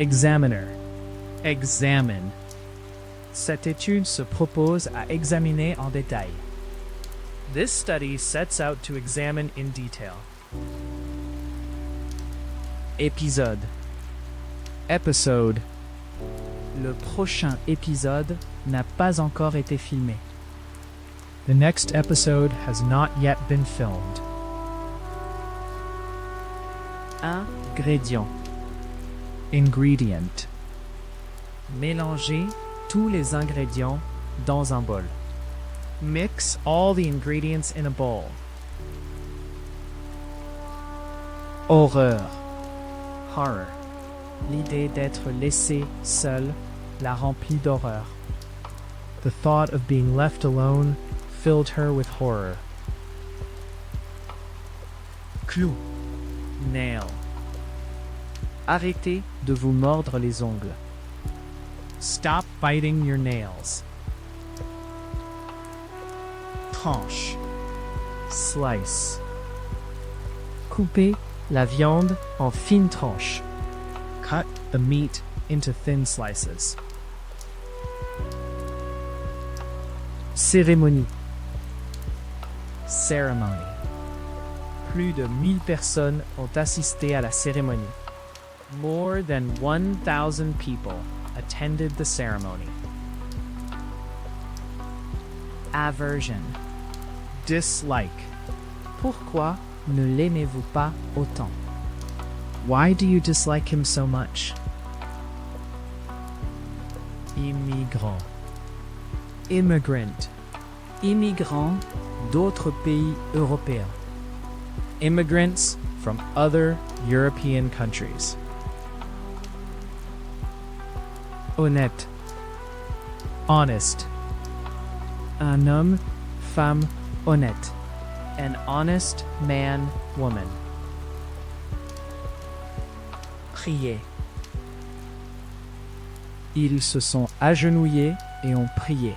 Examiner. Examine. Cette étude se propose à examiner en détail. This study sets out to examine in detail. Épisode. Episode. Le prochain épisode n'a pas encore été filmé. The next episode has not yet been filmed. Ingrédient. Ingredient. Mélangez tous les ingrédients dans un bol. Mix all the ingredients in a bowl. Horreur. Horror. L'idée d'être laissé seul la remplit d'horreur. The thought of being left alone filled her with horror. Clou. Nail. Arrêtez de vous mordre les ongles. Stop biting your nails. Tranche. Slice. Coupez la viande en fines tranches. Cut the meat into thin slices. Cérémonie. Ceremony. Plus de 1000 personnes ont assisté à la cérémonie. More than 1,000 people attended the ceremony. Aversion. Dislike. Pourquoi ne l'aimez-vous pas autant? Why do you dislike him so much? Immigrant. Immigrant. Immigrants d'autres pays européens. Immigrants from other European countries. Honnête. Honest. Un homme, femme, honnête. An honest man, woman. Prier. Ils se sont agenouillés et ont prié.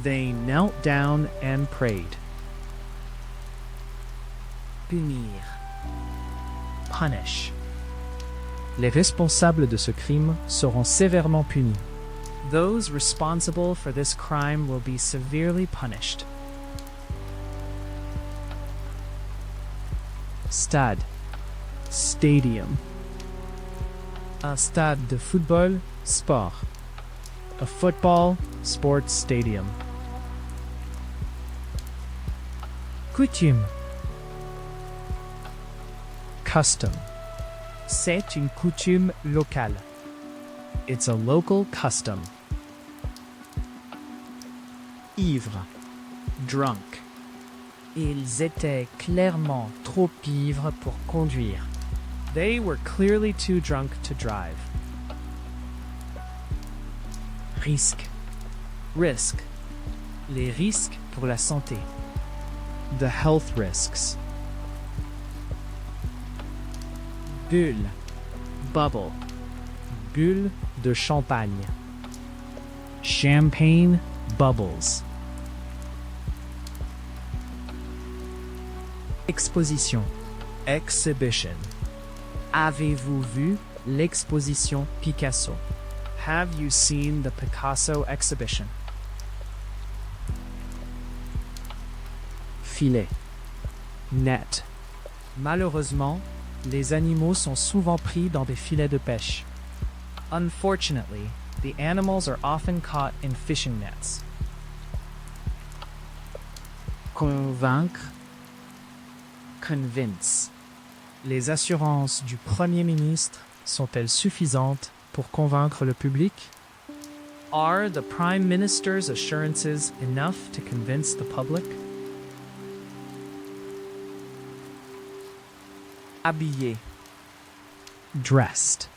They knelt down and prayed. Punir. Punish. Les responsables de ce crime seront sévèrement punis. Those responsible for this crime will be severely punished. Stade. Stadium. Un stade de football, sport. A football, sports stadium. Coutume. Custom. C'est une coutume locale. It's a local custom. Ivre. Drunk. Ils étaient clairement trop ivres pour conduire. They were clearly too drunk to drive. Risque. Risk. Les risques pour la santé. The health risks. Bulle. Bubble. Bulle de champagne. Champagne bubbles. Exposition. Exhibition. Avez-vous vu l'exposition Picasso? Have you seen the Picasso exhibition? Filet. Net. Malheureusement, les animaux sont souvent pris dans des filets de pêche. Unfortunately, the animals are often caught in fishing nets. Convaincre. Convince. Les assurances du Premier ministre sont-elles suffisantes pour convaincre le public? Are the Prime Minister's assurances enough to convince the public? Habillé. Dressed.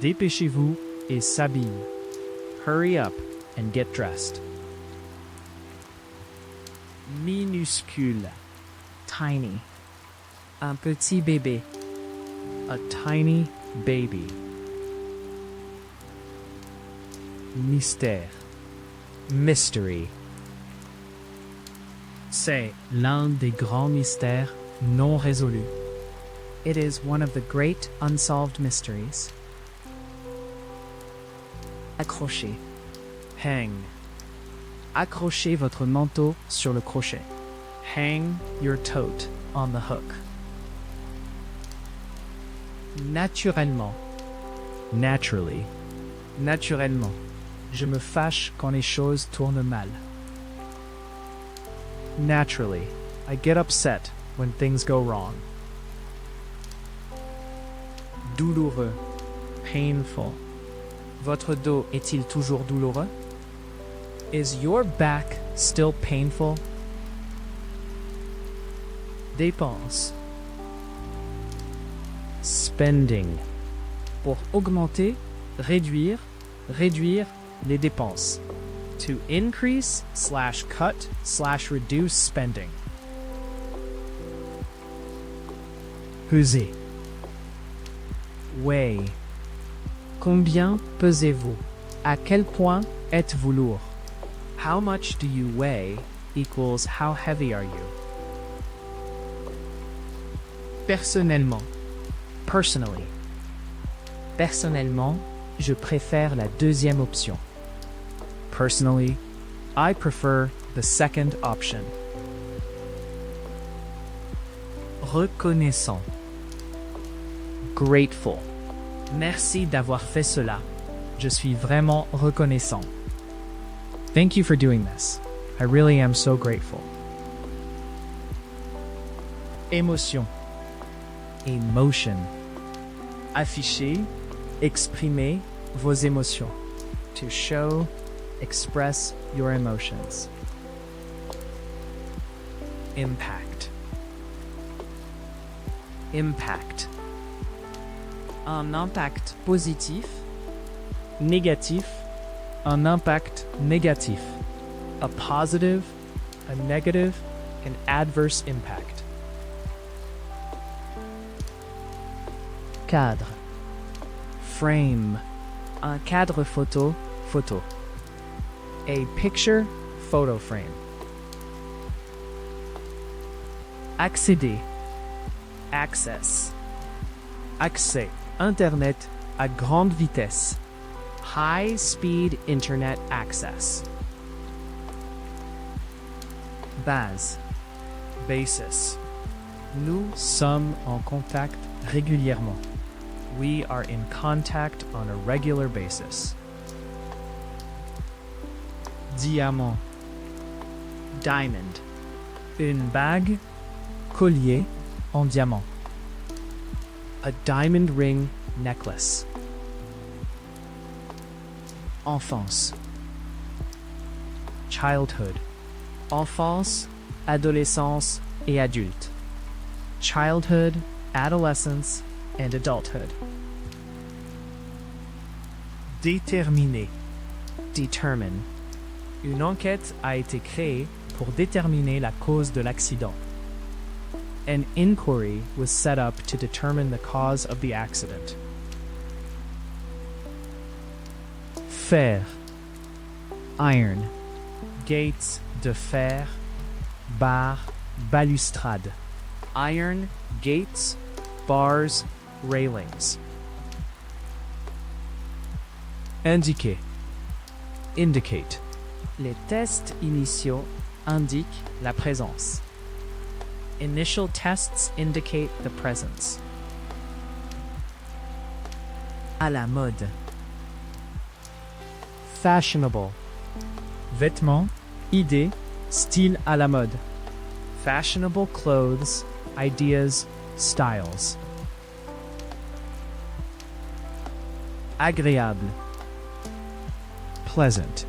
Dépêchez-vous et s'habille. Hurry up and get dressed. Minuscule. Tiny. Un petit bébé. A tiny baby. Mystère. Mystery. C'est l'un des grands mystères non résolus. It is one of the great unsolved mysteries. Accrocher. Hang. Accrochez votre manteau sur le crochet. Hang your tote on the hook. Naturellement. Naturally. Naturellement. Je me fâche quand les choses tournent mal. Naturally. I get upset when things go wrong. Douloureux. Painful. Votre dos est-il toujours douloureux? Is your back still painful? Dépenses. Spending. Pour augmenter, réduire, réduire les dépenses. To increase / cut / reduce spending. Peser. Weigh. Combien pesez-vous? À quel point êtes-vous lourd? How much do you weigh equals how heavy are you? Personnellement. Personally. Personnellement, je préfère la deuxième option. Personally, I prefer the second option. Reconnaissant. Grateful. Merci d'avoir fait cela. Je suis vraiment reconnaissant. Thank you for doing this. I really am so grateful. Émotion. Emotion. Afficher, exprimer vos émotions. To show, express your emotions. Impact. Impact. Un impact positif, négatif, un impact négatif. A positive, a negative, an adverse impact. Cadre. Frame. Un cadre photo, photo. A picture, photo frame. Accéder. Access. Accès. Internet à grande vitesse. High-speed internet access. Base. Basis. Nous sommes en contact régulièrement. We are in contact on a regular basis. Diamant. Diamond. Une bague, collier en diamant. A diamond ring necklace. Enfance. Childhood. Enfance, adolescence et adulte. Childhood, adolescence, and adulthood. Déterminer. Determine. Une enquête a été créée pour déterminer la cause de l'accident. An inquiry was set up to determine the cause of the accident. Fer. Iron. Gates de fer. Bar. Balustrade. Iron, gates, bars, railings. Indiquer. Indicate. Les tests initiaux indiquent la présence. Initial tests indicate the presence. À la mode. Fashionable. Vêtements, idées, style à la mode. Fashionable clothes, ideas, styles. Agréable. Pleasant.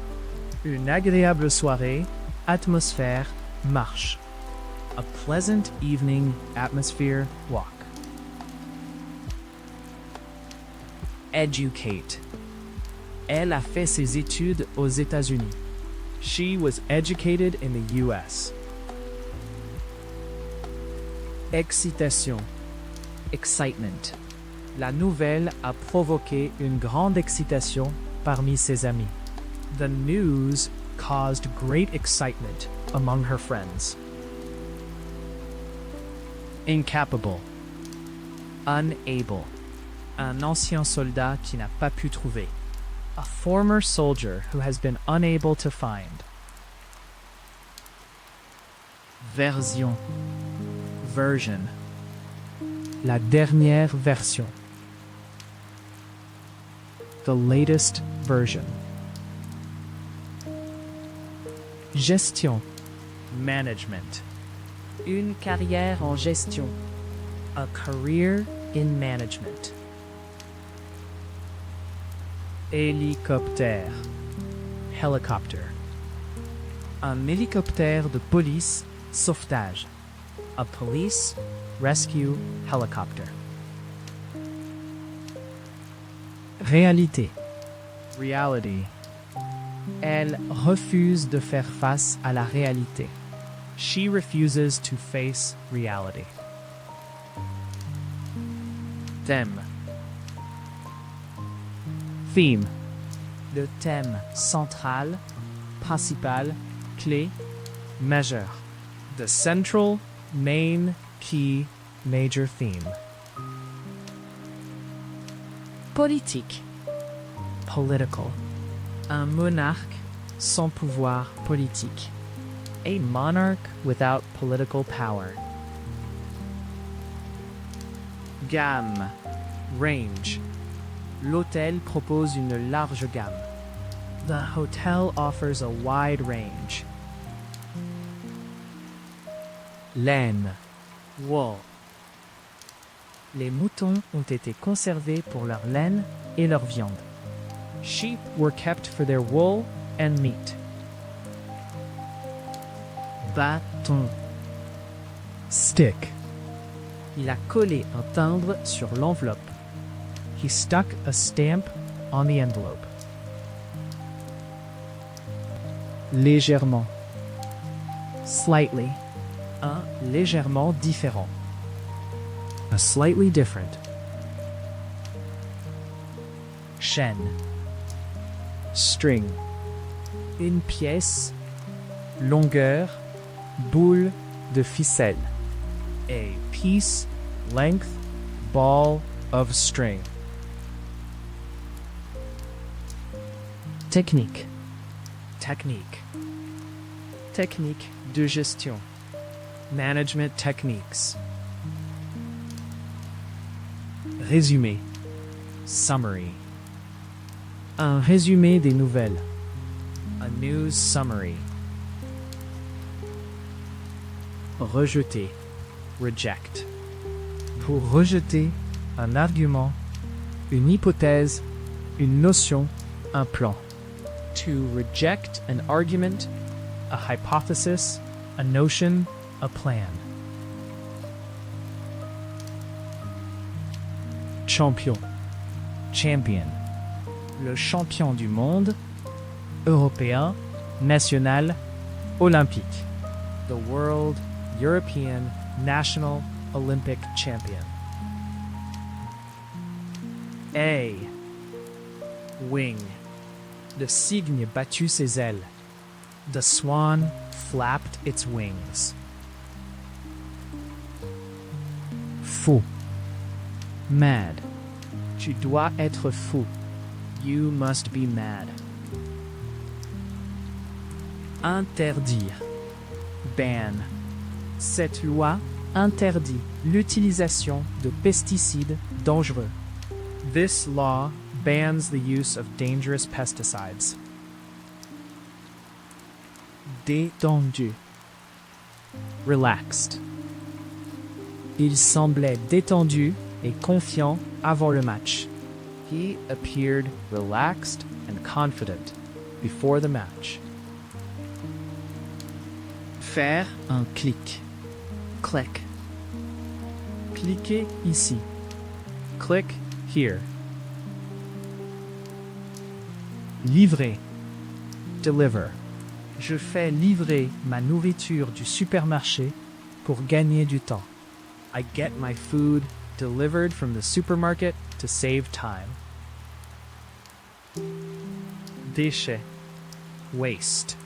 Une agréable soirée, atmosphère, marche. A pleasant evening atmosphere walk. Educate. Elle a fait ses études aux États-Unis. She was educated in the US. Excitation. Excitement. La nouvelle a provoqué une grande excitation parmi ses amis. The news caused great excitement among her friends. Incapable. Unable. Un ancien soldat qui n'a pas pu trouver. A former soldier who has been unable to find. Version. Version. La dernière version. The latest version. Gestion. Management. Une carrière en gestion. A career in management. Hélicoptère. Helicopter. Un hélicoptère de police, sauvetage. A police rescue helicopter. Réalité. Reality. Elle refuse de faire face à la réalité. She refuses to face reality. Thème. Theme. Le thème central, principal, clé, majeur. The central, main, key, major theme. Politique. Political. Un monarque sans pouvoir politique. A monarch without political power. Gamme. Range. L'hôtel propose une large gamme. The hotel offers a wide range. Laine. Wool. Les moutons ont été conservés pour leur laine et leur viande. Sheep were kept for their wool and meat. Bâton. Stick. Il a collé un timbre sur l'enveloppe. He stuck a stamp on the envelope. Légèrement. Slightly. Un légèrement différent. A slightly different. Chaîne. String. Une pièce. Longueur. Boule de ficelle. A piece, length, ball of string. Technique. Technique. Technique de gestion. Management techniques. Résumé. Summary. Un résumé des nouvelles. A news summary. Rejeter. Reject. Pour rejeter un argument, une hypothèse, une notion, un plan. To reject an argument, a hypothesis, a notion, a plan. Champion. Champion. Le champion du monde, européen, national, olympique. The world, European, national, Olympic champion. A. Wing. Le cygne battu ses ailes. The swan flapped its wings. Fou. Mad. Tu dois être fou. You must be mad. Interdire. Ban. Cette loi interdit l'utilisation de pesticides dangereux. This law bans the use of dangerous pesticides. Détendu. Relaxed. Il semblait détendu et confiant avant le match. He appeared relaxed and confident before the match. Faire un clic. Click. Cliquez ici. Click here. Livrer. Deliver. Je fais livrer ma nourriture du supermarché pour gagner du temps. I get my food delivered from the supermarket to save time. Déchets. Waste.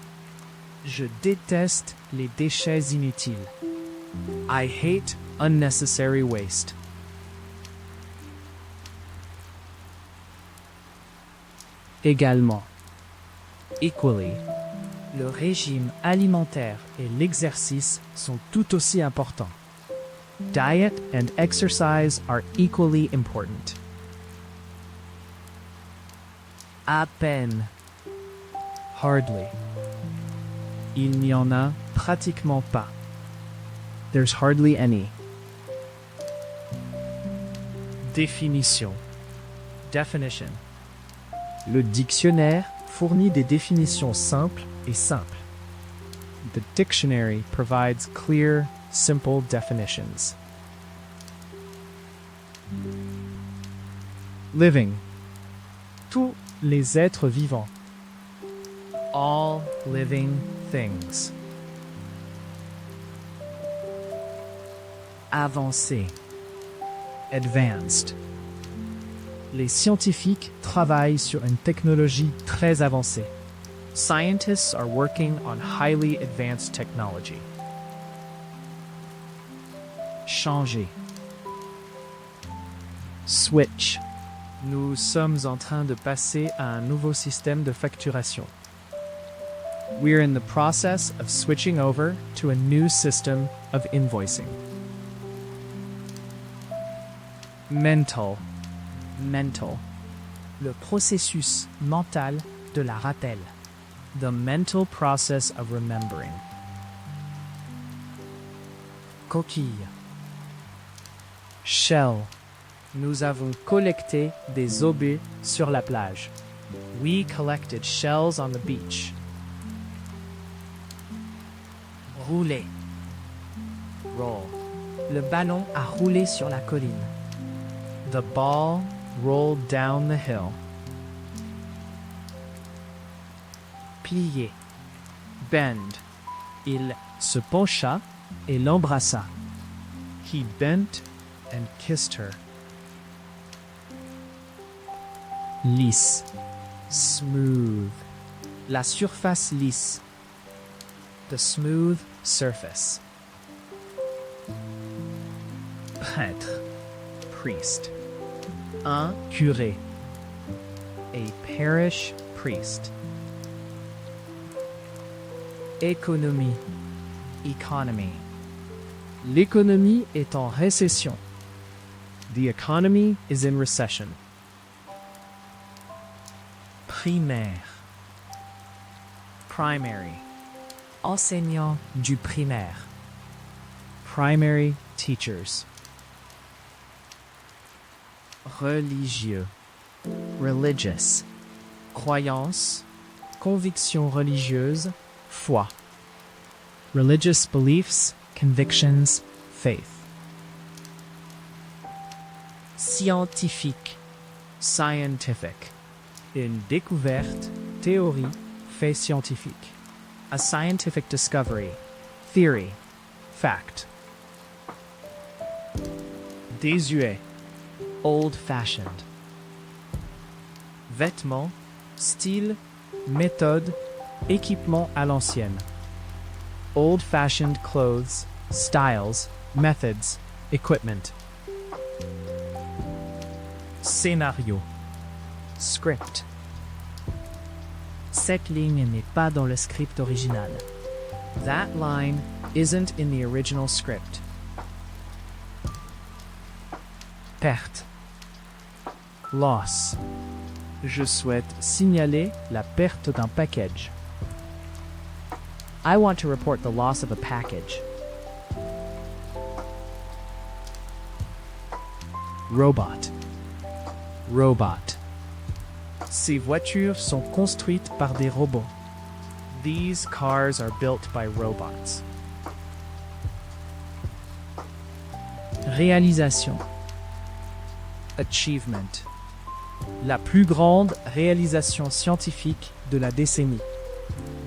Je déteste les déchets inutiles. I hate unnecessary waste. Également. Equally. Le régime alimentaire et l'exercice sont tout aussi importants. Diet and exercise are equally important. À peine. Hardly. Il n'y en a pratiquement pas. There's hardly any. Définition. Definition. Le dictionnaire fournit des définitions simples et simples. The dictionary provides clear, simple definitions. Living. Tous les êtres vivants. All living things. Avancé. Advanced. Les scientifiques travaillent sur une technologie très avancée. Scientists are working on highly advanced technology. Changer. Switch. Nous sommes en train de passer à un nouveau système de facturation. We're in the process of switching over to a new system of invoicing. Mental. Mental. Le processus mental de la rappel. The mental process of remembering. Coquille. Shell. Nous avons collecté des objets sur la plage. We collected shells on the beach. Rouler. Roll. Le ballon a roulé sur la colline. The ball rolled down the hill. Plier. Bend. Il se pencha et l'embrassa. He bent and kissed her. Lisse. Smooth. La surface lisse. The smooth surface. Prêtre. Priest. Un curé. A parish priest. Économie. Economy. L'économie est en récession. The economy is in recession. Primaire. Primary. Enseignant du primaire. Primary teachers. Religieux. Religious. Croyance. Conviction religieuse. Foi. Religious beliefs, convictions, faith. Scientifique. Scientific. Une découverte, théorie, fait scientifique. A scientific discovery, theory, fact. Désuet. Old-fashioned. Vêtements, style, méthode, équipement à l'ancienne. Old-fashioned clothes, styles, methods, equipment. Scénario. Script. Cette ligne n'est pas dans le script original. That line isn't in the original script. Perte. Loss. Je souhaite signaler la perte d'un package. I want to report the loss of a package. Robot. Robot. Ces voitures sont construites par des robots. These cars are built by robots. Réalisation. Achievement. La plus grande réalisation scientifique de la décennie.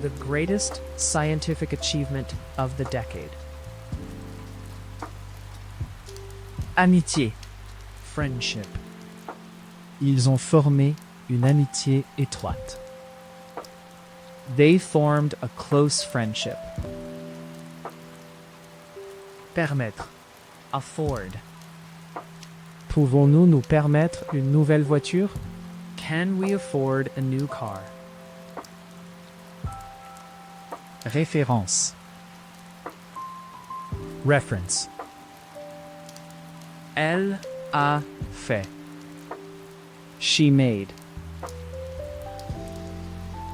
The greatest scientific achievement of the decade. Amitié. Friendship. Ils ont formé une amitié étroite. They formed a close friendship. Permettre. Afford. Pouvons-nous nous permettre une nouvelle voiture? Can we afford a new car? Référence. Reference. Elle a fait. She made.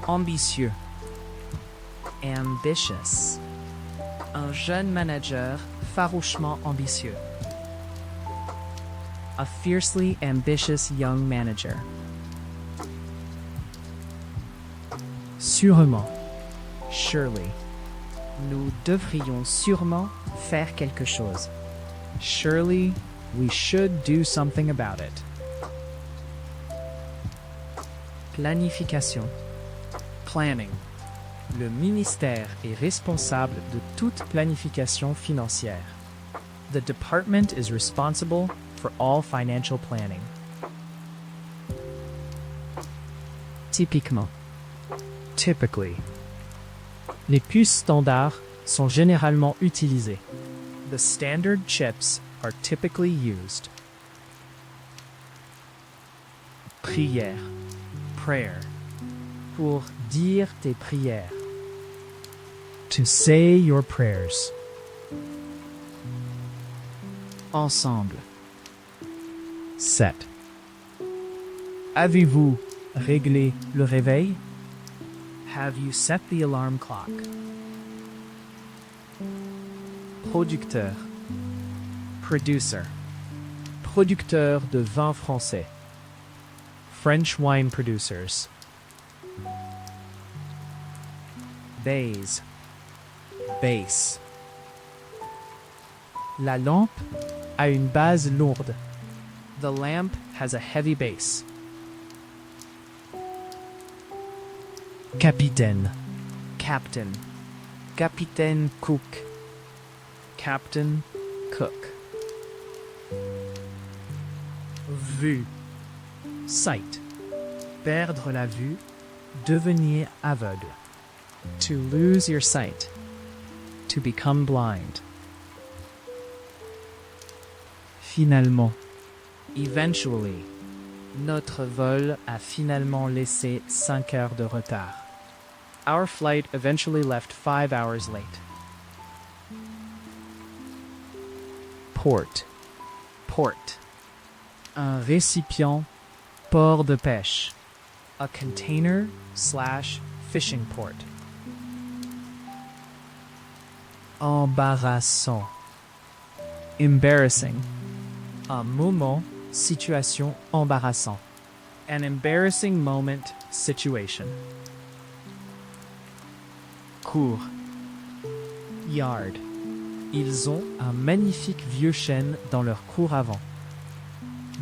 Ambitieux. Ambitious. Un jeune manager farouchement ambitieux. A fiercely ambitious young manager. Sûrement. Surely. Nous devrions sûrement faire quelque chose. Surely, we should do something about it. Planification. Planning. Le ministère est responsable de toute planification financière. The department is responsible for all financial planning. Typiquement. Typically. Les puces standards sont généralement utilisées. The standard chips are typically used. Prière. Prayer. Pour dire tes prières. To say your prayers. Ensemble. Set. Avez-vous réglé le réveil? Have you set the alarm clock? Producteur. Producer. Producteur de vin français. French wine producers. Base. Base. La lampe a une base lourde. The lamp has a heavy base. Capitaine. Captain. Capitaine Cook. Captain Cook. Vue. Sight. Perdre la vue. Devenir aveugle. To lose your sight. To become blind. Finalement. Eventually. Notre vol a finalement laissé 5 heures de retard. Our flight eventually left 5 hours late. Port. Port. Un récipient, port de pêche. A container / fishing port. Embarrassant. Embarrassing. Un moment, situation embarrassant. An embarrassing moment, situation. Cour. Yard. Ils ont un magnifique vieux chêne dans leur cour avant.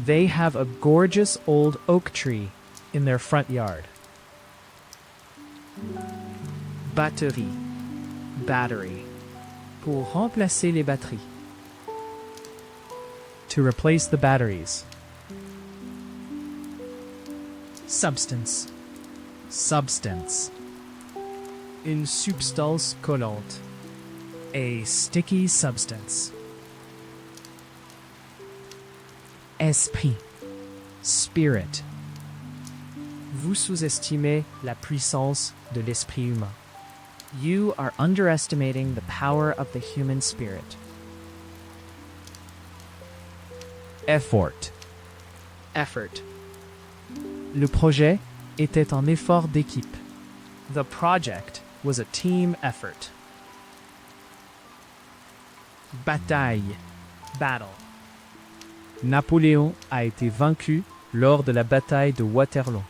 They have a gorgeous old oak tree in their front yard. Batterie. Battery. Pour remplacer les batteries. To replace the batteries. Substance. Substance. Une substance collante. A sticky substance. Esprit. Spirit. Vous sous-estimez la puissance de l'esprit humain. You are underestimating the power of the human spirit. Effort. Effort. Le projet était un effort d'équipe. The project was a team effort. Bataille. Battle. Napoléon a été vaincu lors de la bataille de Waterloo.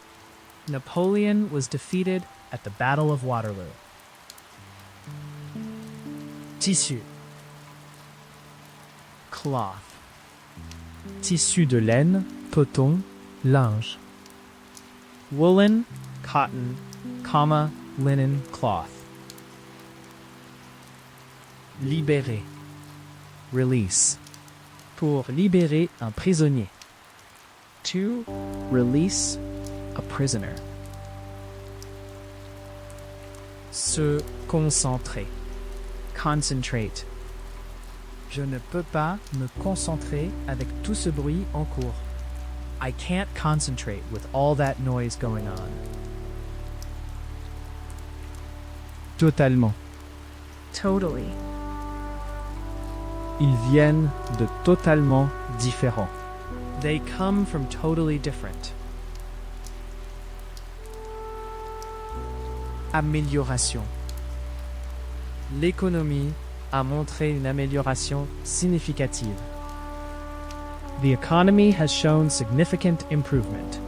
Napoleon was defeated at the Battle of Waterloo. Tissu. Cloth. Tissu de laine, coton, linge. Woolen, cotton, linen, cloth. Libérer. Release. Pour libérer un prisonnier. To release a prisoner. Se concentrer. Concentrate. Je ne peux pas me concentrer avec tout ce bruit en cours. I can't concentrate with all that noise going on. Totalement. Totally. Ils viennent de totalement différents. They come from totally different. Amélioration. L'économie a montré une amélioration significative. The economy has shown significant improvement.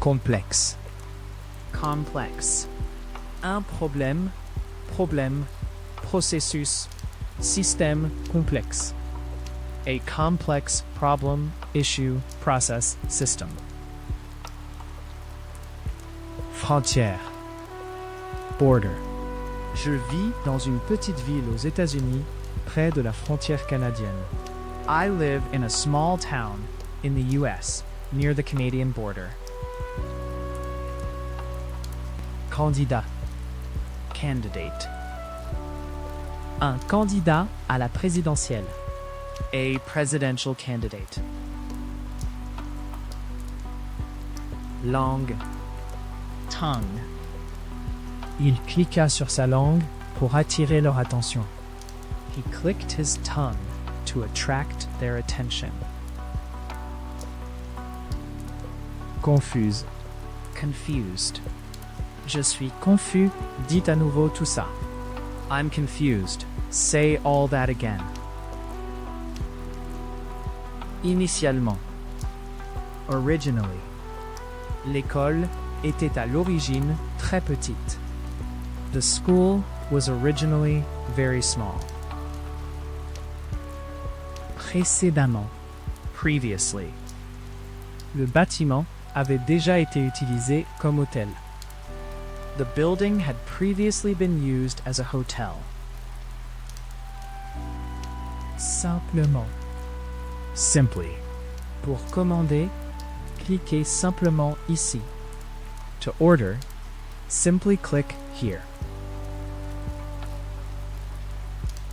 Complexe. Complex. Un problème, problème, processus, système complexe. A complex problem, issue, process, system. Frontière. Border. Je vis dans une petite ville aux États-Unis, près de la frontière canadienne. I live in a small town in the US, near the Canadian border. Candidat. Candidate. Un candidat à la présidentielle. A presidential candidate. Langue. Tongue. Il cliqua sur sa langue pour attirer leur attention. He clicked his tongue to attract their attention. Confuse. Confused. Je suis confus, dites à nouveau tout ça. I'm confused. Say all that again. Initialement. Originally. L'école était à l'origine très petite. The school was originally very small. Précédemment. Previously. Le bâtiment avait déjà été utilisé comme hôtel. The building had previously been used as a hotel. Simplement. Simply. Pour commander, cliquez simplement ici. To order, simply click here.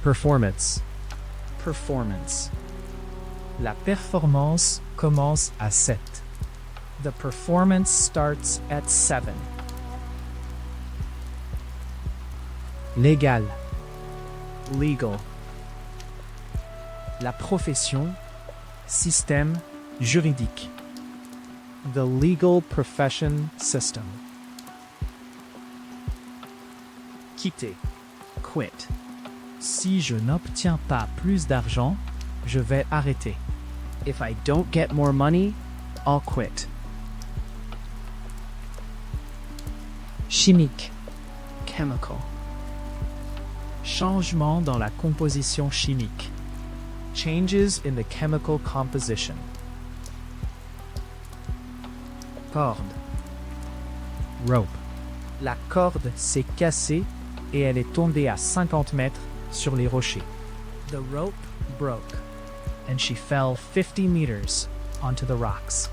Performance. Performance. La performance commence à 7. The performance starts at 7. Légal. Legal. La profession. Système juridique. The legal profession system. Quitter. Quit. Si je n'obtiens pas plus d'argent, je vais arrêter. If I don't get more money, I'll quit. Chimique. Chemical. Changement dans la composition chimique. Changes in the chemical composition. Corde. Rope. La corde s'est cassée et elle est tombée à 50 mètres sur les rochers. The rope broke and she fell 50 meters onto the rocks.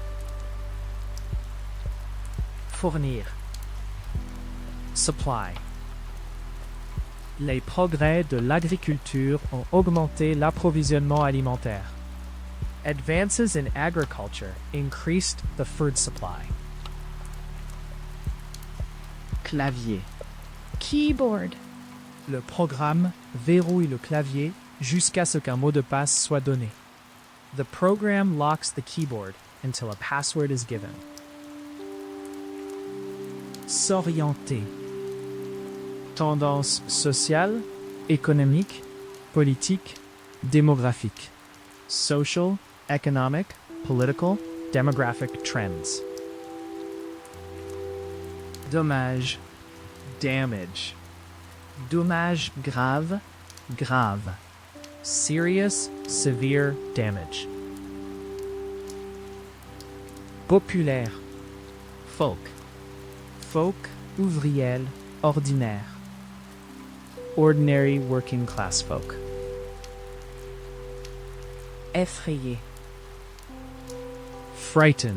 Fournir. Supply. Les progrès de l'agriculture ont augmenté l'approvisionnement alimentaire. Advances in agriculture increased the food supply. Clavier. Keyboard. Le programme verrouille le clavier jusqu'à ce qu'un mot de passe soit donné. The program locks the keyboard until a password is given. S'orienter. Tendance sociale, économique, politique, démographique. Social, economic, political, demographic trends. Dommage. Damage. Dommage grave, grave. Serious, severe damage. Populaire. Folk. Folk, ouvrière, ordinaire. Ordinary working class folk. Effrayé. Frighten.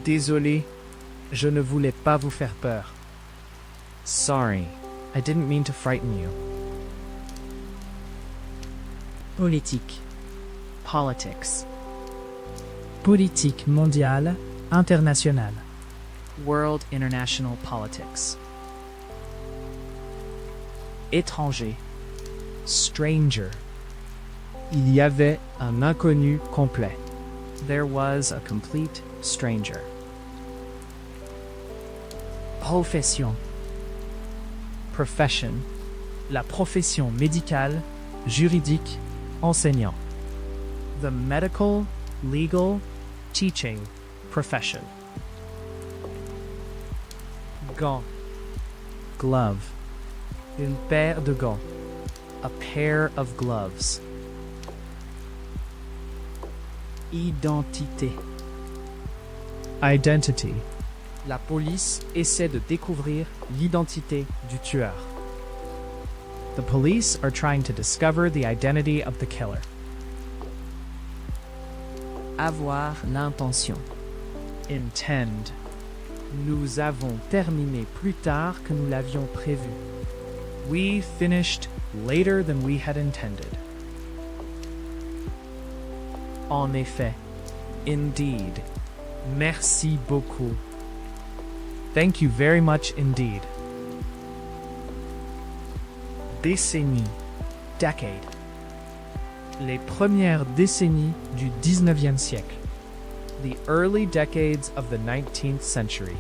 Désolé, je ne voulais pas vous faire peur. Sorry, I didn't mean to frighten you. Politique. Politics. Politique mondiale, internationale. World international politics. Étranger. Stranger. Il y avait un inconnu complet. There was a complete stranger. Profession. Profession. La profession médicale, juridique, enseignant. The medical, legal, teaching profession. Gant. Glove. Une paire de gants. A pair of gloves. Identité. Identity. La police essaie de découvrir l'identité du tueur. The police are trying to discover the identity of the killer. Avoir l'intention. Intend. Nous avons terminé plus tard que nous l'avions prévu. We finished later than we had intended. En effet. Indeed. Merci beaucoup. Thank you very much indeed. Décennie. Decade. Les premières décennies du 19e siècle. The early decades of the 19th century.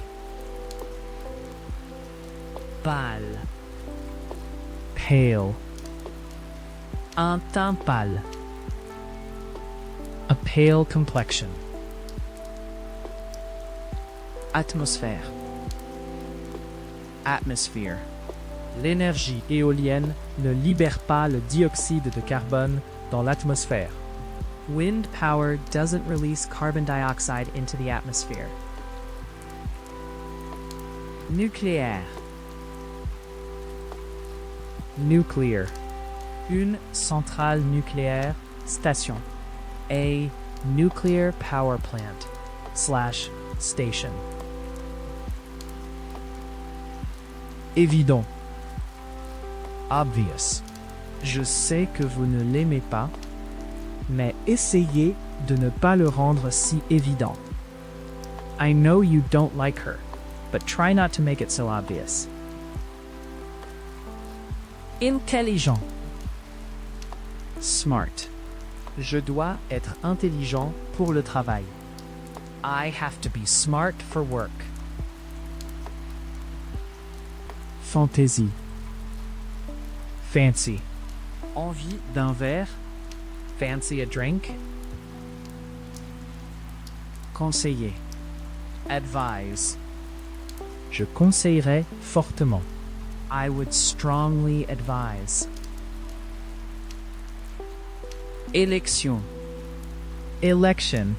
Pâle. Pale. Un teint pâle. A pale complexion. Atmosphère. Atmosphere. L'énergie éolienne Ne libère pas le dioxyde de carbone dans l'atmosphère. Wind power doesn't release carbon dioxide into the atmosphere. Nucléaire. Nuclear. Une centrale nucléaire, station. A nuclear power plant / station. Évident. Obvious. Je sais que vous ne l'aimez pas, mais essayez de ne pas le rendre si évident. I know you don't like her, but try not to make it so obvious. Intelligent. Smart. Je dois être intelligent pour le travail. I have to be smart for work. Fantaisie. Fancy. Envie d'un verre. Fancy a drink. Conseiller. Advise. Je conseillerais fortement. I would strongly advise. Élection. Election.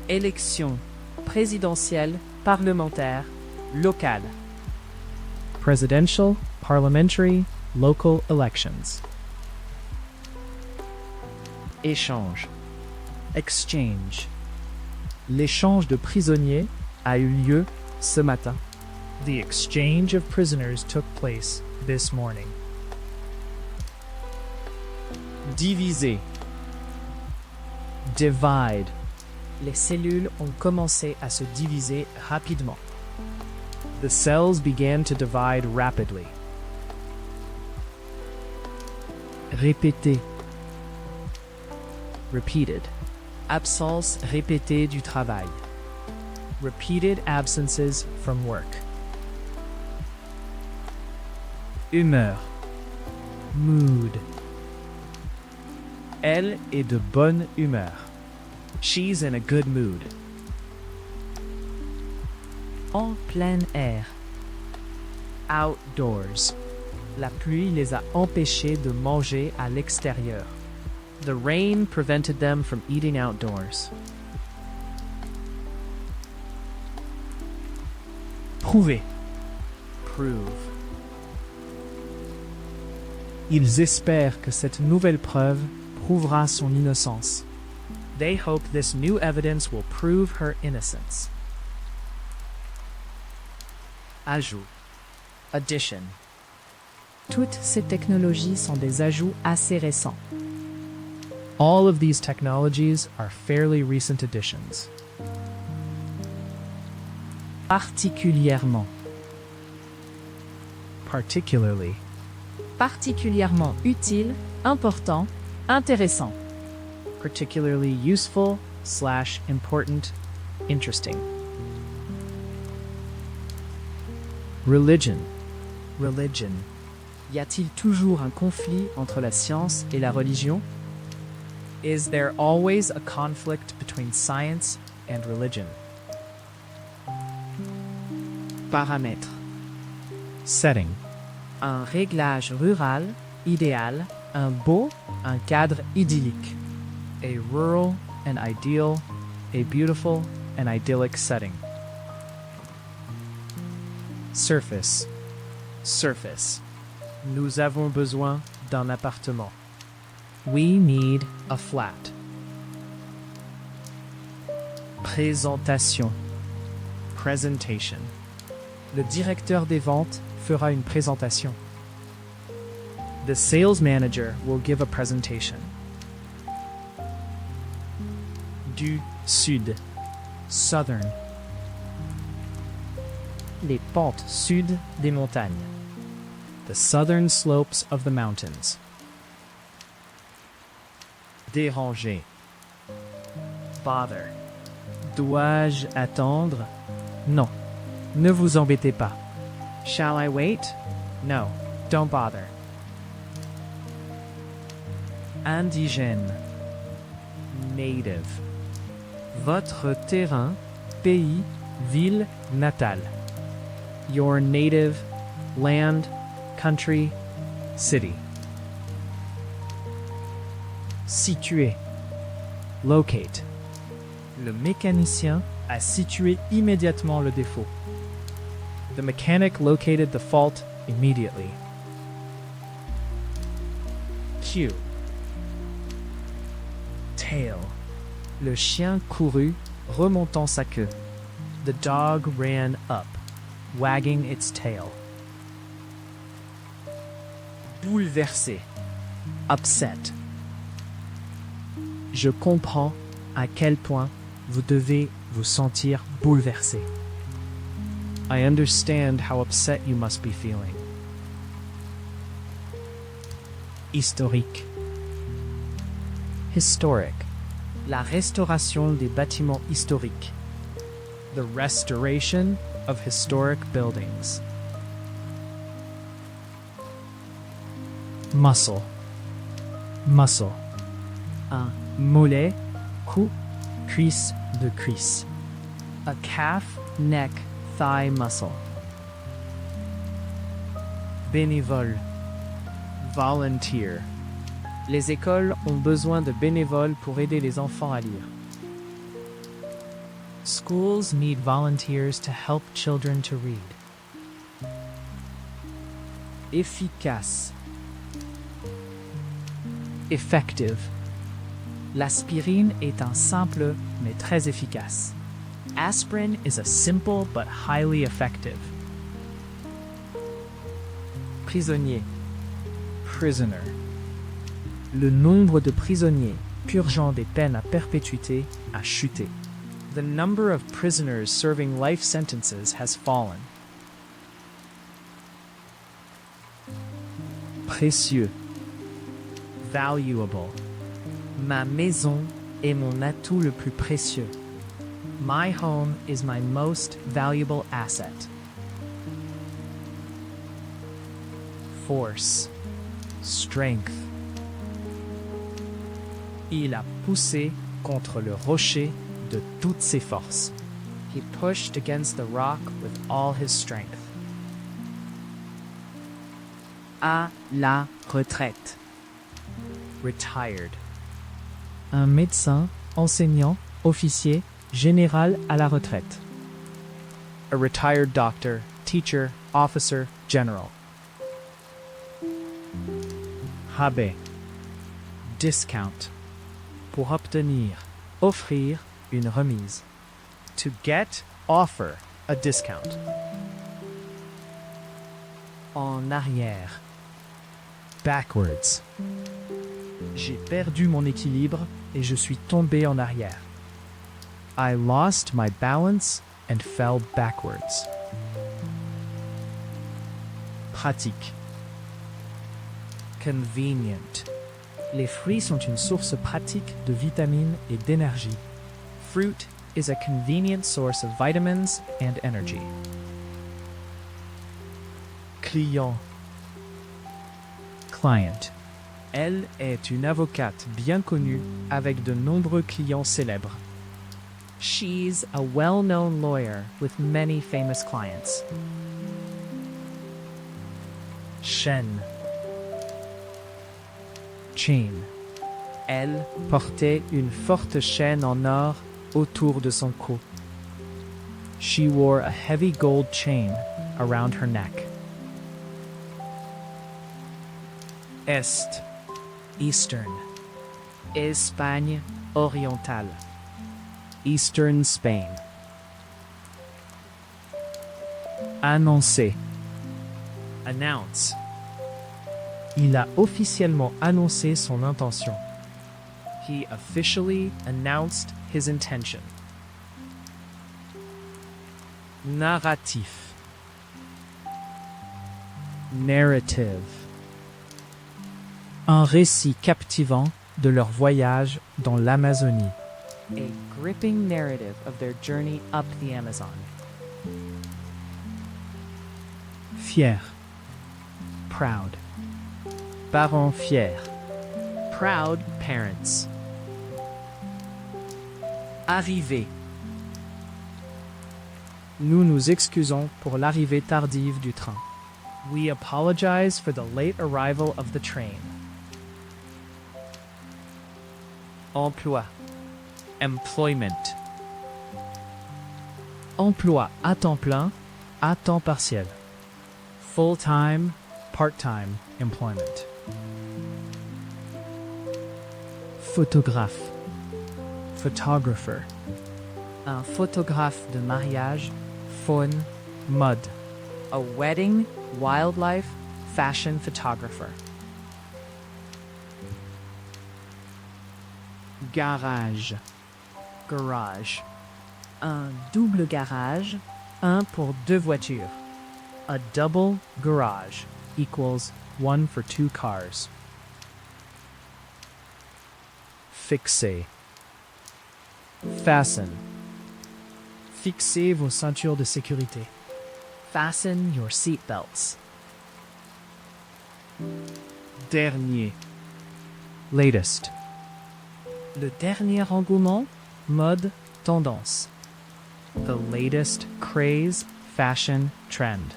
Élection. Présidentielle, parlementaire, locale. Presidential, parliamentary, local elections. Échange. Exchange. L'échange de prisonniers a eu lieu ce matin. The exchange of prisoners took place this morning. Diviser. Divide. Les cellules ont commencé à se diviser rapidement. The cells began to divide rapidly. Répéter. Repeated. Absence répétée du travail. Repeated absences from work. Humeur. Mood. Elle est de bonne humeur. She's in a good mood. En plein air. Outdoors. La pluie les a empêchés de manger à l'extérieur. The rain prevented them from eating outdoors. Prouver. Prove. Ils espèrent que cette nouvelle preuve prouvera son innocence. They hope this new evidence will prove her innocence. Ajout. Addition. Toutes ces technologies sont des ajouts assez récents. All of these technologies are fairly recent additions. Particulièrement. Particularly, Particulièrement utile, important, intéressant. particularly useful / important, interesting. Religion. Religion. Y a-t-il toujours un conflit entre la science et la religion? Is there always a conflict between science and religion? Paramètres. Setting. Un réglage rural, idéal, un beau, un cadre idyllique. A rural and ideal, a beautiful and idyllic setting. Surface. Surface. Nous avons besoin d'un appartement. We need a flat. Présentation. Presentation. Le directeur des ventes fera une présentation. The sales manager will give a presentation. Du sud. Southern. Les pentes sud des montagnes. The southern slopes of the mountains. Déranger. Bother. Dois-je attendre? Non. Ne vous embêtez pas. Shall I wait? No. Don't bother. Indigène. Native. Votre terrain, pays, ville natale. Your native, land, country, city. Situer. Locate. Le mécanicien a situé immédiatement le défaut. The mechanic located the fault immediately. Cue. Tail. Le chien courut, remontant sa queue. The dog ran up, wagging its tail. Bouleversé. Upset. Je comprends à quel point vous devez vous sentir bouleversé. I understand how upset you must be feeling. Historique. Historic. La restauration des bâtiments historiques. The restoration of historic buildings. Muscle. Muscle. Un mollet, cou, cuisse de cuisse. A calf, neck, thigh muscle. Bénévole. Volunteer. Les écoles ont besoin de bénévoles pour aider les enfants à lire. Schools need volunteers to help children to read. Efficace. Effective. L'aspirine est un simple mais très efficace. Aspirin is a simple but highly effective. Prisonnier. Prisoner. Le nombre de prisonniers purgeant des peines à perpétuité a chuté. The number of prisoners serving life sentences has fallen. Précieux. Valuable. Ma maison est mon atout le plus précieux. My home is my most valuable asset. Force. Strength. Il a poussé contre le rocher de toutes ses forces. He pushed against the rock with all his strength. À la retraite. Retired. Un médecin, enseignant, officier, général à la retraite. A retired doctor, teacher, officer, general. Rabais. Discount. Pour obtenir, offrir, une remise. To get, offer, a discount. En arrière. Backwards. J'ai perdu mon équilibre et je suis tombé en arrière. I lost my balance and fell backwards. Pratique. Convenient. Les fruits sont une source pratique de vitamines et d'énergie. Fruit is a convenient source of vitamins and energy. Client. Client. Elle est une avocate bien connue avec de nombreux clients célèbres. She's a well-known lawyer with many famous clients. Chaîne. Chain. Elle portait une forte chaîne en or autour de son cou. She wore a heavy gold chain around her neck. Est. Eastern. Espagne orientale. Eastern Spain. Annoncer. Announce. Il a officiellement annoncé son intention. He officially announced his intention. Narratif. Narrative. Un récit captivant de leur voyage dans l'Amazonie. A gripping narrative of their journey up the Amazon. Fier. Proud. Parents fiers. Proud parents. Arrivée. Nous nous excusons pour l'arrivée tardive du train. We apologize for the late arrival of the train. Emploi. Employment. Emploi à temps plein, à temps partiel. Full-time, part-time employment. Photographe. Photographer. Un photographe de mariage, faune, mode. A wedding, wildlife, fashion photographer. Garage. Garage. Un double garage, un pour deux voitures. A double garage equals one for two cars. Fixer. Fasten. Fixez vos ceintures de sécurité. Fasten your seat belts. Dernier. Latest. Le dernier engouement, mode, tendance. The latest craze, fashion, trend.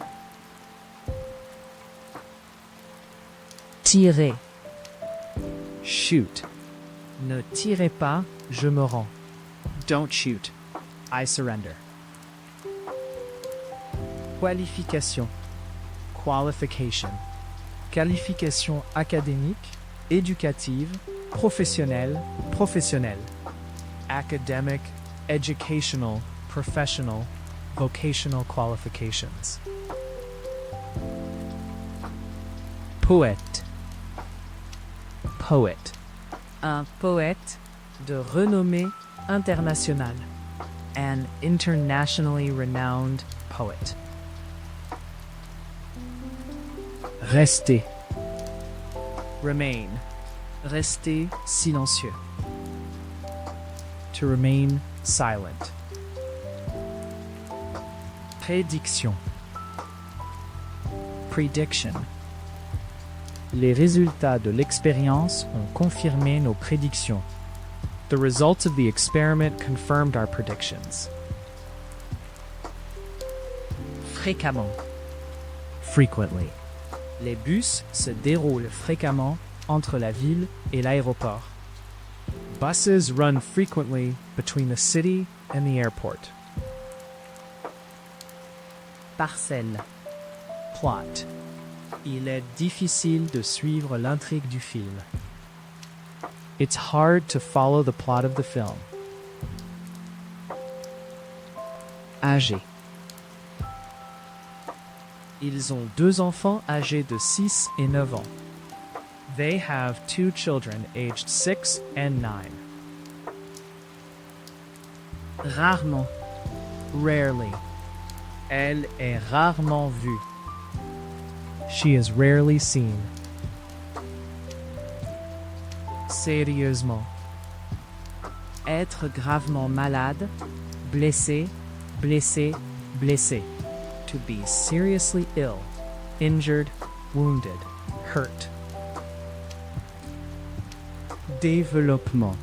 Tirer. Shoot. Ne tirez pas, je me rends. Don't shoot. I surrender. Qualification. Qualification. Qualification académique, éducative, professionnelle, professionnelle. Academic, educational, professional, vocational qualifications. Poète. Poet. Un poète de renommée internationale. An internationally renowned poet. Rester. Remain. Rester silencieux. To remain silent. Prédiction. Prediction. Les résultats de l'expérience ont confirmé nos prédictions. The results of the experiment confirmed our predictions. Fréquemment. Frequently. Les bus se déroulent fréquemment entre la ville et l'aéroport. Buses run frequently between the city and the airport. Parcelle. Plot. Il est difficile de suivre l'intrigue du film. It's hard to follow the plot of the film. Âgé. Ils ont deux enfants âgés de 6 et 9 ans. They have two children aged 6 and 9. Rarement. Rarely. Elle est rarement vue. She is rarely seen. Sérieusement. Être gravement malade, blessé, blessé, blessé. To be seriously ill, injured, wounded, hurt. Développement.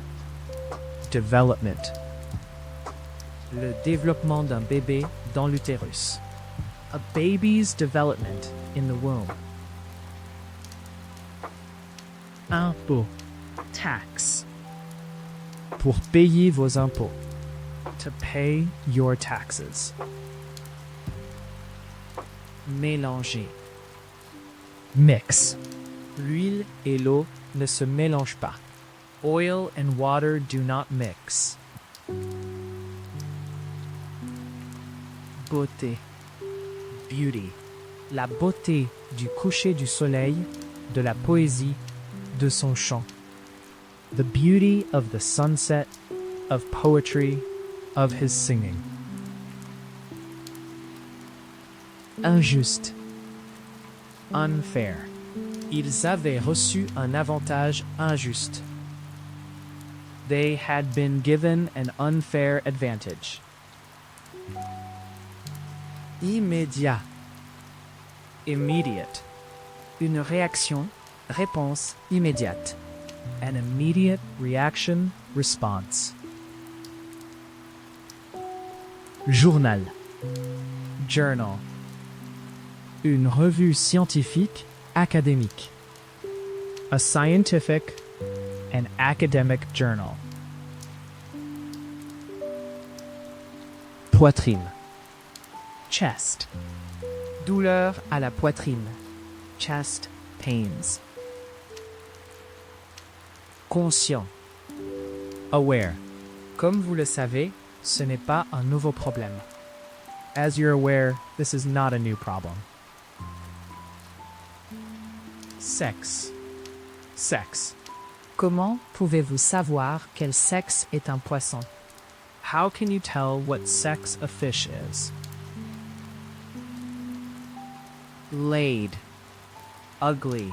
Development. Le développement d'un bébé dans l'utérus. A baby's development in the womb. Impôt. Tax. Pour payer vos impôts. To pay your taxes. Mélanger. Mix. L'huile et l'eau ne se mélangent pas. Oil and water do not mix. Beauté. Beauty. La beauté du coucher du soleil, de la poésie, de son chant. The beauty of the sunset, of poetry, of his singing. Injuste. Unfair. Ils avaient reçu un avantage injuste. They had been given an unfair advantage. Immédiat. Immediate. Une réaction, réponse immédiate. An immediate reaction, response. Journal. Journal. Une revue scientifique, académique. A scientific and academic journal. Poitrine. Chest. Douleur à la poitrine. Chest pains. Conscient. Aware. Comme vous le savez, ce n'est pas un nouveau problème. As you're aware, this is not a new problem. Sex. Sex. Comment pouvez-vous savoir quel sexe est un poisson? How can you tell what sex a fish is? Laid. Ugly.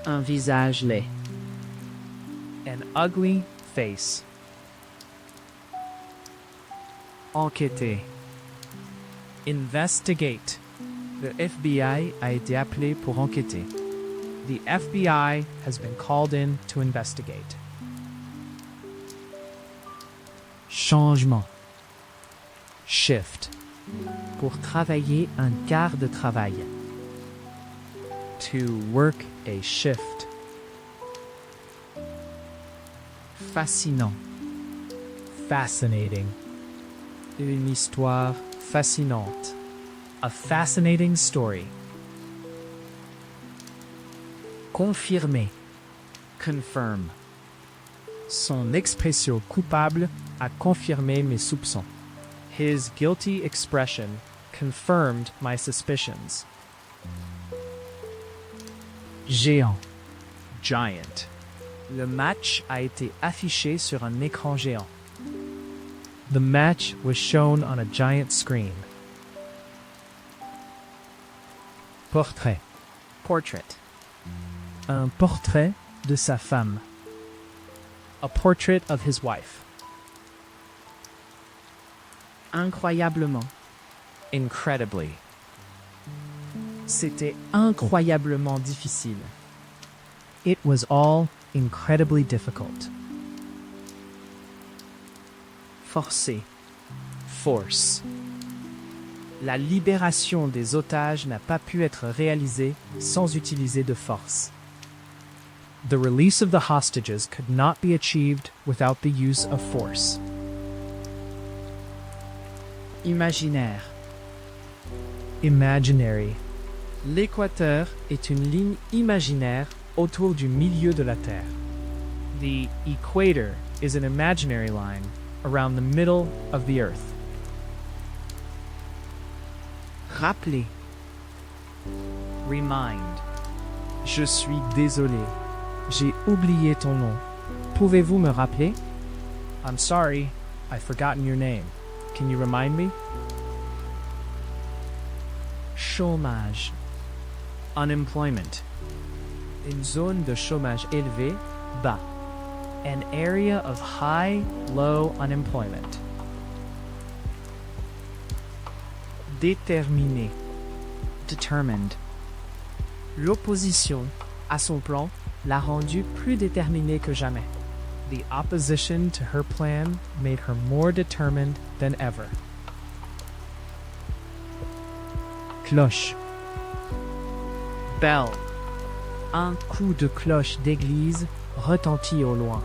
Un visage laid. An ugly face. Enquêter. Investigate. Le FBI a été appelé pour enquêter. The FBI has been called in to investigate. Changement. Shift. Pour travailler un quart de travail. To work a shift. Fascinant. Fascinating. Une histoire fascinante. A fascinating story. Confirmer. Confirm. Son expression coupable a confirmé mes soupçons. His guilty expression confirmed my suspicions. Géant. Giant. Le match a été affiché sur un écran géant. The match was shown on a giant screen. Portrait. Portrait. Un portrait de sa femme. A portrait of his wife. Incroyablement. Incredibly. C'était incroyablement difficile. It was all incredibly difficult. Forcer. Force. La libération des otages n'a pas pu être réalisée sans utiliser de force. The release of the hostages could not be achieved without the use of force. Imaginaire. Imaginary. L'équateur est une ligne imaginaire autour du milieu de la Terre. The equator is an imaginary line around the middle of the Earth. Rappeler. Remind. Je suis désolé. J'ai oublié ton nom. Pouvez-vous me rappeler? I'm sorry. I've forgotten your name. Can you remind me? Chômage. Unemployment. Une zone de chômage élevé, bas. An area of high, low unemployment. Déterminé. Determined. L'opposition à son plan l'a rendue plus déterminée que jamais. The opposition to her plan made her more determined than ever. Cloche. Bell. Un coup de cloche d'église retentit au loin.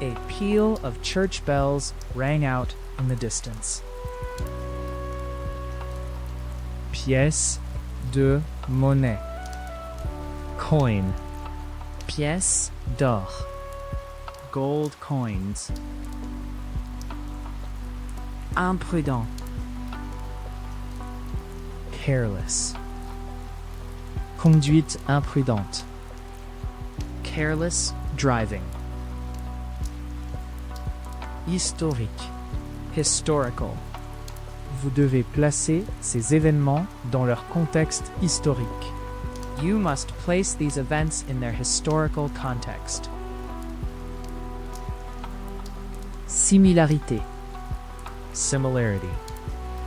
A peal of church bells rang out in the distance. Pièce de monnaie. Coin. Pièce d'or. Gold coins. Imprudent. Careless. Conduite imprudente. Careless driving. Historique. Historical. Vous devez placer ces événements dans leur contexte historique. You must place these events in their historical context. Similarité. Similarity.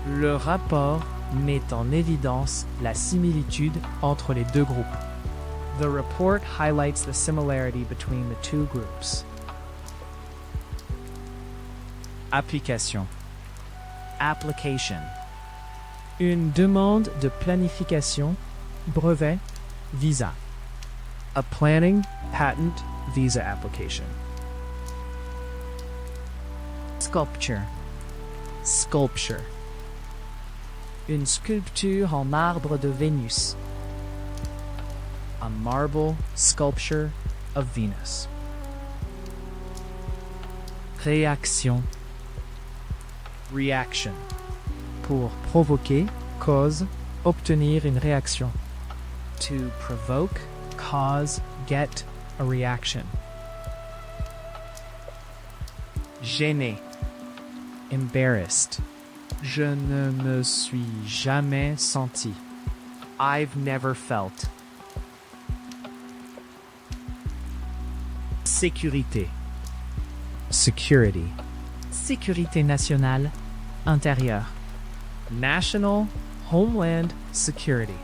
Le rapport met en évidence la similitude entre les deux groupes. The report highlights the similarity between the two groups. Application. Application. Une demande de planification, brevet, visa. A planning, patent, visa application. Sculpture. Sculpture. Une sculpture en marbre de Vénus. A marble sculpture of Venus. Réaction. Reaction. Pour provoquer, cause, obtenir une réaction. To provoke, cause, get a reaction. Gêné. Embarrassed. Je ne me suis jamais senti. I've never felt. Sécurité. Security. Sécurité nationale, intérieure. National, Homeland Security.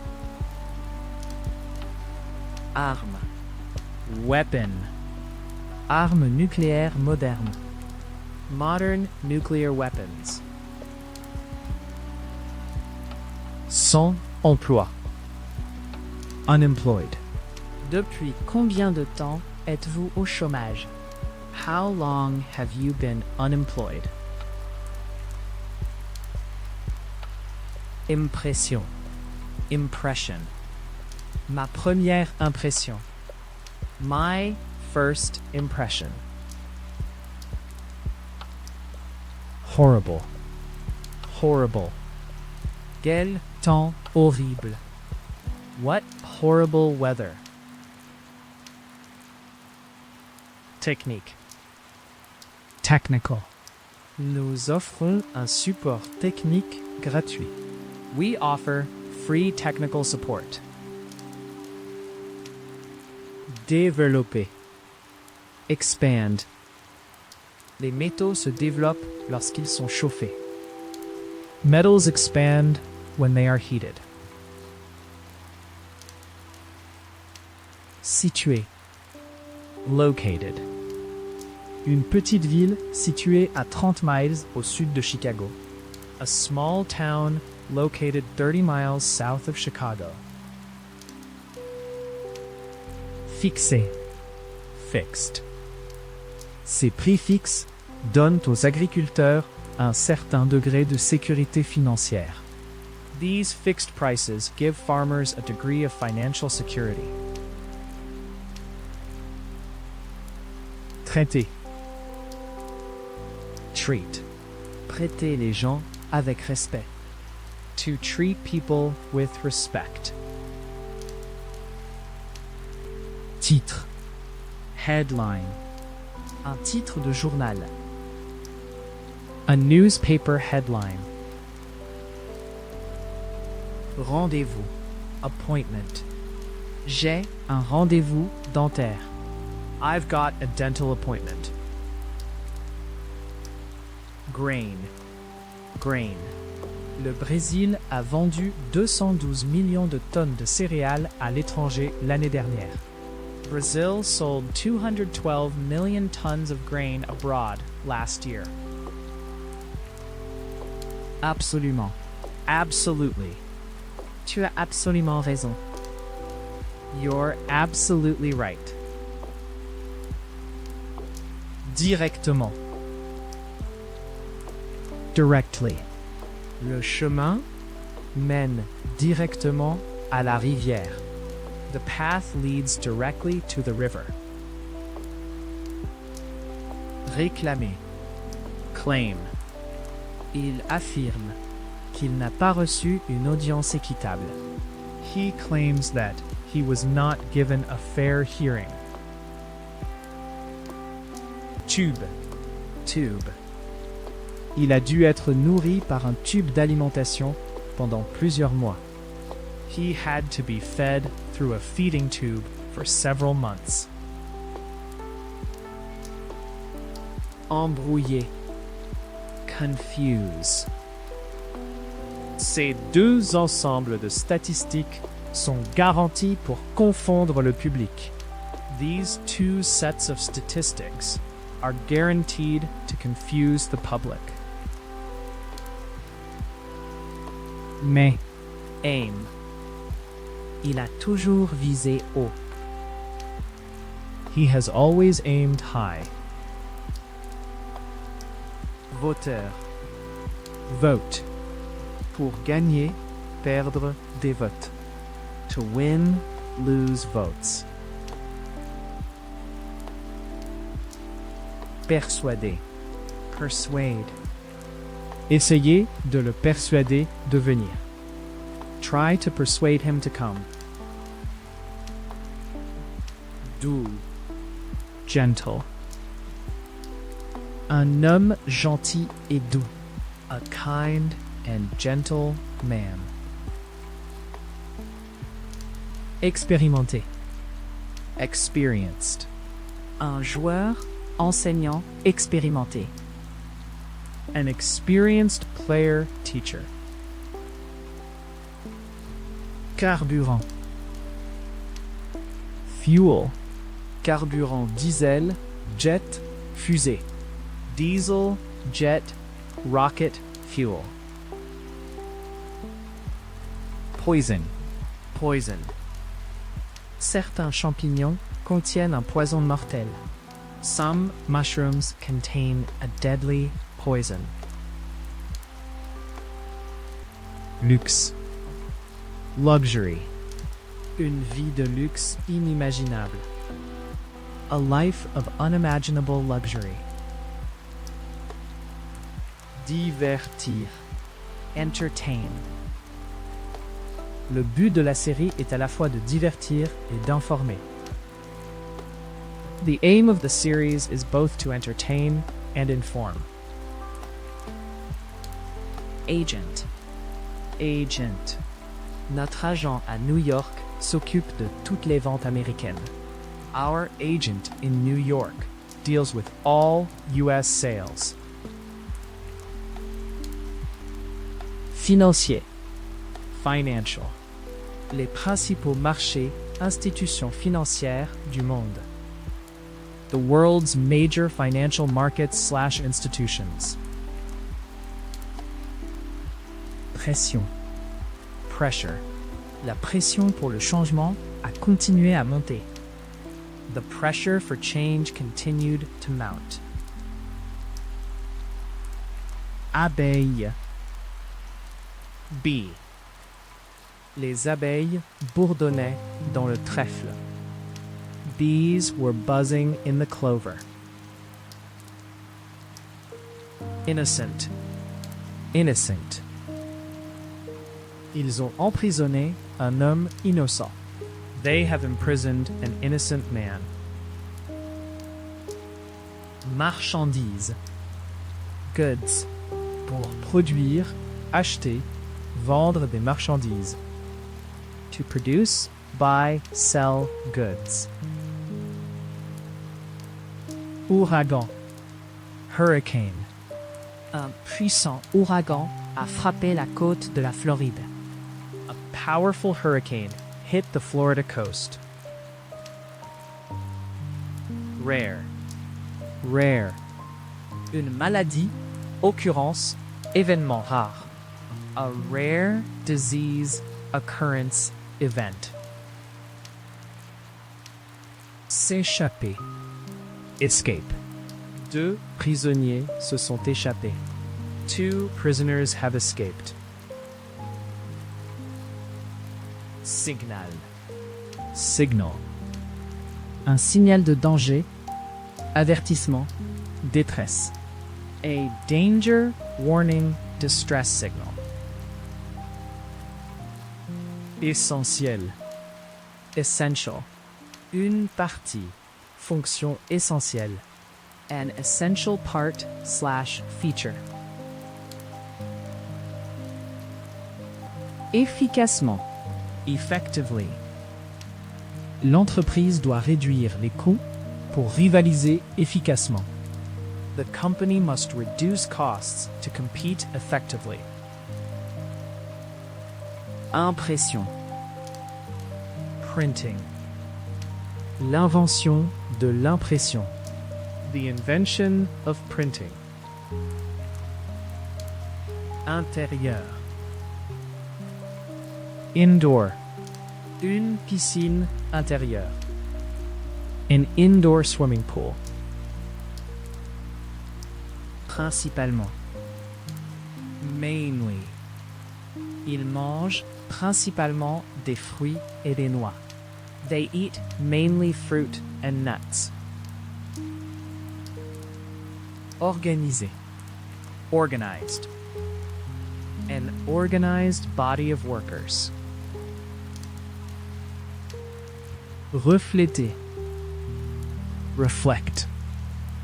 Arme. Weapon. Arme nucléaire moderne. Modern nuclear weapons. Sans emploi. Unemployed. Depuis combien de temps êtes-vous au chômage? How long have you been unemployed? Impression. Impression. Ma première impression. My first impression. Horrible. Horrible. Quel temps horrible. What horrible weather. Technique. Technical. Nous offrons un support technique gratuit. We offer free technical support. Développer. Expand. Les métaux se développent lorsqu'ils sont chauffés. Metals expand when they are heated. Situé. Located. Une petite ville située à 30 miles au sud de Chicago. A small town located 30 miles south of Chicago. Fixé. Fixed. Ces prix fixes donnent aux agriculteurs un certain degré de sécurité financière. These fixed prices give farmers a degree of financial security. Traiter. Treat. Traiter les gens avec respect. To treat people with respect. Titre. Headline. Un titre de journal. A newspaper headline. Rendez-vous. Appointment. J'ai un rendez-vous dentaire. I've got a dental appointment. Grain. Grain. Le Brésil a vendu 212 millions de tonnes de céréales à l'étranger l'année dernière. Brazil sold 212 million tons of grain abroad last year. Absolument. Absolutely. Tu as absolument raison. You're absolutely right. Directement. Directly. Le chemin Mène directement à la rivière. The path leads directly to the river. Réclamer. Claim. Il affirme qu'il n'a pas reçu une audience équitable. He claims that he was not given a fair hearing. Tube. Tube. Il a dû être nourri par un tube d'alimentation pendant plusieurs mois. He had to be fed through a feeding tube for several months. Embrouiller. Confuse. Ces deux ensembles de statistiques sont garantis pour confondre le public. These two sets of statistics are guaranteed to confuse the public. Mais Aim. il a toujours visé haut. He has always aimed high. Voteur. Vote. Pour gagner, perdre des votes. To win, lose votes. Persuader. Persuade. Essayer de le persuader de venir. Try to persuade him to come. Doux. Gentle. Un homme gentil et doux. A kind and gentle man. Expérimenté. Experienced. Un joueur, enseignant, expérimenté. An experienced player, teacher. Carburant. Fuel. Carburant diesel, jet, fusée. Diesel, jet, rocket, fuel. Poison. Poison. Certains champignons contiennent un poison mortel. Some mushrooms contain a deadly poison. Luxe. Luxury. Une vie de luxe inimaginable. A life of unimaginable luxury. Divertir. Entertain. Le but de la série est à la fois de divertir et d'informer. The aim of the series is both to entertain and inform. Agent. Agent. Notre agent à New York s'occupe de toutes les ventes américaines. Our agent in New York deals with all U.S. sales. Financier. Financial. Les principaux marchés, institutions financières du monde. The world's major financial markets/institutions. Pression. Pressure. La pression pour le changement a continué à monter. The pressure for change continued to mount. Abeille. Bee. Les abeilles bourdonnaient dans le trèfle. Bees were buzzing in the clover. Innocent. Innocent. Ils ont emprisonné un homme innocent. They have imprisoned an innocent man. Marchandise. Goods. Pour produire, acheter, vendre des marchandises. To produce, buy, sell goods. Ouragan. Hurricane. Un puissant ouragan a frappé la côte de la Floride. A powerful hurricane hit the Florida coast. Rare. Rare. Une maladie, occurrence, événement rare. A rare disease occurrence event. S'échapper. Escape. Deux prisonniers se sont échappés. Two prisoners have escaped. Signal. Signal. Un signal de danger, avertissement. Détresse. A danger warning distress signal. Essentiel. Essential. Une partie. Fonction essentielle. An essential part / feature. Efficacement. Effectively. L'entreprise doit réduire les coûts pour rivaliser efficacement. The company must reduce costs to compete effectively. Impression. Printing. L'invention de l'impression. The invention of printing. Intérieur. Indoor. Une piscine intérieure. An indoor swimming pool. Principalement. Mainly. Ils mangent principalement des fruits et des noix. They eat mainly fruit and nuts. Organisé. Organized. An organized body of workers. Refléter. Reflect.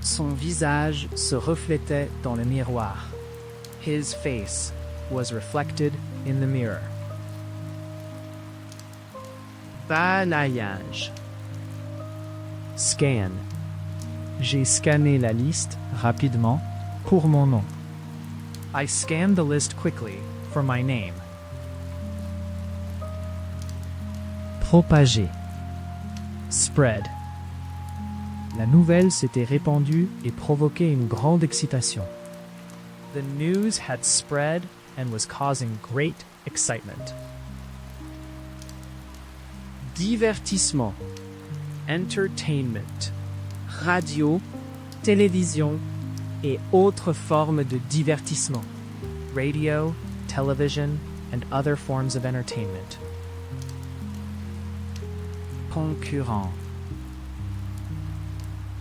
Son visage se reflétait dans le miroir. His face was reflected in the mirror. Balayage. Scan. J'ai scanné la liste rapidement pour mon nom. I scanned the list quickly for my name. Propager. Spread. La nouvelle s'était répandue et provoquait une grande excitation. The news had spread and was causing great excitement. Divertissement. Entertainment. Radio, télévision et autres formes de divertissement. Radio, television, and other forms of entertainment. Concurrent.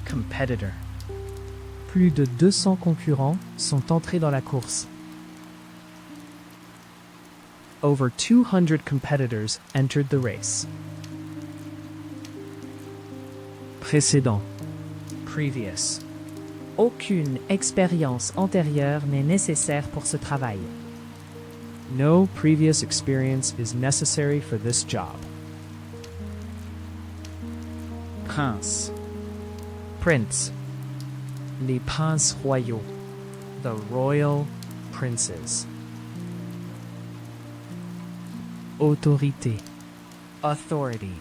Competitor. Plus de 200 concurrents sont entrés dans la course. Over 200 competitors entered the race. Précédent. Previous. Aucune expérience antérieure n'est nécessaire pour ce travail. No previous experience is necessary for this job. Prince. Prince. Les princes royaux. The royal princes. Autorité. Authority.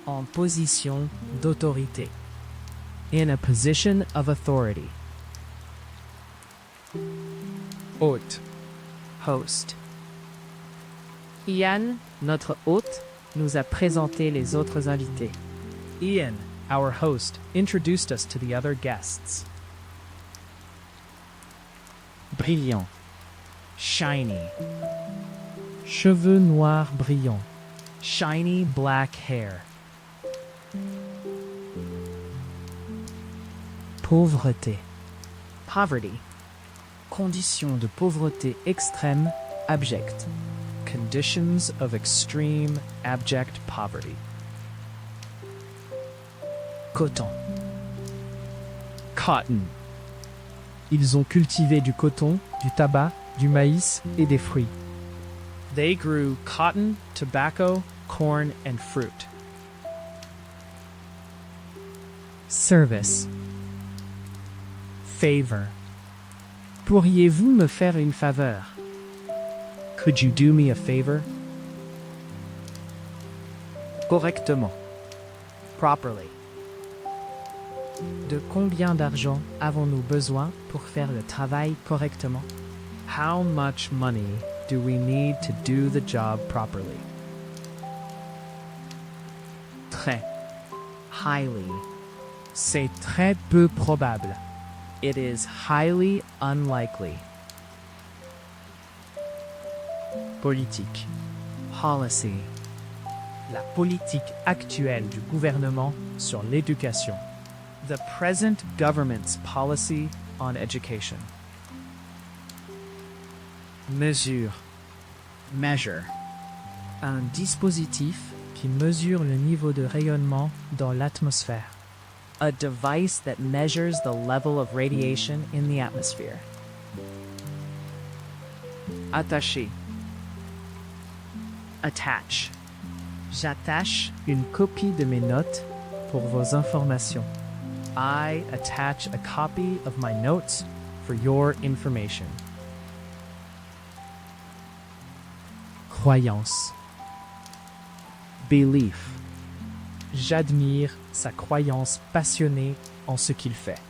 En position d'autorité. In a position of authority. Hôte. Host. Ian, notre hôte, nous a présenté les autres invités. Ian, our host, introduced us to the other guests. Brillant. Shiny. Cheveux noirs brillants. Shiny black hair. Pauvreté. Poverty. Conditions de pauvreté extrême, abjecte. Conditions of extreme, abject poverty. Coton. Cotton. Ils ont cultivé du coton, du tabac, du maïs et des fruits. They grew cotton, tobacco, corn, and fruit. Service. Favor. Pourriez-vous me faire une faveur? Could you do me a favor? Correctement. Properly. De combien d'argent avons-nous besoin pour faire le travail correctement? How much money do we need to do the job properly? Très. Highly. C'est très peu probable. It is highly unlikely. Politique. Policy. La politique actuelle du gouvernement sur l'éducation. The present government's policy on education. Mesure. Measure. Un dispositif qui mesure le niveau de rayonnement dans l'atmosphère. A device that measures the level of radiation in the atmosphere. Attaché. Attach. J'attache une copie de mes notes pour vos informations. I attach a copy of my notes for your information. Croyance. Belief. J'admire sa croyance passionnée en ce qu'il fait.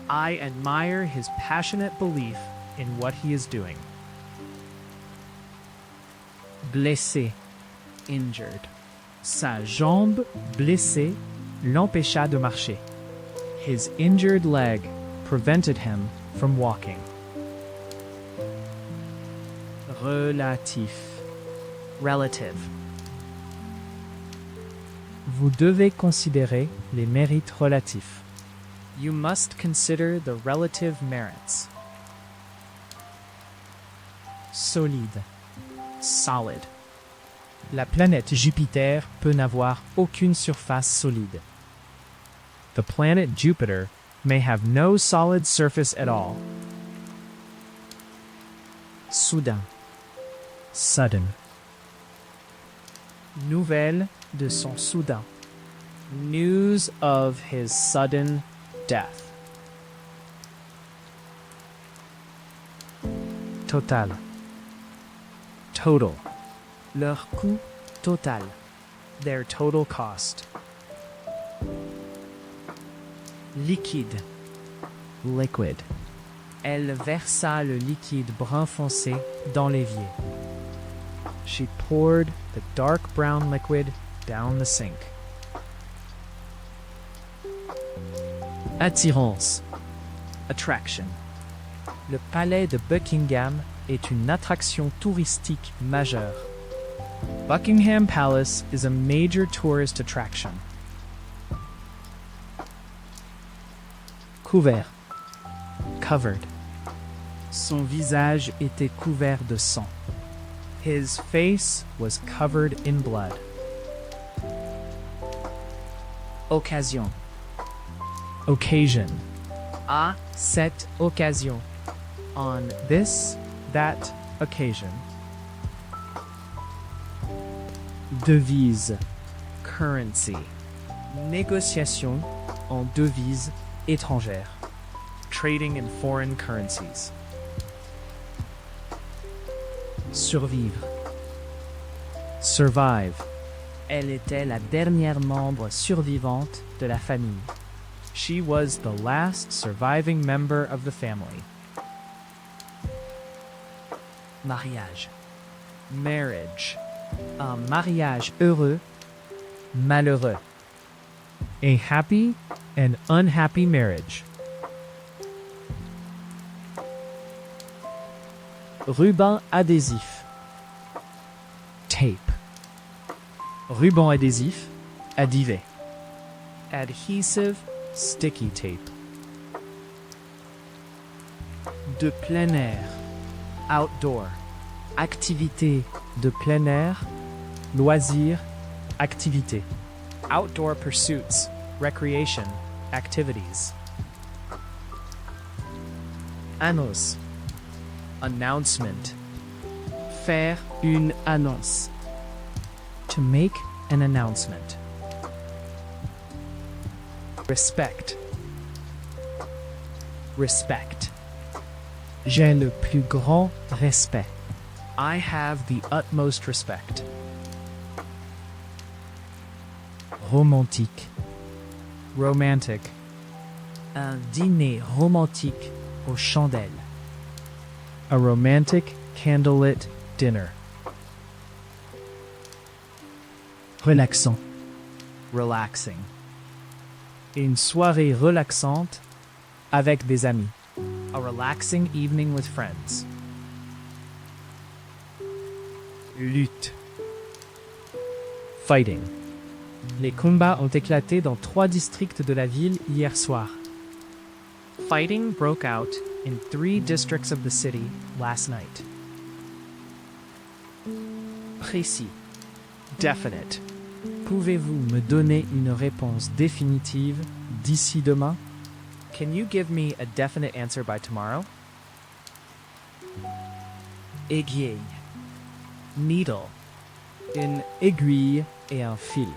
I admire his passionate belief in what he is doing. Blessé. Injured. Sa jambe blessée l'empêcha de marcher. His injured leg prevented him from walking. Relatif. Relative. Vous devez considérer les mérites relatifs. You must consider the relative merits. Solide. Solid. La planète Jupiter peut n'avoir aucune surface solide. The planet Jupiter may have no solid surface at all. Soudain. Sudden. Nouvelle de son soudain. News of his sudden death. Total. Total. Leur coût total. Their total cost. Liquide. Liquid. Elle versa le liquide brun foncé dans l'évier. She poured the dark brown liquid down the sink. Attirance. Attraction. Le palais de Buckingham est une attraction touristique majeure. Buckingham Palace is a major tourist attraction. Couvert. Covered. Son visage était couvert de sang. His face was covered in blood. Occasion. Occasion. À cette occasion. On this, that occasion. Devise. Currency. Négociation en devises étrangères. Trading in foreign currencies. Survivre. Survive. Elle était la dernière membre survivante de la famille. She was the last surviving member of the family. Mariage. Marriage. Un mariage heureux, malheureux. A happy and unhappy marriage. Ruban adhésif. Tape. Ruban adhésif, addivé. Adhesive, sticky tape. De plein air, outdoor. Activité de plein air, loisirs, activité. Outdoor pursuits, recreation, activities. Annonce, announcement. Faire une annonce, to make an announcement. Respect, respect. J'ai le plus grand respect. I have the utmost respect. Romantique, romantic. Un dîner romantique aux chandelles. A romantic candlelit dinner. Relaxant, relaxing. Une soirée relaxante avec des amis. A relaxing evening with friends. Lutte, fighting. Les combats ont éclaté dans 3 districts de la ville hier soir. Fighting broke out in 3 districts of the city last night. Précis, definite. Pouvez-vous me donner une réponse définitive d'ici demain? Can you give me a definite answer by tomorrow? Aiguille, needle. Une aiguille et un fil.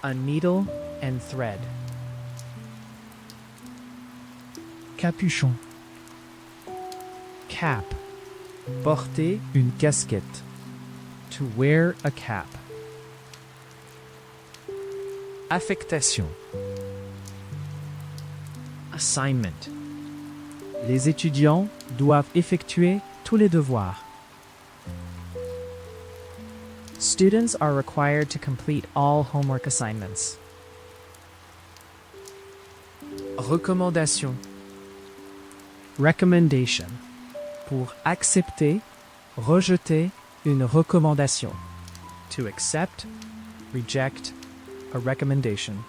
A needle and thread. Capuchon, cap. Porter une casquette. To wear a cap. Affectation, assignment. Les étudiants doivent effectuer tous les devoirs. Students are required to complete all homework assignments. Recommandation, recommendation. Pour accepter, rejeter une recommandation. To accept, reject a recommendation.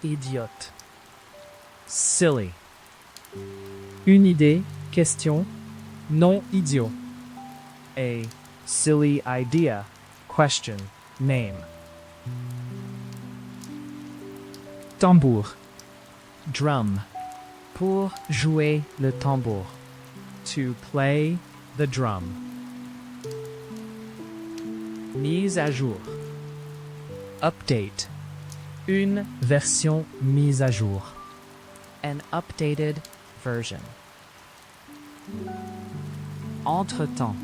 Idiote, silly. Une idée, question, non idiot. A silly idea, question, name. Tambour, drum. Pour jouer le tambour. To play the drum. Mise à jour, update. Une version mise à jour. An updated version. Entre-temps.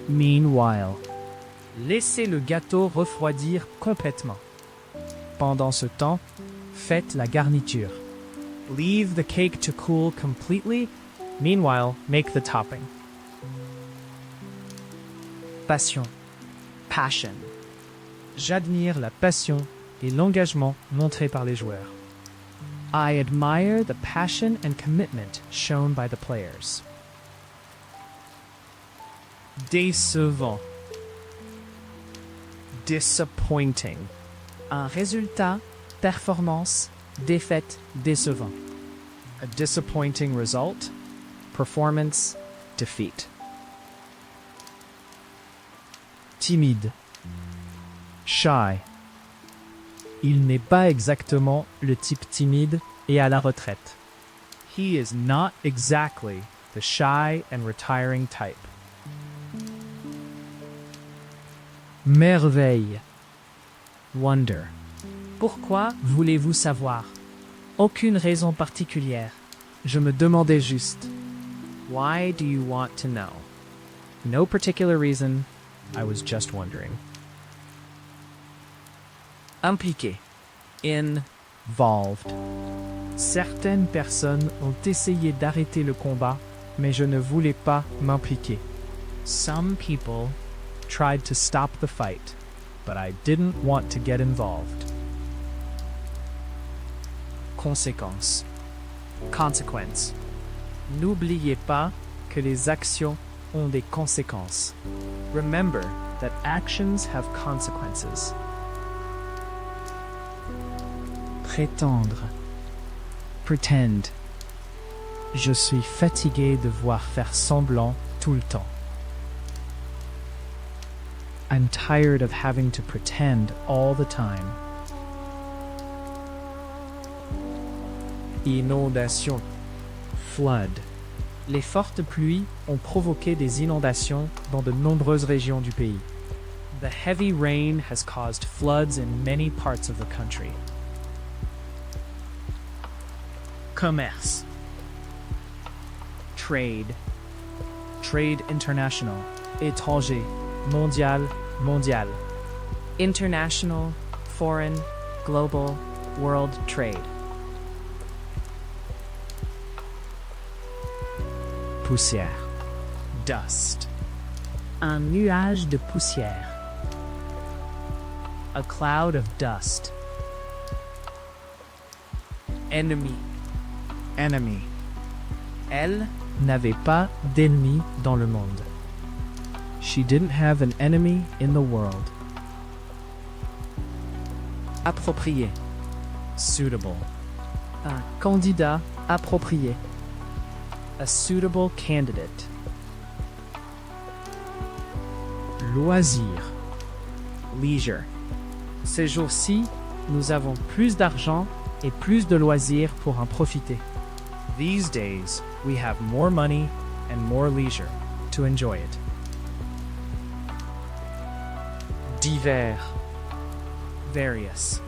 Meanwhile. Laissez le gâteau refroidir complètement. Pendant ce temps, faites la garniture. Leave the cake to cool completely. Meanwhile, make the topping. Passion, passion. J'admire la passion et l'engagement montrés par les joueurs. I admire the passion and commitment shown by the players. Décevant, disappointing. Un résultat, performance, défaite, décevant. A disappointing result, performance, defeat. Timide, shy. Il n'est pas exactement le type timide et à la retraite. He is not exactly the shy and retiring type. Merveille, wonder. Pourquoi voulez-vous savoir? Aucune raison particulière. Je me demandais juste. Why do you want to know? No particular reason. I was just wondering. Impliqué, involved. Certaines personnes ont essayé d'arrêter le combat, mais je ne voulais pas m'impliquer. Some people tried to stop the fight, but I didn't want to get involved. Conséquence, consequence. N'oubliez pas que les actions ont des conséquences. Remember that actions have consequences. Prétendre, pretend. Je suis fatigué de voir faire semblant tout le temps. I'm tired of having to pretend all the time. Inondation. Flood. Les fortes pluies ont provoqué des inondations dans de nombreuses régions du pays. The heavy rain has caused floods in many parts of the country. Commerce. Trade. Trade international. Étranger. Mondial. Mondial. International, foreign, global, world trade. Poussière. Dust. Un nuage de poussière. A cloud of dust. Ennemi. Enemy. Elle N'avait pas d'ennemi dans le monde. She didn't have an enemy in the world. approprié. Suitable. Un candidat approprié. A suitable candidate. Loisir. Leisure. Ces jours-ci, nous avons plus d'argent et plus de loisirs pour en profiter. These days, we have more money and more leisure to enjoy it. Divers. Various.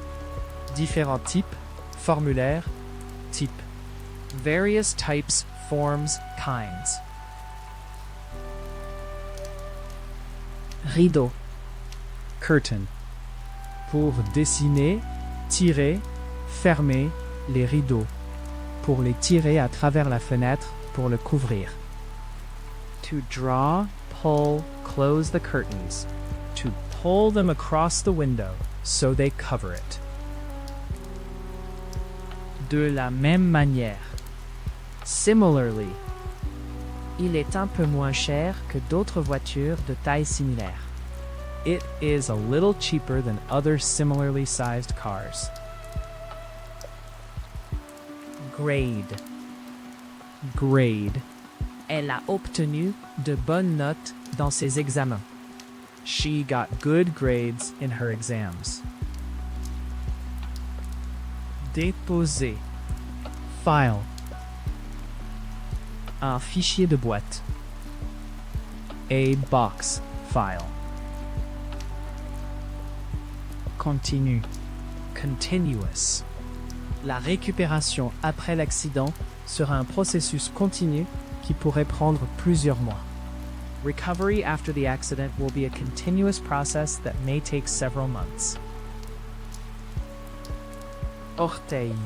Différents types, formulaire, type. Various types, forms, kinds. Rideau. Curtain. Pour dessiner, tirer, fermer les rideaux. Pour les tirer à travers la fenêtre pour le couvrir. To draw, pull, close the curtains. To pull them across the window so they cover it. De la même manière. Similarly. Il est un peu moins cher que d'autres voitures de taille similaire. It is a little cheaper than other similarly sized cars. Grade. Grade. Elle a obtenu de bonnes notes dans ses examens. She got good grades in her exams. Déposer. File. Un fichier de boîte. A box file. Continue. Continuous. La récupération après l'accident sera un processus continu qui pourrait prendre plusieurs mois. Recovery after the accident will be a continuous process that may take several months. Orteil.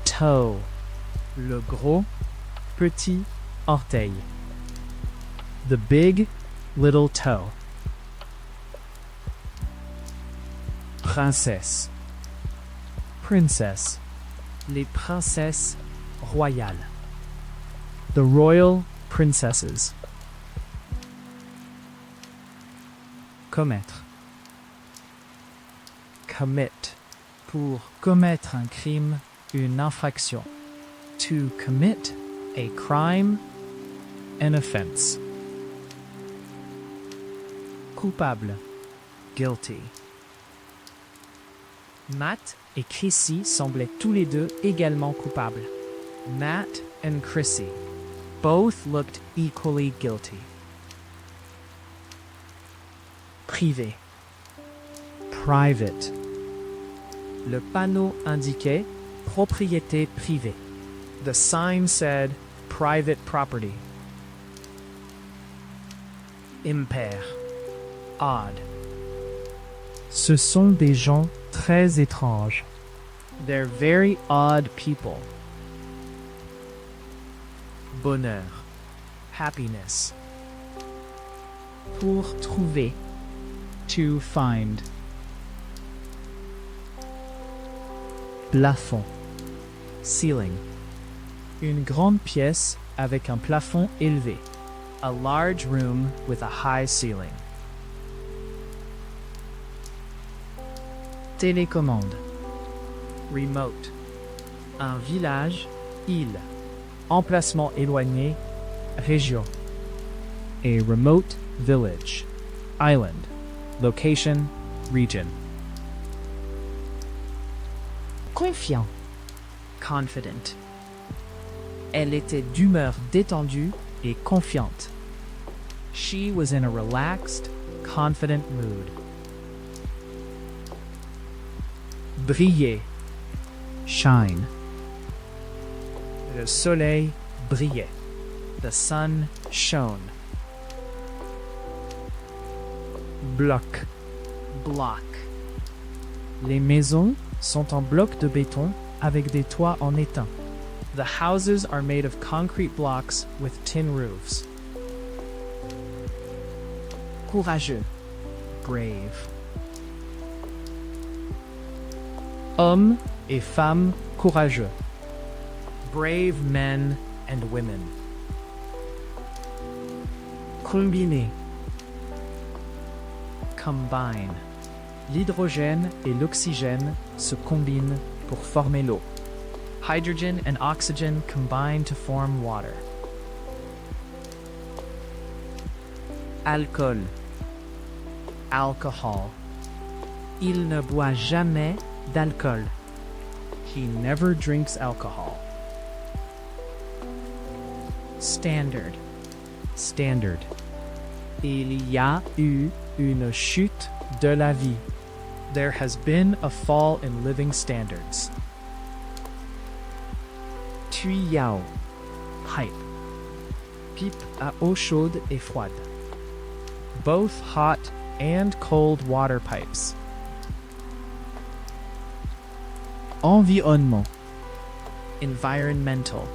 Toe. Le gros, petit orteil. The big, little toe. Princesse. Princess. Les princesses royales. The royal princesses. Commettre. Commit. Pour commettre un crime, une infraction. To commit a crime, an offense. Coupable. Guilty. Matt et Chrissy semblaient tous les deux également coupables. Matt and Chrissy both looked equally guilty. Privé. Private. Le panneau indiquait propriété privée. The sign said private property. Impair. Odd. Ce sont des gens très étranges. They're very odd people. Bonheur. Happiness. Pour trouver. To find. Plafond. Ceiling. Une grande pièce avec un plafond élevé. A large room with a high ceiling. Télécommande. Remote. Un village, île. Emplacement éloigné, région. A remote village, island, location, region. Confiant. Confident. Elle était d'humeur détendue et confiante. She was in a relaxed, confident mood. Briller, shine. Le soleil brillait. The sun shone. Bloc, Block. les maisons sont en blocs de béton avec des toits en étain. The houses are made of concrete blocks with tin roofs. Courageux. Brave. Hommes et femmes courageux. Brave men and women. Combiné. Combine. L'hydrogène et l'oxygène se combinent pour former l'eau. Hydrogen and oxygen combine to form water. Alcool. Alcohol. Il ne boit jamais d'alcool. He never drinks alcohol. Standard. Standard. Il y a eu une chute de la vie. There has been a fall in living standards. Tuyau. Pipe. Pipe à eau chaude et froide. Both hot and cold water pipes. Environnement. Environmental.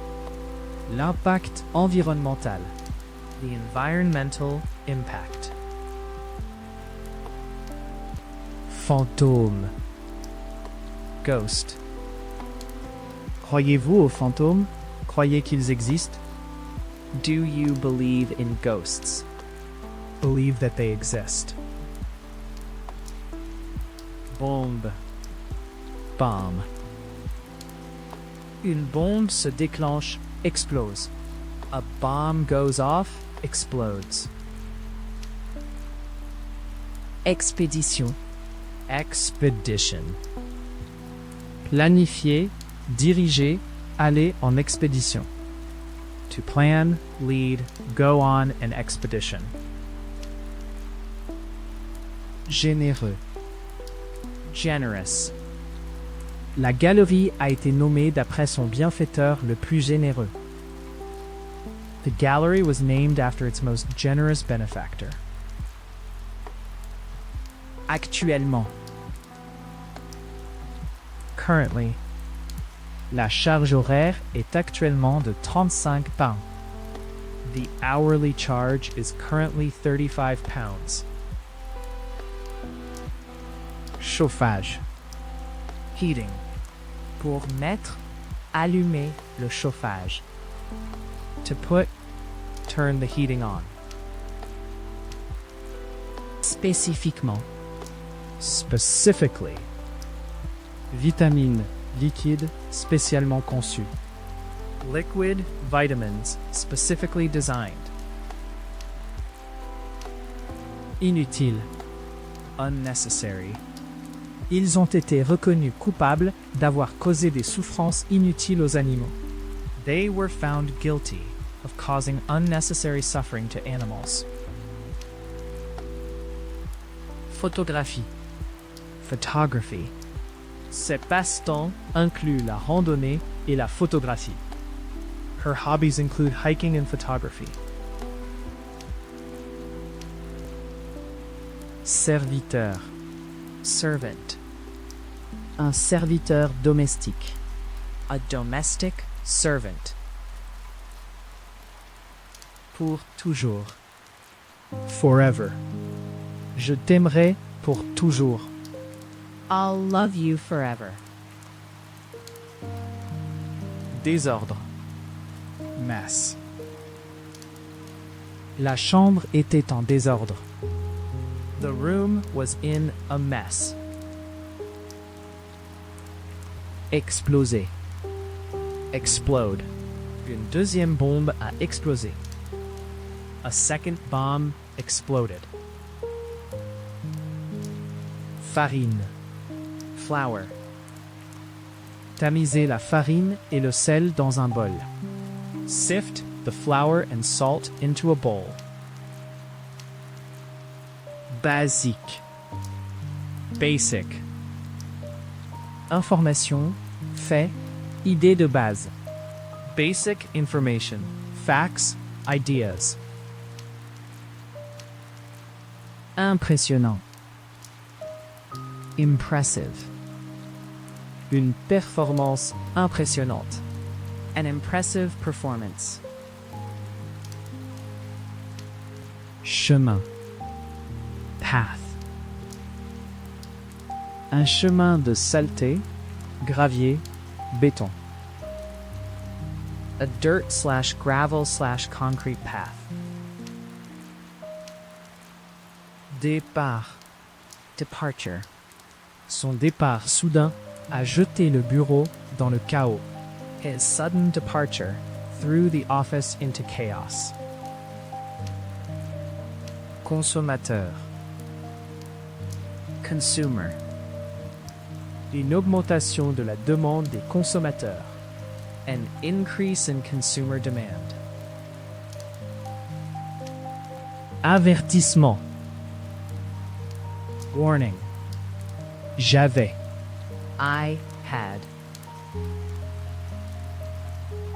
L'impact environnemental. The environmental impact. Fantôme. Ghost. Croyez-vous aux fantômes? Croyez qu'ils existent? Do you believe in ghosts? Believe that they exist. Bombe. Bomb. Une bombe se déclenche, explose. A bomb goes off, explodes. Expédition. Expedition. Planifier, diriger, aller en expédition. To plan, lead, go on an expedition. Généreux. Generous. La galerie a été nommée d'après son bienfaiteur le plus généreux. The gallery was named after its most generous benefactor. Actuellement. Currently. La charge horaire est actuellement de 35 pounds. The hourly charge is currently 35 pounds. Chauffage. Heating. Pour mettre, allumer le chauffage. To put, turn the heating on. Spécifiquement. Specifically. Vitamine, liquide, spécialement conçu. Liquid vitamins, specifically designed. Inutile. Unnecessary. Ils ont été reconnus coupables d'avoir causé des souffrances inutiles aux animaux. They were found guilty of causing unnecessary suffering to animals. Photographie. Photography. Ses passe-temps incluent la randonnée et la photographie. Her hobbies include hiking and photography. Serviteur. Servant. Un serviteur domestique. A domestic servant. Pour toujours. Forever. Je t'aimerai pour toujours. I'll love you forever. Désordre. Mess. La chambre était en désordre. The room was in a mess. Exploser. Explode. Une deuxième bombe a explosé. A second bomb exploded. Farine. Flour. Tamiser la farine et le sel dans un bol. Sift the flour and salt into a bowl. Basique. Basic. Information, fait, idée de base. Basic information, facts, ideas. Impressionnant. Impressive. Une performance impressionnante. An impressive performance. Chemin. Path. Un chemin de saleté, gravier, béton. A dirt/gravel/concrete path. Départ. Departure. Son départ soudain a jeté le bureau dans le chaos. His sudden departure threw the office into chaos. Consommateur. Consumer. Une augmentation de la demande des consommateurs. An increase in consumer demand. Avertissement. Warning. J'avais. I had.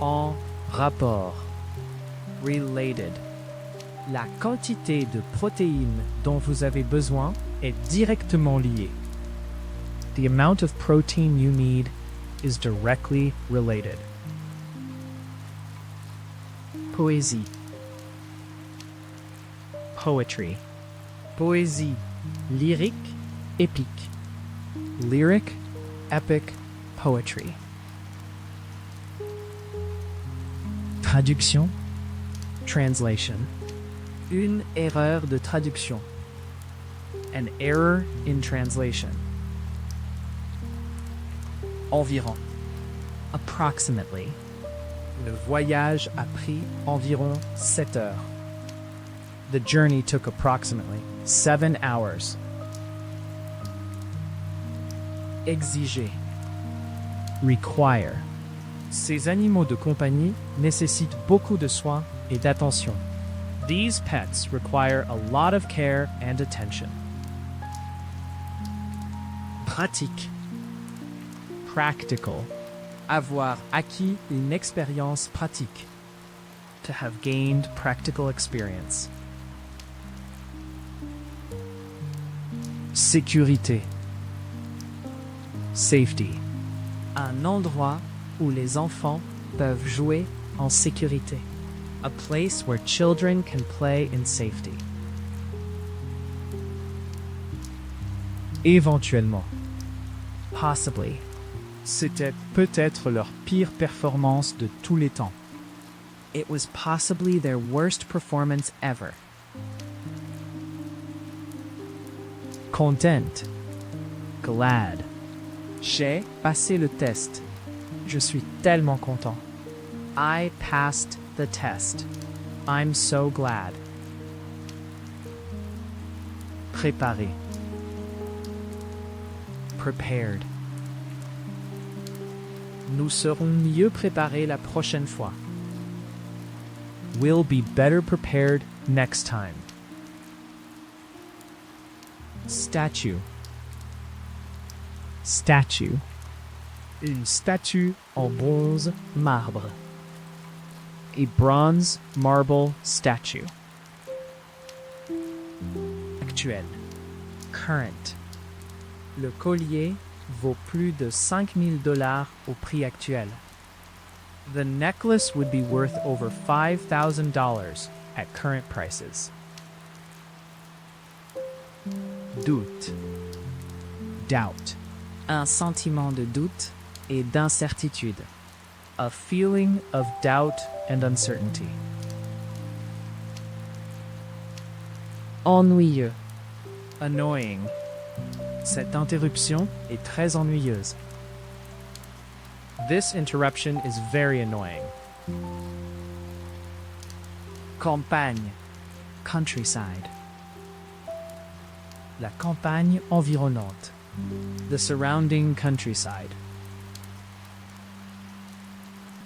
En rapport. Related. La quantité de protéines dont vous avez besoin est directement liée. The amount of protein you need is directly related. Poésie. Poetry. Poésie. Lyrique, épique. Lyric, epic, poetry. Traduction. Translation. Une erreur de traduction. An error in translation. Environ. Approximately. Le voyage a pris environ 7 heures. The journey took approximately 7 hours. Exiger. Require. Ces animaux de compagnie nécessitent beaucoup de soins et d'attention. These pets require a lot of care and attention. Pratique. Practical. Avoir acquis une expérience pratique. To have gained practical experience. Sécurité. Safety. Un endroit où les enfants peuvent jouer en sécurité. A place where children can play in safety. Éventuellement. Possibly. C'était peut-être leur pire performance de tous les temps. It was possibly their worst performance ever. Content. Glad. J'ai passé le test. Je suis tellement content. I passed the test. I'm so glad. Préparer. Prepared. Nous serons mieux préparés la prochaine fois. We'll be better prepared next time. Statue. Statue. Une statue en bronze marbre. A bronze marble statue. Actuel. Current. Le collier vaut plus de $5,000 au prix actuel. The necklace would be worth over $5,000 at current prices. Doute. Doubt. Un sentiment de doute et d'incertitude. A feeling of doubt and uncertainty. Ennuyeux. Annoying. Cette interruption est très ennuyeuse. This interruption is very annoying. Campagne. countryside. La campagne environnante. The surrounding countryside.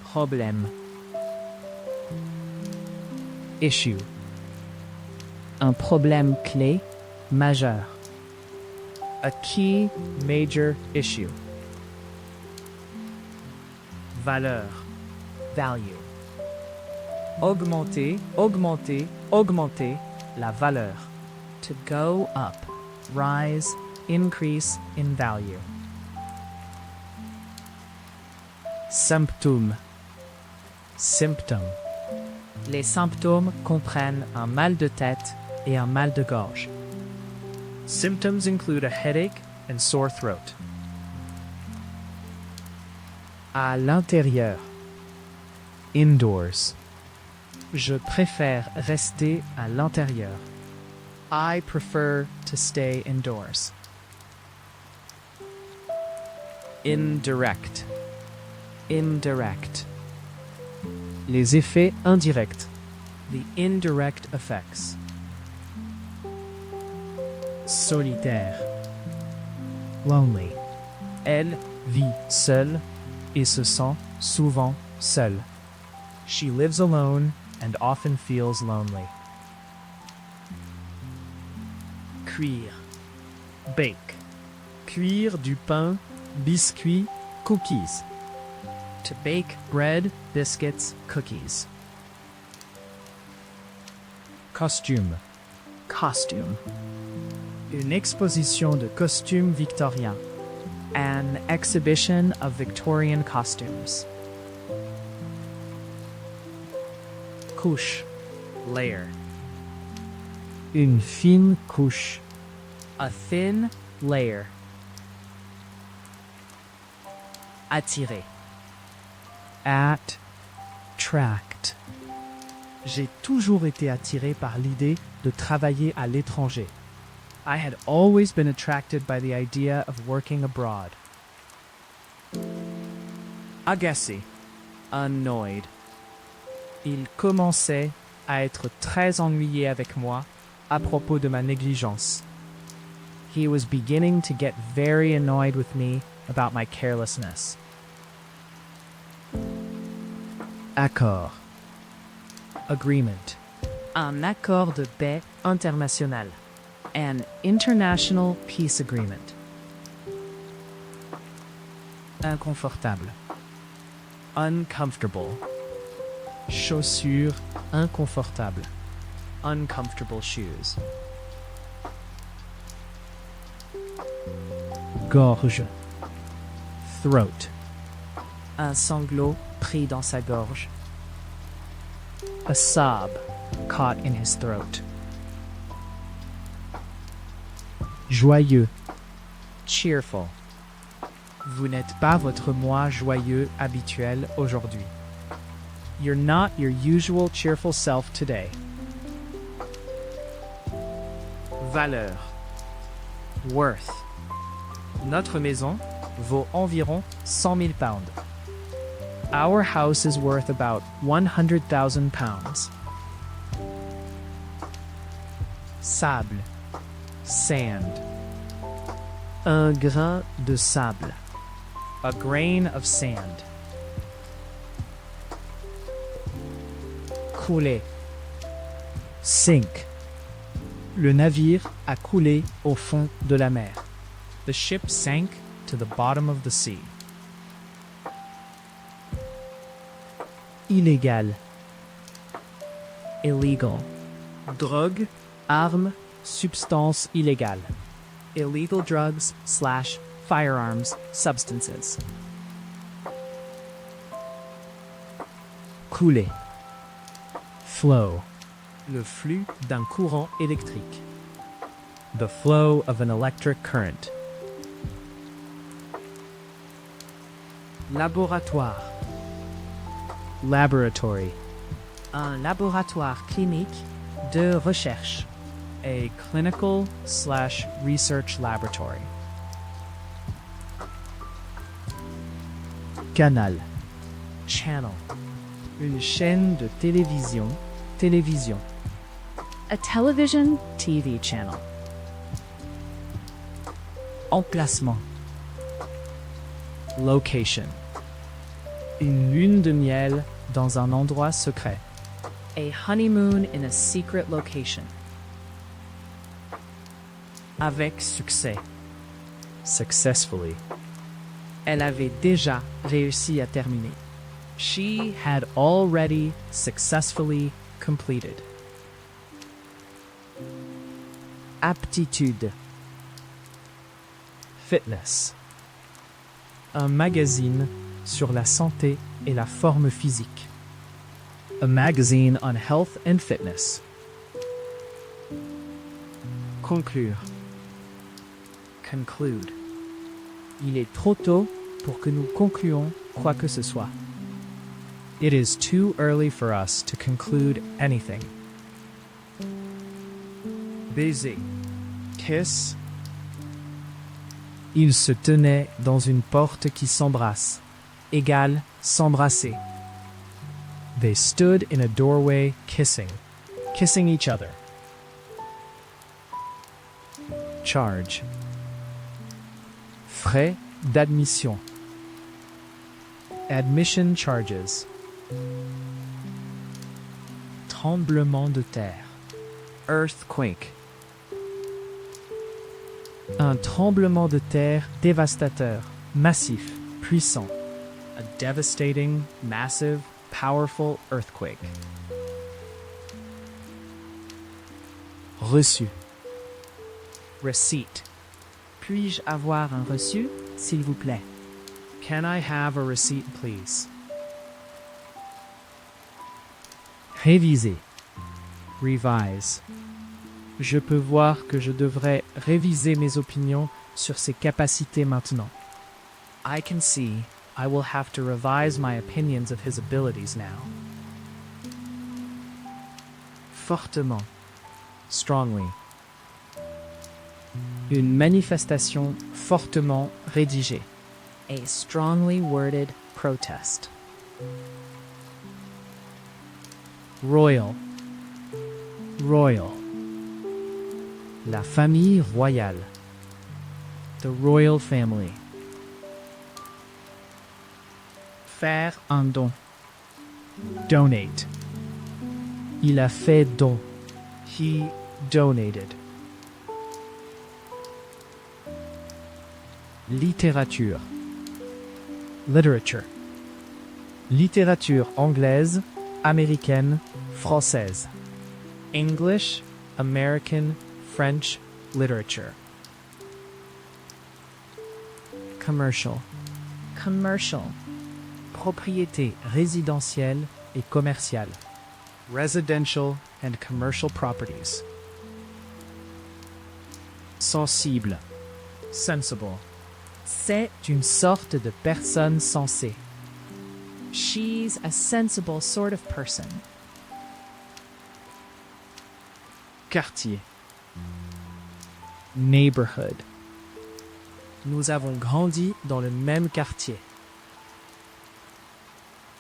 Problème. Issue. Un problème clé, majeur. A key major issue. Valeur. Value. Augmenter, augmenter, augmenter la valeur. To go up. Rise, increase in value. Symptôme. Symptôme. Les symptômes comprennent un mal de tête et un mal de gorge. Symptoms include a headache and sore throat. À l'intérieur. Indoors. Je préfère rester à l'intérieur. I prefer to stay indoors. Indirect. Indirect. Les effets indirects. The indirect effects. Solitaire. Lonely. Elle vit seule et se sent souvent seule. She lives alone and often feels lonely. Cuire. Bake. Cuire du pain, biscuits, cookies. To bake Bread, biscuits, cookies. Costume. costume. Une exposition de costumes victoriens. An exhibition of Victorian costumes. Couche. Layer. Une fine couche. A thin layer. Attirer. Attract. J'ai toujours été attiré par l'idée de travailler à l'étranger. I had always been attracted by the idea of working abroad. Agacé. Annoyed. Il commençait à être très ennuyé avec moi à propos de ma négligence. He was beginning to get very annoyed with me about my carelessness. Accord. Agreement. Un accord de paix international. An international peace agreement. Inconfortable. Uncomfortable. Chaussures inconfortables. Uncomfortable shoes. Gorge. Throat. Un sanglot pris dans sa gorge. A sob caught in his throat. Joyeux. Cheerful. Vous n'êtes pas votre moi joyeux habituel aujourd'hui. You're not your usual cheerful self today. Valeur. Worth. Notre maison vaut environ 100 000 pounds. Our house is worth about 100,000 pounds. Sable. Sand. Un grain de sable. A grain of sand. Couler. Sink. Le navire a coulé au fond de la mer. The ship sank to the bottom of the sea. Illégal. Illegal. Drogue, arme, substance illégale. Illegal drugs / firearms substances. Couler. Flow. Le flux d'un courant électrique. The flow of an electric current. Laboratoire. Laboratory. Un laboratoire clinique de recherche. A clinical / research laboratory. Canal. Channel. Une chaîne de télévision. Télévision. A television TV channel. Emplacement. Location. Une lune de miel dans un endroit secret. A honeymoon in a secret location. Avec succès. Successfully. Elle avait déjà réussi à terminer. She had already successfully completed. Aptitude. Fitness. Un magazine sur la santé et la forme physique. A magazine on health and fitness. Conclure. Conclude. Il est trop tôt pour que nous concluons quoi que ce soit. It is too early for us to conclude anything. Baiser. Kiss. Ils se tenaient dans une porte qui s'embrasse. Égale s'embrasser. They stood in a doorway kissing each other. Charge. Frais d'admission. Admission charges. Tremblement de terre. Earthquake. Un tremblement de terre dévastateur, massif, puissant. A devastating, massive, powerful earthquake. Reçu. Receipt. Puis-je avoir un reçu, s'il vous plaît? Can I have a receipt, please? Réviser. Revise. Je peux voir que je devrais réviser mes opinions sur ses capacités maintenant. I can see I will have to revise my opinions of his abilities now. Fortement. Strongly. Une manifestation fortement rédigée. A strongly worded protest. Royal. Royal. La famille royale. The royal family. Faire un don. Donate. Il a fait don. He donated. Littérature. Literature. Littérature anglaise, américaine, française. English, American, French literature. Commercial. Commercial. Propriété résidentielle et commerciale. Residential and commercial properties. Sensible. Sensible. C'est Une sorte de personne sensée. she's a sensible sort of person. Quartier. Neighborhood. Nous avons grandi dans le même quartier.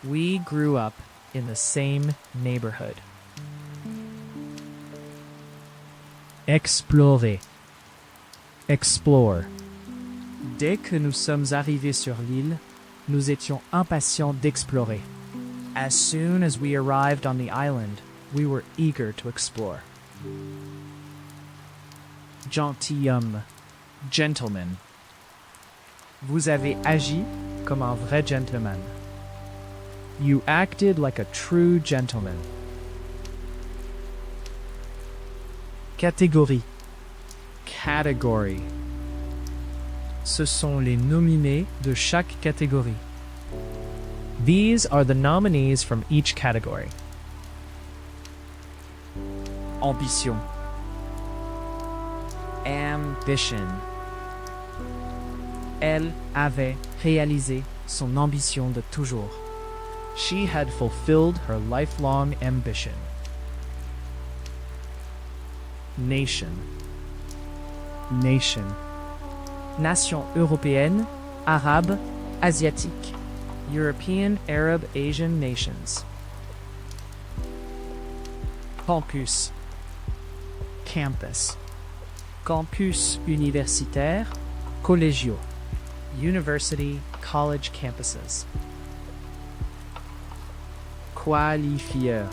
We grew up in the same neighborhood. Explorer. Explore. Dès que nous sommes arrivés sur l'île, nous étions impatients d'explorer. As soon as we arrived on the island, we were eager to explore. Gentilhomme. Gentleman. Vous avez agi comme un vrai gentleman. You acted like a true gentleman. Catégorie. Category. Ce sont les nominés de chaque catégorie. These are the nominees from each category. Ambition. Ambition. Elle avait réalisé son ambition de toujours. She had fulfilled her lifelong ambition. Nation. Nation. Nation européenne, arabe, asiatique. European, Arab, Asian nations. Campus. campus. Campus universitaire, collégiaux. University, college campuses. Qualifieur.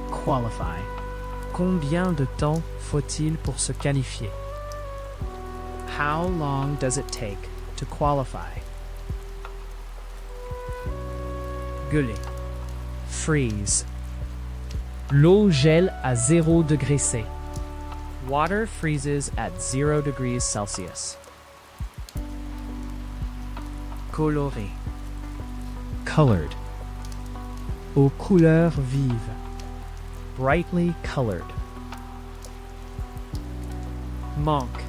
Qualify. Combien de temps faut-il pour se qualifier? How long does it take to qualify? Geler. Freeze. L'eau gèle à 0 degré C. Water freezes at 0 degrees Celsius. Coloré. Colored. Aux couleurs vives. Brightly colored. Manque.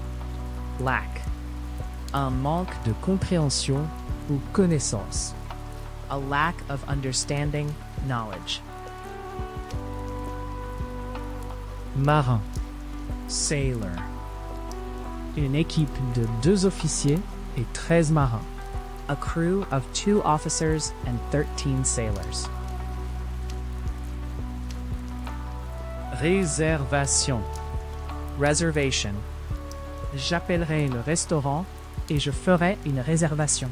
Lack. Un manque de compréhension ou connaissance. A lack of understanding, knowledge. Marin. Sailor. Une équipe de 2 officiers et 13 marins. A crew of 2 officers and 13 sailors. Réservation. Reservation. J'appellerai le restaurant et je ferai une réservation.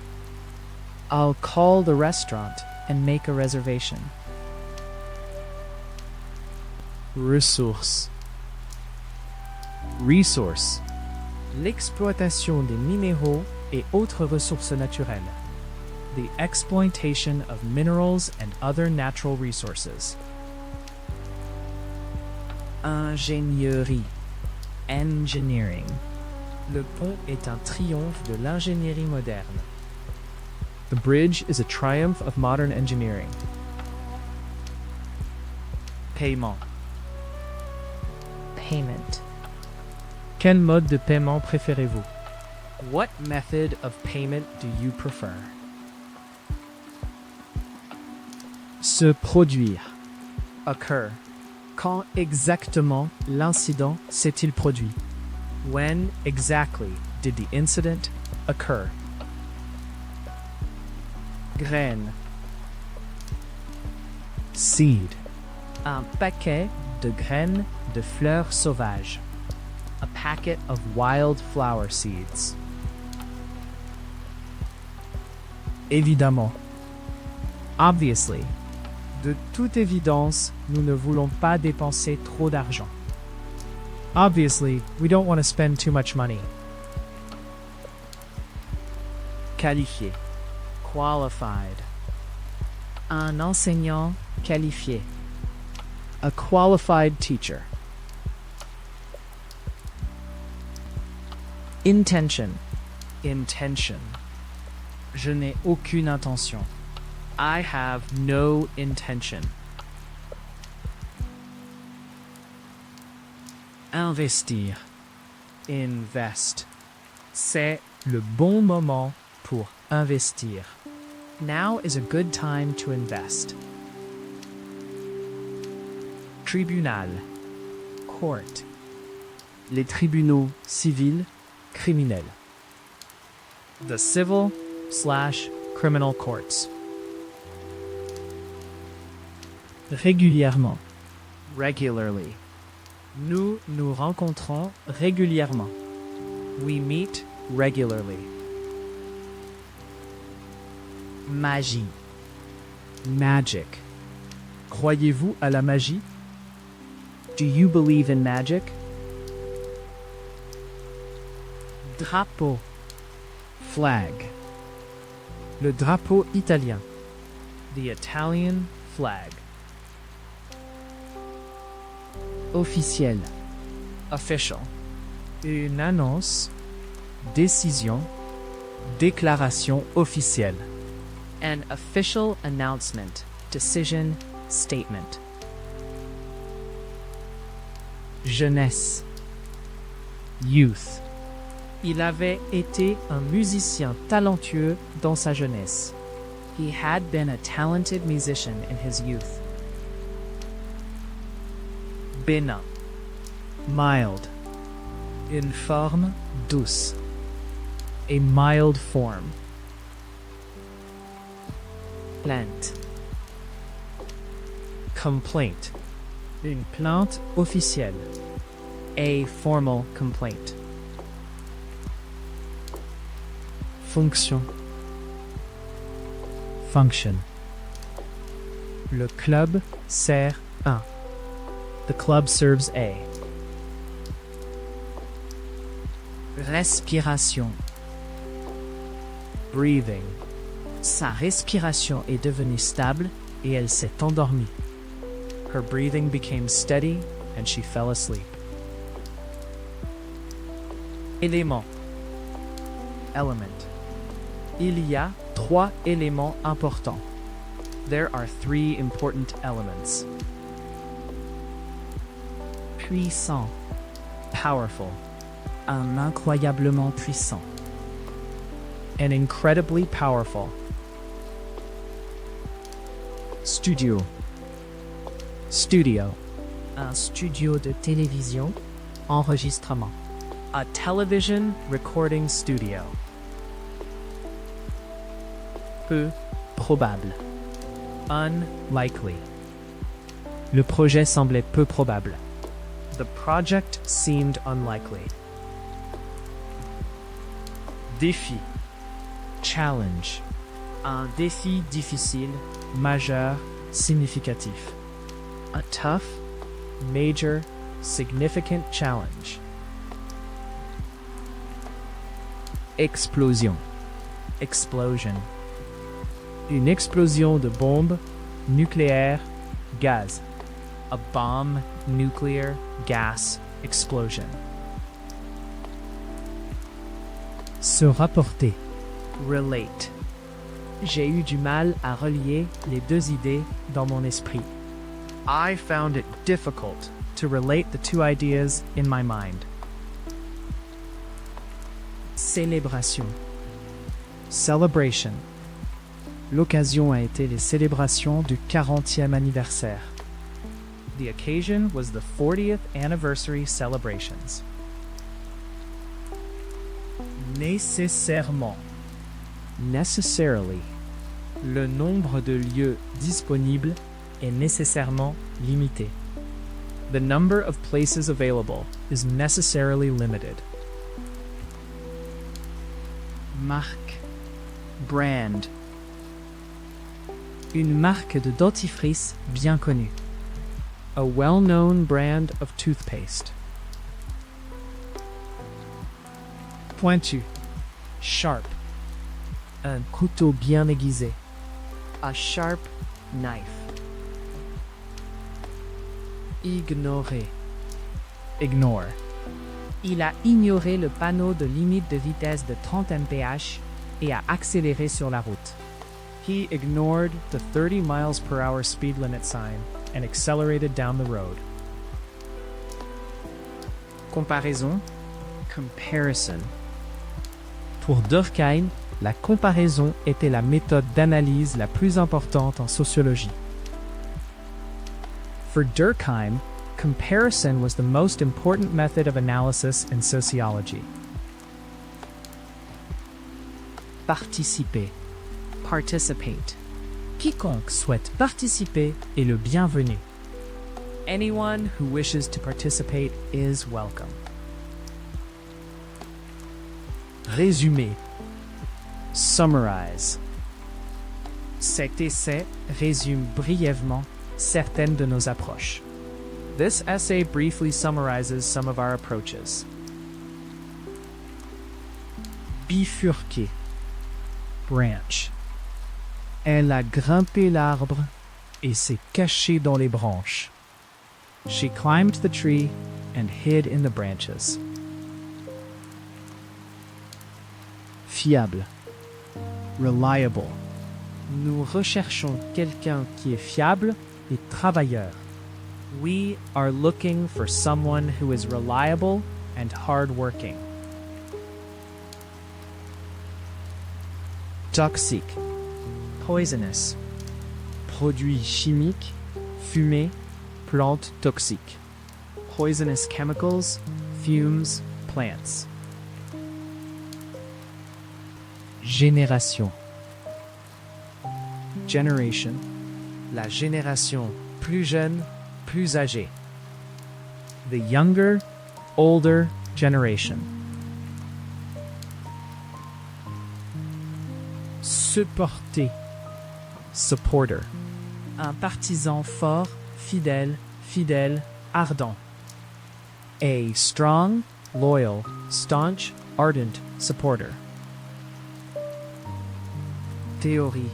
I'll call the restaurant and make a reservation. Ressource. Resource. L'exploitation des minéraux et autres ressources naturelles. The exploitation of minerals and other natural resources. Ingénierie. Engineering. Le pont est un triomphe de l'ingénierie moderne. The bridge is a triumph of modern engineering. Paiement. Payment. Quel mode de paiement préférez-vous? What method of payment do you prefer? Se produire. Occur. Quand exactement l'incident s'est-il produit? When exactly did the incident occur? Graine. Seed. Un paquet de graines de fleurs sauvages. A packet of wild flower seeds. Évidemment. Obviously. De toute évidence, nous ne voulons pas dépenser trop d'argent. Obviously, we don't want to spend too much money. Qualifié. Qualified. Un enseignant qualifié. A qualified teacher. Intention. Intention. Je n'ai aucune intention. I have no intention. Investir. Invest. C'est le bon moment pour investir. Now is a good time to invest. Tribunal. Court. Les tribunaux civils, criminels. The civil/criminal courts. Régulièrement. Regularly. Nous nous rencontrons régulièrement. We meet regularly. Magie. Magic. Croyez-vous à la magie? Do you believe in magic? Drapeau. Flag. Le drapeau italien. The Italian flag. Officiel. Official. Une annonce. Décision. Déclaration officielle. An official announcement. Decision. Statement. Jeunesse. Youth. Il avait été un musicien talentueux dans sa jeunesse. He had been a talented musician in his youth. Bénin. Mild. Une forme douce. A mild form. Plainte. Complaint. Une plainte officielle. A formal complaint. Fonction. Function. Le club sert un. The club serves a. Respiration. Breathing. Sa respiration est devenue stable et elle s'est endormie. Her breathing became steady and she fell asleep. Élément. Element. Il y a 3 éléments importants. There are 3 important elements. Puissant. Powerful. Un incroyablement puissant. And incredibly powerful. Studio. Studio. Un studio de télévision. Enregistrement. A television recording studio. Peu probable. Unlikely. Le projet semblait peu probable. The project seemed unlikely. Défi. Challenge. Un défi difficile. Majeur. Significatif. A tough. Major. Significant challenge. Explosion. Explosion. Une explosion de bombe nucléaire, gaz. A bomb, nuclear, gas, explosion. Se rapporter. Relate. J'ai eu du mal à relier les 2 idées dans mon esprit. I found it difficult to relate the 2 ideas in my mind. Célébration. Celebration. L'occasion a été les célébrations du 40e anniversaire. The occasion was the 40th anniversary celebrations. Nécessairement. Necessarily. Le nombre de lieux disponibles est nécessairement limité. The number of places available is necessarily limited. Marque. Brand. Une marque de dentifrice bien connue. A well-known brand of toothpaste. Pointu. Sharp. Un couteau bien aiguisé. A sharp knife. Ignorer. Ignore. Il a ignoré le panneau de limite de vitesse de 30 mph et a accéléré sur la route. He ignored the 30 miles per hour speed limit sign and accelerated down the road. Comparaison. Comparison. Pour Durkheim, la comparaison était la méthode d'analyse la plus importante en sociologie. For Durkheim, comparison was the most important method of analysis in sociology. Participer. Participate. Quiconque souhaite participer est le bienvenu. Anyone who wishes to participate is welcome. Résumer. Summarize. Cet essai résume brièvement certaines de nos approches. This essay briefly summarizes some of our approaches. Bifurquer. Branch. Elle a grimpé l'arbre et s'est cachée dans les branches. She climbed the tree and hid in the branches. Fiable. Reliable. Nous recherchons quelqu'un qui est fiable et travailleur. We are looking for someone who is reliable and hardworking. Toxique. Poisonous. Produit chimique. Fumée. Plante toxique. Poisonous chemicals. Fumes. Plants. Génération. Generation. La génération plus jeune plus âgés. The younger, older generation. Supporter. Supporter. Un partisan fort, fidèle, ardent. A strong, loyal, staunch, ardent supporter. Théorie.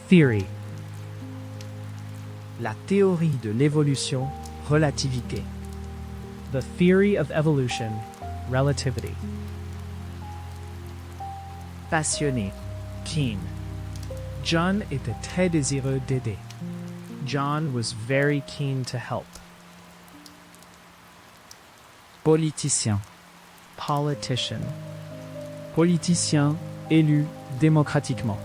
Theory. La théorie de l'évolution, relativité. The theory of evolution, relativity. Passionné. Keen. John était très désireux d'aider. John was very keen to help. Politicien. Politician. Politicien élu démocratiquement.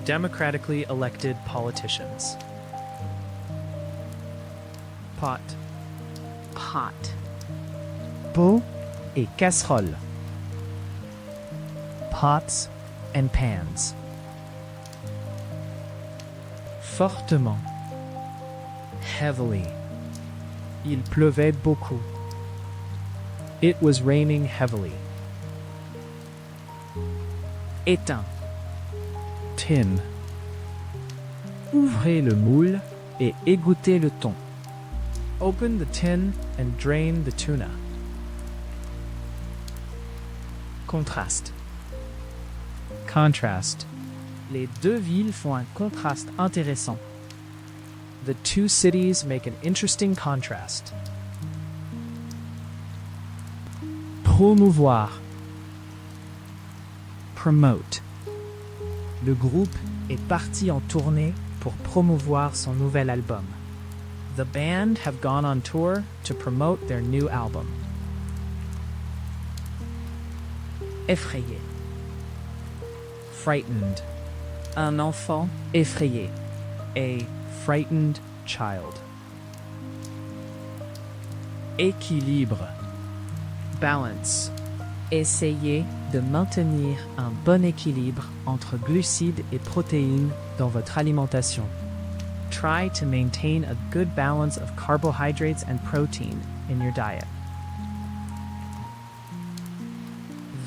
Democratically elected politicians. Pot. Pot. Pot et casserole. Pots and pans. Fortement. Heavily. Il pleuvait beaucoup. It was raining heavily. Éteint. Tin. Ouvrez le moule et égouttez le thon. Open the tin and drain the tuna. Contraste. Contrast. Les deux villes font un contraste intéressant. The two cities make an interesting contrast. Promouvoir. Promote. Le groupe est parti en tournée pour promouvoir son nouvel album. The band have gone on tour to promote their new album. Effrayé. Frightened. Un enfant effrayé. A frightened child. Équilibre. Balance. Essayez de maintenir un bon équilibre entre glucides et protéines dans votre alimentation. Try to maintain a good balance of carbohydrates and protein in your diet.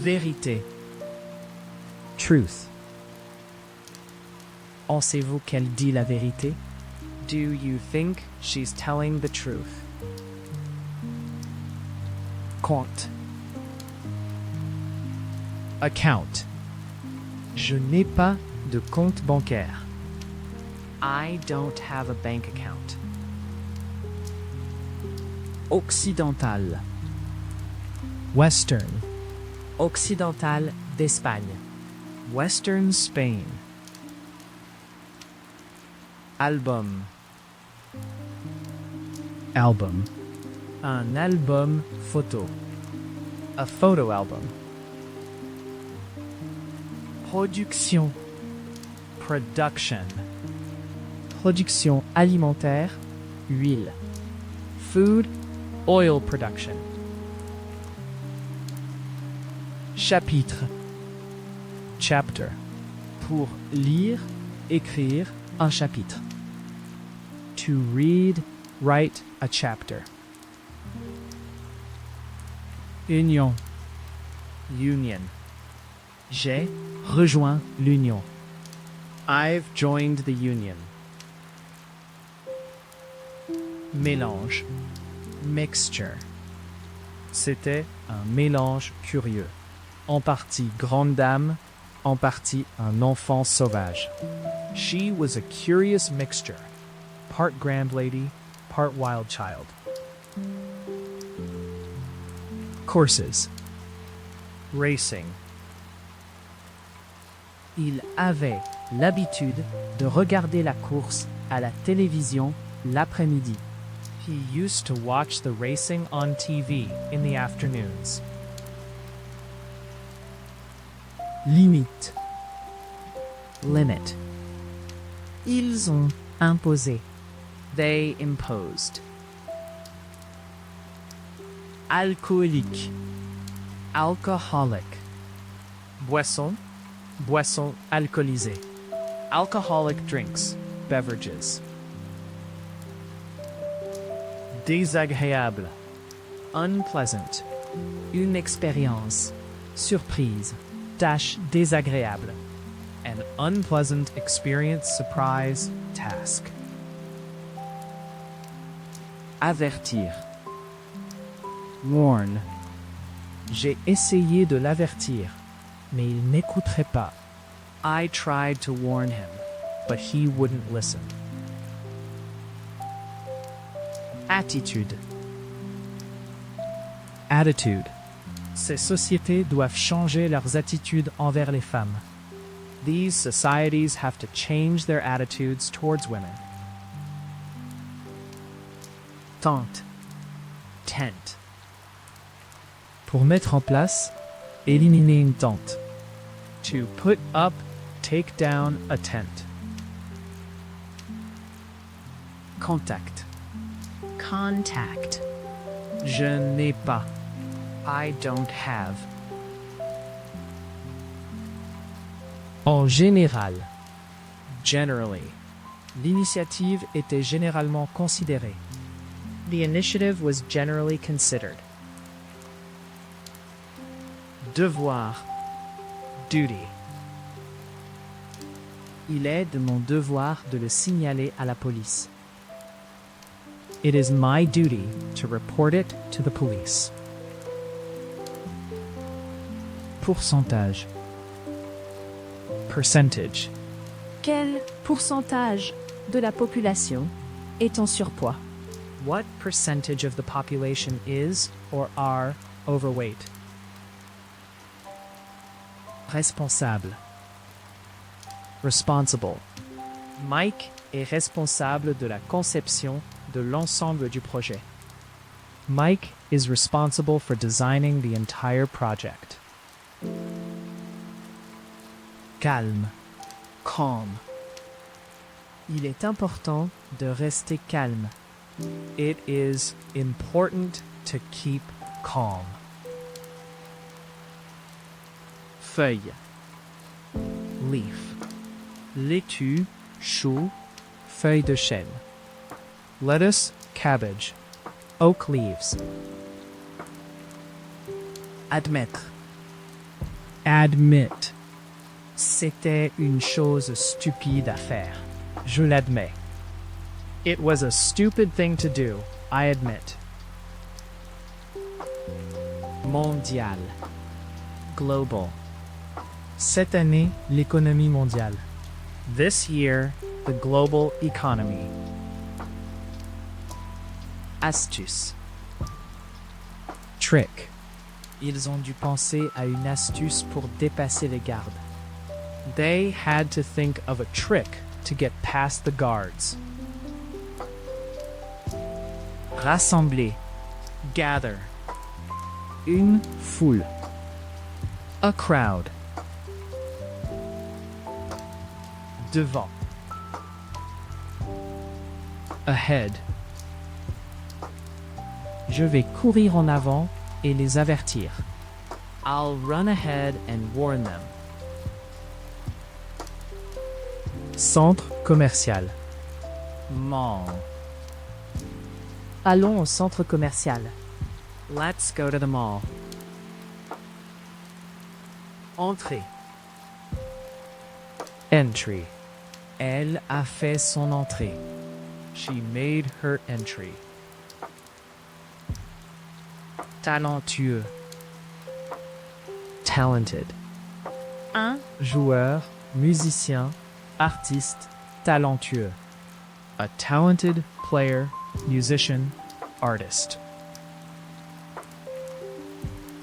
Vérité. Truth. Pensez-vous qu'elle dit la vérité? Do you think she's telling the truth? Compte. Account. Je n'ai pas de compte bancaire. I don't have a bank account. Occidental. Western. Occidental d'Espagne. Western Spain. Album. Album. Un album photo. A photo album. Production. Production. Production alimentaire, huile. Food, oil production. Chapitre. Chapter. Pour lire, écrire un chapitre. To read, write a chapter. Union. Union. J'ai rejoint l'Union. I've joined the union. Mélange. Mixture. C'était un mélange curieux. En partie grande dame, en partie un enfant sauvage. She was a curious mixture. Part grand lady, part wild child. Courses. Racing. Il avait l'habitude de regarder la course à la télévision l'après-midi. He used to watch the racing on TV in the afternoons. Limite. Limit. Ils ont imposé. They imposed. Alcoolique. Alcoholic. Boisson. Boisson alcoolisée. Alcoholic drinks, beverages. Désagréable. Unpleasant. Une expérience. Surprise. Tâche désagréable. An unpleasant experience, surprise, task. Avertir. Warn. J'ai essayé de l'avertir, mais il n'écouterait pas. I tried to warn him, but he wouldn't listen. Attitude. Attitude. Ces sociétés doivent changer leurs attitudes envers les femmes. These societies have to change their attitudes towards women. Tente. Tent. Pour mettre en place, éliminer une tente. To put up, take down a tent. Contact. Contact. Je n'ai pas. I don't have. En général. Generally. L'initiative était généralement considérée. The initiative was generally considered. Devoir. Duty. Il est de mon devoir de le signaler à la police. It is my duty to report it to the police. Pourcentage. Percentage. Quel pourcentage de la population est en surpoids? What percentage of the population is or are overweight? Responsable. Responsible. Mike est responsable de la conception de l'ensemble du projet. Mike is responsible for designing the entire project. Calme. Calm. Il est important de rester calme. It is important to keep calm. Feuille. Leaf. Laitue, chou, feuille de chêne. Lettuce, cabbage. Oak leaves. Admettre. Admit. C'était une chose stupide à faire. Je l'admets. It was a stupid thing to do, I admit. Mondial. Global. Cette année, l'économie mondiale. This year, the global economy. Astuce. Trick. Ils ont dû penser à une astuce pour dépasser les gardes. They had to think of a trick to get past the guards. Rassembler. Gather. Une foule. A crowd. Devant. Ahead. Je vais courir en avant et les avertir. I'll run ahead and warn them. Centre commercial. Mall. Allons au centre commercial. Let's go to the mall. Entrée. Entry. Elle a fait son entrée. She made her entry. Talentueux. Talented. Un Joueur, musicien, artiste, talentueux. A talented player, musician, artist.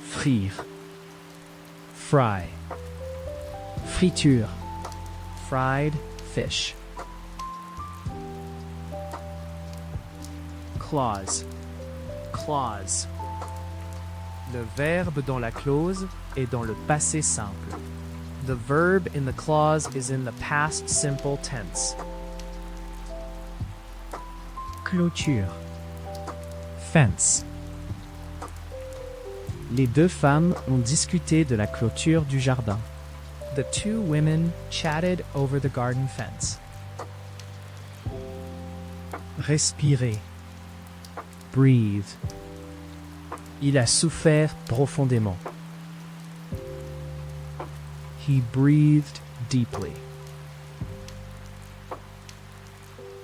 Frire. Fry. Friture. Fried fish. Clause. Clause. Le verbe dans la clause est dans le passé simple. The verb in the clause is in the past simple tense. Clôture. Fence. Les deux femmes ont discuté de la clôture du jardin. The two women chatted over the garden fence. Respirer. breathe. Il a souffert profondément. He breathed deeply.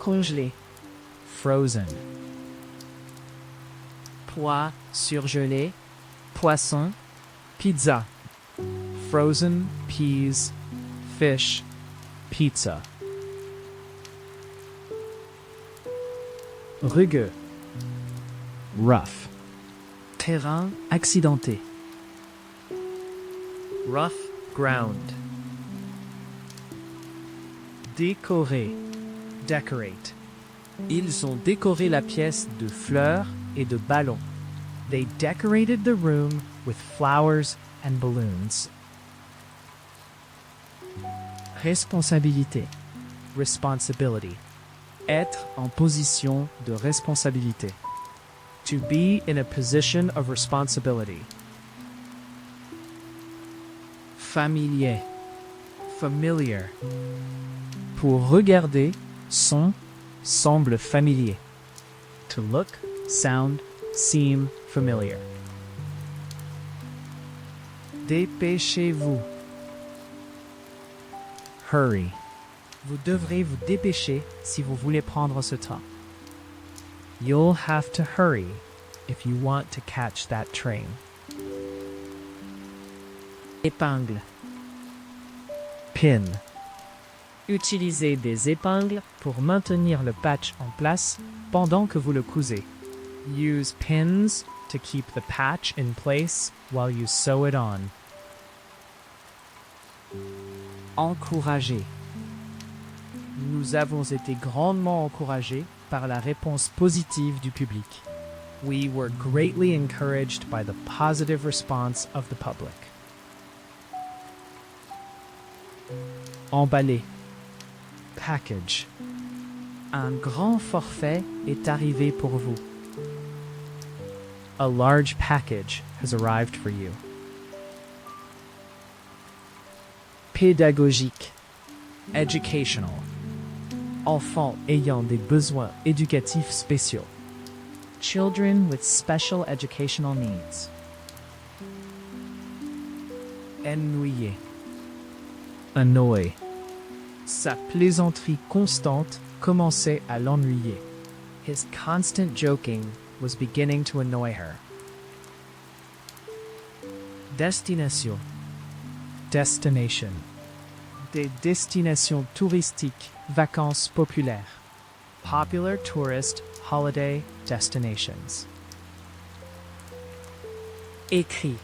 Congelé. Frozen. Pois surgelé. Poisson. Pizza. Frozen peas, fish, pizza. Rugueux. Rough. Terrain accidenté. Rough ground. Décorer. Decorate. Ils ont décoré la pièce de fleurs et de ballons. They decorated the room with flowers and balloons. Responsabilité. Responsibility. Être en position de responsabilité. To be in a position of responsibility. Familier. Familiar. Pour regarder, son, semble familier. To look, sound, seem familiar. Dépêchez-vous. Hurry. Vous devrez vous dépêcher si vous voulez prendre ce train. You'll have to hurry if you want to catch that train. Épingle. Pin. Utilisez des épingles pour maintenir le patch en place pendant que vous le cousez. Use pins to keep the patch in place while you sew it on. Encourager. Nous avons été grandement encouragés par la réponse positive du public. We were greatly encouraged by the positive response of the public. Emballer. Package. Un grand forfait est arrivé pour vous. A large package has arrived for you. Pédagogique. Educational. Enfants Ayant des besoins éducatifs spéciaux. Children with special educational needs. Ennuyé. Annoy. Sa plaisanterie constante commençait à l'ennuyer. His constant joking was beginning to annoy her. Destination. Destination. Des destinations touristiques, vacances populaires. Popular tourist holiday destinations. Écrit.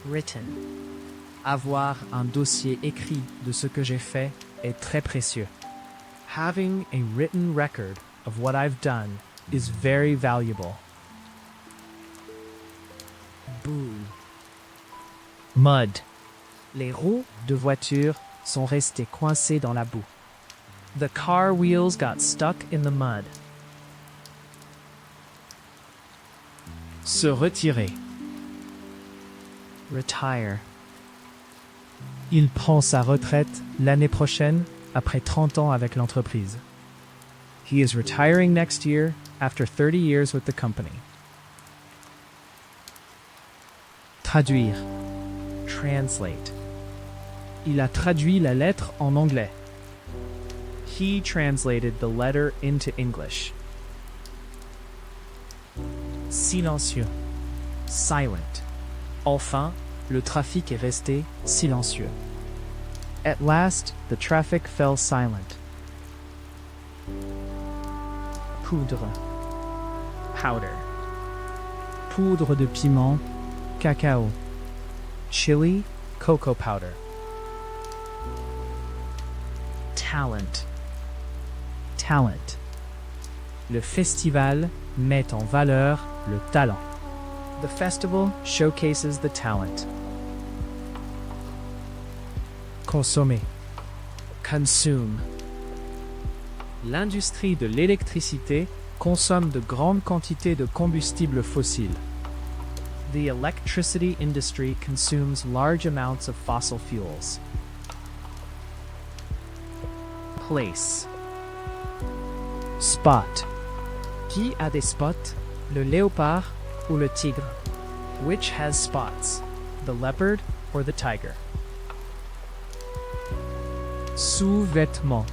Written. Avoir un dossier écrit de ce que j'ai fait est très précieux. Having a written record of what I've done is very valuable. Boue. Mud. Les roues De voiture sont restées coincées dans la boue. The car wheels got stuck in the mud. Se retirer. retire. Il prend sa retraite l'année prochaine après 30 ans avec l'entreprise. He is retiring next year after 30 years with the company. Traduire. Translate. Il a traduit la lettre en anglais. He translated the letter into English. Silencieux. Silent. Enfin, le trafic est resté silencieux. At last, the traffic fell silent. Poudre. Powder. Poudre de piment, cacao. Chili, cocoa powder. Talent. Talent. Le festival met en valeur le talent. The festival showcases the talent. Consommer. Consume. L'industrie de l'électricité consomme de grandes quantités de combustibles fossiles. The electricity industry consumes large amounts of fossil fuels. Place. Spot. Qui a des spots? Le léopard ou le tigre? Which has spots, the leopard or the tiger? Sous-vêtements.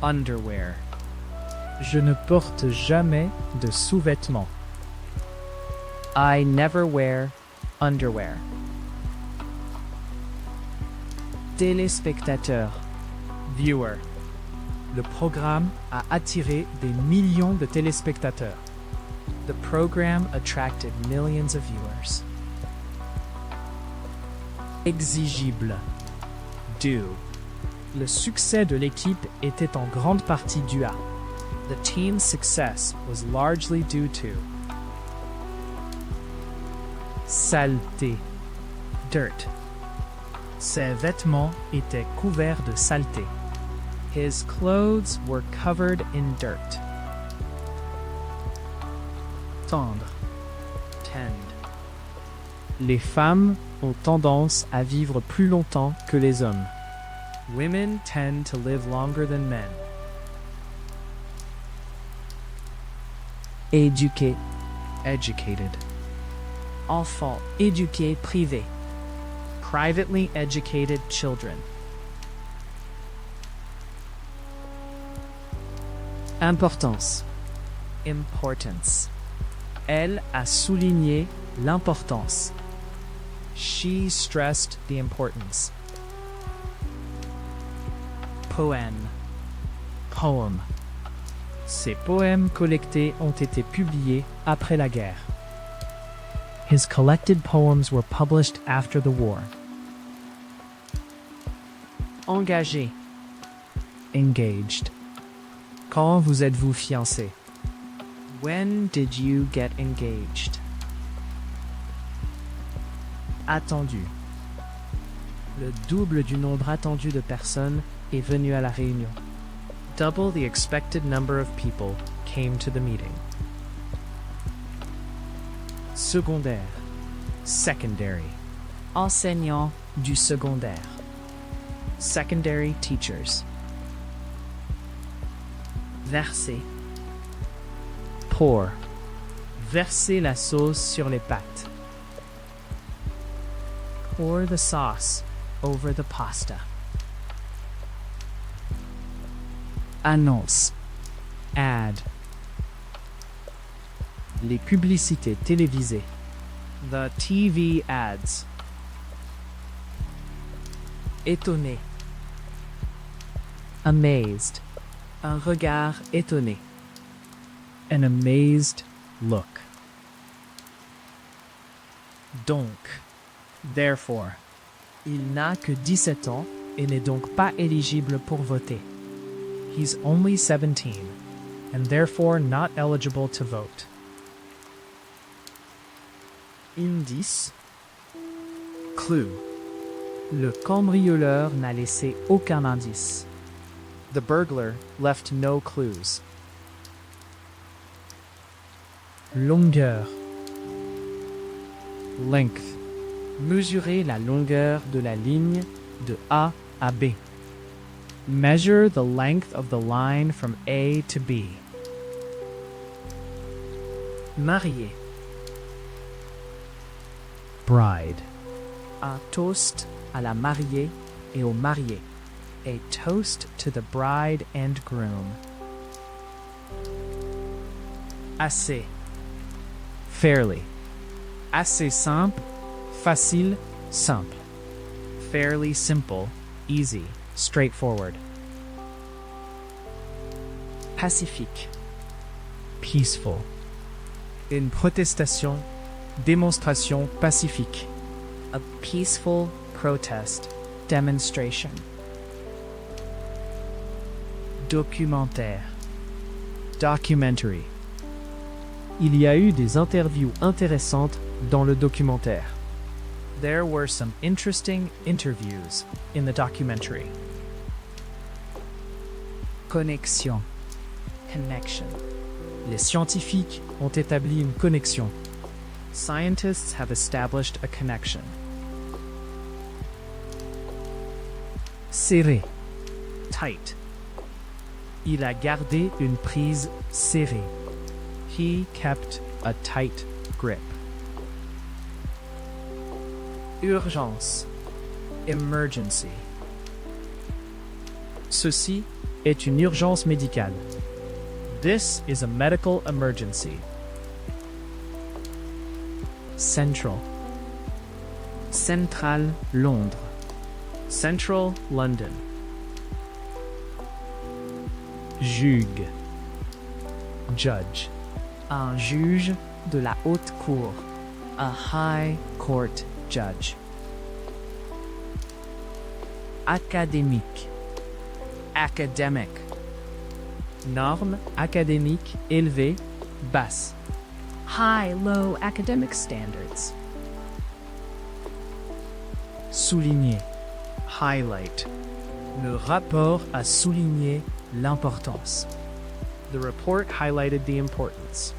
Underwear. Je ne porte jamais de sous-vêtements. I never wear underwear. Téléspectateur. Viewer. Le programme a attiré des millions de téléspectateurs. The program attracted millions of viewers. Exigible. Due. Le succès de l'équipe était en grande partie dû à The team's success was largely due to saleté. dirt. ses vêtements étaient couverts de saleté. His clothes were covered in dirt. Tendre. Tend. Les femmes ont tendance à vivre plus longtemps que les hommes. Women tend to live longer than men. Éduqué. Educated. Enfant éduqué privé. Privately educated children. Importance. Importance. Elle a souligné l'importance. She stressed the importance. Poème. Poem. Ses poèmes collectés ont été publiés après la guerre. His collected poems were published after the war. Engagé. Engaged. Quand vous êtes-vous fiancé? When did you get engaged? Attendu. Le double du nombre attendu de personnes est venu à la réunion. Double the expected number of people came to the meeting. Secondaire. Secondary. Enseignant du secondaire. Secondary teachers. Verser. Pour. Verser la sauce sur les pâtes. Pour the sauce over the pasta. Annonce. Ad. Les publicités télévisées. The TV ads. Étonné. Amazed. Un regard étonné. An amazed look. Donc. Therefore. Il n'a que 17 ans et n'est donc pas éligible pour voter. He's only 17 and therefore not eligible to vote. Indice. Clue. Le cambrioleur n'a laissé aucun indice. The burglar left no clues. Longueur. Length. Mesurer la longueur de la ligne de A à B. Measure the length of the line from A to B. Marié. Bride. Un toast à la mariée et au marié. A toast to the bride and groom. Assez. Fairly. Assez simple. Facile. Simple. Fairly simple. Easy. Straightforward. Pacifique. Peaceful. Une protestation. Démonstration pacifique. A peaceful protest. Demonstration. Documentaire. Documentary. Il y a eu des interviews intéressantes dans le documentaire. There were some interesting interviews in the documentary. Connexion. Connection. Les scientifiques ont établi une connexion. Scientists have established a connection. Serré. Tight. Il a gardé une prise serrée. He kept a tight grip. Urgence. Emergency. Ceci est une urgence médicale. This is a medical emergency. Central. Central, Londres. Central London. Juge. Judge. Un juge de la haute cour. A high court judge. Académique. Academic. Normes académiques élevées, basses. High-low academic standards. Souligner. Highlight. Le rapport a souligné l'importance. The report highlighted the importance.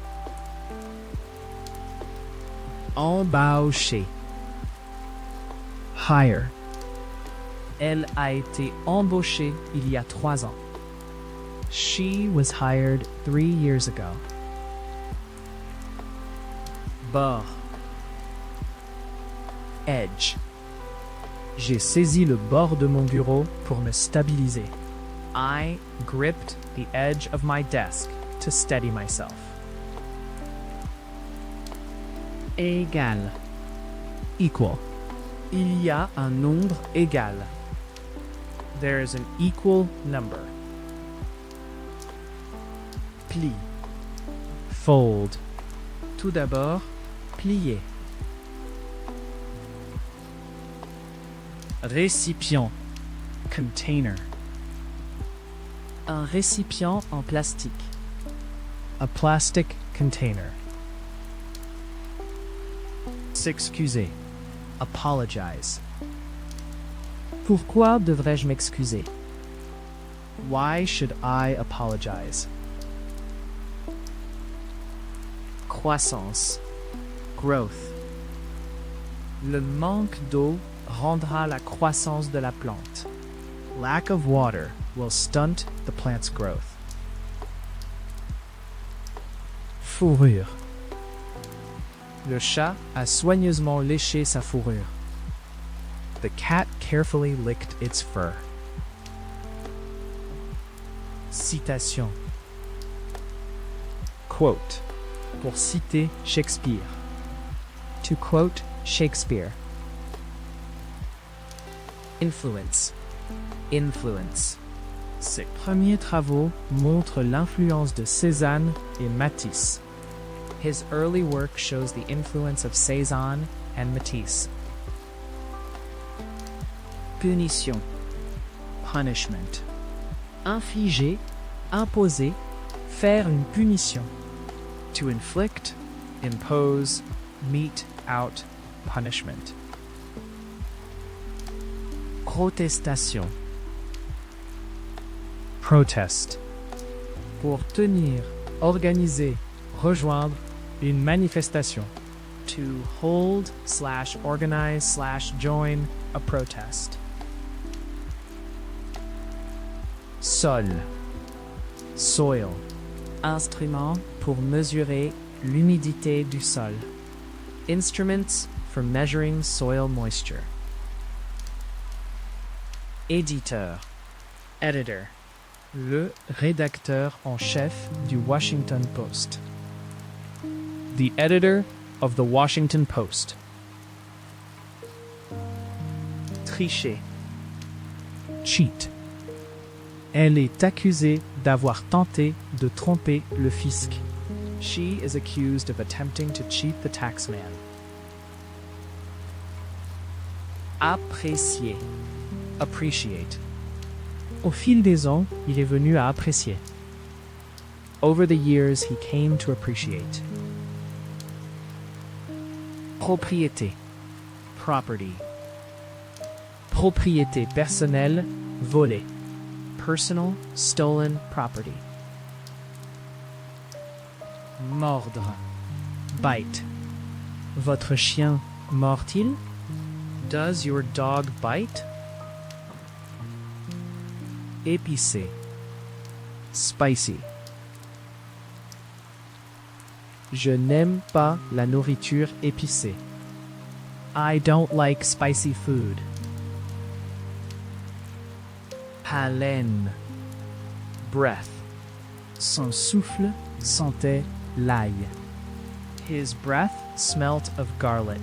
Embauché. Hire. Elle a été embauchée il y a 3 ans. She was hired 3 years ago. Bord. Edge. J'ai saisi le bord de mon bureau pour me stabiliser. I gripped the edge of my desk to steady myself. Égal. Equal. Il y a un nombre égal. There is an equal number. Pli. Fold. Tout d'abord, plier. Récipient. Container. Un récipient en plastique. A plastic container. S'excuser. Apologize. Pourquoi devrais-je m'excuser? Why should I apologize? Croissance. Growth. Le manque d'eau rendra la croissance de la plante. Lack of water will stunt the plant's growth. Fourrure. Le chat a soigneusement léché sa fourrure. The cat carefully licked its fur. Citation. Quote. Pour citer Shakespeare. To quote Shakespeare. Influence. Influence. Ses premiers travaux montrent l'influence de Cézanne et Matisse. His early work shows the influence of Cézanne and Matisse. Punition. Punishment. Infliger, imposer, faire une punition. To inflict, impose, mete out punishment. Protestation. Protest. Pour tenir, Organiser, rejoindre une manifestation. to hold / organize / join a protest. Sol. Soil. Instrument pour mesurer l'humidité du sol. Instruments for measuring soil moisture. Éditeur. Editor. Le rédacteur en chef du Washington Post. The editor of the Washington Post. Tricher. Cheat. Elle est accusée d'avoir tenté de tromper le fisc. She is accused of attempting to cheat the taxman. Apprécier. Appreciate. Au fil des ans, il est venu à apprécier. Over the years, he came to appreciate. Propriété. Property. Propriété personnelle, volée. Personal, Stolen property. mordre. Bite. Votre chien mord-il? Does your dog bite? Épicé. Spicy. Je n'aime pas la nourriture épicée. I don't like spicy food. Haleine. Breath. Son souffle sentait l'ail. His breath smelt of garlic.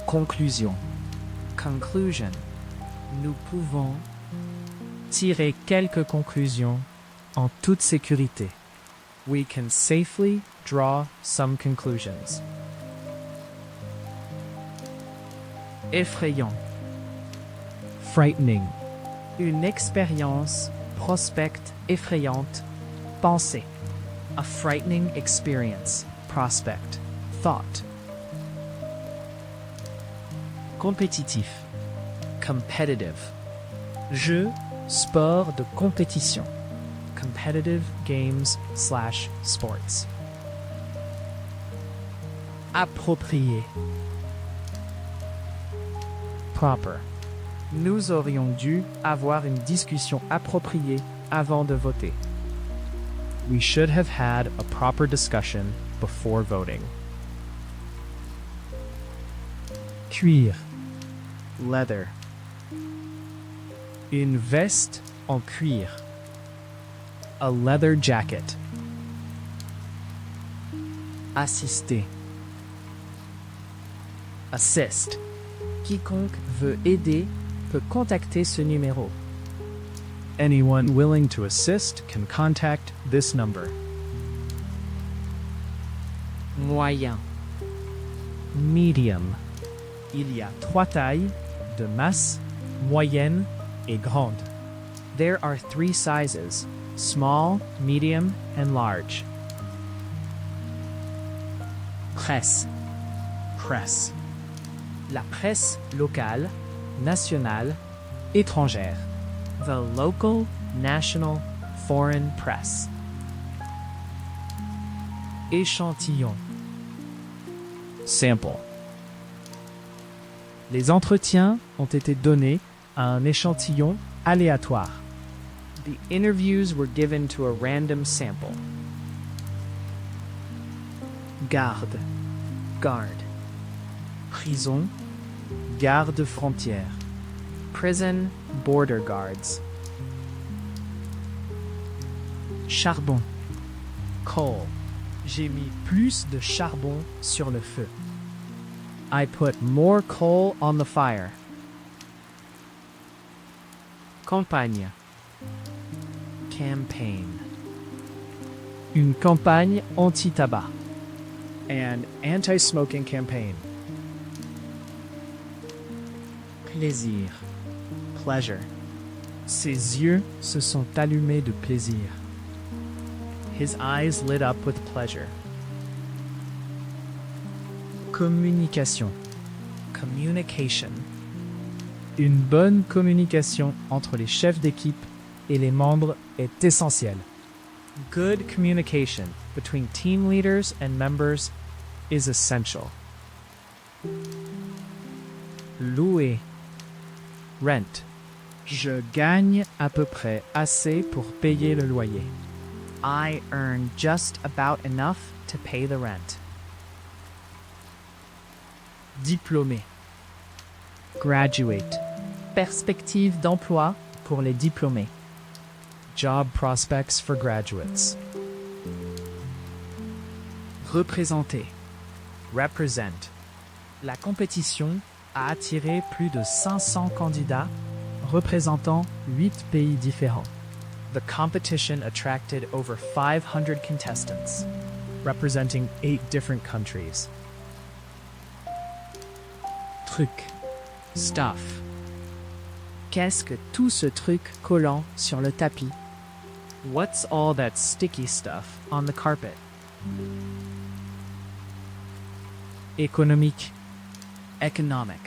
Conclusion. Conclusion. Nous pouvons tirer quelques conclusions en toute sécurité. We can safely draw some conclusions. Effrayant. Frightening. Une expérience, prospect, effrayante, pensée. A frightening experience, prospect, thought. Compétitif. Competitive. Jeu, sport de compétition. Competitive games/sports. Approprié. Proper. Nous aurions dû avoir une discussion appropriée avant de voter. We should have had a proper discussion before voting. Cuir. Leather. Une veste en cuir. A leather jacket. Assister. Assist. Quiconque veut aider peut contacter ce numéro. Anyone willing to assist can contact this number. Moyen. Medium. Il y a 3 tailles, de masse, moyenne et grande. There are 3 sizes, small, medium, and large. Presse. Press. La presse locale, nationale, étrangère. The local, national, foreign press. Échantillon. Sample. Les entretiens ont été donnés à un échantillon aléatoire. The interviews were given to a random sample. Garde. Guard. Prison. Garde frontière. Prison, border guards. Charbon. Coal. J'ai mis plus de charbon sur le feu. I put more coal on the fire. Campagne. Campaign. Une campagne anti-tabac. An anti-smoking campaign. Plaisir. Pleasure. Ses yeux se sont allumés de plaisir. His eyes lit up with pleasure. Communication. Communication. Une bonne communication entre les chefs d'équipe et les membres est essentielle. Good communication between team leaders and members is essential. Louer. Rent. Je gagne à peu près assez pour payer le loyer. I earn just about enough to pay the rent. Diplômé. Graduate. Perspective d'emploi pour les diplômés. Job prospects for graduates. Représenter. Represent. La compétition a attiré plus de 500 candidats représentant 8 pays différents. The competition attracted over 500 contestants, representing 8 different countries. Truc. Stuff. Qu'est-ce que tout ce truc collant sur le tapis? What's all that sticky stuff on the carpet? Économique. Economic.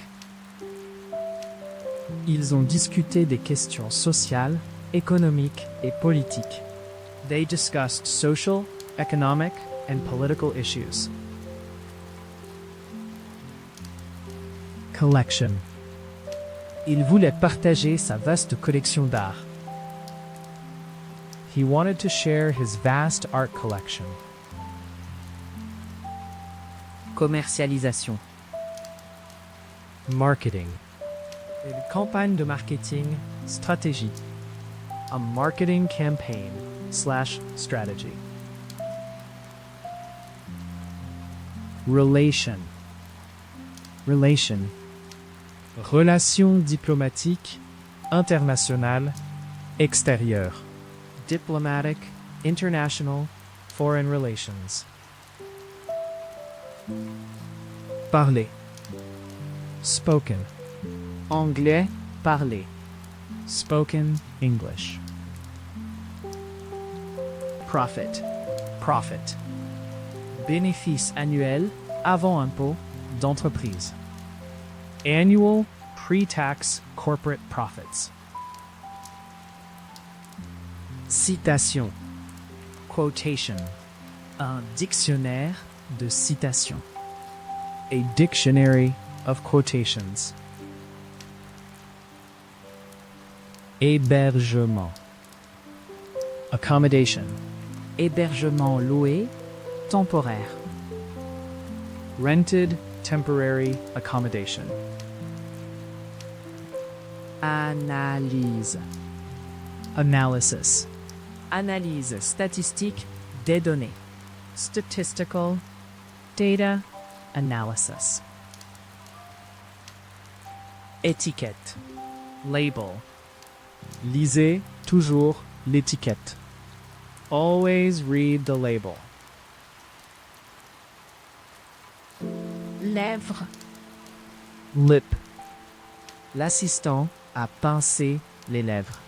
Ils ont discuté des questions sociales, économiques et politiques. They discussed social, economic, and political issues. Collection. Il voulait partager sa vaste collection d'art. He wanted to share his vast art collection. Commercialisation. Marketing. Une campagne de marketing, stratégie. A marketing campaign / strategy. Relation. Relation. Relation diplomatique, internationale, extérieure. Diplomatic, international, foreign relations. Parler. Spoken. Anglais, parler. Spoken English. Profit. Profit. Bénéfice annuel, avant impôt, d'entreprise. Annual pre-tax corporate profits. Citation. Quotation. Un dictionnaire de citations. A dictionary of quotations. Hébergement. Accommodation. Hébergement loué, temporaire. Rented temporary accommodation. Analyse. Analysis. Analyse statistique des données. Statistical data analysis. Étiquette. Label. Lisez toujours l'étiquette. Always read the label. Lèvres. Lip. L'assistant a pincé les lèvres.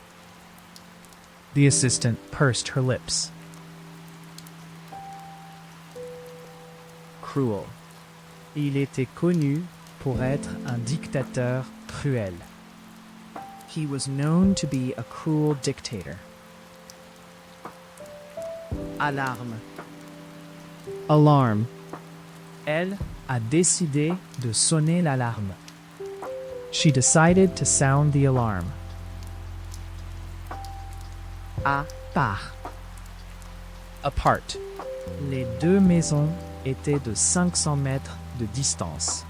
The assistant pursed her lips. Cruel. Il était connu pour être un dictateur cruel. He was known to be a cruel dictator. Alarme. Alarm. Elle a décidé de sonner l'alarme. She decided to sound the alarm. À part. Apart. Les deux maisons étaient de 500 mètres de distance.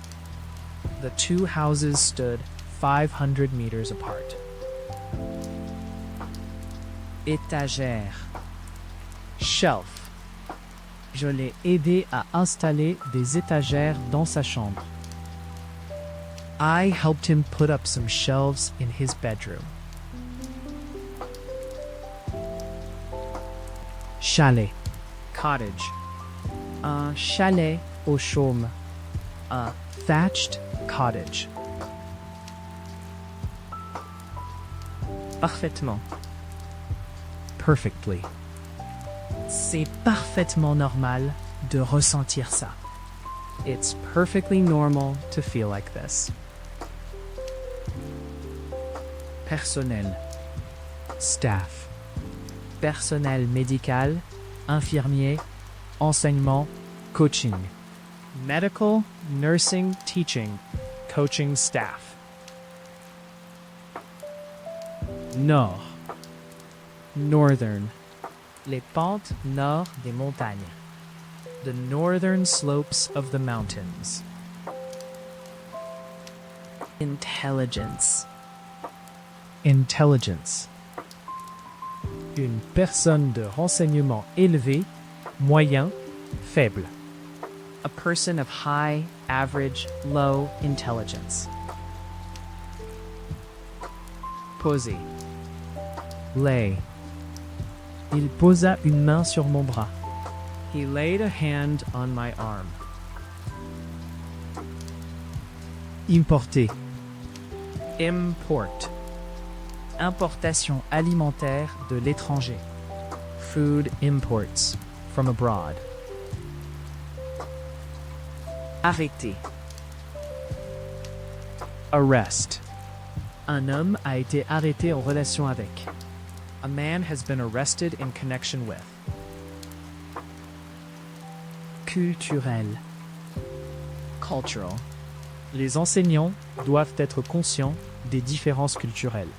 The two houses stood 500 meters apart. Étagère. Shelf. Je l'ai aidé à installer des étagères dans sa chambre. I helped him put up some shelves in his bedroom. Chalet. Cottage. Un chalet au chaume. A thatched cottage. Parfaitement. Perfectly. C'est parfaitement normal de ressentir ça. It's perfectly normal to feel like this. Personnel. Staff. Personnel médical, infirmier, enseignement, coaching. Medical, nursing, teaching, coaching staff. Nord. Northern. Les pentes nord des montagnes. The northern slopes of the mountains. Intelligence. Intelligence. Une personne de renseignement élevé, moyen, faible. A person of high, average, low intelligence. Poser. Lay. Il posa une main sur mon bras. He laid a hand on my arm. Importer. Import. Importation alimentaire de l'étranger. Food imports from abroad. Arrêter. Arrest. Un homme a été arrêté en relation avec. A man has been arrested in connection with. Culturel. Cultural. Les enseignants doivent être conscients des différences culturelles.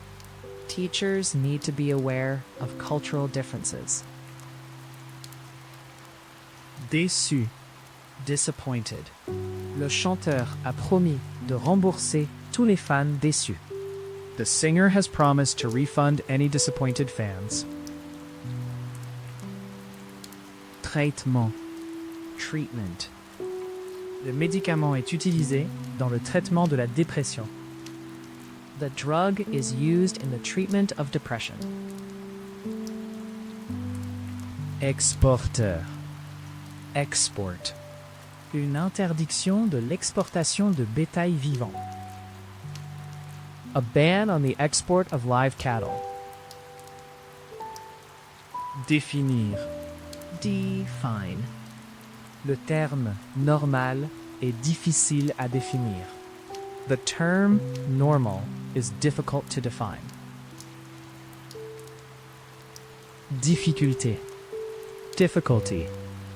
Teachers need to be aware of cultural differences. Déçu. Disappointed. Le chanteur a promis de rembourser tous les fans déçus. The singer has promised to refund any disappointed fans. Traitement. Treatment. Le médicament est utilisé dans le traitement de la dépression. The drug is used in the treatment of depression. Exporteur. Export. Une interdiction de l'exportation de bétail vivant. A ban on the export of live cattle. Définir. Define. Le terme normal est difficile à définir. The term normal is difficult to define. Difficulté. Difficulty.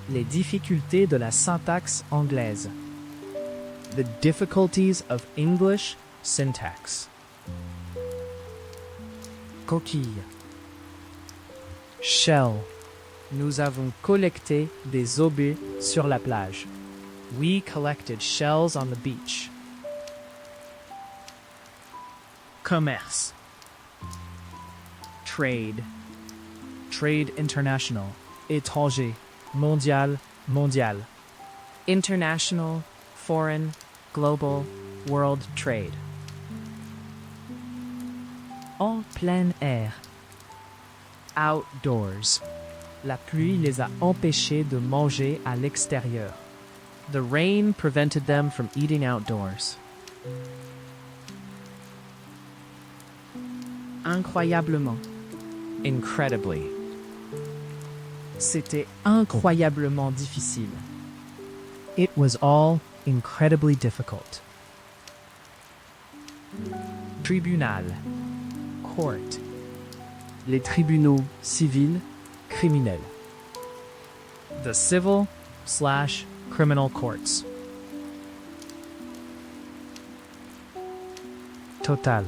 Les difficultés de la syntaxe anglaise. The difficulties of English syntax. Coquille. Shell. Nous avons collecté des objets sur la plage. We collected shells on the beach. Commerce. Trade. Trade international. Étranger. Mondial. Mondial. International, foreign, global, world trade. En plein air. Outdoors. La pluie les a empêchés de manger à l'extérieur. The rain prevented them from eating outdoors. Incroyablement. Incredibly. C'était incroyablement difficile. It was all incredibly difficult. Tribunal. Court. Les tribunaux civils, criminels. The civil/criminal courts. Total.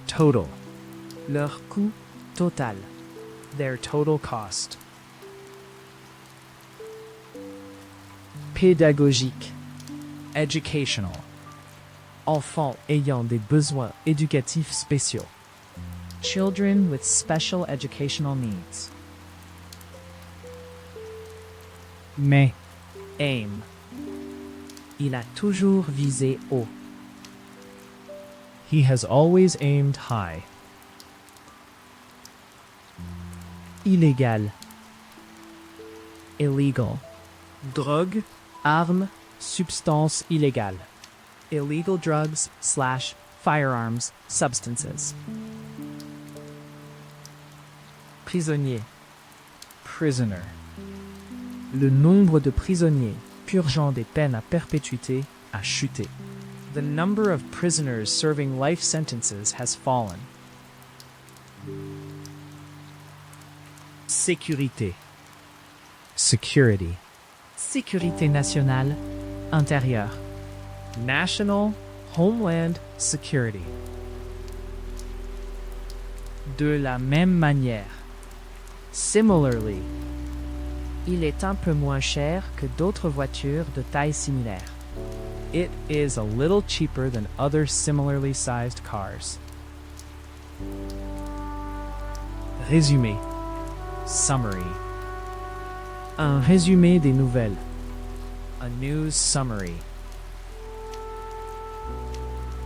Total. Leur coût total. Their total cost. Pédagogique. Educational. Enfants ayant des besoins éducatifs spéciaux. Children with special educational needs. Mais. Aim. Il a toujours visé haut. He has always aimed high. Illégal. Illegal. Drogue, arme, substance illégale. Illegal drugs/firearms substances. Prisonnier. Prisoner. Le nombre de prisonniers purgeant des peines à perpétuité a chuté. The number of prisoners serving life sentences has fallen. Sécurité. Security. Sécurité nationale, intérieure. National Homeland Security. De la même manière. Similarly. Il est un peu moins cher que d'autres voitures de taille similaire. It is a little cheaper than other similarly sized cars. Résumé. Summary. Un résumé des nouvelles. A news summary.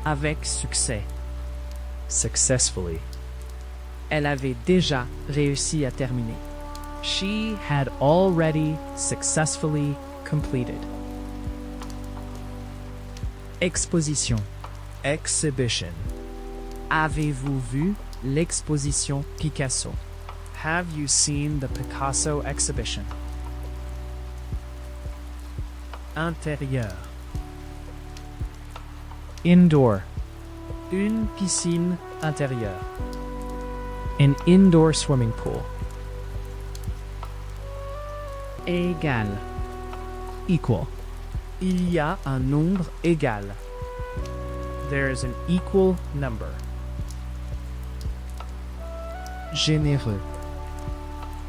Avec succès. Successfully. Elle avait déjà réussi à terminer. She had already successfully completed. Exposition. Exhibition. Avez-vous vu l'exposition Picasso? Have you seen the Picasso exhibition? Intérieur. Indoor. Une piscine intérieure. An indoor swimming pool. Égal. Equal. Il y a un nombre égal. There is an equal number. Généreux.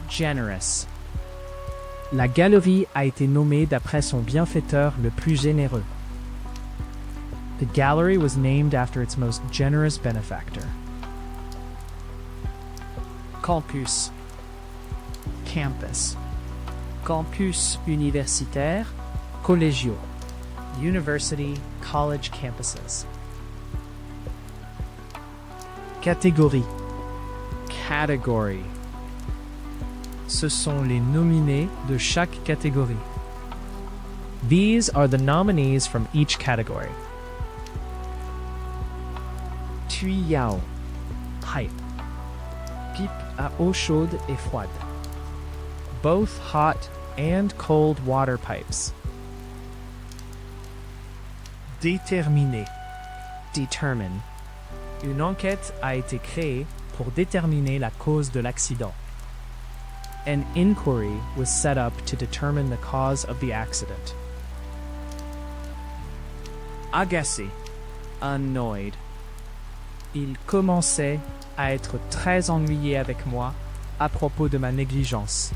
Generous. La galerie a été nommée d'après son bienfaiteur le plus généreux. The gallery was named after its most generous benefactor. Campus. Campus. Campus universitaire. Collégiaux. University, college campuses. Catégorie. Category. Ce sont les nominés de chaque catégorie. These are the nominees from each category. Tuyau. Pipe. Pipe à eau chaude et froide. Both hot and cold water pipes. Déterminer. Determine. Une enquête a été créée pour déterminer la cause de l'accident. An inquiry was set up to determine the cause of the accident. Agacé. Annoyed. Il commençait à être très ennuyé avec moi à propos de ma négligence.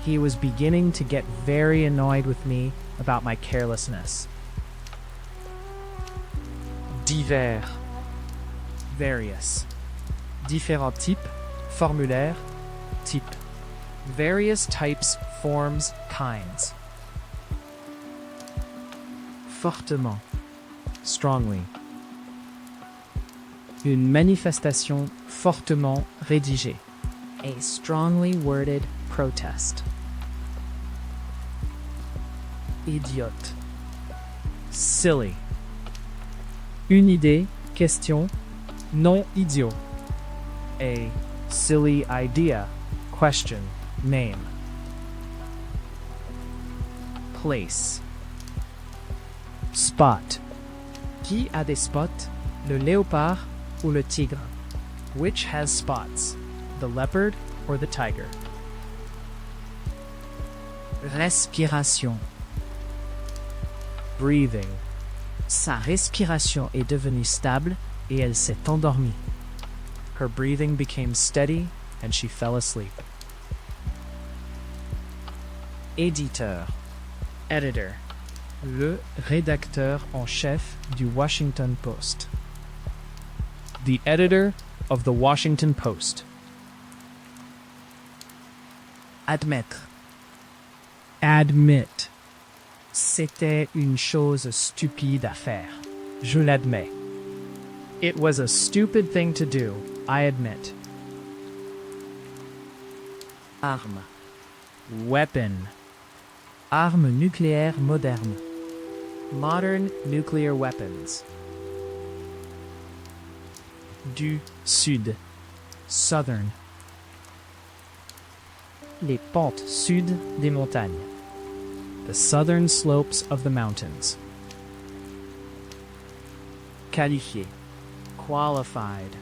He was beginning to get very annoyed with me about my carelessness. Divers. Various. Différents types, formulaires, type. Various types, forms, kinds. Fortement. Strongly. Une manifestation fortement rédigée. A strongly worded protest. Idiote. Silly. Une idée, question, non idiot. A silly idea, question, name. Place. Spot. Qui a des spots, le léopard ou le tigre? Which has spots, the leopard or the tiger? Respiration. Breathing. Sa respiration est devenue stable et elle s'est endormie. Her breathing became steady and she fell asleep. Éditeur. Editor. Le rédacteur en chef du Washington Post. The editor of the Washington Post. Admettre. Admit. C'était une chose stupide à faire. Je l'admets. It was a stupid thing to do, I admit. Arme. Weapon. Arme nucléaire moderne. Modern nuclear weapons. Du sud. Southern. Les pentes sud des montagnes. The southern slopes of the mountains. Qualifié. Qualified.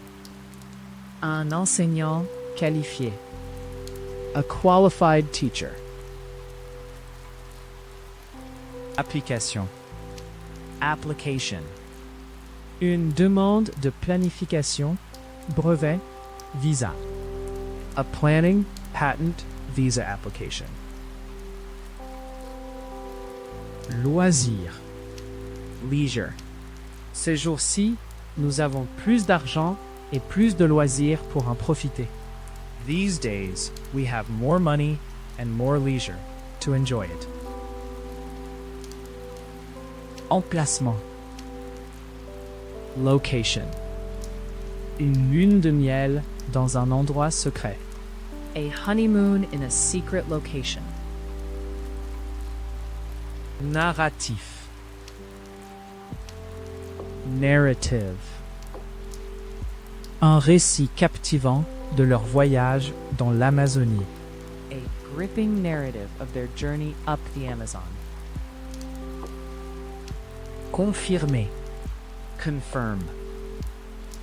Un enseignant qualifié. A qualified teacher. Application. Application. Une demande de planification, brevet, visa. A planning, patent, visa application. Loisir. Leisure. Ces jours-ci, nous avons plus d'argent et plus de loisirs pour en profiter. These days, we have more money and more leisure to enjoy it. Emplacement. Location. Une lune de miel dans un endroit secret. A honeymoon in a secret location. Narratif. Narrative. Un récit captivant de leur voyage dans l'Amazonie. A gripping narrative of their journey up the Amazon. Confirmer. Confirm.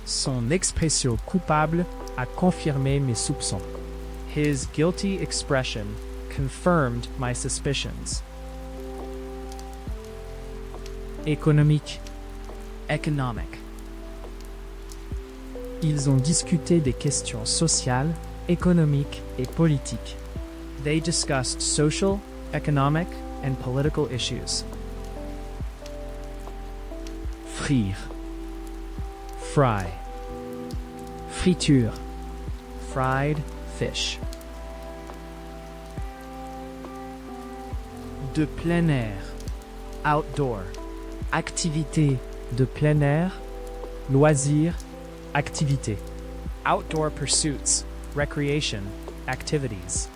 Son expression coupable a confirmé mes soupçons. His guilty expression confirmed my suspicions. Économique. Economic. Ils ont discuté des questions sociales, économiques et politiques. They discussed social, economic, and political issues. Frire. Fry. Friture. Fried fish. De plein air. Outdoor. Activité de plein air. Loisirs. Activité. Outdoor pursuits. Recreation. Activities.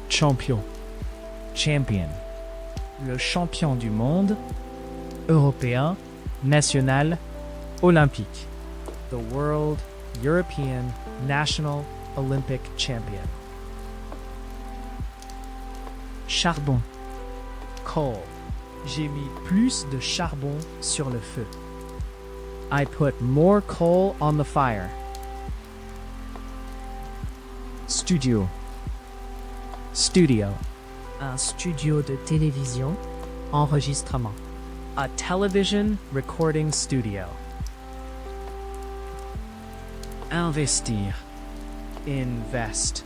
Champion. Champion. Le champion du monde. Européen. National. Olympique. The world, European, national, Olympic champion. Charbon. Coal. J'ai mis plus de charbon sur le feu. I put more coal on the fire. Studio. Studio. Un studio de télévision, enregistrement. A television recording studio. Investir. Invest.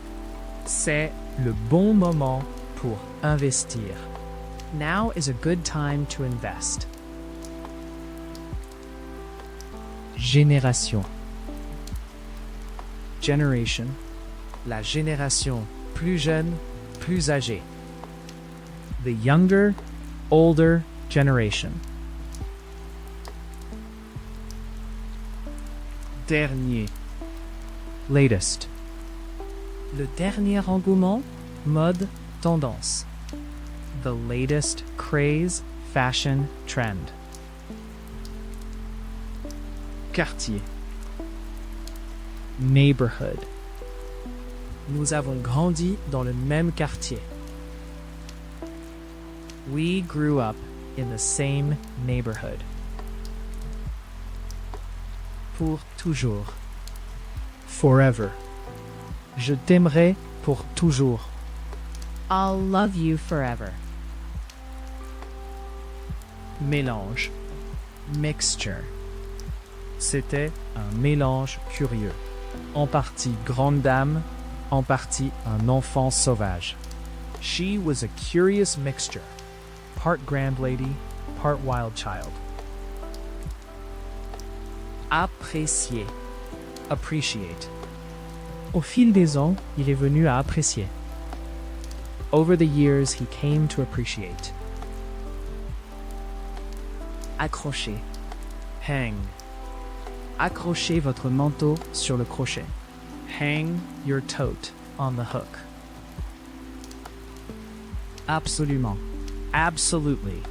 C'est le bon moment pour investir. Now is a good time to invest. Génération. Generation. La génération plus jeune, plus âgée. The younger, older generation. Dernier. Latest. Le dernier engouement, mode, tendance. The latest craze, fashion, trend. Quartier. Neighborhood. Nous avons grandi dans le même quartier. We grew up in the same neighborhood. Pour toujours. Forever. Je t'aimerai pour toujours. I'll love you forever. Mélange. Mixture. C'était un mélange curieux. En partie grande dame, en partie un enfant sauvage. She was a curious mixture. Part grand lady, part wild child. Apprécier. Appreciate. Au fil des ans, il est venu à apprécier. Over the years, he came to appreciate. Accrocher. Hang. Accrochez votre manteau sur le crochet. Hang your tote on the hook. Absolument. Absolutely.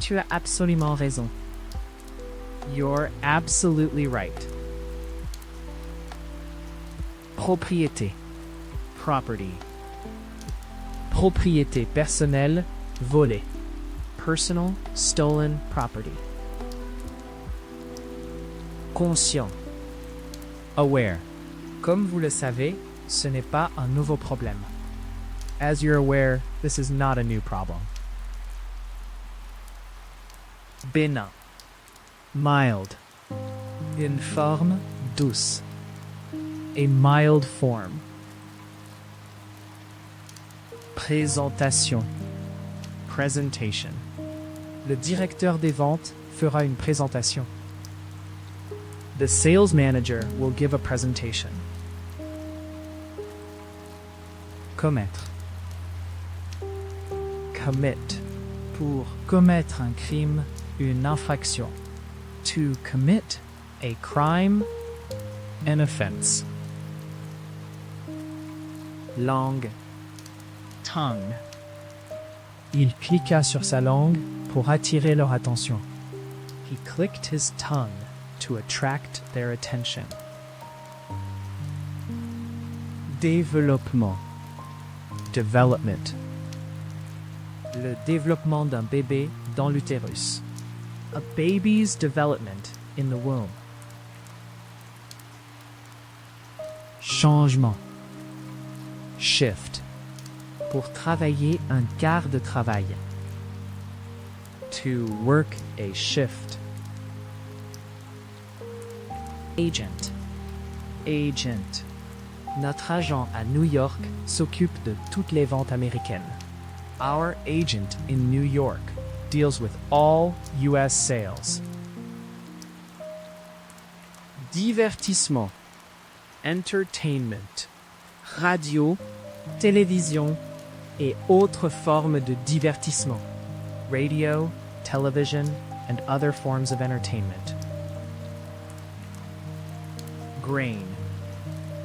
Tu as absolument raison. You're absolutely right. Propriété. Property. Propriété personnelle, volée. Personal, stolen property. Conscient. Aware. Comme vous le savez, ce n'est pas un nouveau problème. As you're aware, this is not a new problem. Bénin. Mild. Une forme douce. A mild form. Présentation. Presentation. Le directeur des ventes fera une présentation. The sales manager will give a presentation. Commettre. Commit. Pour commettre un crime, une infraction. To commit a crime, an offense. Langue. Tongue. Il cliqua sur sa langue pour attirer leur attention. He clicked his tongue to attract their attention. Développement. Development. Le développement d'un bébé dans l'utérus. A baby's development in the womb. Changement. Shift. Pour travailler un quart de travail. To work a shift. Agent. Agent. Notre agent à New York s'occupe de toutes les ventes américaines. Our agent in New York deals with all US sales. Divertissement. Entertainment. Radio, télévision et autres formes de divertissement. Radio, television, and other forms of entertainment. Grain.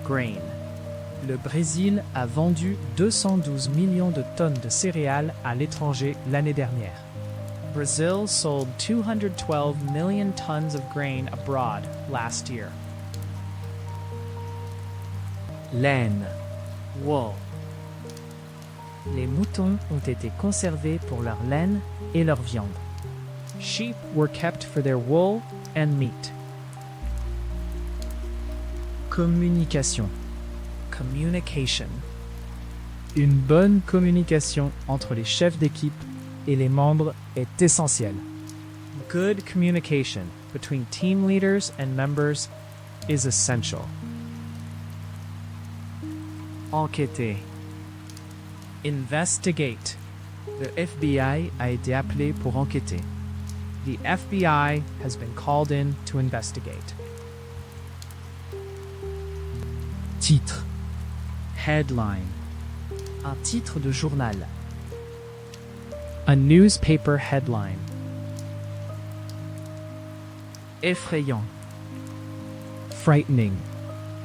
Grain. Le Brésil a vendu 212 millions de tonnes de céréales à l'étranger l'année dernière. Brazil sold 212 million tons of grain abroad last year. Laine. Wool. Les moutons ont été conservés pour leur laine et leur viande. Sheep were kept for their wool and meat. Communication. Communication. Une bonne communication entre les chefs d'équipe et les membres est essentielle. Good communication between team leaders and members is essential. Enquêter. Investigate. Le FBI a été appelé pour enquêter. The FBI has been called in to investigate. Titre. Headline. Un titre de journal. A newspaper headline. Effrayant. Frightening.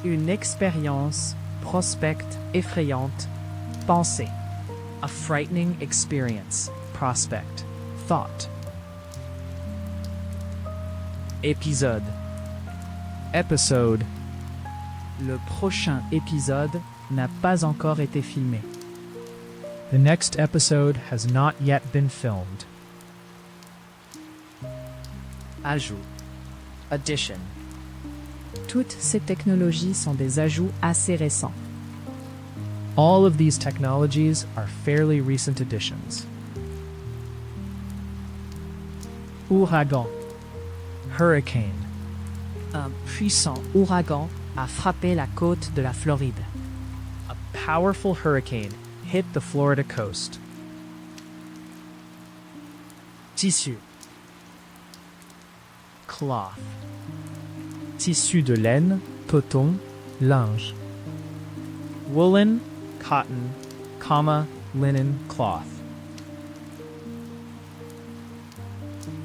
Une expérience, prospect, effrayante, pensée. A frightening experience, prospect, thought. Épisode. Episode. Le prochain épisode n'a pas encore été filmé. The next episode has not yet been filmed. Ajout. Addition. Toutes ces technologies sont des ajouts assez récents. All of these technologies are fairly recent additions. Ouragan. Hurricane. Un puissant ouragan a frappé la côte de la Floride. A powerful hurricane hit the Florida coast. Tissu. Cloth. Tissu de laine, coton, linge. Woolen, cotton, comma, linen, cloth.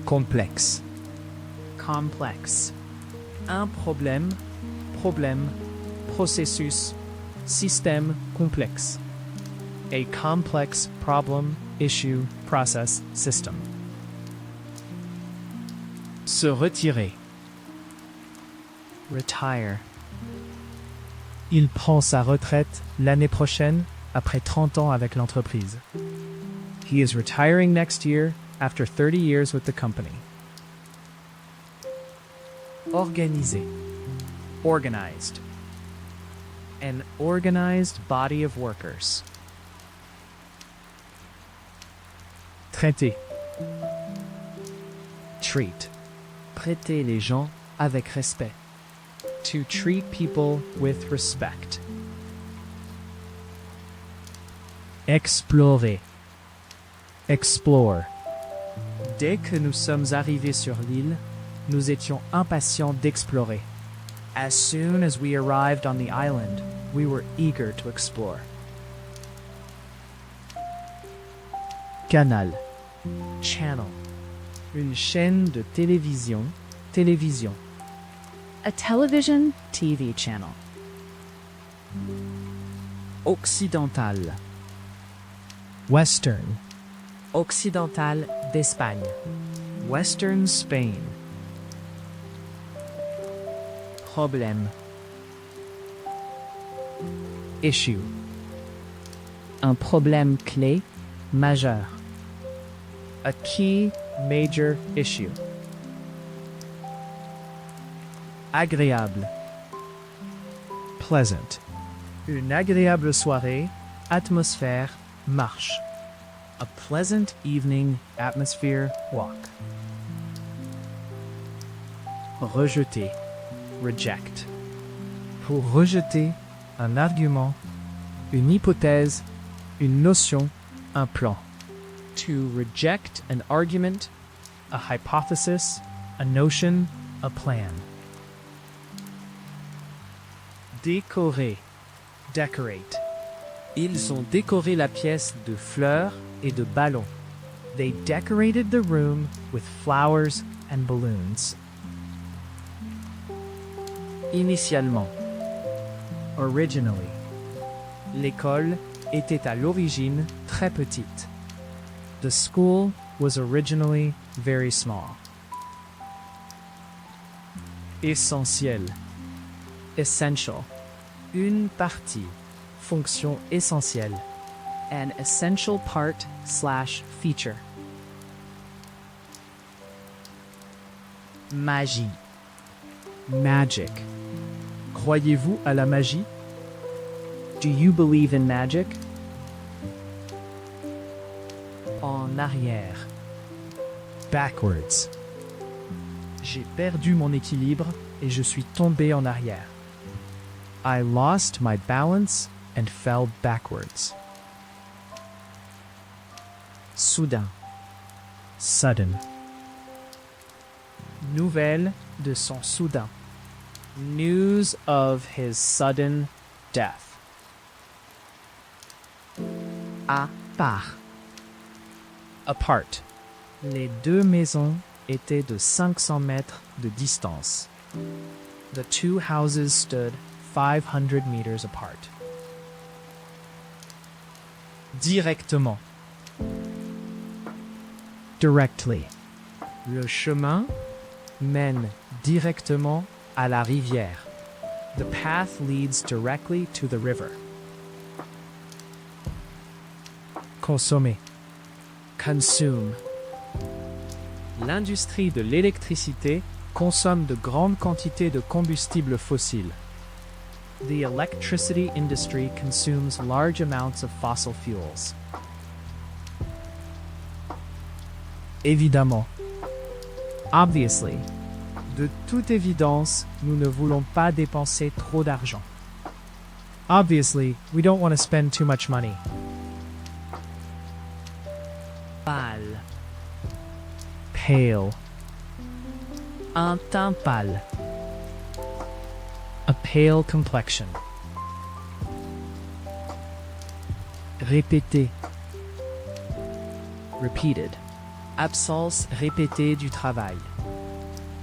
Complexe. Complex. Un problème, processus, système complexe. A complex problem, issue, process, system. Se retirer. Retire. Il prend sa retraite l'année prochaine après 30 ans avec l'entreprise. He is retiring next year after 30 years with the company. Organiser. Organized. An organized body of workers. Traiter. Treat. Traiter les gens avec respect. To treat people with respect. Explorer. Explore. Dès que nous sommes arrivés sur l'île, nous étions impatients d'explorer. As soon as we arrived on the island, we were eager to explore. Canal. Channel. Une chaîne de télévision. Télévision. A television TV channel. Occidental. Western. Occidental d'Espagne. Western Spain. Problème. Issue. Un problème clé, majeur. A key major issue. Agréable. Pleasant. Une agréable soirée, atmosphère, marche. A pleasant evening, atmosphere, walk. Rejeter. reject. Pour rejeter un argument, une hypothèse, une notion, un plan. To reject an argument, A hypothesis, a notion, a plan. décorer. Decorate. Ils ont décoré la pièce de fleurs et de ballons. They decorated the room with flowers and balloons. Initialement, Originally, l'école était à l'origine très petite. the school was originally very small. Essentiel, Essential. une partie, Fonction essentielle. an essential part / feature. Magie, Magic. Croyez-vous à la magie? do you believe in magic? En arrière, Backwards. J'ai perdu mon équilibre et je suis tombé en arrière. I lost my balance and fell backwards. soudain, Sudden. nouvelle de son soudain. News of his sudden death. À part. Apart. Les deux maisons étaient de 500 mètres de distance. The two houses stood 500 meters apart. Directement. Directly. Le chemin mène directement à la rivière. The path leads directly to the river. Consommer. Consume. L'industrie de l'électricité consomme de grandes quantités de combustibles fossiles. The electricity industry consumes large amounts of fossil fuels. Évidemment. Obviously. De toute évidence, nous ne voulons pas dépenser trop d'argent. Obviously, we don't want to spend too much money. Pâle. Pale. Un teint pâle. A pale complexion. Répéter. Repeated. Absence répétée du travail.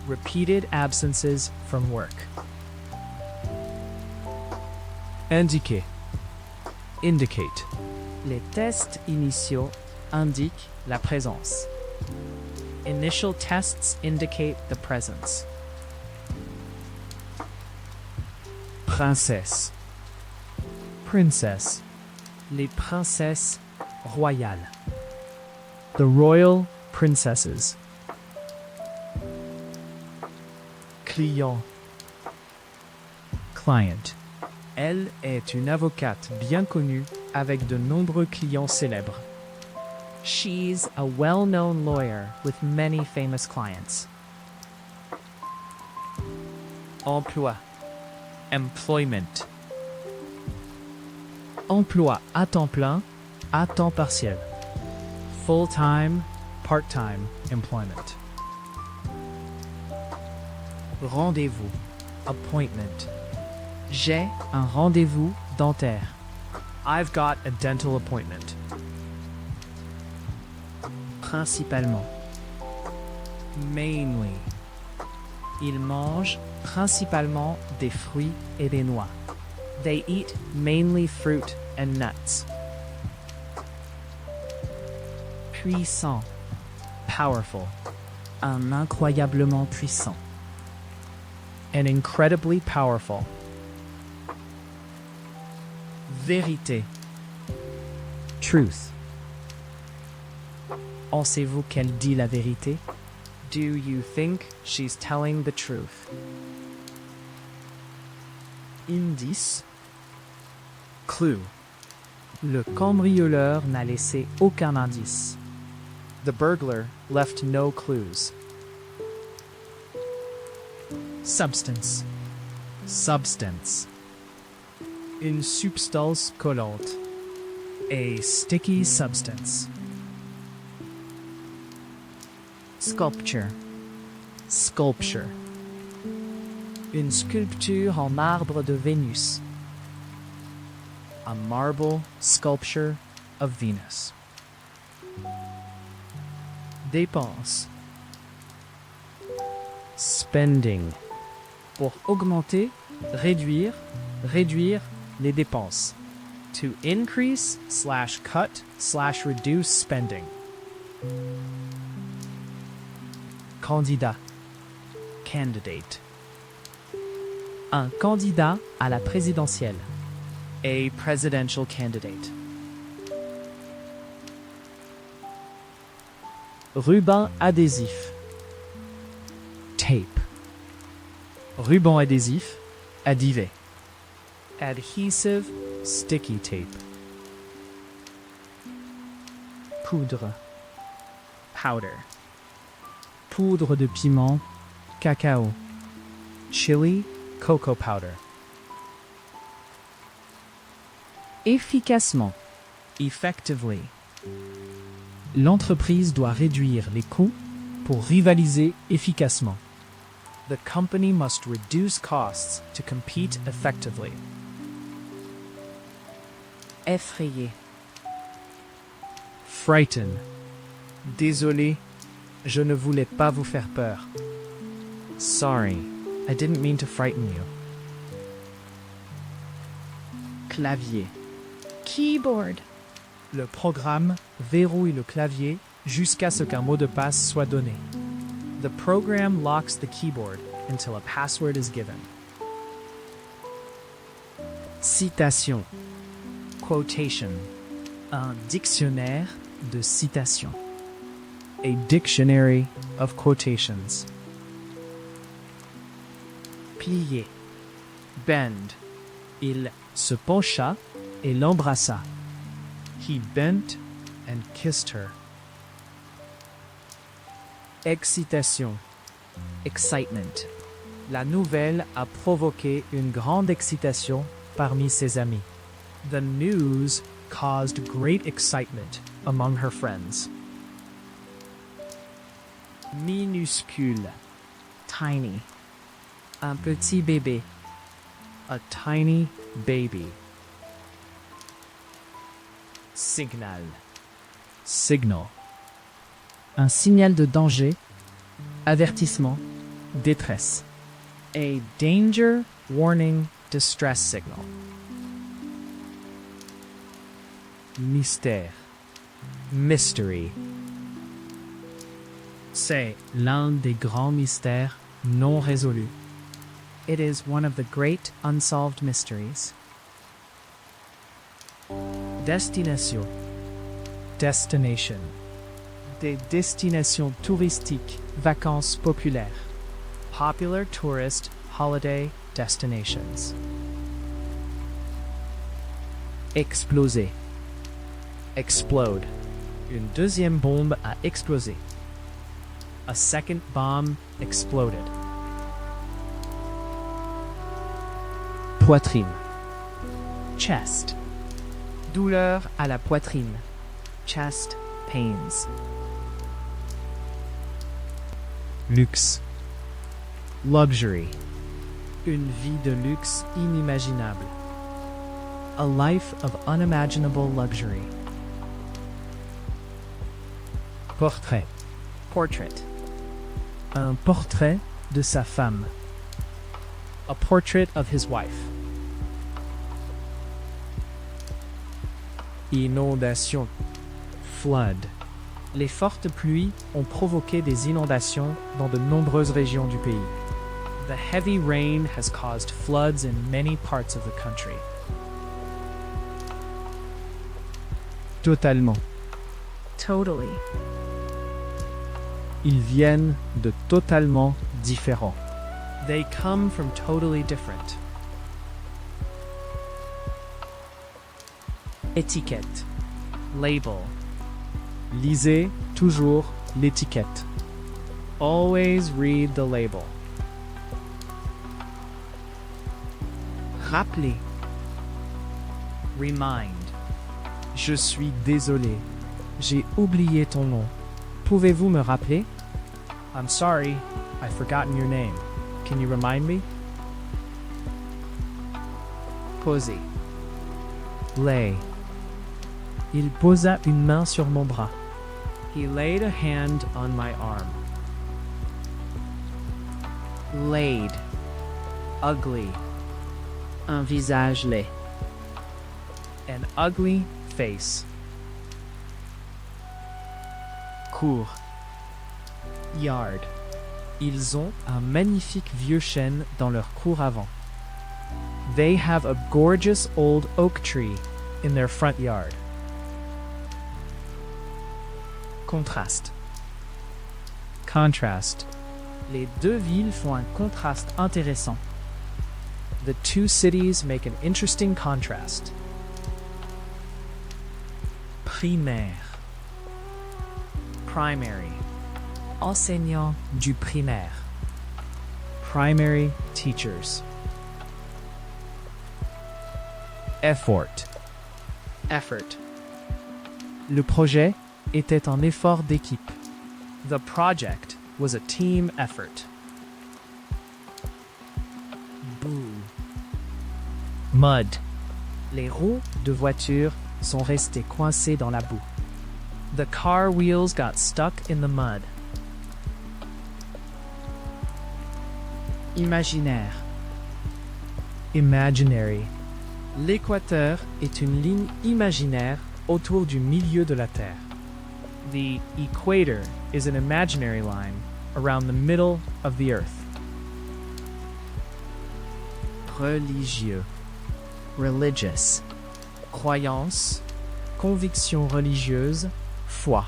Repeated absences from work. Indiquer. Indicate. Les tests initiaux indiquent la présence. Initial tests indicate the presence. Princesse. Princess. Les princesses royales. The royal princesses. Client. Client. Elle est une avocate bien connue avec de nombreux clients célèbres. She's a well-known lawyer with many famous clients. Emploi. Employment. Emploi à temps plein, à temps partiel. Full-time, part-time employment. Rendez-vous. Appointment. J'ai un rendez-vous dentaire. I've got a dental appointment. Principalement. Mainly. Ils mangent principalement des fruits et des noix. They eat mainly fruit and nuts. Puissant. Powerful. Un incroyablement puissant. And incredibly powerful. Vérité. Truth. Pensez-vous qu'elle dit la vérité? Do you think she's telling the truth? Indice. Clue. Le cambrioleur n'a laissé aucun indice. The burglar left no clues. Substance. Substance. Une substance collante. A sticky substance. Sculpture. Sculpture. Une sculpture en marbre de Vénus. A marble sculpture of Venus. Dépense. Spending. Pour augmenter, réduire, réduire les dépenses. To increase / cut / reduce spending. Candidat. Candidate. Un candidat à la présidentielle. A presidential candidate. Ruban adhésif. Tape. Ruban adhésif, addivé. Adhesive. Sticky tape. Poudre. Powder. Poudre de piment. Cacao. Chili, cocoa powder. Efficacement. Effectively. L'entreprise doit réduire les coûts pour rivaliser efficacement. The company must reduce costs to compete effectively. Effrayé. Frighten. Désolé, je ne voulais pas vous faire peur. Sorry, I didn't mean to frighten you. Clavier. Keyboard. Le programme verrouille le clavier jusqu'à ce qu'un mot de passe soit donné. The program locks the keyboard until a password is given. Citation. Quotation. Un dictionnaire de citations. A dictionary of quotations. Plier. Bend. Il se pencha et l'embrassa. He bent and kissed her. Excitation. Excitement. La nouvelle a provoqué une grande excitation parmi ses amis. The news caused great excitement among her friends. Minuscule. Tiny. Un petit bébé. A tiny baby. Signal. Signal. Un signal de danger. Avertissement. Détresse. A danger, warning, distress signal. Mystère. Mystery. C'est l'un des grands mystères non résolus. It is one of the great unsolved mysteries. Destination. Destination. Des destinations touristiques, vacances populaires. Popular tourist holiday destinations. Exploser. Explode. Une deuxième bombe a explosé. A second bomb exploded. Poitrine. Chest. Douleur à la poitrine. Chest pains. Luxe. Luxury. Une vie de luxe inimaginable. A life of unimaginable luxury. Portrait. Portrait. Un portrait de sa femme. A portrait of his wife. Inondation. Flood. Les fortes pluies ont provoqué des inondations dans de nombreuses régions du pays. The heavy rain has caused floods in many parts of the country. Totalement. Totally. Ils viennent de totalement différents. They come from totally different. Étiquette. Label. Lisez toujours l'étiquette. Always read the label. rappeler. Remind. Je suis désolé. J'ai oublié ton nom. Pouvez-vous me rappeler? I'm sorry, I've forgotten your name. Can you remind me? Poser. Lay. Il posa une main sur mon bras. He laid a hand on my arm. Laid. Ugly. Un visage laid. An ugly face. Cour. Yard. Ils ont un magnifique vieux chêne dans leur cour avant. They have a gorgeous old oak tree in their front yard. Contraste. Contrast. Les deux villes font un contraste intéressant. The two cities make an interesting contrast. Primaire. Primary. Enseignant du primaire. Primary teachers. Effort. Effort. Le projet était un effort d'équipe. The project was a team effort. Boue. Mud. Les roues de voiture sont restées coincées dans la boue. The car wheels got stuck in the mud. Imaginaire. Imaginary. L'équateur est une ligne imaginaire autour du milieu de la Terre. The equator is an imaginary line around the middle of the Earth. Religieux. Religious. Croyance, conviction religieuse, foi.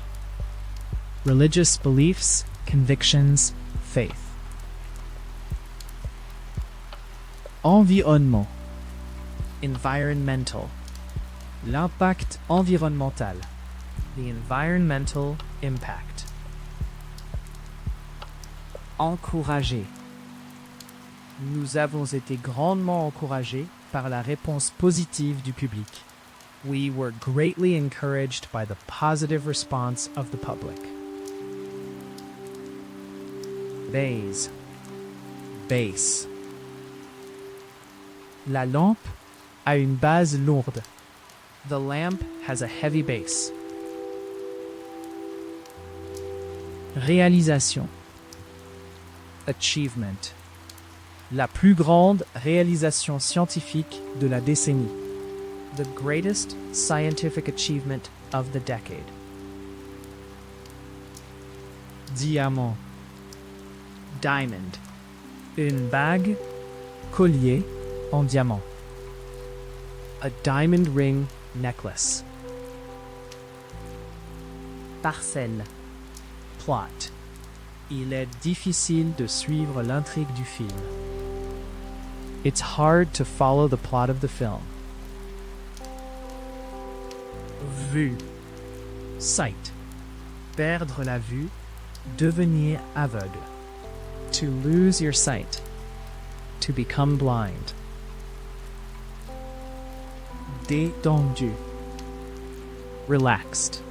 Religious beliefs, convictions, faith. Environnement. Environmental. L'impact environnemental. The environmental impact. Encourager. Nous avons été grandement encouragés par la réponse positive du public. We were greatly encouraged by the positive response of the public. Base. Base. La lampe a une base lourde. The lamp has a heavy base. Réalisation. Achievement. La plus grande réalisation scientifique de la décennie. The greatest scientific achievement of the decade. Diamant. Diamond. Une bague, collier en diamant. A diamond ring necklace. Parcelle. Plot. Il est difficile de suivre l'intrigue du film. It's hard to follow the plot of the film. Vue. Sight. Perdre la vue, devenir aveugle. To lose your sight. To become blind. Détendu. Relaxed.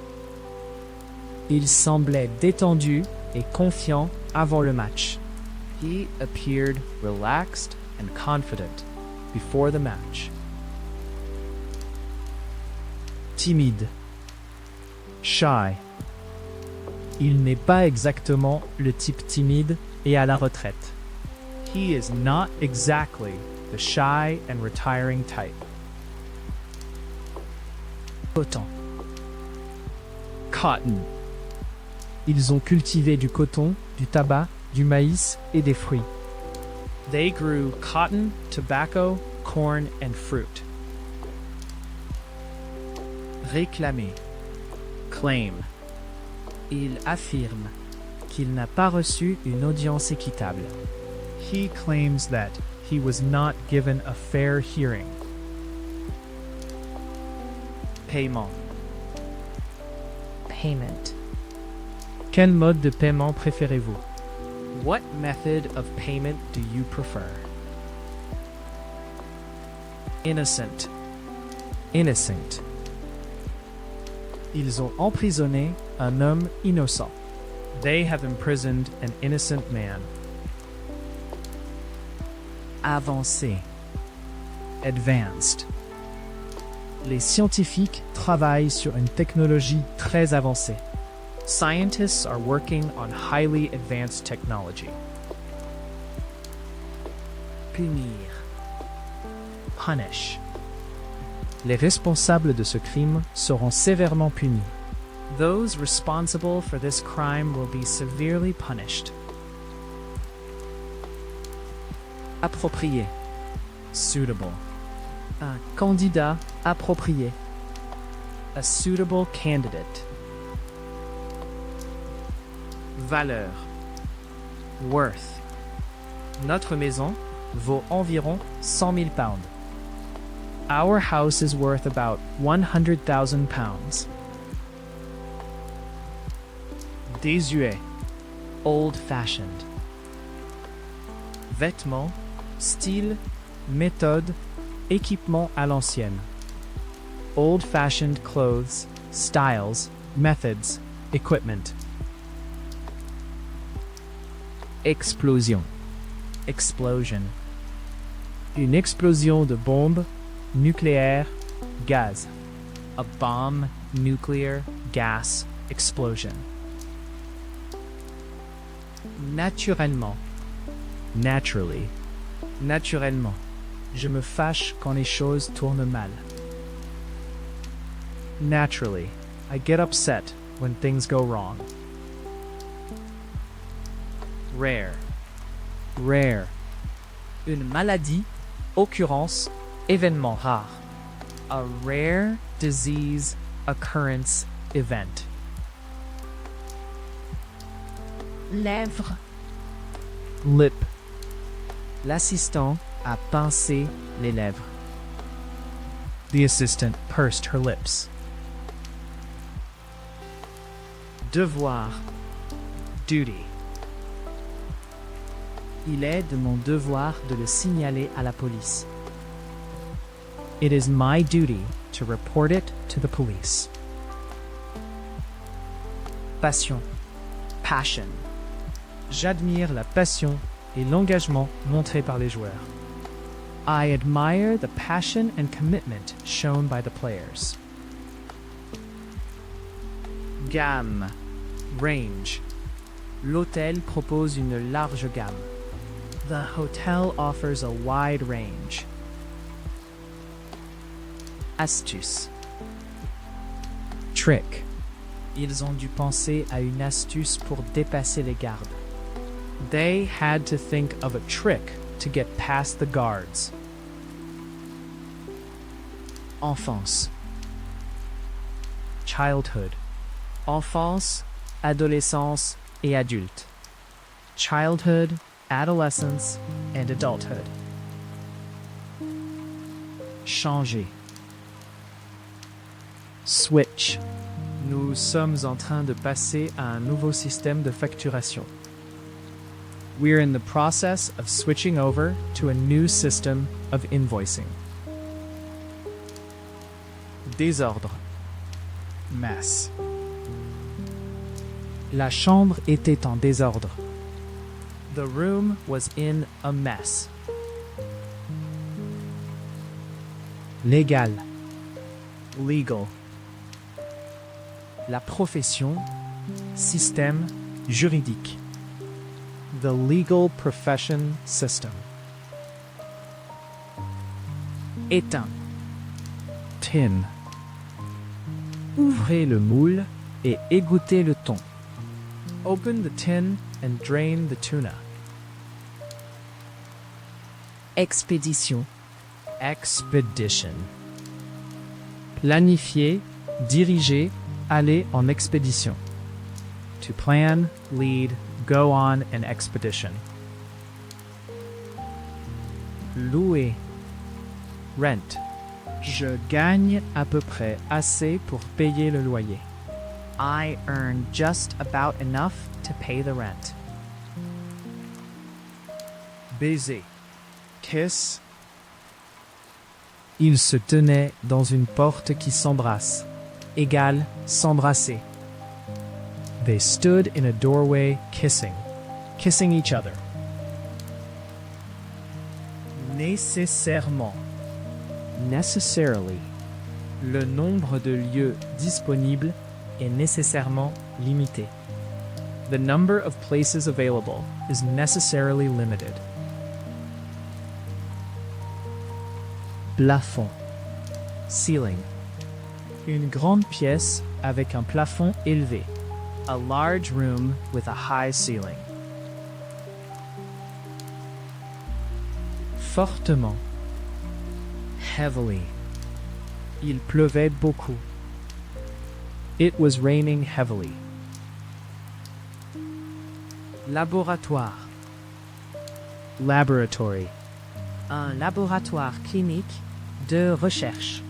Il semblait détendu et confiant avant le match. He appeared relaxed and confident before the match. Timide. Shy. Il n'est pas exactement le type timide et à la retraite. He is not exactly the shy and retiring type. Coton. Cotton. Ils ont cultivé du coton, du tabac, du maïs et des fruits. They grew cotton, tobacco, corn, and fruit. Réclamer. Claim. Il affirme qu'il n'a pas reçu une audience équitable. He claims that he was not given a fair hearing. Paiement. Payment. Quel mode de paiement préférez-vous? What method of payment do you prefer? Innocent. Innocent. Ils ont emprisonné un homme innocent. They have imprisoned an innocent man. Avancé. Advanced. Les scientifiques travaillent sur une technologie très avancée. Scientists are working on highly advanced technology. Punir. Punish. Les responsables de ce crime seront sévèrement punis. Those responsible for this crime will be severely punished. Approprié. Suitable. Un candidat approprié. A suitable candidate. Valeur. Worth. Notre maison vaut environ 100 000 pounds. Our house is worth about 100,000 pounds. Désuet. Old-fashioned. Vêtements, style, méthode, équipement à l'ancienne. Old-fashioned clothes, styles, methods, equipment. Explosion. Explosion. Une explosion de bombe nucléaire, gaz. A bomb, nuclear, gas, explosion. Naturellement. Naturally. Naturellement. Je me fâche quand les choses tournent mal. Naturally. I get upset when things go wrong. Rare. Rare. Une maladie, occurrence, événement rare. A rare disease occurrence event. Lèvres. Lip. L'assistant a pincé les lèvres. The assistant pursed her lips. Devoir. Duty. Il est de mon devoir de le signaler à la police. It is my duty to report it to the police. Passion. Passion. J'admire la passion et l'engagement montrés par les joueurs. I admire the passion and commitment shown by the players. Gamme. Range. L'hôtel propose une large gamme. The hotel offers a wide range. Astuce. Trick. Ils ont dû penser à une astuce pour dépasser les gardes. They had to think of a trick to get past the guards. Enfance. Childhood. Enfance, adolescence et adulte. Childhood, adolescence, and adulthood. Changer. Switch. Nous sommes en train de passer à un nouveau système de facturation. We're in the process of switching over to a new system of invoicing. Désordre. Mess. La chambre était en désordre. The room was in a mess. Légal. Legal. La profession, système juridique. The legal profession system. Éteint. Tin. Ouvrez le moule et égouttez le thon. Open the tin and drain the tuna. Expédition. Expedition. Planifier, diriger, aller en expédition. To plan, lead, go on an expedition. Louer. Rent. Je gagne à peu près assez pour payer le loyer. I earn just about enough to pay the rent. Baiser. Kiss. Ils se tenaient dans une porte qui s'embrasse. égale s'embrasser. They stood in a doorway kissing each other. Nécessairement. Necessarily. Le nombre de lieux disponibles est nécessairement limité. The number of places available is necessarily limited. Plafond. Ceiling. Une grande pièce avec un plafond élevé. A large room with a high ceiling. Fortement. Heavily. Il pleuvait beaucoup. It was raining heavily. Laboratoire. Laboratory. Un laboratoire clinique de recherche.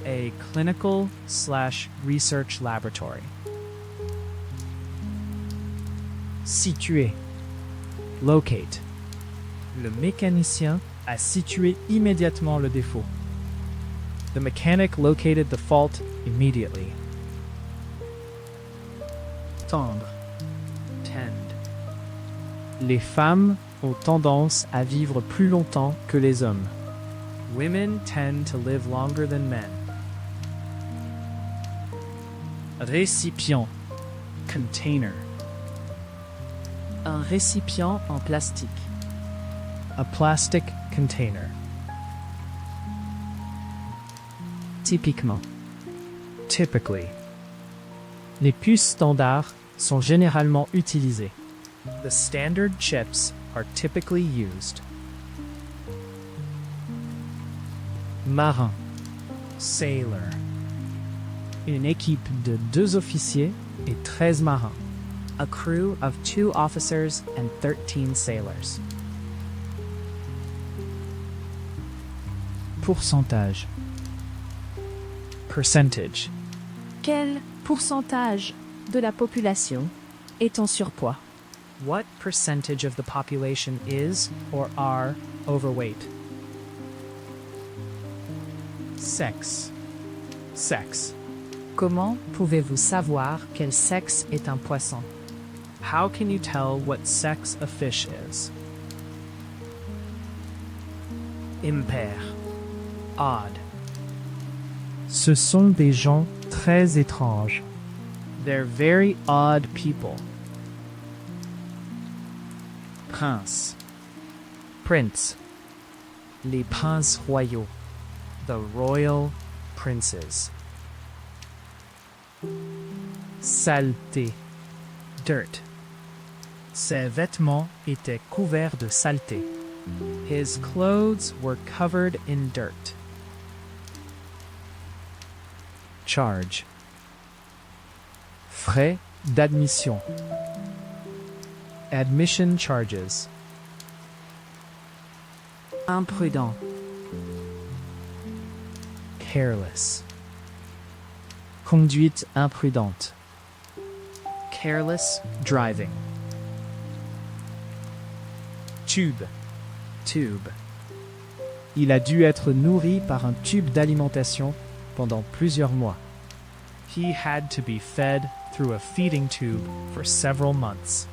A clinical/research laboratory. Situé. Locate. Le mécanicien a situé immédiatement le défaut. The mechanic located the fault immediately. Tendre. Tend. Les femmes ont tendance à vivre plus longtemps que les hommes. Women tend to live longer than men. Récipient. Container. Un récipient en plastique. A plastic container. Typiquement. Typically. Les puces standards sont généralement utilisées. The standard chips are typically used. Marin. Sailor. Une équipe de 2 officiers et 13 marins. A crew of 2 officers and 13 sailors. Pourcentage. Percentage. Quel pourcentage de la population est en surpoids? What percentage of the population is or are overweight? Sexe. Sex. Comment pouvez-vous savoir quel sexe est un poisson? How can you tell what sex a fish is? Impair. Odd. Ce sont des gens très étranges. They're very odd people. Prince. Prince. Les princes royaux. The royal princes. Saleté. Dirt. Ses vêtements étaient couverts de saleté. His clothes were covered in dirt. Charge. Frais d'admission. Admission charges. Imprudent. Careless. Conduite imprudente. Careless driving. Tube. Tube. Il a dû être nourri par un tube d'alimentation pendant plusieurs mois. He had to be fed through a feeding tube for several months.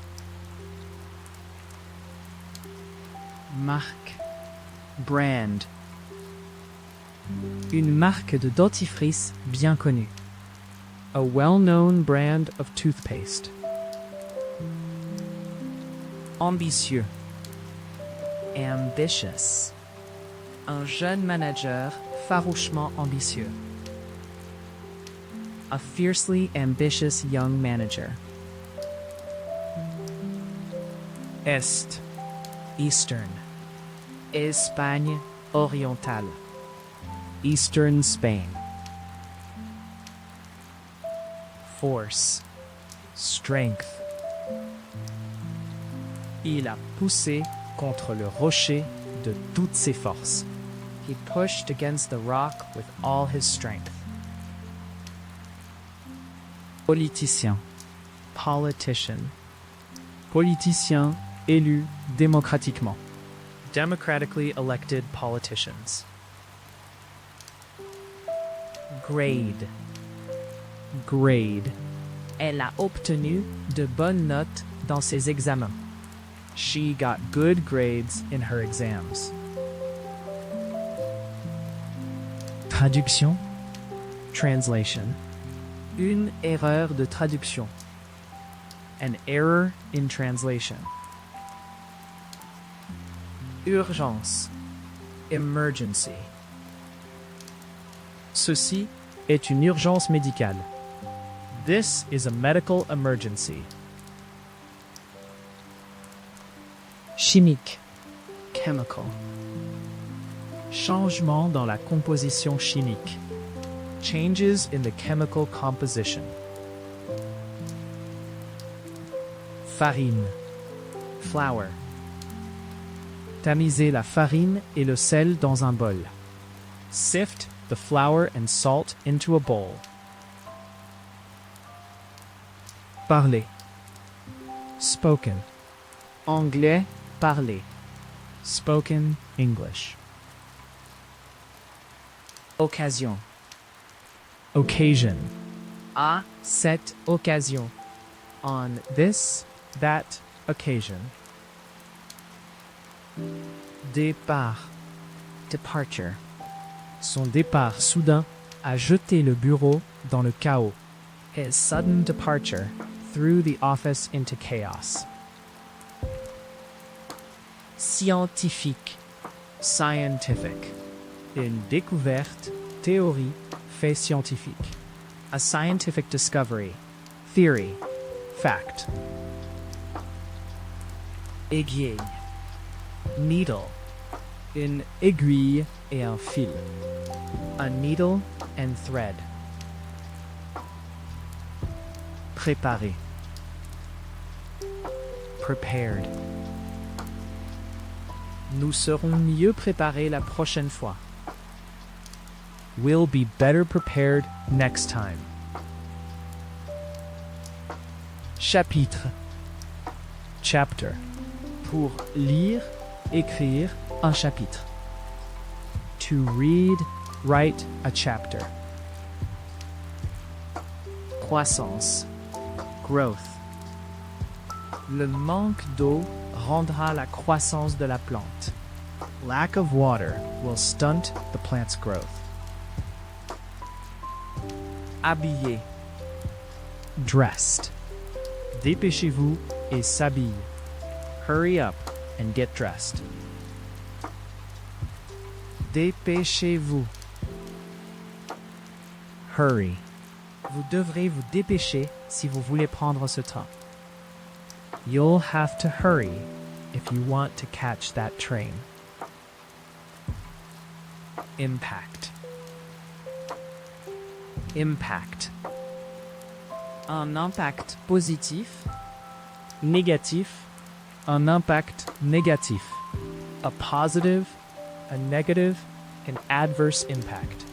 Marque. Brand. Une marque de dentifrice bien connue. A well-known brand of toothpaste. Ambitieux. Ambitious. Un jeune manager farouchement ambitieux. A fiercely ambitious young manager. Est. Eastern. Espagne orientale. Eastern Spain. Force. Strength. Il a poussé contre le rocher de toutes ses forces. He pushed against the rock with all his strength. Politicien. Politician. Politicien élu démocratiquement. Democratically elected politicians. Grade. Grade. Elle a obtenu de bonnes notes dans ses examens. She got good grades in her exams. Traduction. Translation. Une erreur de traduction. An error in translation. Urgence. Emergency. Ceci est une urgence médicale. This is a medical emergency. Chimique. Chemical. Changement dans la composition chimique. Changes in the chemical composition. Farine. Flour. Tamiser la farine et le sel dans un bol. Sift the flour and salt into a bowl. Parler. Spoken. Anglais, parler. Spoken English. Occasion. Occasion. À cette occasion. On this, that occasion. Départ. Departure. Son départ soudain a jeté le bureau dans le chaos. His sudden departure threw the office into chaos. Scientifique. Scientific. Une découverte, théorie, fait scientifique. A scientific discovery, theory, fact. Aiguille. Needle. Une aiguille et un fil. A needle and thread. Préparer. Prepared. Nous serons mieux préparés la prochaine fois. We'll be better prepared next time. Chapitre. Chapter. Pour lire, écrire un chapitre. To read, write a chapter. Croissance. Growth. Le manque d'eau rendra la croissance de la plante. Lack of water will stunt the plant's growth. Habiller. Dressed. Dépêchez-vous et s'habille. Hurry up and get dressed. Dépêchez-vous. Hurry. Vous devrez vous dépêcher si vous voulez prendre ce train. You'll have to hurry if you want to catch that train. Impact. Impact. Un impact positif. Négatif. Un impact négatif. A positive, a negative, an adverse impact.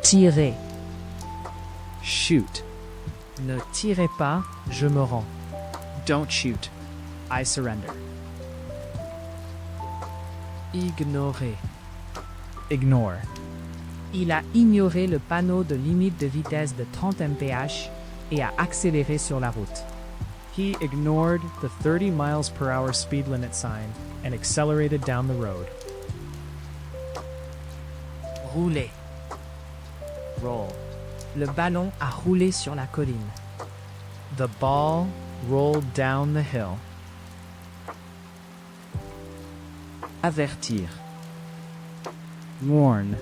Tirer. Shoot. Ne tirez pas, je me rends. Don't shoot. I surrender. Ignorer. Ignore. Il a ignoré le panneau de limite de vitesse de 30 mph et a accéléré sur la route. He ignored the 30 miles per hour speed limit sign and accelerated down the road. Rouler. Roll. Le ballon a roulé sur la colline. The ball rolled down the hill. Avertir. Warn.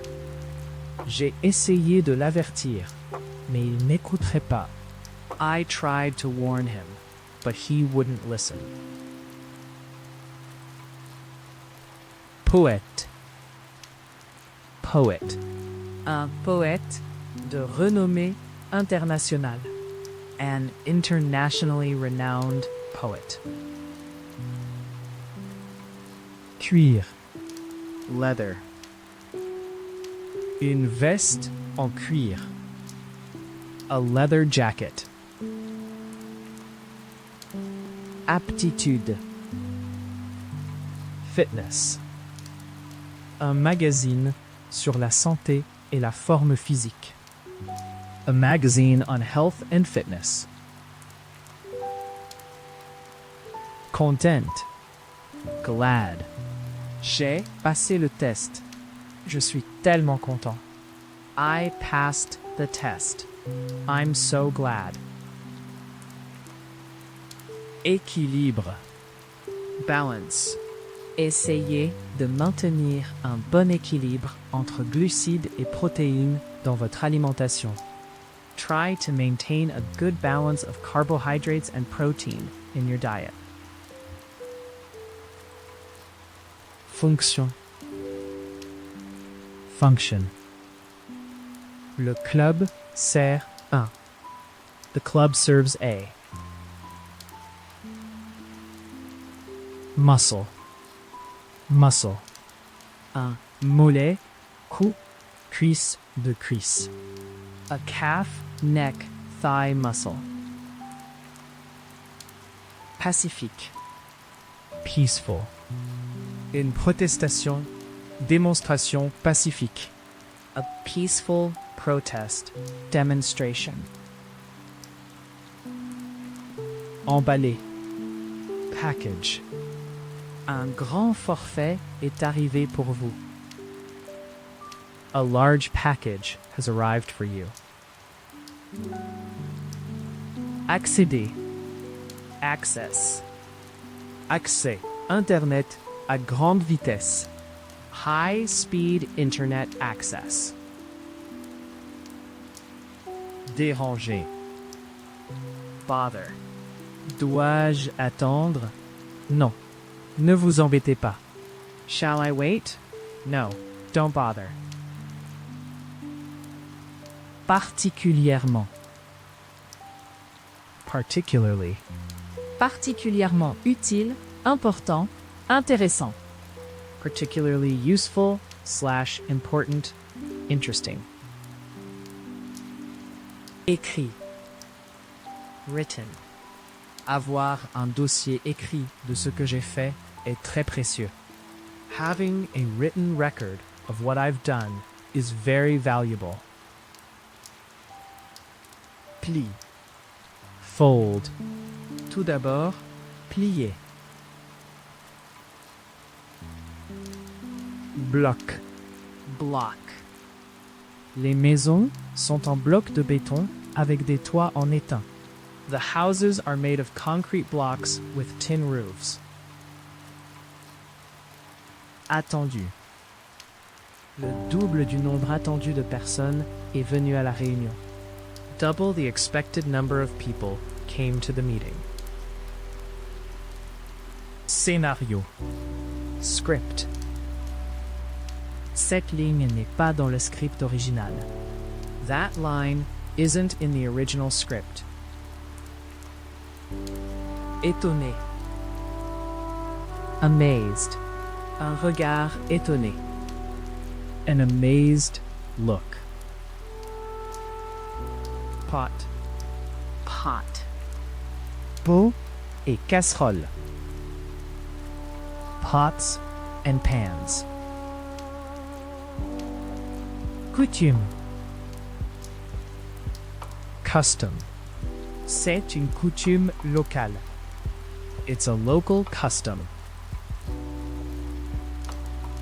J'ai essayé de l'avertir, mais il n'écouterait pas. I tried to warn him, but he wouldn't listen. Poète. Poet. Un poète de renommée internationale. An internationally renowned poet. Cuir. Leather. Une veste en cuir. A leather jacket. Aptitude. Fitness. Un magazine sur la santé et la forme physique. A magazine on health and fitness. Content. Glad. J'ai passé le test. Je suis tellement content. I passed the test. I'm so glad. Équilibre. Balance. Essayez de maintenir un bon équilibre entre glucides et protéines dans votre alimentation. Try to maintain a good balance of carbohydrates and protein in your diet. Fonction. Function. Le club sert un. The club serves a. Muscle. Muscle. Un mollet, Cou, cuisse de cuisse. a calf, neck, thigh muscle. Pacifique. Peaceful. Une protestation, démonstration pacifique. A peaceful protest, demonstration. Emballé. Package. Un grand forfait est arrivé pour vous. A large package has arrived for you. Accéder. Access. Accès. Internet à grande vitesse. High-speed internet access. Déranger. Bother. Dois-je attendre? Non. Ne vous embêtez pas. Shall I wait? No, don't bother. Particulièrement. Particularly. Particulièrement utile, important, intéressant. Particularly useful / important, interesting. Écrit. Written. Avoir un dossier écrit de ce que j'ai fait est très précieux. Having a written record of what I've done is very valuable. Pli. Fold. Tout d'abord, Plier. Bloc. block. Les maisons sont en blocs de béton avec des toits en étain. The houses are made of concrete blocks with tin roofs. Attendu. Le double du nombre attendu de personnes est venu à la réunion. Double the expected number of people came to the meeting. Scénario. Script. Cette ligne n'est pas dans le script original. That line isn't in the original script. Étonné. Amazed. Un regard étonné. An amazed look. Pot. Pot. Pot et casserole. Pots and pans. Coutume. Custom. C'est une coutume locale. It's a local custom.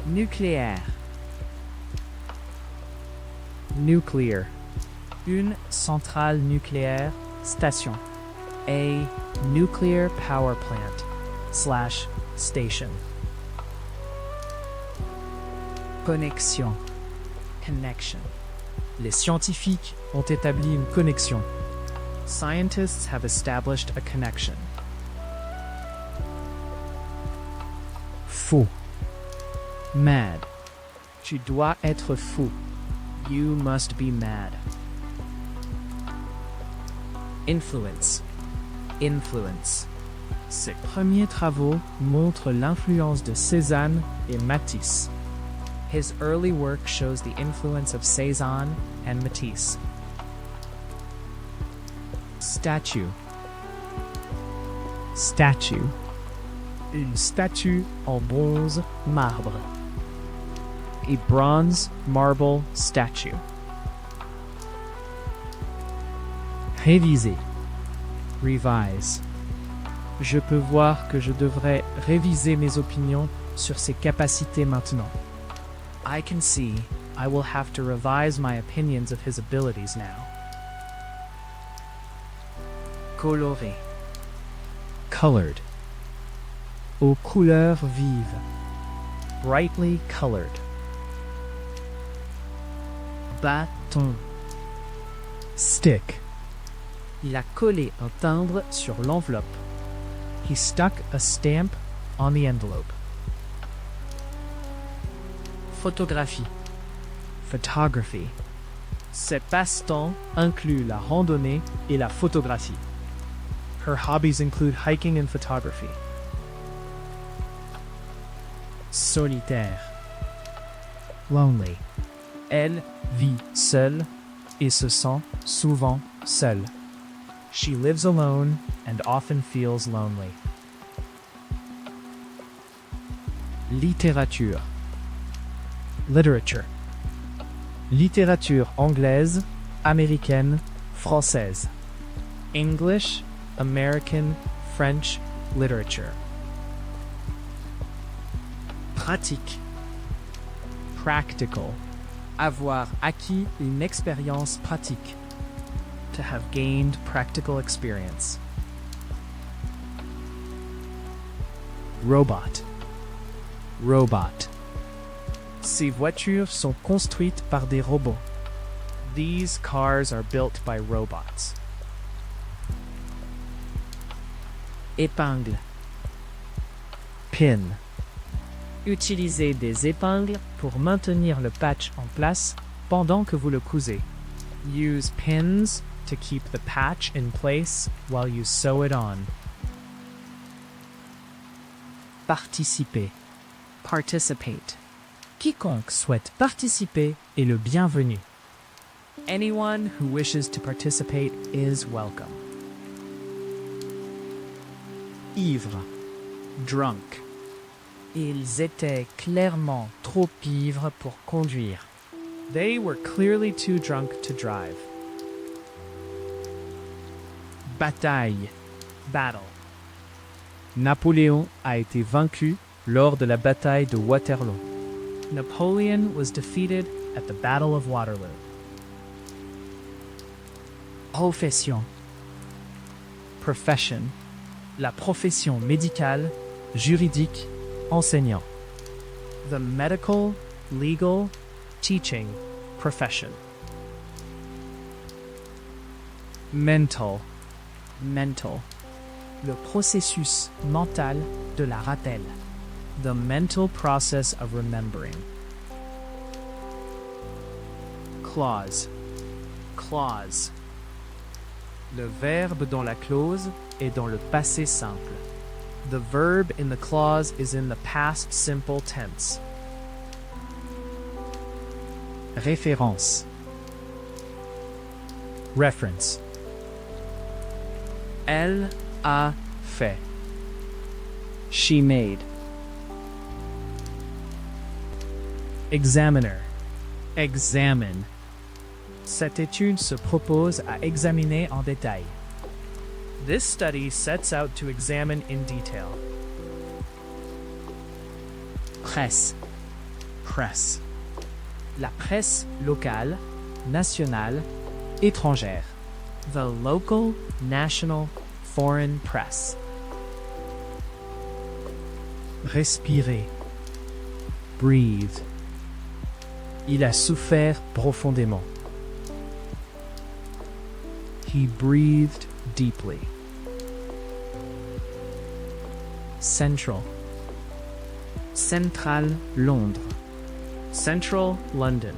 Nucléaire. Nuclear. Une centrale nucléaire, station. A nuclear power plant / station. Connexion. Connection. Les scientifiques ont établi une connexion. Scientists have established a connection. Faux. Mad. Tu dois être fou. You must be mad. Influence. Influence. Ses premiers travaux montrent l'influence de Cézanne et Matisse. His early work shows the influence of Cézanne and Matisse. Statue. Statue. Une statue en bronze marbre. a bronze marble statue. Réviser. Revise. Je peux voir que je devrais réviser mes opinions sur ses capacités maintenant. I can see I will have to revise my opinions of his abilities now. Coloré. Colored. Aux couleurs vives. Brightly colored. Bâton. Stick. Il a collé un timbre sur l'enveloppe. He stuck a stamp on the envelope. Photographie. Photography. Ses passe-temps incluent la randonnée et la photographie. Her hobbies include hiking and photography. Solitaire. Lonely. Elle vit seule et se sent souvent seule. She lives alone and often feels lonely. Littérature. Literature. Littérature anglaise, américaine, française. English, American, French literature. Pratique. Practical. Avoir acquis une expérience pratique. To have gained practical experience. Robot. Robot. Ces voitures sont construites par des robots. These cars are built by robots. Épingle. Pin. Utilisez des épingles pour maintenir le patch en place pendant que vous le cousez. Use pins to keep the patch in place while you sew it on. Participer. Participate. Quiconque souhaite participer est le bienvenu. Anyone who wishes to participate is welcome. Ivre. Drunk. Ils étaient clairement trop ivres pour conduire. They were clearly too drunk to drive. Bataille. Battle. Napoléon a été vaincu lors de la bataille de Waterloo. Napoleon was defeated at the Battle of Waterloo. Profession. Profession. La profession médicale, juridique, enseignant. The medical, legal, teaching profession. Mental. Mental. Le processus mental de la ratelle. The mental process of remembering. Clause. Clause. Le verbe dans la clause est dans le passé simple. The verb in the clause is in the past simple tense. Référence. Reference. Elle a fait. She made. Examiner. Examine. Cette étude se propose à examiner en détail. This study sets out to examine in detail. Presse. Press. La presse locale, nationale, étrangère. The local, national, foreign press. Respirer. Breathe. Il a souffert profondément. He breathed deeply. Central. Central, Londres. Central, London.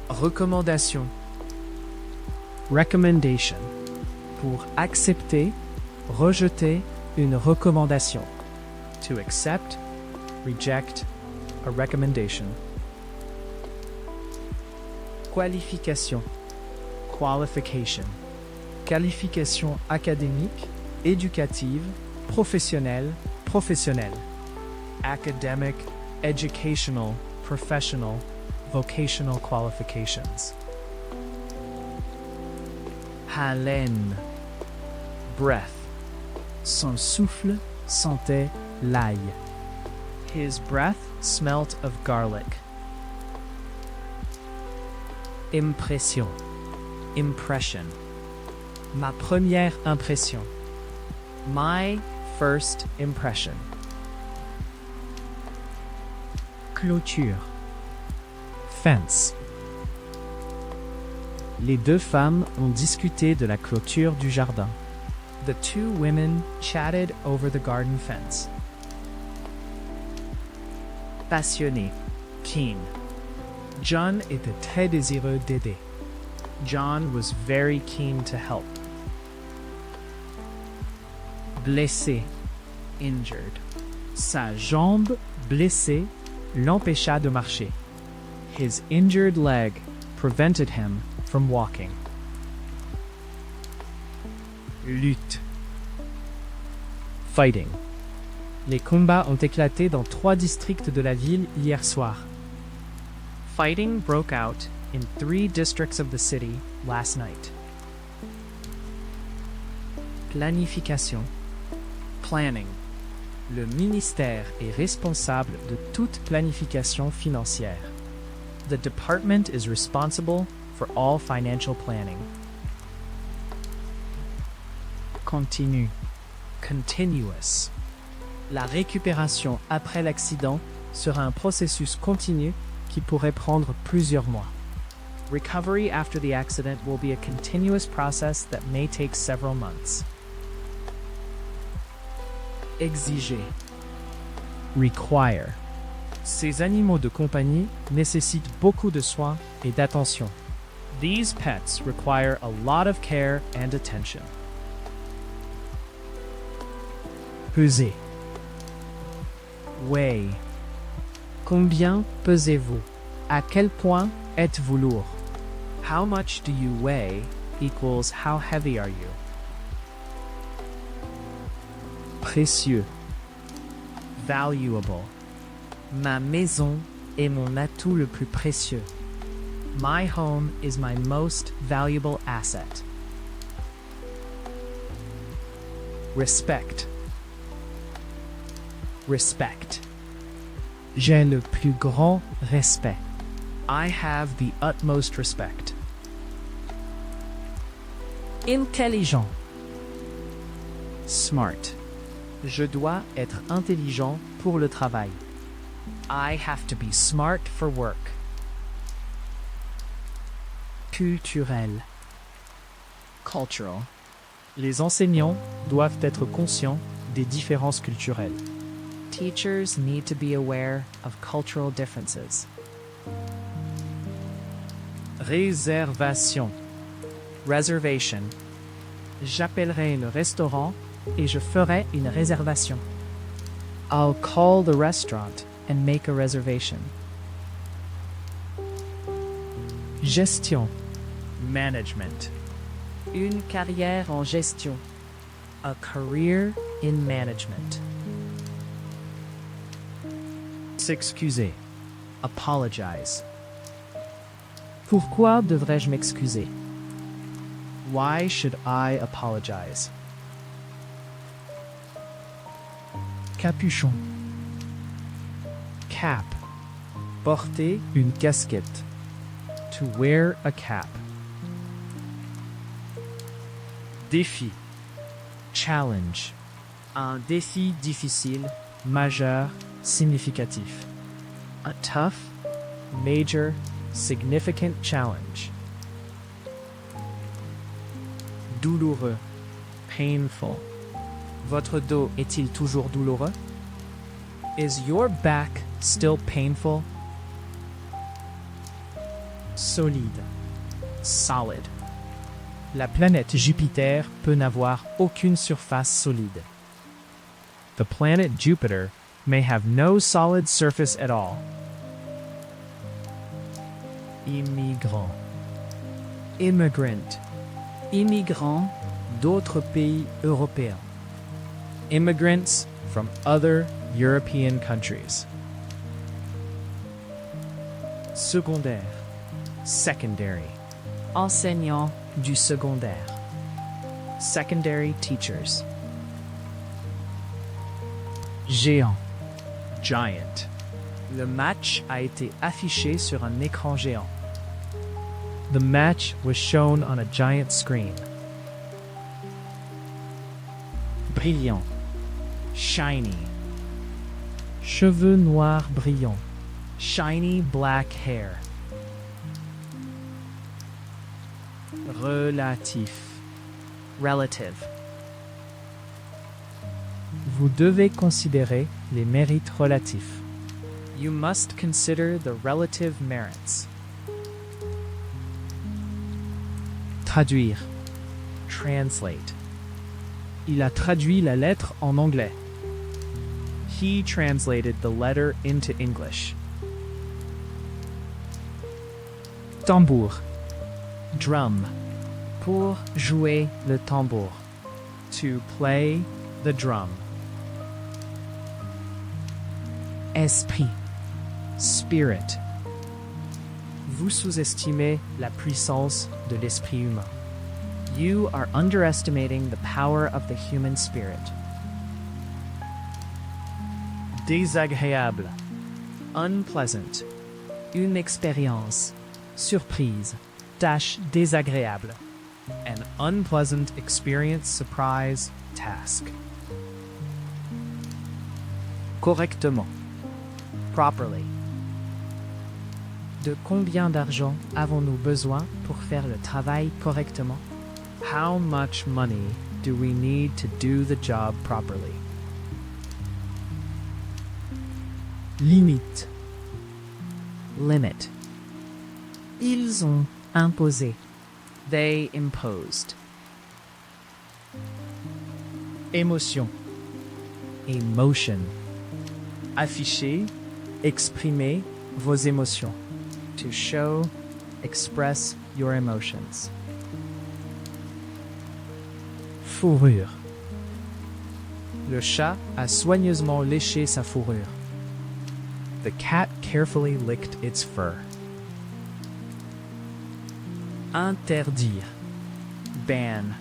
Recommandation. Recommendation. Pour accepter, rejeter une recommandation. To accept, reject a recommendation. Qualification. Qualification. Qualification académique, éducative, professionnelle, professionnelle. Academic, educational, professional, vocational qualifications. Haleine. Breath. Son souffle sentait l'ail. His breath smelt of garlic. Impression. Impression. Ma première impression. My first impression. Clôture. Fence. Les deux femmes ont discuté de la clôture du jardin. The two women chatted over the garden fence. Passionné. Keen. John était très désireux d'aider. John was very keen to help. Blessé. Injured. Sa jambe blessée l'empêcha de marcher. His injured leg prevented him from walking. Lutte. Fighting. Les combats ont éclaté dans 3 districts de la ville hier soir. Fighting broke out in 3 districts of the city last night. Planification. Planning. Le ministère est responsable de toute planification financière. The department is responsible for all financial planning. Continue. Continuous. La récupération après l'accident sera un processus continu qui pourrait prendre plusieurs mois. Recovery after the accident will be a continuous process that may take several months. Exiger. Require. Ces animaux de compagnie nécessitent beaucoup de soins et d'attention. These pets require a lot of care and attention. Peser. Weigh. Combien pesez-vous? À quel point êtes-vous lourd? How much do you weigh equals how heavy are you? Précieux. Valuable. Ma maison est mon atout le plus précieux. My home is my most valuable asset. Respect. Respect. J'ai le plus grand respect. I have the utmost respect. Intelligent. Smart. Je dois être intelligent pour le travail. I have to be smart for work. Culturel. Cultural. Les enseignants doivent être conscients des différences culturelles. Teachers need to be aware of cultural differences. Réservation. Reservation. J'appellerai le restaurant et je ferai une réservation. I'll call the restaurant and make a reservation. Gestion. Management. Une carrière en gestion. A career in management. S'excuser. Apologize. Pourquoi devrais-je m'excuser? Why should I apologize? Capuchon. Cap. Porter une casquette. To wear a cap. Défi. Challenge. Un défi difficile, majeur, significatif. A tough, major, significant challenge. Douloureux. Painful. Votre dos est-il toujours douloureux? Is your back still painful? Solide. Solid. La planète Jupiter peut n'avoir aucune surface solide. The planet Jupiter may have no solid surface at all. Immigrant. Immigrant. Immigrants d'autres pays européens. Immigrants from other European countries. Secondaire. Secondary. Enseignant. Du secondaire. Secondary teachers. Géant. Giant. Le match a été affiché sur un écran géant. The match was shown on a giant screen. Brillant. Shiny. Cheveux noirs brillants. Shiny black hair. Relatif. Relative. Vous devez considérer les mérites relatifs. You must consider the relative merits. Traduire. Translate. Il a traduit la lettre en anglais. He translated the letter into English. Tambour. Drum. Pour jouer le tambour. To play the drum. Esprit. Spirit. Vous sous-estimez la puissance de l'esprit humain. You are underestimating the power of the human spirit. Désagréable. Unpleasant. Une expérience. Surprise. Tâche désagréable. An unpleasant experience, surprise, task. Correctement. Properly. De combien d'argent avons-nous besoin pour faire le travail correctement? How much money do we need to do the job properly? Limite. Limit. Ils ont imposé. They imposed. Émotion. Emotion. Afficher, exprimer vos émotions. To show, express your emotions. Fourrure. Le chat a soigneusement léché sa fourrure. The cat carefully licked its fur. Interdire. Ban.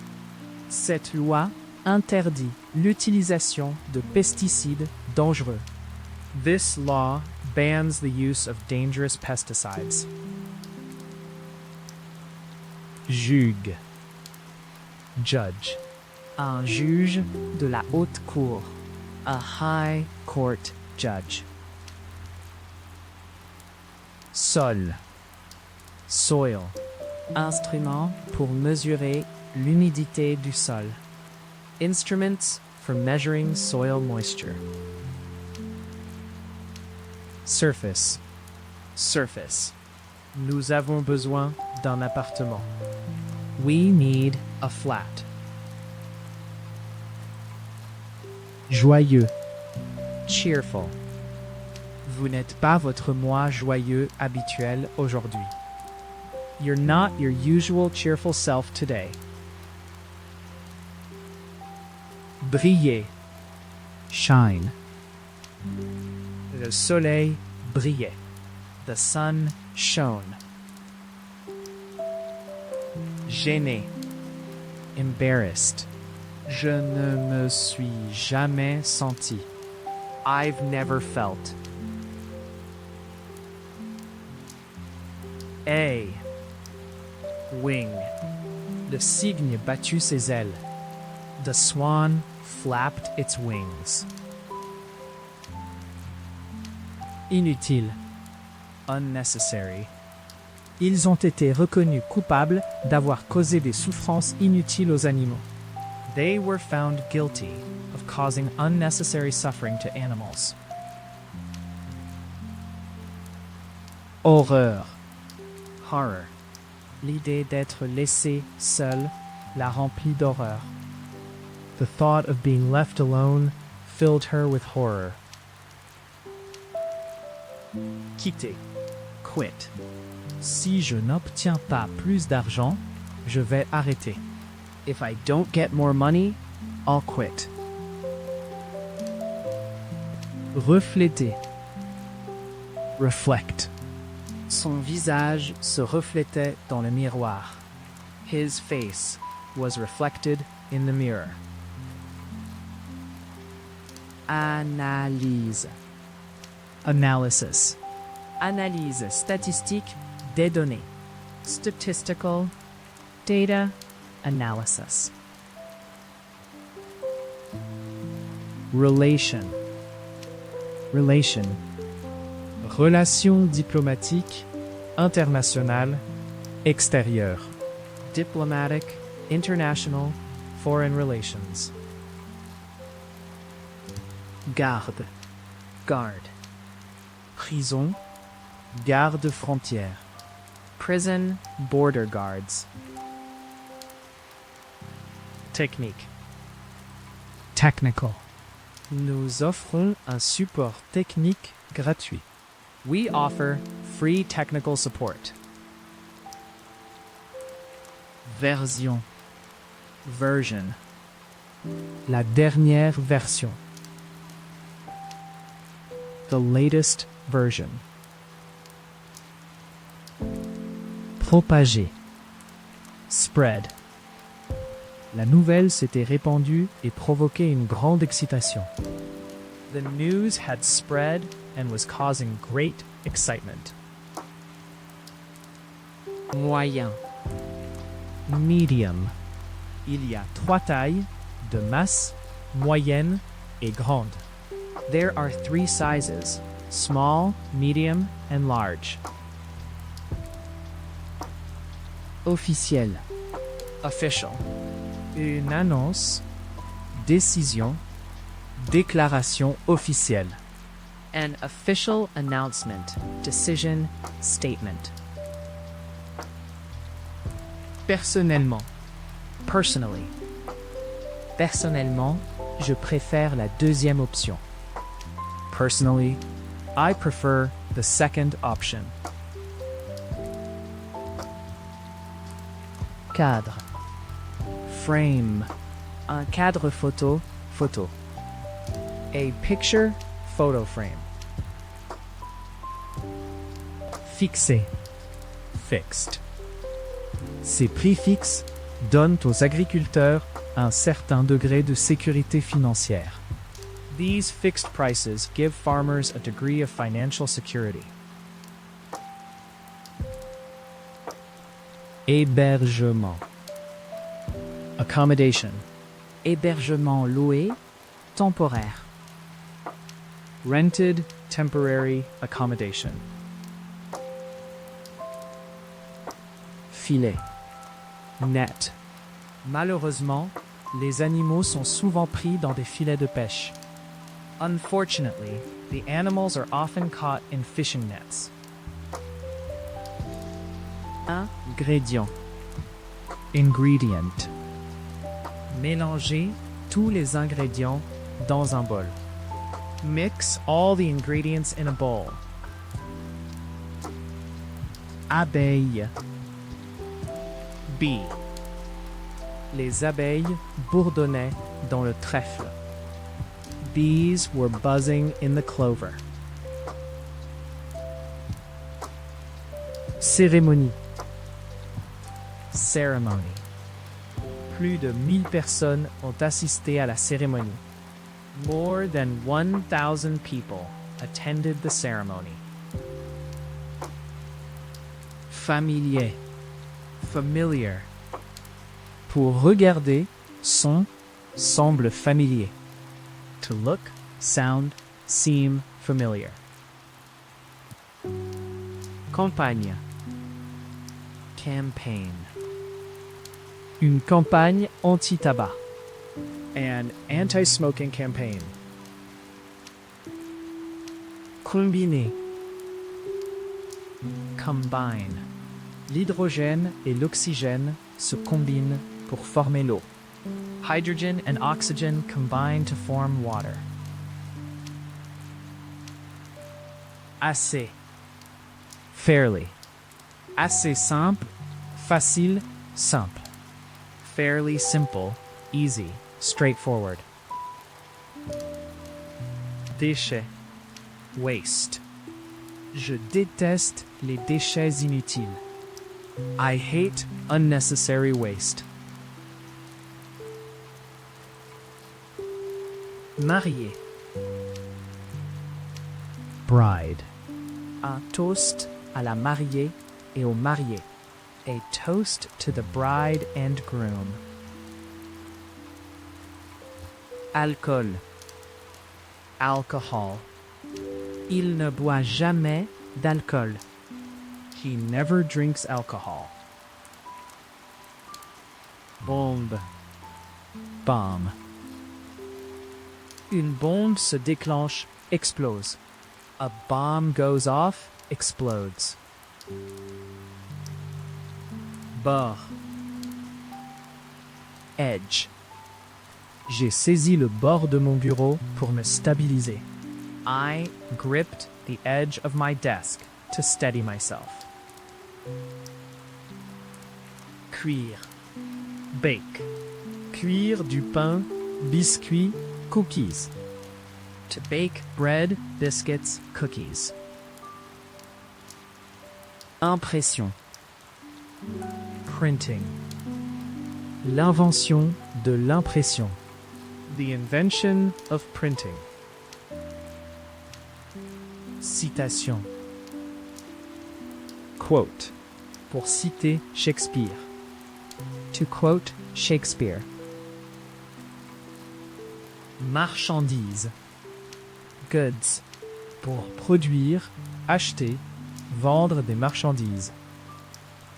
Cette loi interdit l'utilisation de pesticides dangereux. This law bans the use of dangerous pesticides. Juge. Judge. Un juge de la haute cour. A high court judge. Sol. Soil. Instrument pour mesurer l'humidité du sol. Instruments for measuring soil moisture. Surface. Surface. Nous avons besoin d'un appartement. We need a flat. Joyeux. Cheerful. Vous n'êtes pas votre moi joyeux habituel aujourd'hui. You're not your usual cheerful self today. Briller. Shine. Le soleil brillait. The sun shone. Gêné. Embarrassed. Je ne me suis jamais senti. I've never felt. A. Wing. Le cygne battu ses ailes. The swan flapped its wings. Inutile. Unnecessary. Ils ont été reconnus coupables d'avoir causé des souffrances inutiles aux animaux. They were found guilty of causing unnecessary suffering to animals. Horreur. Horror. L'idée d'être laissé seul la remplit d'horreur. The thought of being left alone filled her with horror. Quitter. Quit. Si je n'obtiens pas plus d'argent, je vais arrêter. If I don't get more money, I'll quit. Refléter. Reflect. Son visage se reflétait dans le miroir. His face was reflected in the mirror. Analyse. Analysis. Analyse statistique des données. Statistical data analysis. Relation. Relation. Relation diplomatique, internationale, extérieure. Diplomatic, international, foreign relations. Garde. Guard. Prison, garde frontière. Prison, border guards. Technique. Technical. Nous offrons un support technique gratuit. We offer free technical support. Version. Version. La dernière version. The latest version. Propager. Spread. La nouvelle s'était répandue et provoquait une grande excitation. The news had spread and was causing great excitement. Moyen. Medium. Il y a 3 tailles, de masse, moyenne et grande. There are 3 sizes: small, medium, and large. Officiel. Official. Une annonce, décision, déclaration officielle. An official announcement, decision, statement. Personnellement. Personally. Personnellement, je préfère la deuxième option. Personally, I prefer the second option. Cadre. Frame. Un cadre photo, photo. A picture, photo frame. Fixé. Fixed. Ces prix fixes donnent aux agriculteurs un certain degré de sécurité financière. These fixed prices give farmers a degree of financial security. Hébergement. Accommodation. Hébergement loué, temporaire. Rented temporary accommodation. Filet. Net. Malheureusement, les animaux sont souvent pris dans des filets de pêche. Unfortunately, the animals are often caught in fishing nets. Ingrédient. Ingredient. Mélanger tous les ingrédients dans un bol. Mix all the ingredients in a bowl. Abeille. Bee. Les abeilles bourdonnaient dans le trèfle. Bees were buzzing in the clover. Cérémonie. Ceremony. Plus de 1000 personnes ont assisté à la cérémonie. More than 1,000 people attended the ceremony. Familier. Familiar. Pour regarder, son, semble familier. To look, sound, seem familiar. Campagne. Campaign. Une campagne anti-tabac. An anti-smoking campaign. Combiner. Combine. L'hydrogène et l'oxygène se combinent pour former l'eau. Hydrogen and oxygen combine to form water. Assez. Fairly. Assez simple, facile, simple. Fairly simple, easy, straightforward. Déchets. Waste. Je déteste les déchets inutiles. I hate unnecessary waste. Marié. Bride. Un toast à la mariée et au marié. A toast to the bride and groom. Alcool. Alcohol. Il ne boit jamais d'alcool. He never drinks alcohol. Bombe. Bomb. Une bombe se déclenche, explose. A bomb goes off, explodes. Bord. Edge. J'ai saisi le bord de mon bureau pour me stabiliser. I gripped the edge of my desk to steady myself. Cuire. Bake. Cuire du pain, biscuits, cookies. To bake bread, biscuits, cookies. Impression. Printing. L'invention de l'impression. The invention of printing. Citation. Quote. Pour citer Shakespeare. To quote Shakespeare. Marchandise. Goods. Pour produire, acheter, vendre des marchandises.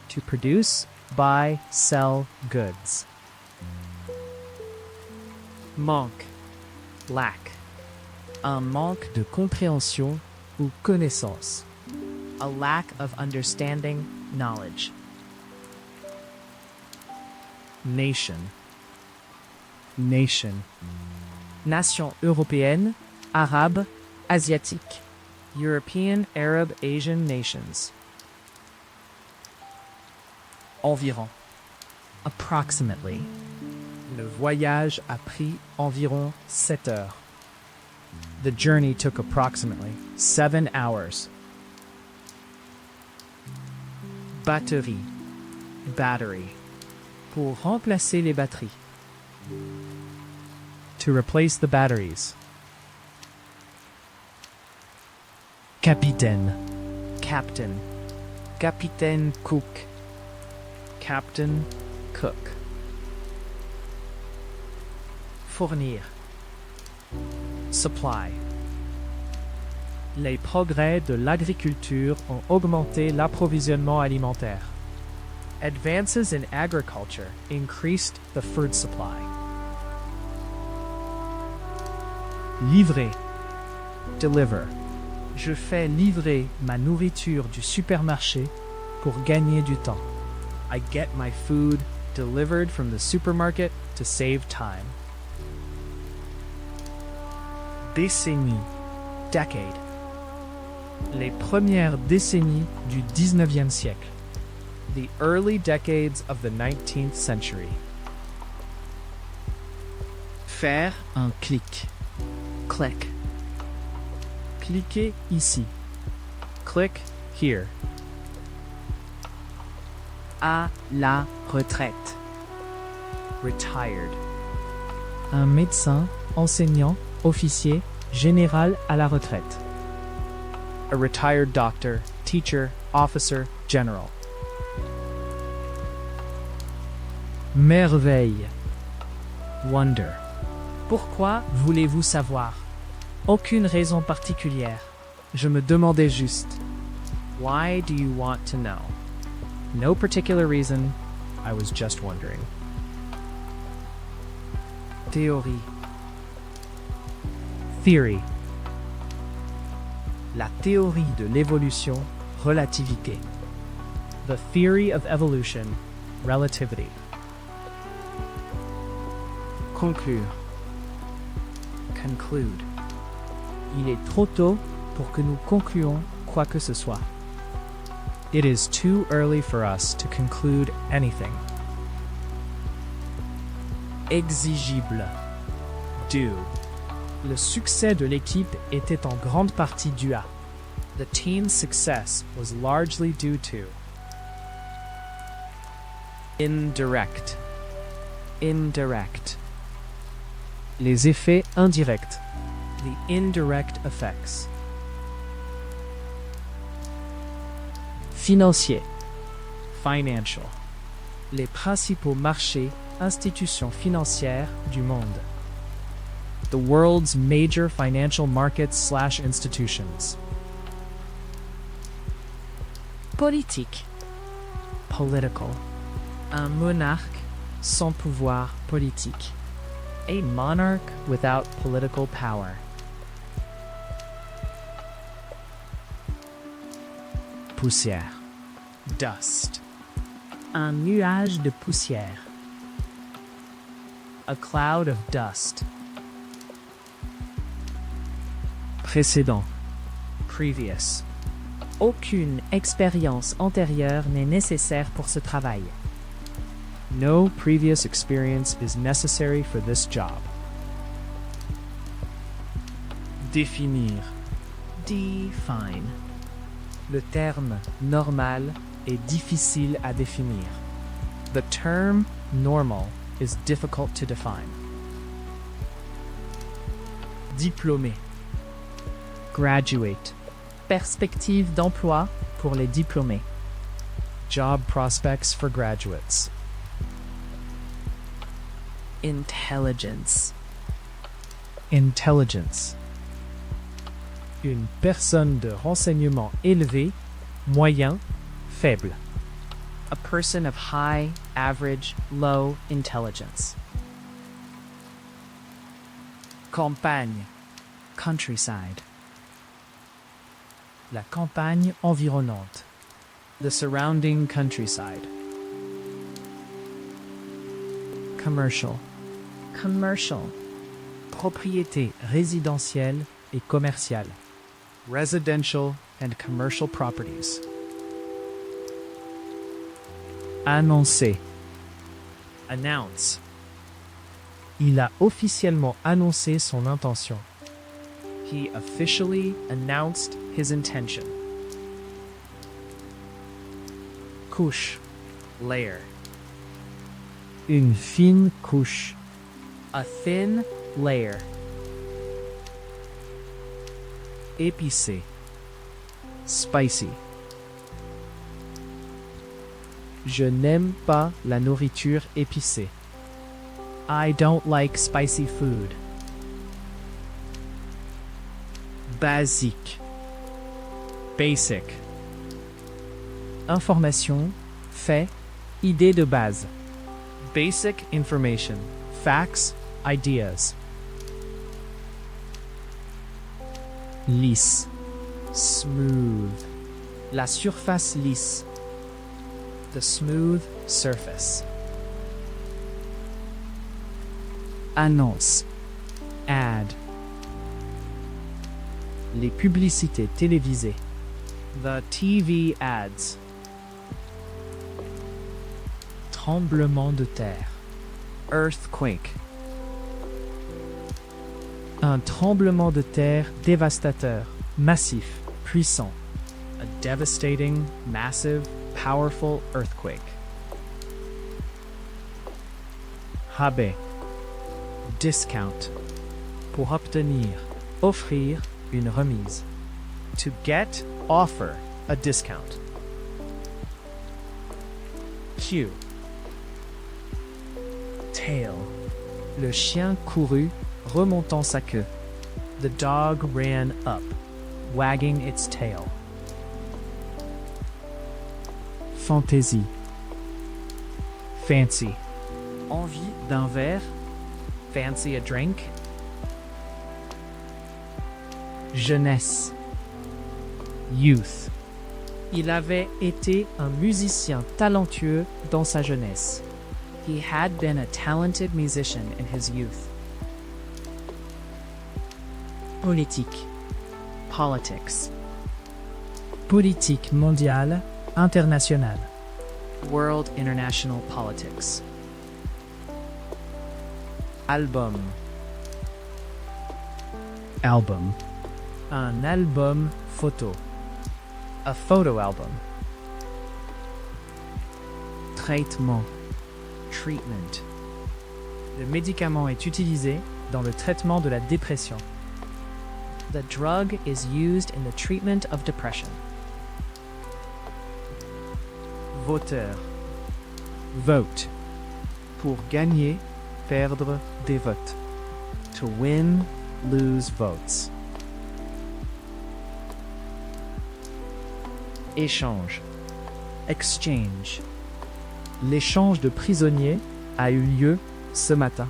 To produce, buy, sell goods. Manque. Lack. Un manque de compréhension ou connaissance. A lack of understanding, knowledge. Nation. Nation. Nation européenne, arabe, asiatique. European, Arab, Asian nations. Environ. Approximately. Le voyage a pris environ 7 heures. The journey took approximately 7 hours. Batterie. Battery. Pour remplacer les batteries. To replace the batteries. Capitaine. Captain. Capitaine Cook. Captain, cook. Fournir. Supply. Les progrès de l'agriculture ont augmenté l'approvisionnement alimentaire. Advances in agriculture increased the food supply. Livrer. Deliver. Je fais livrer ma nourriture du supermarché pour gagner du temps. I get my food delivered from the supermarket to save time. Décennie. Decade. Les premières décennies du 19e siècle. The early decades of the 19th century. Faire Un clic. click. Cliquez ici. Click here. À la retraite. Retired. Un médecin, enseignant, officier, général à la retraite. A retired doctor, teacher, officer, general. Merveille. Wonder. Pourquoi voulez-vous savoir? Aucune raison particulière. Je me demandais juste. Why do you want to know? No particular reason. I was just wondering. Théorie. Theory. La théorie de l'évolution, relativité. The theory of evolution, relativity. Conclure. Conclude. Il est trop tôt pour que nous concluions quoi que ce soit. It is too early for us to conclude anything. Exigible. Due. Le succès de l'équipe était en grande partie dû à. The teen's success was largely due to indirect. Indirect. Les effets indirects. The indirect effects. Financier. Financial. Les principaux marchés, institutions financières du monde. The world's major financial markets/institutions. Politique. Political. Un monarque sans pouvoir politique. A monarch without political power. Poussière. Dust. Un nuage de poussière. A cloud of dust. Précédent. Previous. Aucune expérience antérieure n'est nécessaire pour ce travail. No previous experience is necessary for this job. Définir. Define. Le terme normal est difficile à définir. The term normal is difficult to define. Diplômé. Graduate. Perspective d'emploi pour les diplômés. Job prospects for graduates. Intelligence. Intelligence. Une personne de renseignement élevé, moyen, faible. A person of high, average, low intelligence. Campagne. Countryside. La campagne environnante. The surrounding countryside. Commercial. Commercial. Propriété résidentielle et commerciale. Residential and commercial properties. Annoncer. Announce. Il a officiellement annoncé son intention. He officially announced his intention. Couche. Layer. Une fine couche. A thin layer. Épicé. Spicy. Je n'aime pas la nourriture épicée. I don't like spicy food. Basique. Basic. Information, fait, idée de base. Basic information, facts, ideas. Lisse. Smooth. La surface lisse. The smooth surface. Annonce. Ad. Les publicités télévisées. The TV ads. Tremblement de terre. Earthquake. Un tremblement de terre dévastateur, massif, puissant. A devastating, massive, powerful earthquake. Rabais. Discount. Pour obtenir, offrir une remise. To get, offer, a discount. Cue. Tail. Le chien courut, remontant sa queue. The dog ran up, wagging its tail. Fantaisie. Fancy. Envie d'un verre. Fancy a drink. Jeunesse. Youth. Il avait été un musicien talentueux dans sa jeunesse. He had been a talented musician in his youth. Politique. Politics. Politique mondiale, internationale. World international politics. Album. Album. Un album photo. A photo album. Traitement. Treatment. Le médicament est utilisé dans le traitement de la dépression. The drug is used in the treatment of depression. Voteur. Vote. Pour gagner, perdre des votes. To win, lose votes. Échange. Exchange. L'échange de prisonniers a eu lieu ce matin.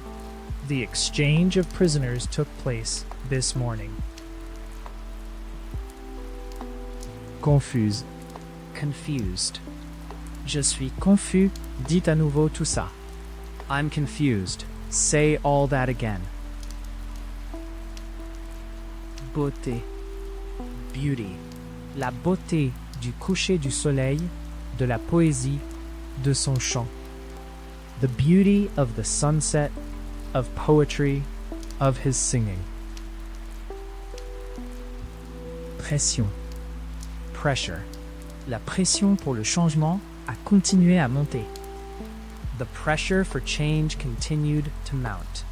The exchange of prisoners took place this morning. Confuse. Confused. Je suis confus. Dites à nouveau tout ça. I'm confused. Say all that again. Beauté. Beauty. La beauté du coucher du soleil, de la poésie, de son chant. The beauty of the sunset, of poetry, of his singing. Pression. Pressure. La pression pour le changement a continué à monter. The pressure for change continued to mount.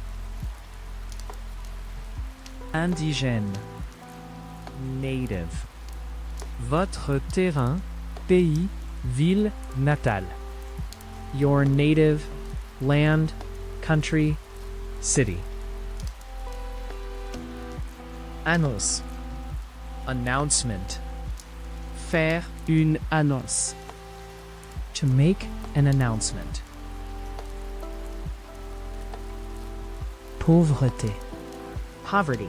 Indigène. Native. Votre terrain, pays, ville natale. Your native, land, country, city. Annonce. Announcement. Faire une annonce. To make an announcement. Pauvreté. Poverty.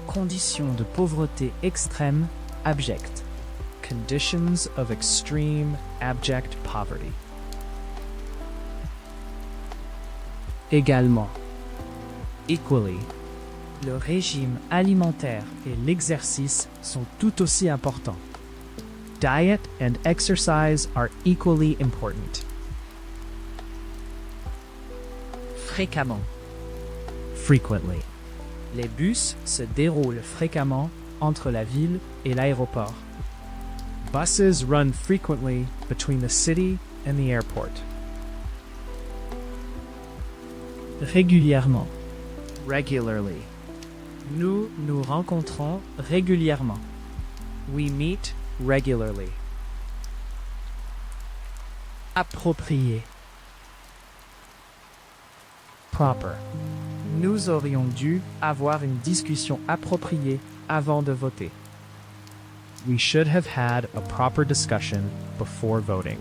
Conditions de pauvreté extrême, abjecte. Conditions of extreme, abject poverty. Également. Equally. Le régime alimentaire et l'exercice sont tout aussi importants. Diet and exercise are equally important. Fréquemment. Frequently. Les bus se déroulent fréquemment entre la ville et l'aéroport. Buses run frequently between the city and the airport. Régulièrement. Regularly. Nous nous rencontrons régulièrement. We meet regularly. Approprié. Proper. Nous aurions dû avoir une discussion appropriée avant de voter. We should have had a proper discussion before voting.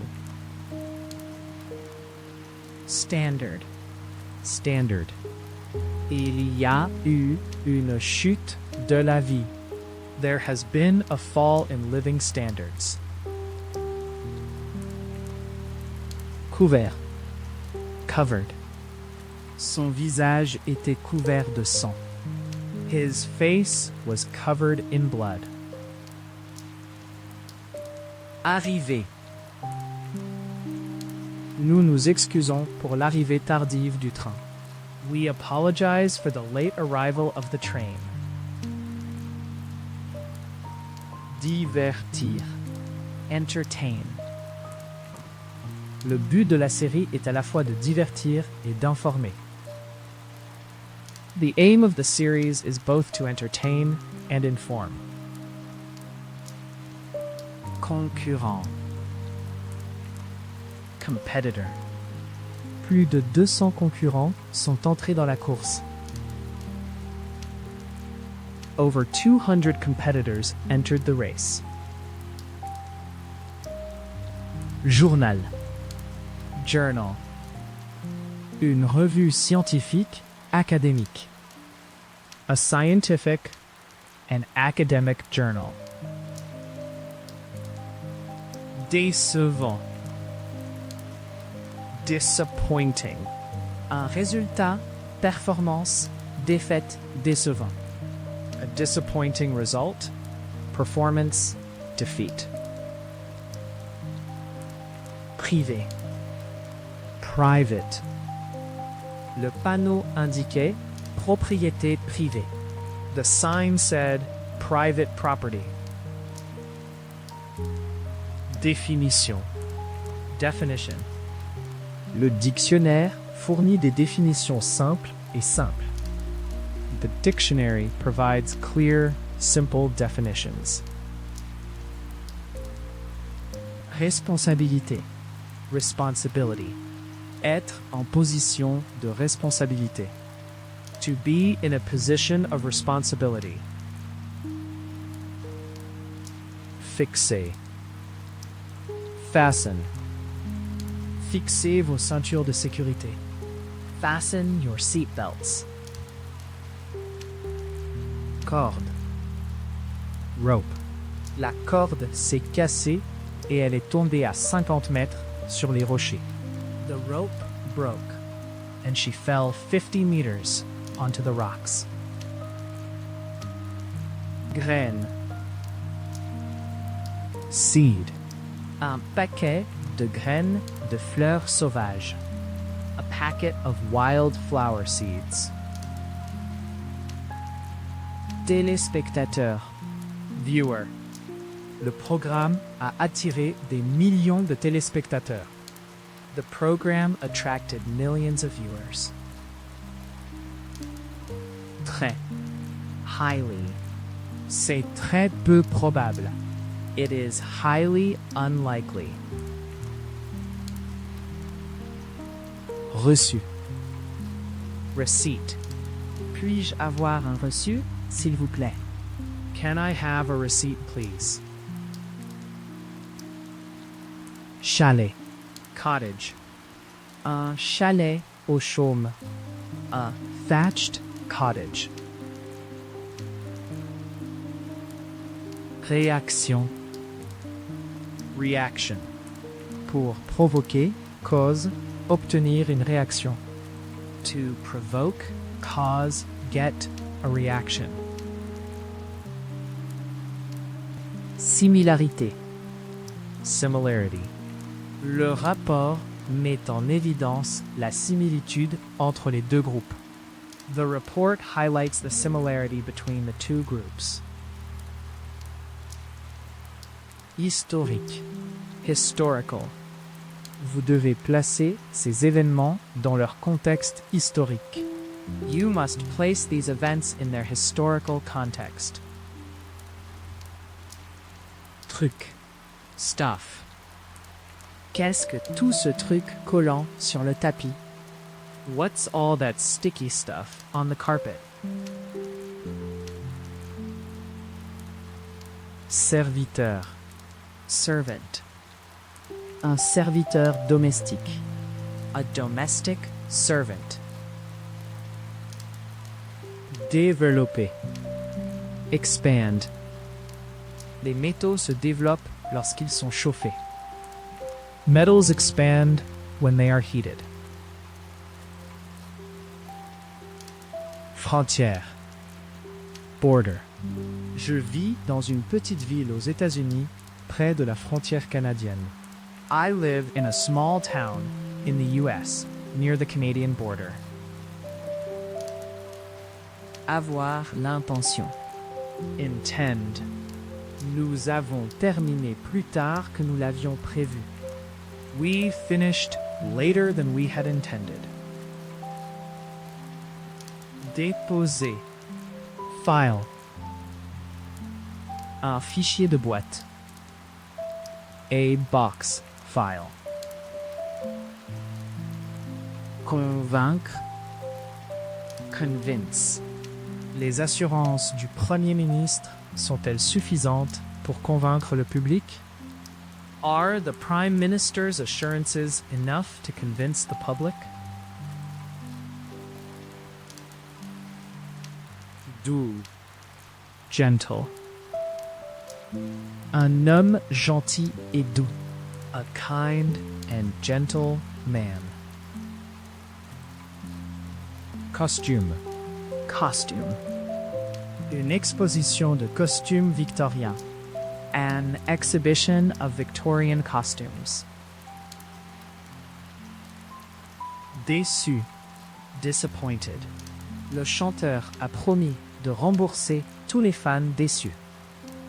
Standard. Standard. Il y a eu une chute de la vie. There has been a fall in living standards. Couvert. Covered. Son visage était couvert de sang. His face was covered in blood. Arrivé. Nous nous excusons pour l'arrivée tardive du train. We apologize for the late arrival of the train. Divertir. Entertain. Le but de la série est à la fois de divertir et d'informer. The aim of the series is both to entertain and inform. Concurrent. Competitor. Plus de 200 concurrents sont entrés dans la course. Over 200 competitors entered the race. Journal. Journal. Une revue scientifique, académique. A scientific and academic journal. Décevant. Disappointing. Un résultat, performance, défaite, décevant. A disappointing result, performance, defeat. Privé. Private. Le panneau indiquait propriété privée. The sign said private property. Définition. Definition. Le dictionnaire fournit des définitions simples et simples. The dictionary provides clear, simple definitions. Responsabilité. Responsibility. Être en position de responsabilité. To be in a position of responsibility. Fixer. Fasten. Fixez vos ceintures de sécurité. Fasten your seatbelts. Corde. Rope. La corde s'est cassée et elle est tombée à 50 mètres sur les rochers. The rope broke and she fell 50 meters onto the rocks. Graine. Seed. Un paquet de graines de fleurs sauvages. A packet of wild flower seeds. Téléspectateur. Viewer. Le programme a attiré des millions de téléspectateurs. The program attracted millions of viewers. Très. Highly. C'est très peu probable. It is highly unlikely. Reçu. Receipt. Puis-je avoir un reçu, s'il vous plaît? Can I have a receipt, please? Chalet. Cottage. Un chalet au chaume. A thatched cottage. Réaction. Reaction. Pour provoquer, cause, obtenir une réaction. To provoke, cause, get a reaction. Similarité. Similarity. Le rapport met en évidence la similitude entre les deux groupes. The report highlights the similarity between the two groups. Historique. Historical. Vous devez placer ces événements dans leur contexte historique. You must place these events in their historical context. Truc. Stuff. Qu'est-ce que tout ce truc collant sur le tapis? What's all that sticky stuff on the carpet? Serviteur. Servant. Un serviteur domestique. A domestic servant. Développer. Expand. Les métaux se développent lorsqu'ils sont chauffés. Metals expand when they are heated. Frontière. Border. Je vis dans une petite ville aux États-Unis, près de la frontière canadienne. I live in a small town in the US, near the Canadian border. Avoir l'intention. Intend. Nous avons terminé plus tard que nous l'avions prévu. We finished later than we had intended. Déposer. File. Un fichier de boîte. A box file. Convaincre. Convince. Les assurances du Premier ministre sont-elles suffisantes pour convaincre le public? Are the Prime Minister's assurances enough to convince the public? Doux. Gentle. Un homme gentil et doux. A kind and gentle man. Costume. Costume. Une exposition de costumes victoriens. An exhibition of Victorian costumes. Déçu. Disappointed. Le chanteur a promis de rembourser tous les fans déçus.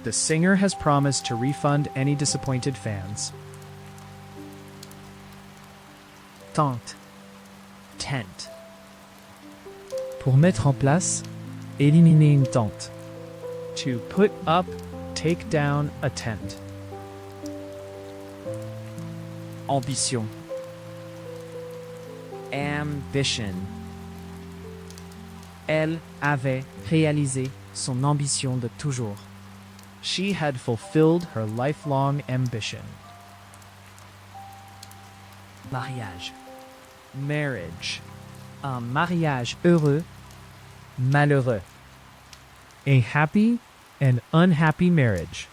The singer has promised to refund any disappointed fans. Tente. Tent. Pour mettre en place, éliminer une tente. To put up, take down a tent. Ambition. Ambition. Elle avait réalisé son ambition de toujours. She had fulfilled her lifelong ambition. Mariage. Marriage. Un mariage heureux, Malheureux. A happy and unhappy marriage.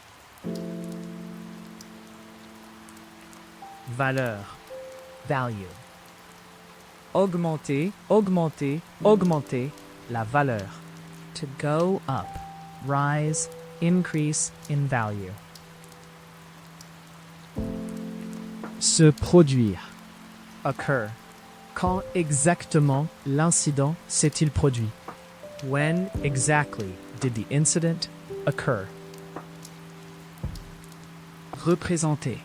valeur, value. Augmenter, augmenter, augmenter la valeur. To go up, rise, increase in value. Se produire. Occur. Quand exactement l'incident s'est-il produit? When exactly did the incident occur? Représenter.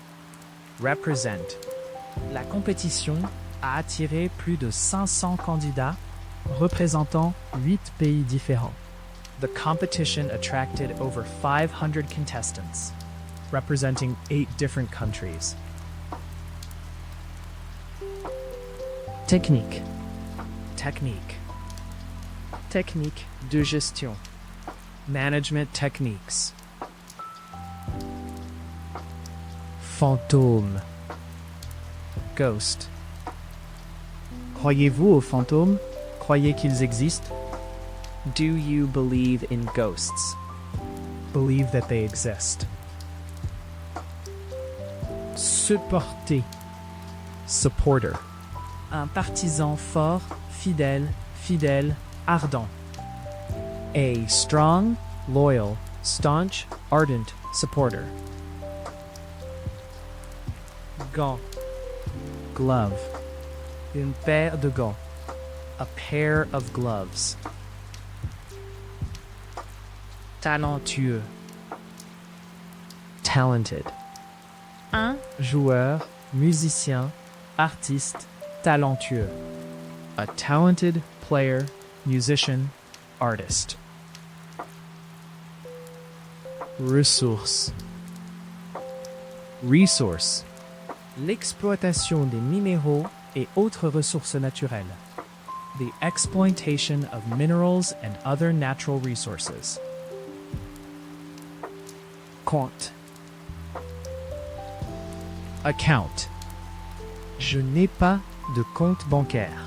Represent. La compétition a attiré plus de 500 candidats Représentant 8 pays différents. The competition attracted over 500 contestants, Representing 8 different countries. Technique. Technique. Technique de gestion. Management techniques. Fantôme. Ghost. Croyez-vous aux fantômes? Croyez qu'ils existent? Do you believe in ghosts? Believe that they exist. Supporter. Supporter. Un partisan fort, fidèle, fidèle, ardent. A strong, loyal, staunch, ardent supporter. Gant. Glove. Une paire de gants. A pair of gloves. Talentueux. Talented. Un joueur, musicien, artiste, talentueux. A talented player, musician, artist. Ressource. Resource. L'exploitation des minéraux et autres ressources naturelles. The exploitation of minerals and other natural resources. Compte. Account. Je n'ai pas de compte bancaire.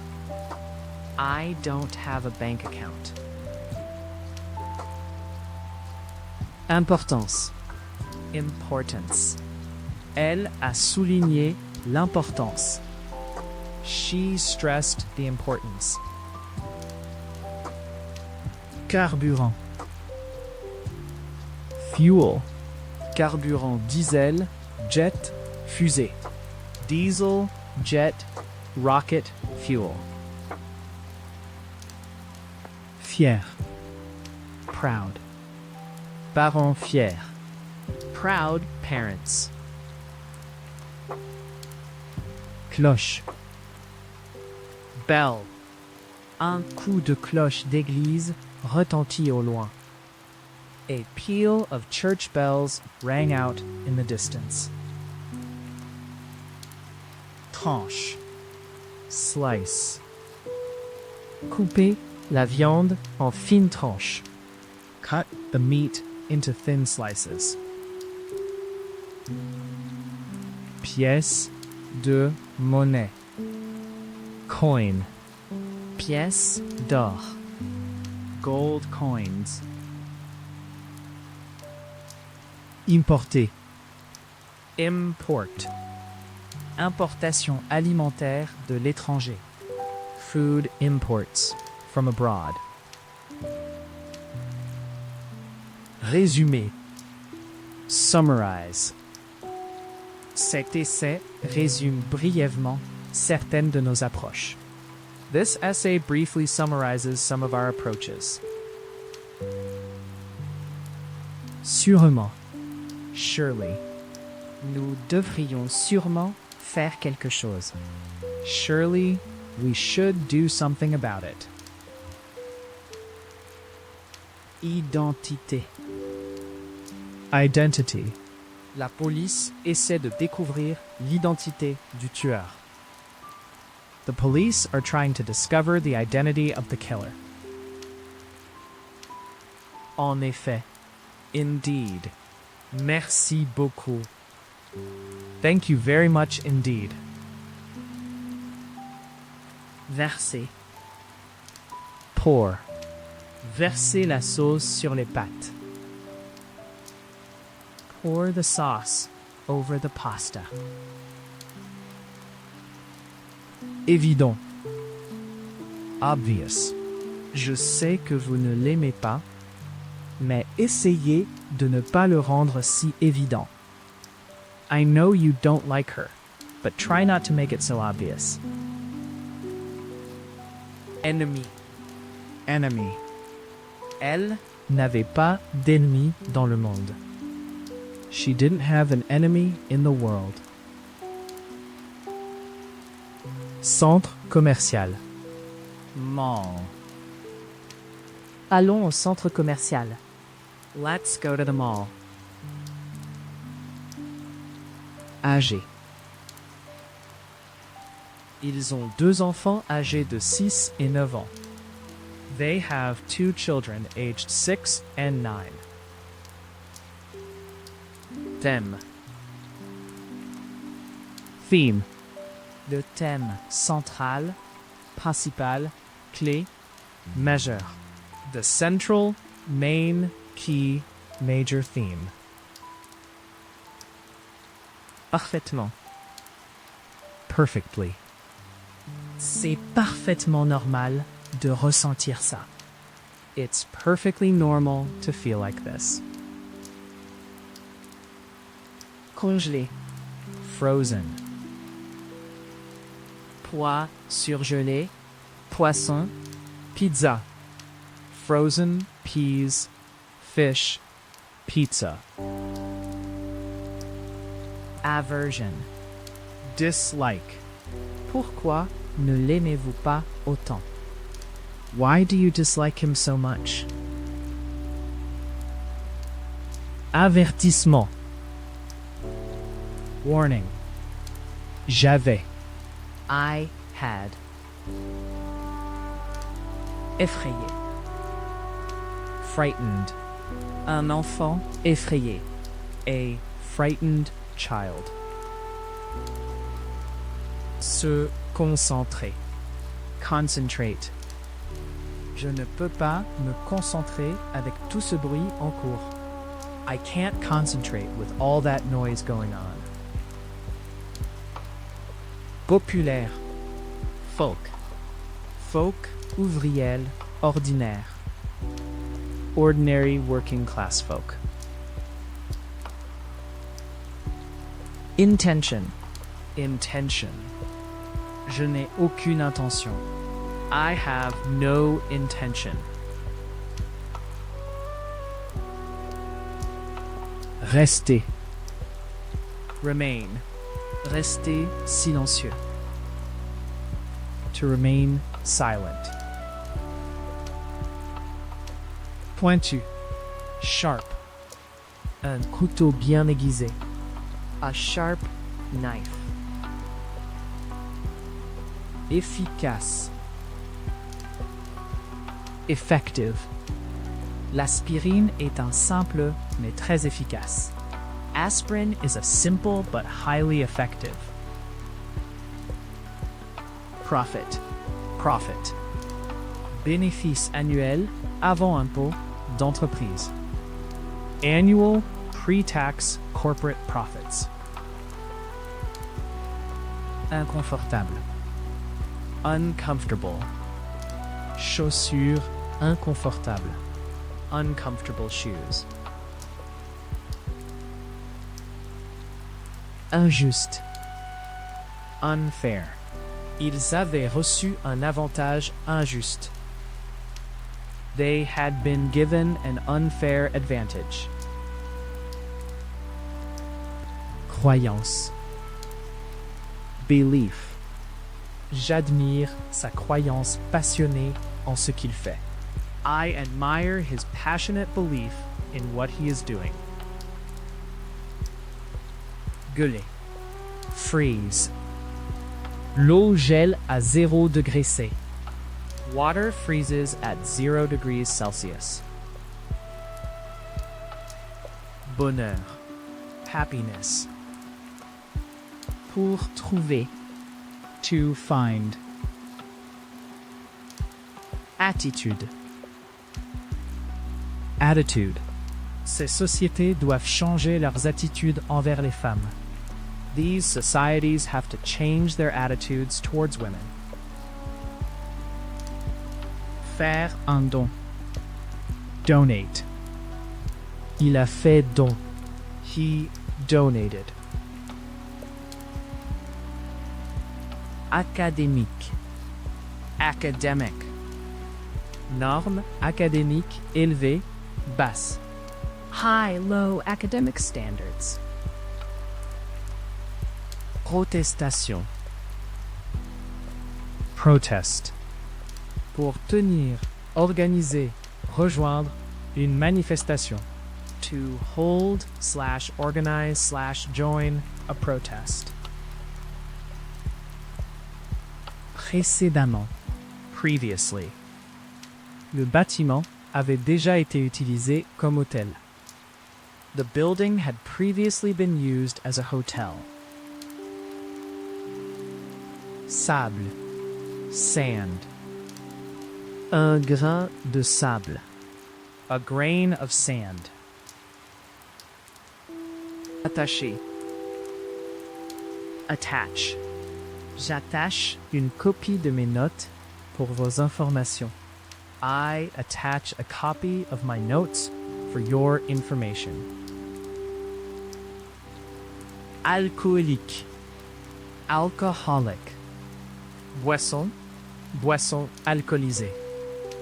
I don't have a bank account. Importance. Importance. Elle a souligné l'importance. She stressed the importance. Carburant. Fuel. Carburant diesel, jet, fusée. Diesel, jet, rocket, fuel. Fier. Proud. Parents fiers. Proud parents. Cloche. Bell. Un coup de cloche d'église retentit au loin. A peal of church bells rang out in the distance. Tranche. Slice. Couper la viande en fines tranches. Cut the meat into thin slices. Pièce de monnaie. Coin. Pièce d'or. Gold coins. Importer. Import. Importation alimentaire de l'étranger. Food imports from abroad. Résumé. Summarize. Cet essai résume brièvement certaines de nos approches. This essay briefly summarizes some of our approaches. Sûrement. Surely. Nous devrions sûrement faire quelque chose. Surely, we should do something about it. Identité. Identity. La police essaie de découvrir l'identité du tueur. The police are trying to discover the identity of the killer. En effet. Indeed. Merci beaucoup. Thank you very much indeed. Verser. Pour. Verser la sauce sur les pâtes. Pour the sauce over the pasta. Évident. Obvious. Je sais que vous ne l'aimez pas, mais essayez de ne pas le rendre si évident. I know you don't like her, but try not to make it so obvious. Ennemi. Enemy. Elle N'avait pas d'ennemi dans le monde. She didn't have an enemy in the world. Centre commercial. mall. Allons au centre commercial. Let's go to the mall. Âgé. Ils ont 2 enfants âgés de 6 et 9 ans. They have 2 children aged 6 and 9. Thème. Theme. Le thème central, principal, clé, Measure. The central, main, key, major theme. parfaitement. Perfectly. C'est parfaitement normal de ressentir ça. It's perfectly normal to feel like this. Congelé. Frozen. Pois surgelé. Poisson. Pizza. Frozen peas, fish, pizza. Aversion. Dislike. Pourquoi ne l'aimez-vous pas autant? Why do you dislike him so much? Avertissement. Warning. J'avais. I had. Effrayé. Frightened. Un enfant effrayé. A frightened child. Se concentrer. Concentrate. Je ne peux pas me concentrer avec tout ce bruit en cours. I can't concentrate with all that noise going on. Populaire. Folk. Folk ouvriel ordinaire. Ordinary working class folk. Intention. Intention. Je n'ai aucune intention. I have no intention. Rester. Remain. Rester silencieux. To remain silent. Pointu. Sharp. Un couteau bien aiguisé. A sharp knife. Efficace. Effective. L'aspirine est un simple mais très efficace. Aspirin is a simple but highly effective. Profit. Profit. Bénéfice annuel avant impôt d'entreprise. Annual pre-tax corporate profits. Inconfortable. Uncomfortable. Chaussures inconfortables. Uncomfortable shoes. Injuste. Unfair. Ils avaient reçu un avantage injuste. They had been given an unfair advantage. Croyance. Belief. J'admire sa croyance passionnée en ce qu'il fait. I admire his passionate belief in what he is doing. Geler. Freeze. L'eau gèle à 0 degré C. Water freezes at 0 degrees Celsius. Bonheur. Happiness. Pour trouver. To find. Attitude. Attitude. Ces sociétés doivent changer leurs attitudes envers les femmes. These societies have to change their attitudes towards women. Faire un don. Donate. Il a fait don. He donated. Académique. Academic. Normes académiques élevées, basses. High, low academic standards. Protestation. Protest. Pour tenir, organiser, rejoindre une manifestation. To hold / organize / join a protest. Précédemment. Previously. Le bâtiment avait déjà été utilisé comme hôtel. The building had previously been used as a hotel. Sable. Sand. Un grain de sable. A grain of sand. Attaché. Attach. J'attache une copie de mes notes pour vos informations. I attach a copy of my notes for your information. Alcoolique. Alcoholic. Boisson. Boisson alcoolisée.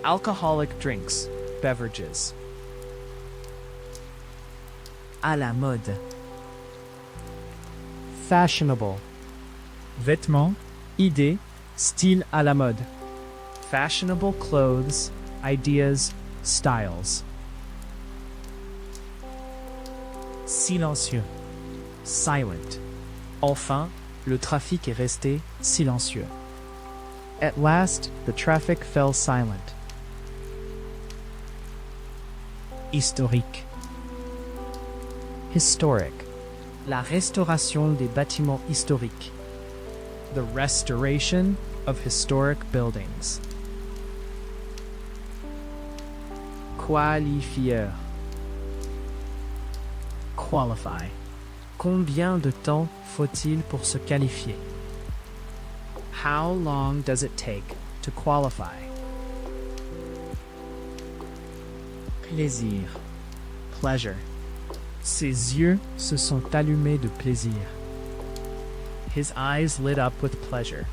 Alcoholic drinks. Beverages. À la mode. Fashionable. Vêtements, idées, style à la mode. Fashionable clothes, ideas, styles. Silencieux. Silent. Enfin, le trafic est resté silencieux. At last, the traffic fell silent. Historique. Historic. La restauration des bâtiments historiques. The restoration of historic buildings. Qualifieur. Qualify. Combien de temps faut-il pour se qualifier? How long does it take to qualify? Plaisir. Pleasure. Ses yeux se sont allumés de plaisir. His eyes lit up with pleasure.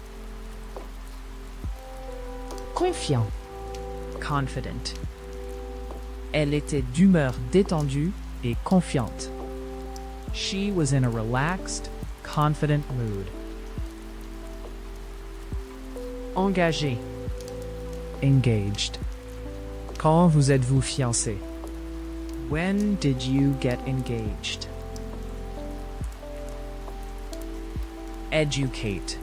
Confiant. Confident. Elle était d'humeur détendue et confiante. She was in a relaxed, confident mood. Engagé. Engaged. Quand vous êtes-vous fiancé? When did you get engaged? Educate.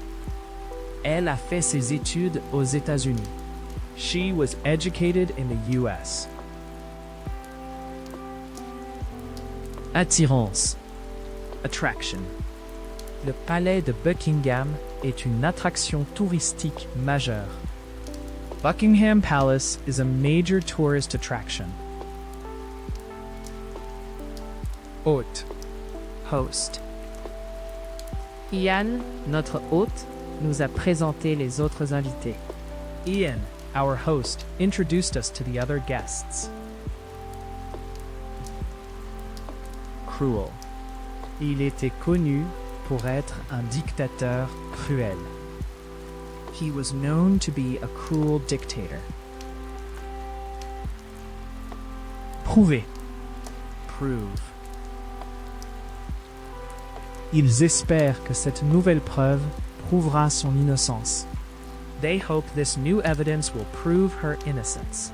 Elle a fait ses études aux États-Unis. She was educated in the US. Attirance. Attraction. Le palais de Buckingham est une attraction touristique majeure. Buckingham Palace is a major tourist attraction. Hôte. Host. Ian, notre hôte, nous a présenté les autres invités. Ian, our host, introduced us to the other guests. Cruel. Il était connu pour être un dictateur cruel. He was known to be a cruel dictator. Prouver. Prove. Ils espèrent que cette nouvelle preuve prouvera son innocence. They hope this new evidence will prove her innocence.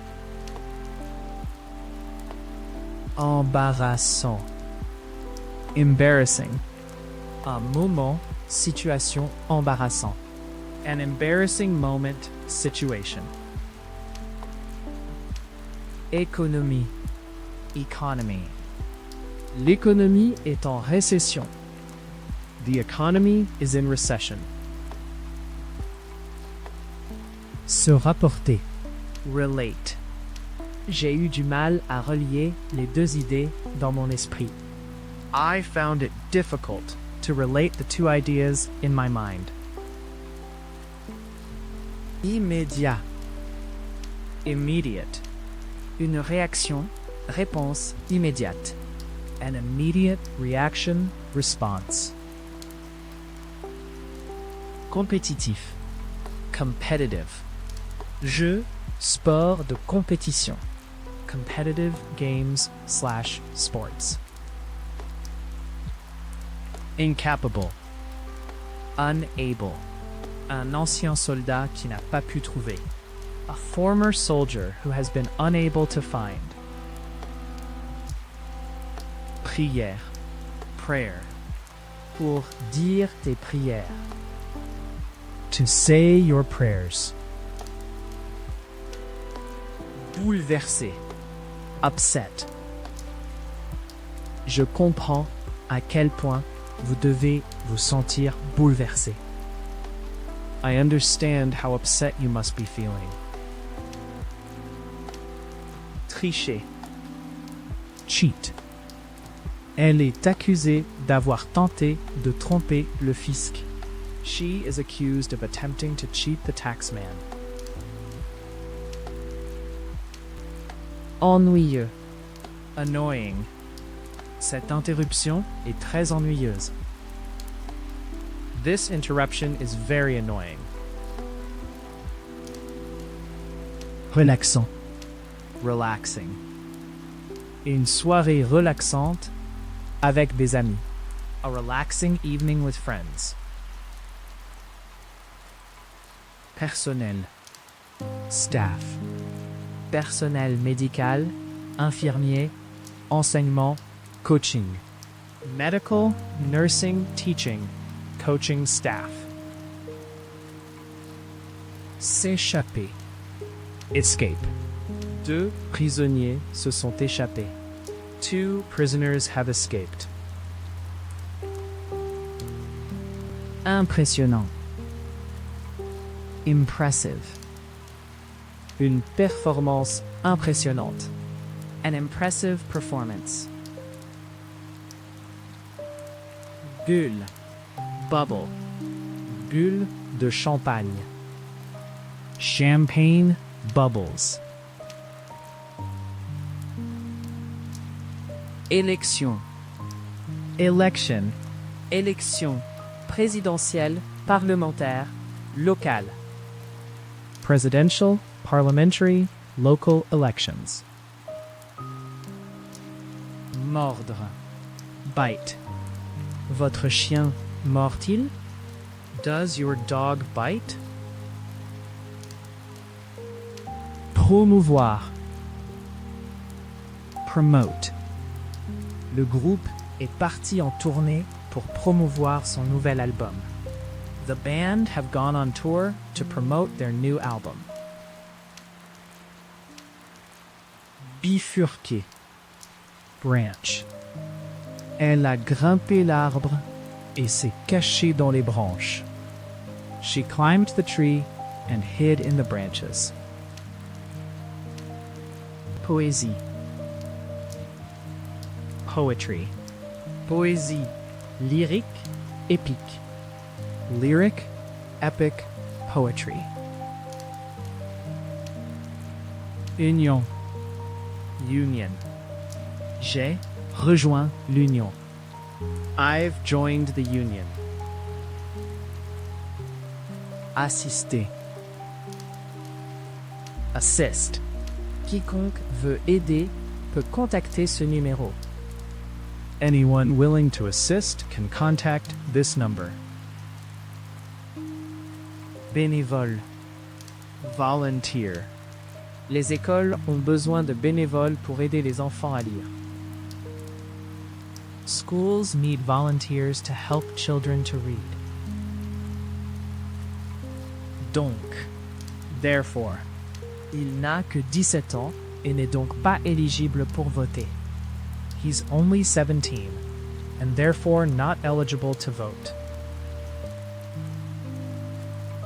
Embarrassant. Embarrassing. Un moment, situation embarrassant. An embarrassing moment, situation. Économie. Economy. L'économie est en récession. The economy is in recession. Se rapporter. Relate. J'ai eu du mal à relier les deux idées dans mon esprit. I found it difficult to relate the two ideas in my mind. Immédiat. Immediate. Une réaction, réponse immédiate. An immediate reaction, response. Compétitif. Competitive. Jeu, sport de compétition. Competitive games/sports. Incapable. Unable. Un ancien soldat qui n'a pas pu trouver. A former soldier who has been unable to find. Prière. Prayer. Pour dire tes prières. To say your prayers. Bouleversé. Upset. Je comprends à quel point vous devez vous sentir bouleversé. I understand how upset you must be feeling. Tricher. Cheat. Elle est accusée d'avoir tenté de tromper le fisc. She is accused of attempting to cheat the taxman. Ennuyeux. Annoying. Cette interruption est très ennuyeuse. This interruption is very annoying. Relaxant. Relaxing. Une soirée relaxante avec des amis. A relaxing evening with friends. Personnel. Staff. Personnel médical, infirmier, enseignement, Coaching. medical, nursing, teaching, coaching staff. S'échapper. Escape. Deux prisonniers se sont échappés. Two prisoners have escaped. Impressionnant. Impressive. Une performance impressionnante. An impressive performance. Bulle. Bubble. Bulle de champagne. Champagne bubbles. Élection. Election. Élection. Présidentielle, parlementaire, locale. Presidential, parliamentary, local elections. Mordre. Bite. Votre chien mord-il? Does your dog bite? Promouvoir. Promote. Le groupe est parti en tournée pour promouvoir son nouvel album. The band have gone on tour to promote their new album. Bifurquer. Branch. Elle a grimpé l'arbre et s'est cachée dans les branches. She climbed the tree and hid in the branches. Poésie. Poetry. Poésie. Lyrique, épique. Lyric, epic, poetry. Union. Union. J'ai rejoint l'union. I've joined the union. Assister. Assist. Quiconque veut aider peut contacter ce numéro. Anyone willing to assist can contact this number. Bénévole. Volunteer. Les écoles ont besoin de bénévoles pour aider les enfants à lire. Schools need volunteers to help children to read. Donc. Therefore. Il n'a que 17 ans et n'est donc pas éligible pour voter. He's only 17 and therefore not eligible to vote.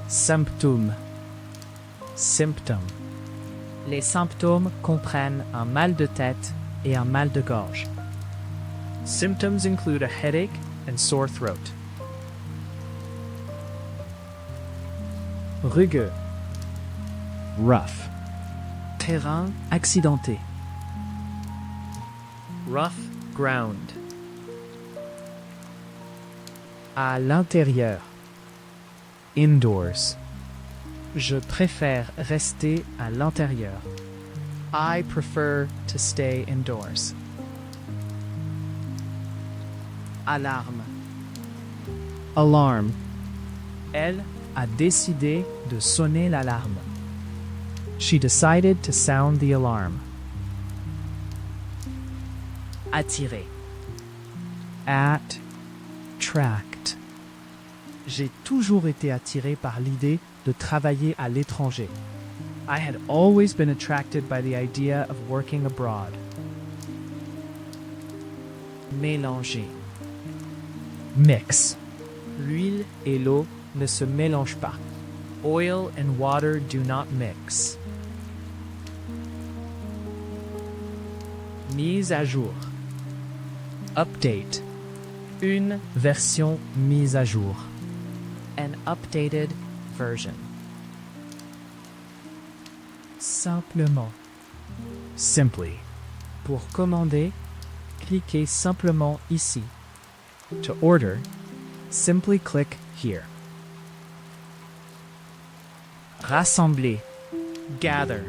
Symptôme. Symptom. Les symptômes comprennent un mal de tête et un mal de gorge. Symptoms include a headache and sore throat. Rugueux. Rough. Terrain accidenté. Rough ground. À l'intérieur. Indoors. Je préfère rester à l'intérieur. I prefer to stay indoors. Alarme. Alarm. Elle a décidé de sonner l'alarme. She decided to sound the alarm. Attirer. Attract. J'ai toujours été attiré par l'idée de travailler à l'étranger. I had always been attracted by the idea of working abroad. Mélanger. Mix. L'huile et l'eau ne se mélangent pas. Oil and water do not mix. Mise à jour. Update. Une Version mise à jour. an updated version. Simplement. Simply. Pour commander, cliquez simplement ici. To order, simply click here. Rassembler. Gather.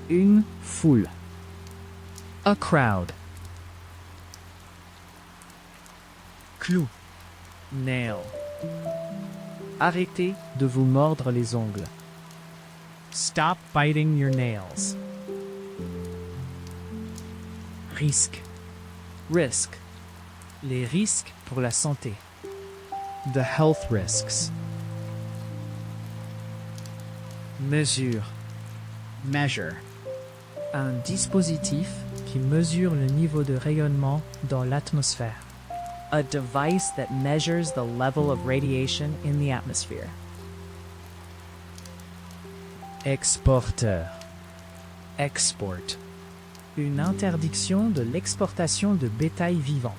Une Foule. A crowd. clou. Nail. Arrêtez de vous mordre les ongles. Stop biting your nails. Risque. Risk. Les risques pour la santé. The health risks. Mesure. Measure. Un dispositif qui mesure le niveau de rayonnement dans l'atmosphère. A device that measures the level of radiation in the atmosphere. Exporteur. Export. Une interdiction de l'exportation de bétail vivant.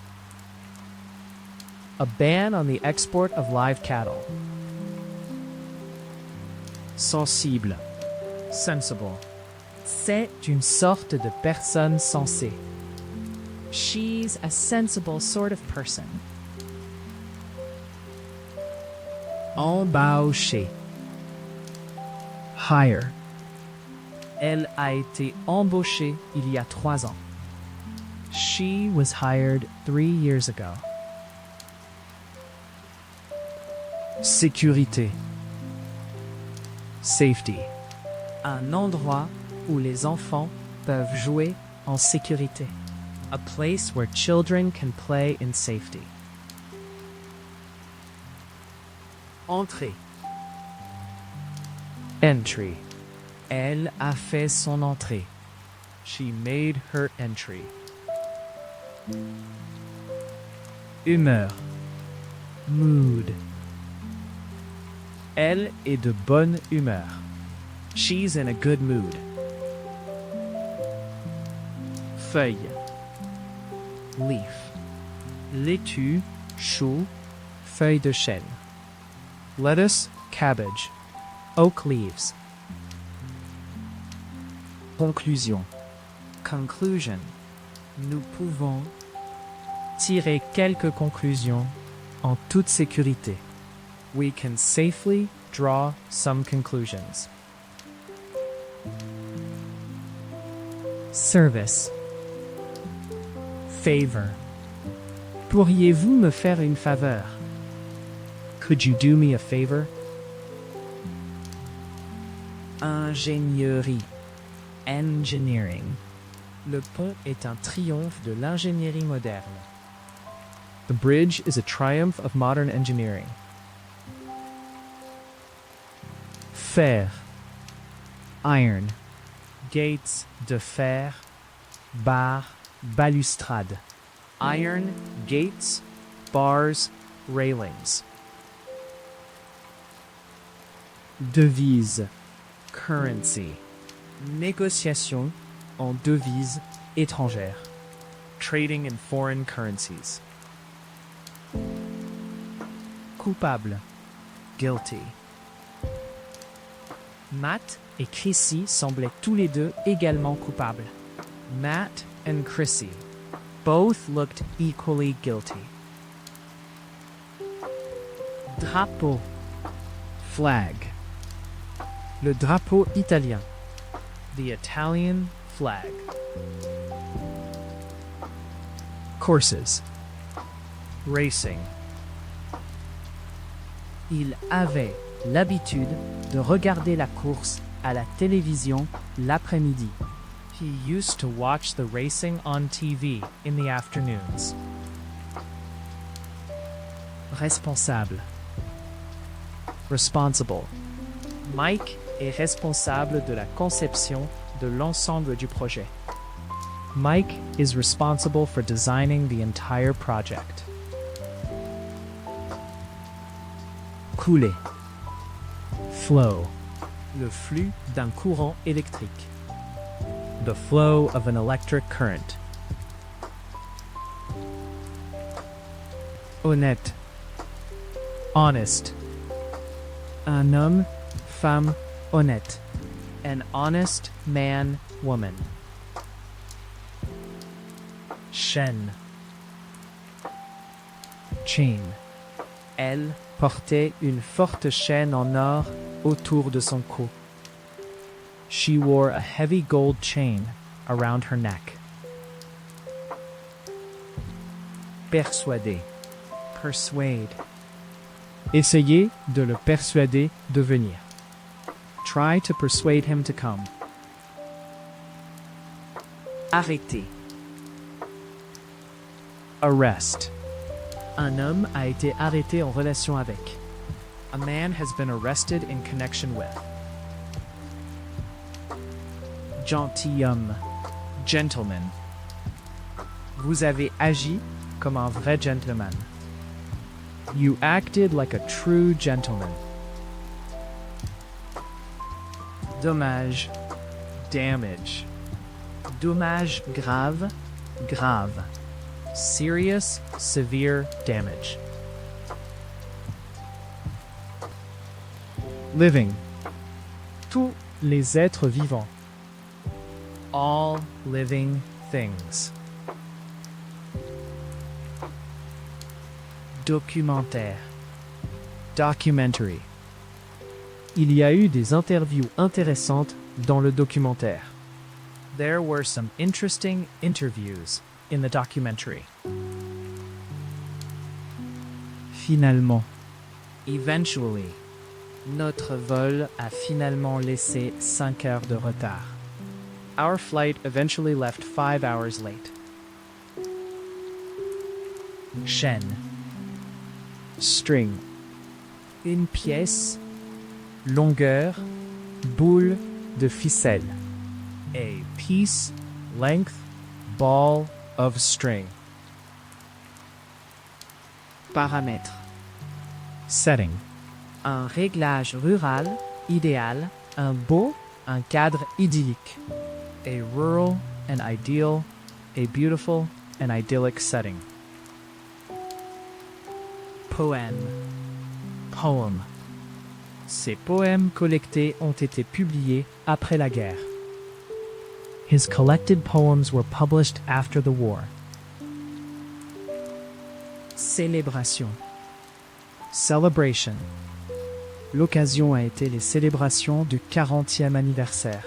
A ban on the export of live cattle. Sensible. Sensible. C'est une sorte de personne sensée. She's a sensible sort of person. Embauché. Hire. Elle a été embauchée il y a 3 ans. She was hired 3 years ago. Sécurité. Safety. Un endroit où les enfants peuvent jouer en sécurité. A place where children can play in safety. Entrée. Entry. Elle a fait son entrée. She made her entry. Humeur. Mood. Elle est de bonne humeur. She's in a good mood. Feuille. Leaf. Laitue, chou, feuille de chêne. Lettuce, cabbage. Oak leaves. Conclusion. Conclusion. Nous pouvons tirer quelques conclusions En toute sécurité. We can safely draw some conclusions. Service. Favor. Pourriez-vous me faire une faveur? Could you do me a favor? Ingénierie. Engineering. Le pont est un triomphe de l'ingénierie moderne. The bridge is a triumph of modern engineering. Fer. Iron. Gates de fer. Bar. Balustrade. Iron, gates, bars, railings. Devise. Currency. Négociation en devises étrangères. Trading in foreign currencies. Coupable. Guilty. Matt et Chrissy semblaient tous les deux également coupables. Matt and Chrissy both looked equally guilty. Drapeau. Flag. Le drapeau italien. The Italian flag. Courses. Racing. Il avait l'habitude de regarder la course à la télévision l'après-midi. He used to watch the racing on TV in the afternoons. Responsable. Responsible. Mike est responsable de la conception de l'ensemble du projet. Mike is responsible for designing the entire project. Couler. Flow. Le flux d'un courant électrique. The flow of an electric current. Honnête. Honest. Un homme, femme, honnête. An honest man, woman. Chaîne. Chain. Elle portait une forte chaîne en or autour de son cou. She wore a heavy gold chain around her neck. Persuader. Persuade. Essayez de le persuader de venir. Try to persuade him to come. Arrêter. Arrest. Un homme a été arrêté en relation avec. A man has been arrested in connection with. Gentilhomme. Gentleman. Vous avez agi comme un vrai gentleman. You acted like a true gentleman. Dommage. Damage. Dommage grave. Grave. Serious, severe damage. Living. Tous les êtres vivants. All living things. Documentaire. Documentary. Il y a eu des interviews intéressantes dans le documentaire. There were some interesting interviews in the documentary. Finalement. Eventually. Notre vol a finalement laissé 5 heures de retard. Our flight eventually left 5 hours late. Chaîne. String. Une pièce. Longueur. Boule de ficelle. A piece, length, ball of string. Paramètres. Setting. Un réglage rural, idéal, un beau, un cadre idyllique. A rural, an ideal, a beautiful, an idyllic setting. Poème. Poem. Ces poèmes collectés ont été publiés après la guerre. His collected poems were published after the war. Célébration. Celebration. L'occasion a été les célébrations du 40e anniversaire.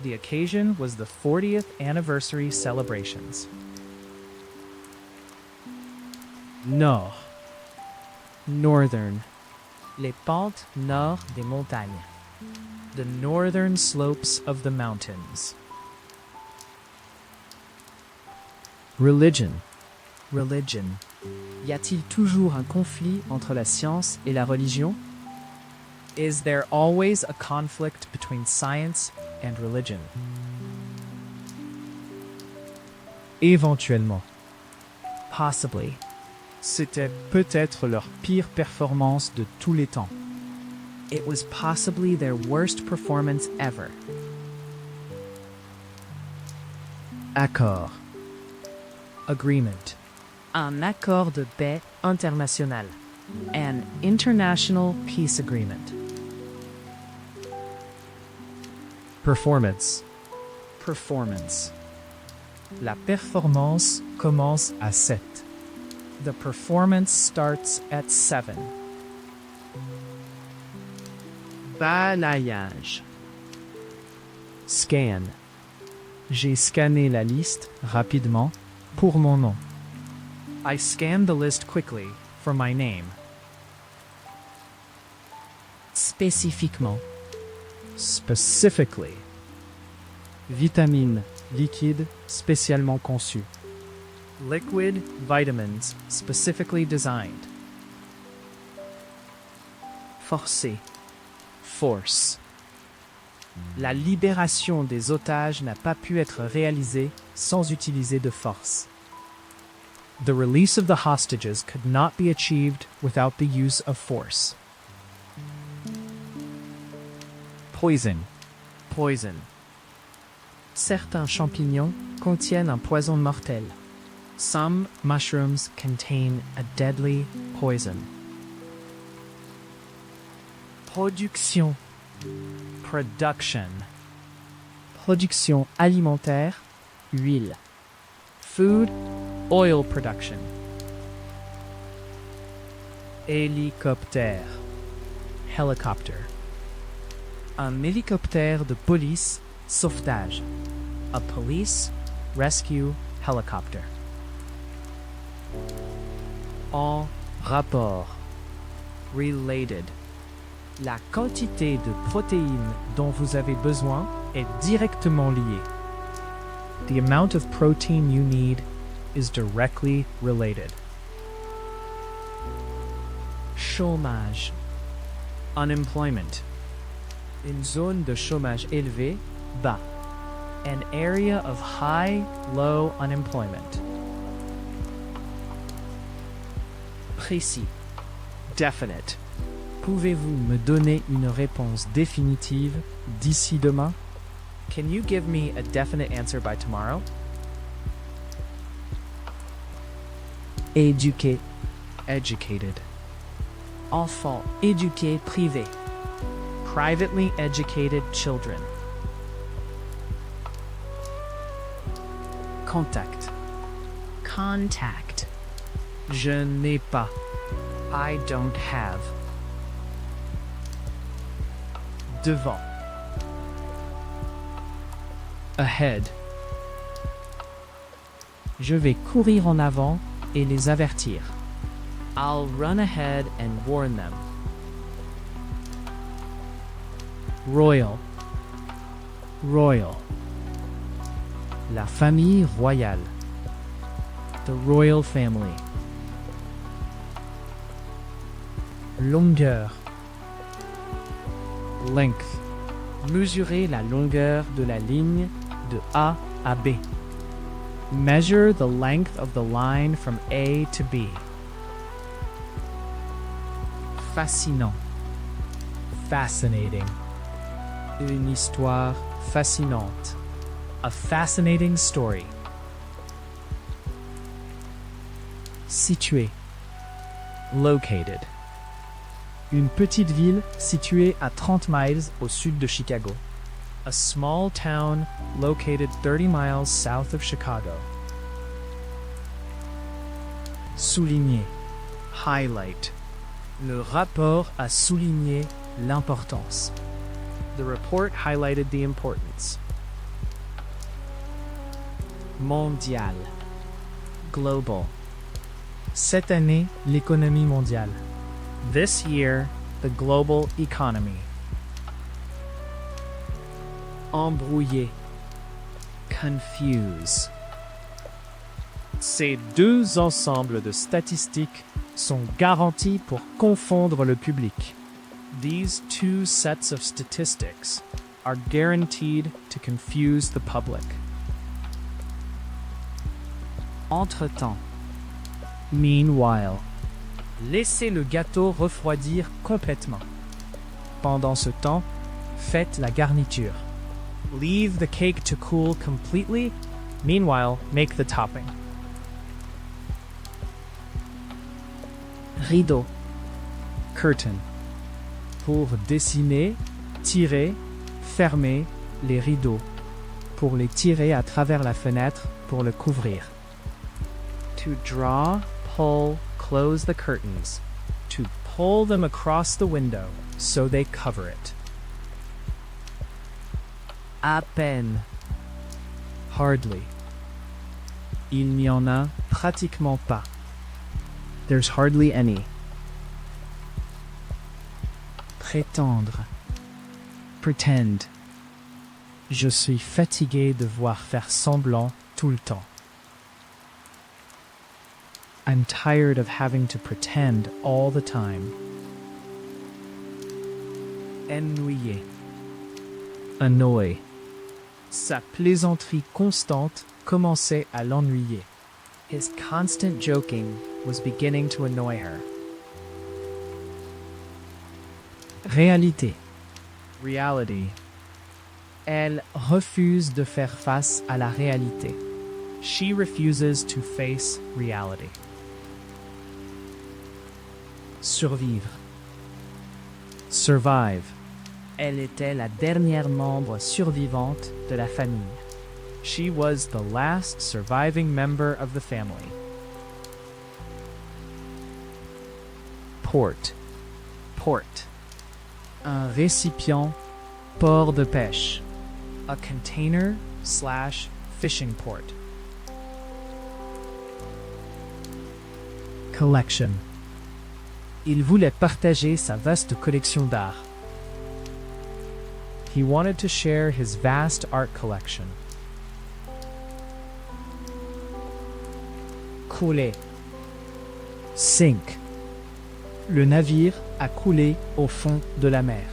The occasion was the 40th anniversary celebrations. Nord. Northern. Les pentes nord des montagnes. The northern slopes of the mountains. Religion. Religion. Y a-t-il toujours un conflit entre la science et la religion? Is there always a conflict between science and religion? Éventuellement. Possibly. C'était peut-être leur pire performance de tous les temps. It was possibly their worst performance ever. Accord. Agreement. Un accord de paix international. An international peace agreement. Performance. Performance. La performance commence à 7. The performance starts at 7. Balayage. Scan. J'ai scanné la liste rapidement pour mon nom. I scanned the list quickly for my name. Spécifiquement. Specifically. Vitamine, liquide, spécialement conçu. Liquid vitamins, specifically designed. Forcé. Force. La libération des otages n'a pas pu être réalisée sans utiliser de force. The release of the hostages could not be achieved without the use of force. Poison. Poison. Certains champignons contiennent un poison mortel. Some mushrooms contain a deadly poison. Production. Production. Production alimentaire. Huile. Food, oil production. Hélicoptère. Helicopter. Un hélicoptère de police, sauvetage. A police rescue helicopter. En rapport. Related. La quantité de protéines dont vous avez besoin est directement liée. The amount of protein you need is directly related. Chômage. Unemployment. Une zone de chômage élevé, bas. An area of high, low unemployment. Précis. Definite. Pouvez-vous me donner une réponse définitive d'ici demain? Can you give me a definite answer by tomorrow? Éduqué. Educated. Enfant éduqué privé. Privately educated children. Contact. Contact. Je n'ai pas. I don't have. Devant. Ahead. Je vais courir en avant et les avertir. I'll run ahead and warn them. Royal. Royal. La famille royale. The royal family. Longueur. Length. Mesurer la longueur de la ligne de A à B. Measure the length of the line from A to B. Fascinant. Fascinating. Une histoire fascinante. A fascinating story. Situé. Located. Une petite ville située à 30 miles au sud de Chicago. A small town located 30 miles south of Chicago. Souligner. Highlight. Le rapport a souligné l'importance. The report highlighted the importance. Mondial. Global. Cette année, l'économie mondiale. This year, the global economy. Embrouiller. Confuse. Ces deux ensembles de statistiques sont garantis pour confondre le public. These two sets of statistics are guaranteed to confuse the public. Entre-temps. Meanwhile, laissez le gâteau refroidir complètement. Pendant ce temps, faites la garniture. Leave the cake to cool completely. Meanwhile, make the topping. Rideau. Curtain. Pour dessiner, tirer, fermer les rideaux. Pour les tirer à travers la fenêtre pour le couvrir. To draw, pull, close the curtains. To pull them across the window so they cover it. À peine. Hardly. Il n'y en a pratiquement pas. There's hardly any. Prétendre. Pretend. Je suis fatigué de voir faire semblant tout le temps. I'm tired of having to pretend all the time. Ennuyer. Annoy. Sa plaisanterie constante commençait à l'ennuyer. His constant joking was beginning to annoy her. Réalité. Reality. Elle refuse de faire face à la réalité. She refuses to face reality. Survivre. Survive. Elle était la dernière membre survivante de la famille. She was the last surviving member of the family. Port. Port. Un récipient, port de pêche. A container / fishing port. Collection. Il voulait partager sa vaste collection d'art. He wanted to share his vast art collection. Couler. Sink. Le navire a coulé au fond de la mer.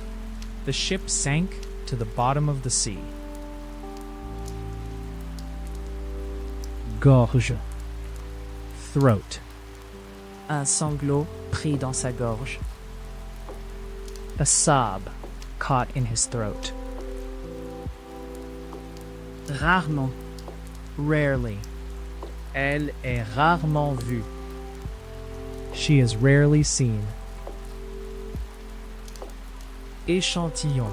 The ship sank to the bottom of the sea. Gorge. Throat. Un sanglot pris dans sa gorge. A sob caught in his throat. Rarement. Rarely. Elle est rarement vue. She is rarely seen. Échantillon.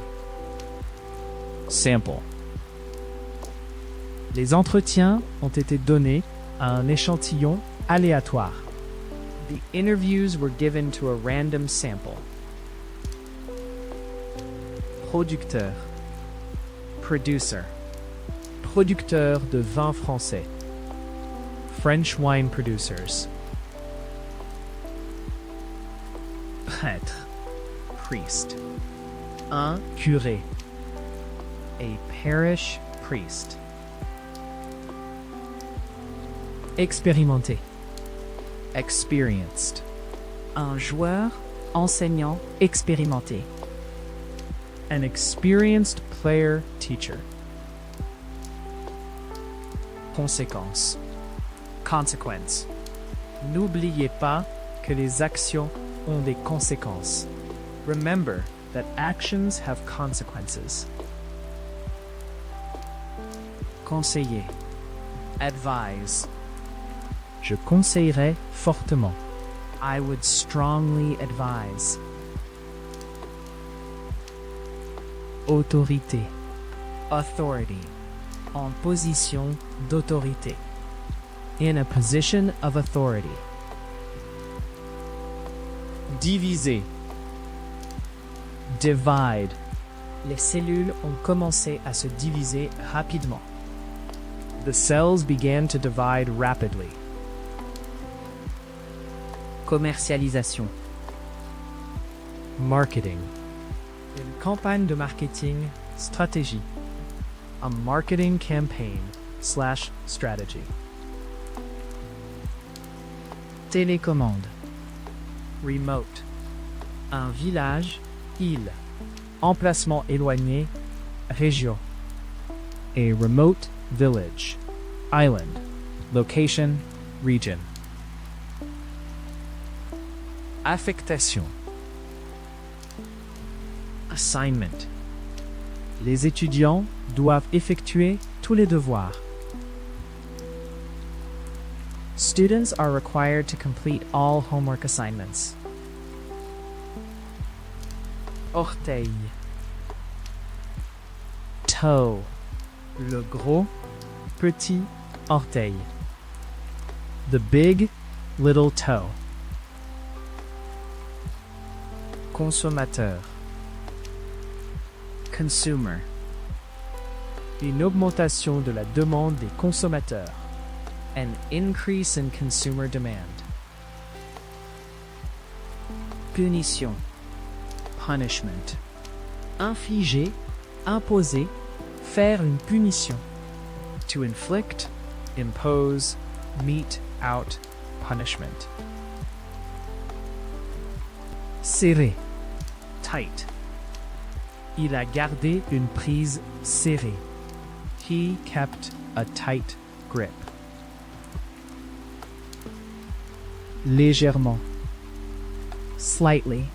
Sample. Les entretiens ont été donnés à un échantillon aléatoire. The interviews were given to a random sample. Producteur. Producer. Producteur de vin français. French wine producers. Prêtre. Priest. Un curé. A parish priest. Expérimenté. Experienced. Un joueur, enseignant, expérimenté. An experienced player teacher. Conséquence. Consequence. N'oubliez pas que les actions ont des conséquences. Remember that actions have consequences. Conseiller. Advise. Je conseillerais fortement. I would strongly advise. Autorité. Authority. En position d'autorité. In a position of authority. Diviser. Divide. Les cellules ont commencé à se diviser rapidement. The cells began to divide rapidly. Commercialisation. Marketing. Une campagne de marketing, stratégie. A marketing campaign/strategy. Télécommande. Remote. Un village, île. Emplacement éloigné, région. A remote village, island. Location, region. Affectation. Assignment. Les étudiants doivent effectuer tous les devoirs. Students are required to complete all homework assignments. Orteil. Toe. Le gros, petit orteil. The big, little toe. Consommateur. Consumer. Une augmentation de la demande des consommateurs. An increase in consumer demand. Punition. Punishment. Infliger, imposer, faire une punition. To inflict. Impose, mete out punishment. Serré. Tight. Il a gardé une prise serrée. He kept a tight grip. Légèrement. Slightly.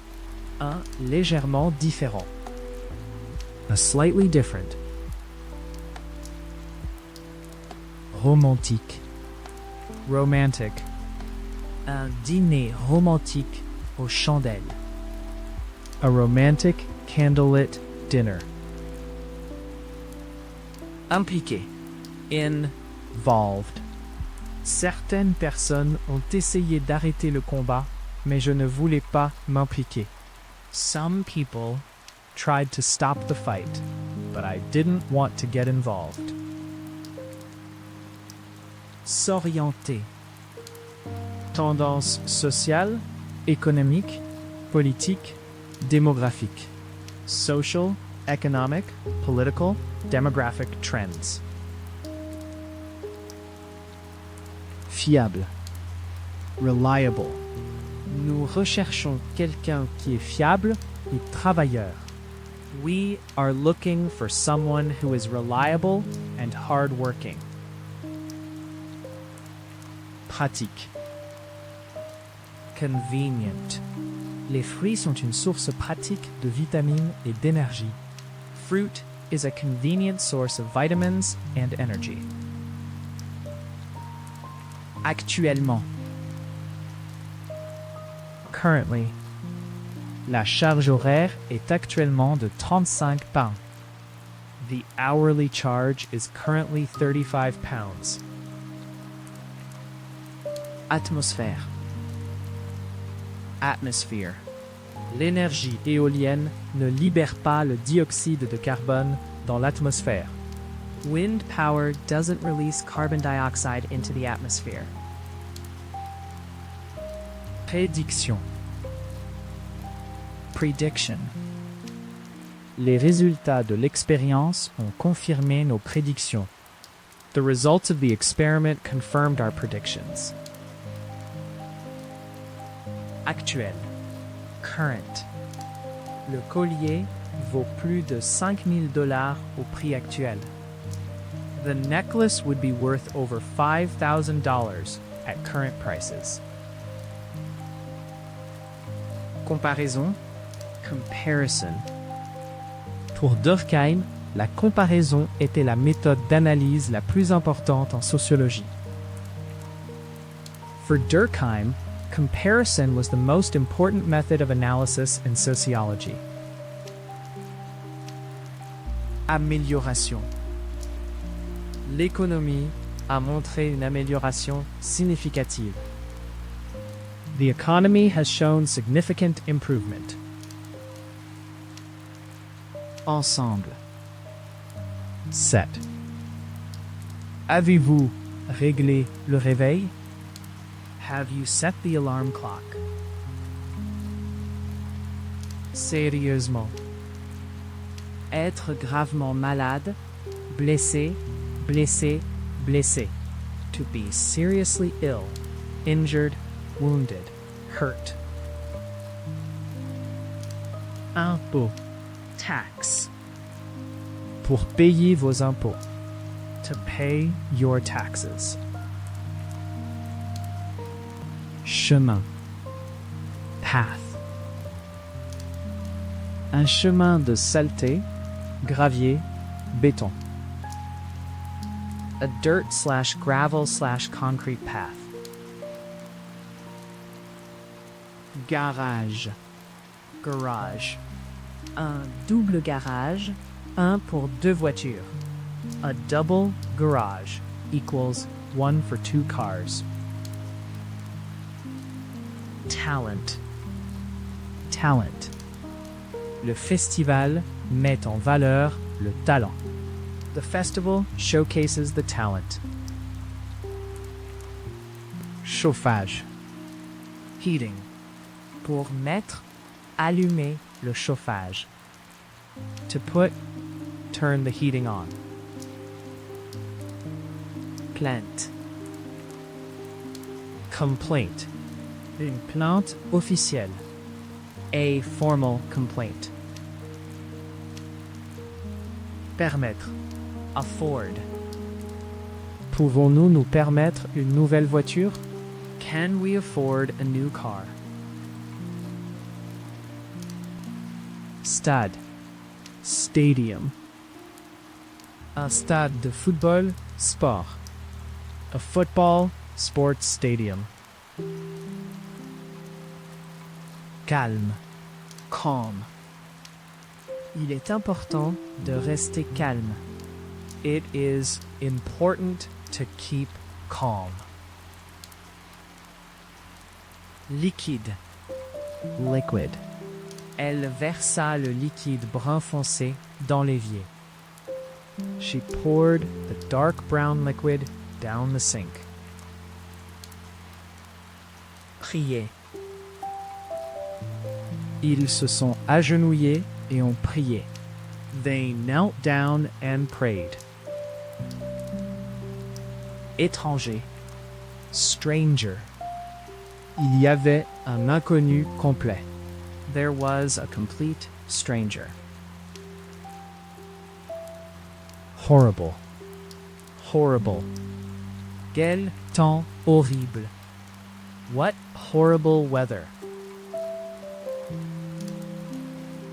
Un légèrement différent. A slightly different. Romantique. Romantic. Un dîner romantique aux chandelles. A romantic candlelit dinner. Impliqué. Involved. Certaines personnes ont essayé d'arrêter le combat, mais je ne voulais pas m'impliquer. Some people Tried to stop the fight, but I didn't want to get involved. s'orienter. Tendance sociale, économique, politique, démographique. Social, economic, political, demographic trends. Fiable. Reliable. Nous recherchons quelqu'un Qui est fiable et travailleur. We are looking for someone who is reliable and hardworking. Pratique. Convenient. Les fruits sont une source pratique de vitamines et d'énergie. Fruit is a convenient source of vitamins and energy. Actuellement. Currently. La charge horaire est actuellement de 35 pounds. The hourly charge is currently 35 pounds. Atmosphère. Atmosphere. L'énergie éolienne ne libère pas le dioxyde de carbone dans l'atmosphère. Wind power doesn't release carbon dioxide into the atmosphere. Prédiction. Prediction. Les résultats de l'expérience ont confirmé nos prédictions. The results of the experiment confirmed our predictions. Actuel. Current. Le collier vaut plus de $5,000 au prix actuel. The necklace would be worth over $5,000 at current prices. Comparaison. Comparison. Pour Durkheim, la comparaison était la méthode d'analyse la plus importante en sociologie. For Durkheim, comparison was the most important method of analysis in sociology. Amélioration. L'économie a montré une amélioration significative. The economy has shown significant improvement. Ensemble. Set. Avez-vous réglé le réveil? Have you set the alarm clock? Sérieusement. Être gravement malade, blessé, blessé, blessé. To be seriously ill, injured, wounded, hurt. Impôt. Tax. Pour payer vos impôts. To pay your taxes. Chemin. Path. Un chemin de saleté, gravier, béton. A dirt/gravel/concrete path. Garage. Garage. Un double garage, un pour deux voitures. A double garage equals one for two cars. Talent. Talent. Le festival met en valeur le talent. The festival showcases the talent. Chauffage. Heating. Pour mettre, allumer le chauffage. To put, turn the heating on. Plainte. Complaint. Une plainte officielle. A formal complaint. Permettre. Afford. Pouvons-nous nous permettre une nouvelle voiture? Can we afford a new car? Stade. Stadium. Un stade de football, sport. A football, sports stadium. Calme. Calm. Il est important de rester calme. It is important to keep calm. Liquide. Liquid. Elle versa le liquide brun foncé dans l'évier. She poured the dark brown liquid down the sink. Prier. Ils se sont agenouillés et ont prié. They knelt down and prayed. Étranger. Stranger. Il y avait un inconnu complet. There was a complete stranger. Horrible. Horrible. Quel temps horrible. What horrible weather.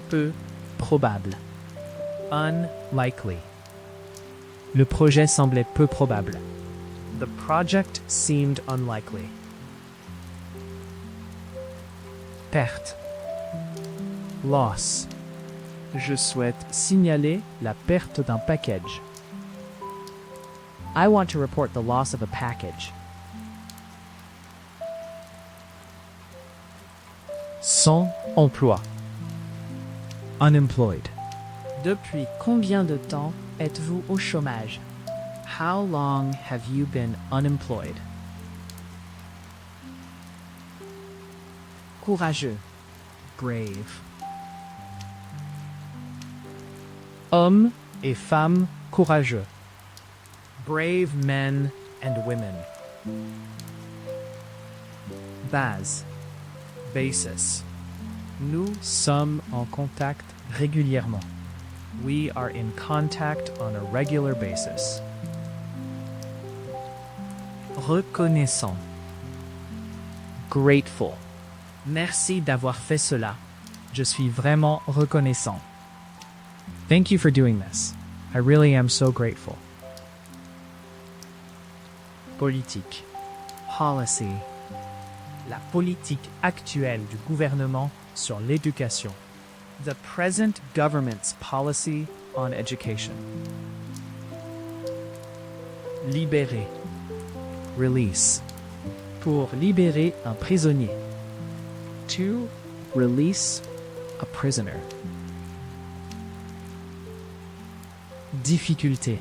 Peu probable. Unlikely. Le projet semblait peu probable. The project seemed unlikely. Perte. Loss. Je souhaite signaler la perte d'un package. I want to report the loss of a package. Sans emploi. Unemployed. Depuis combien de temps êtes-vous au chômage? How long have you been unemployed? Courageux. Brave. Hommes et femmes courageux. Brave men and women. Base. Basis. Nous sommes en contact régulièrement. We are in contact on a regular basis. Reconnaissant. Grateful. Merci d'avoir fait cela. Je suis vraiment reconnaissant. Thank you for doing this. I really am so grateful. Politique. Policy. La politique actuelle du gouvernement sur l'éducation. The present government's policy on education. Libérer. Release. Pour libérer un prisonnier. To release a prisoner. Difficulté.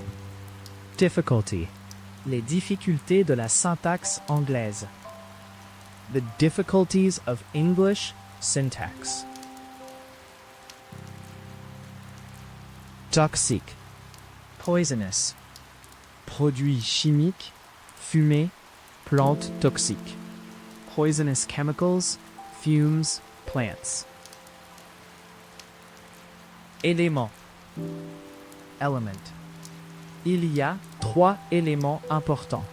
Difficulty. Les difficultés de la syntaxe anglaise. The difficulties of English syntax. Toxique. Poisonous. Produit chimique. Fumée. Plante toxique. Poisonous chemicals. Fumes. Plants. Élément. Element. Il y a 3 éléments importants.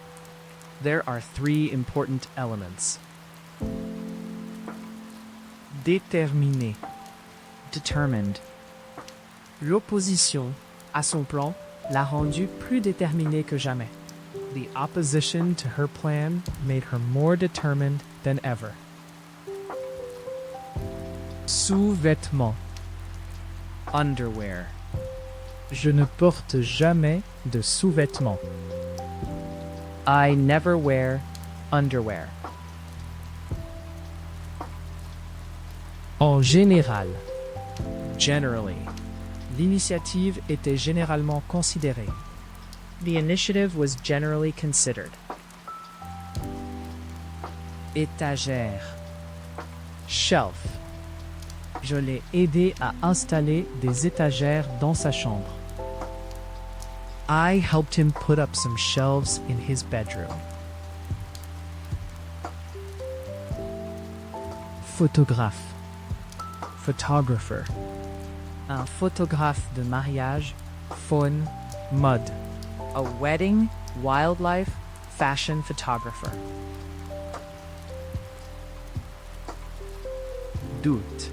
There are 3 important elements. Déterminé. Determined. L'opposition à son plan l'a rendu plus déterminé que jamais. The opposition to her plan made her more determined than ever. Sous-vêtements. Underwear. Je ne porte jamais de sous-vêtements. I never wear underwear. En général. Generally. L'initiative était généralement considérée. The initiative was generally considered. Étagère. Shelf. Je l'ai aidé à installer des étagères dans sa chambre. I helped him put up some shelves in his bedroom. Photographe. Photographer. Un photographe de mariage, faune, mode. A wedding, wildlife, fashion photographer. Doute.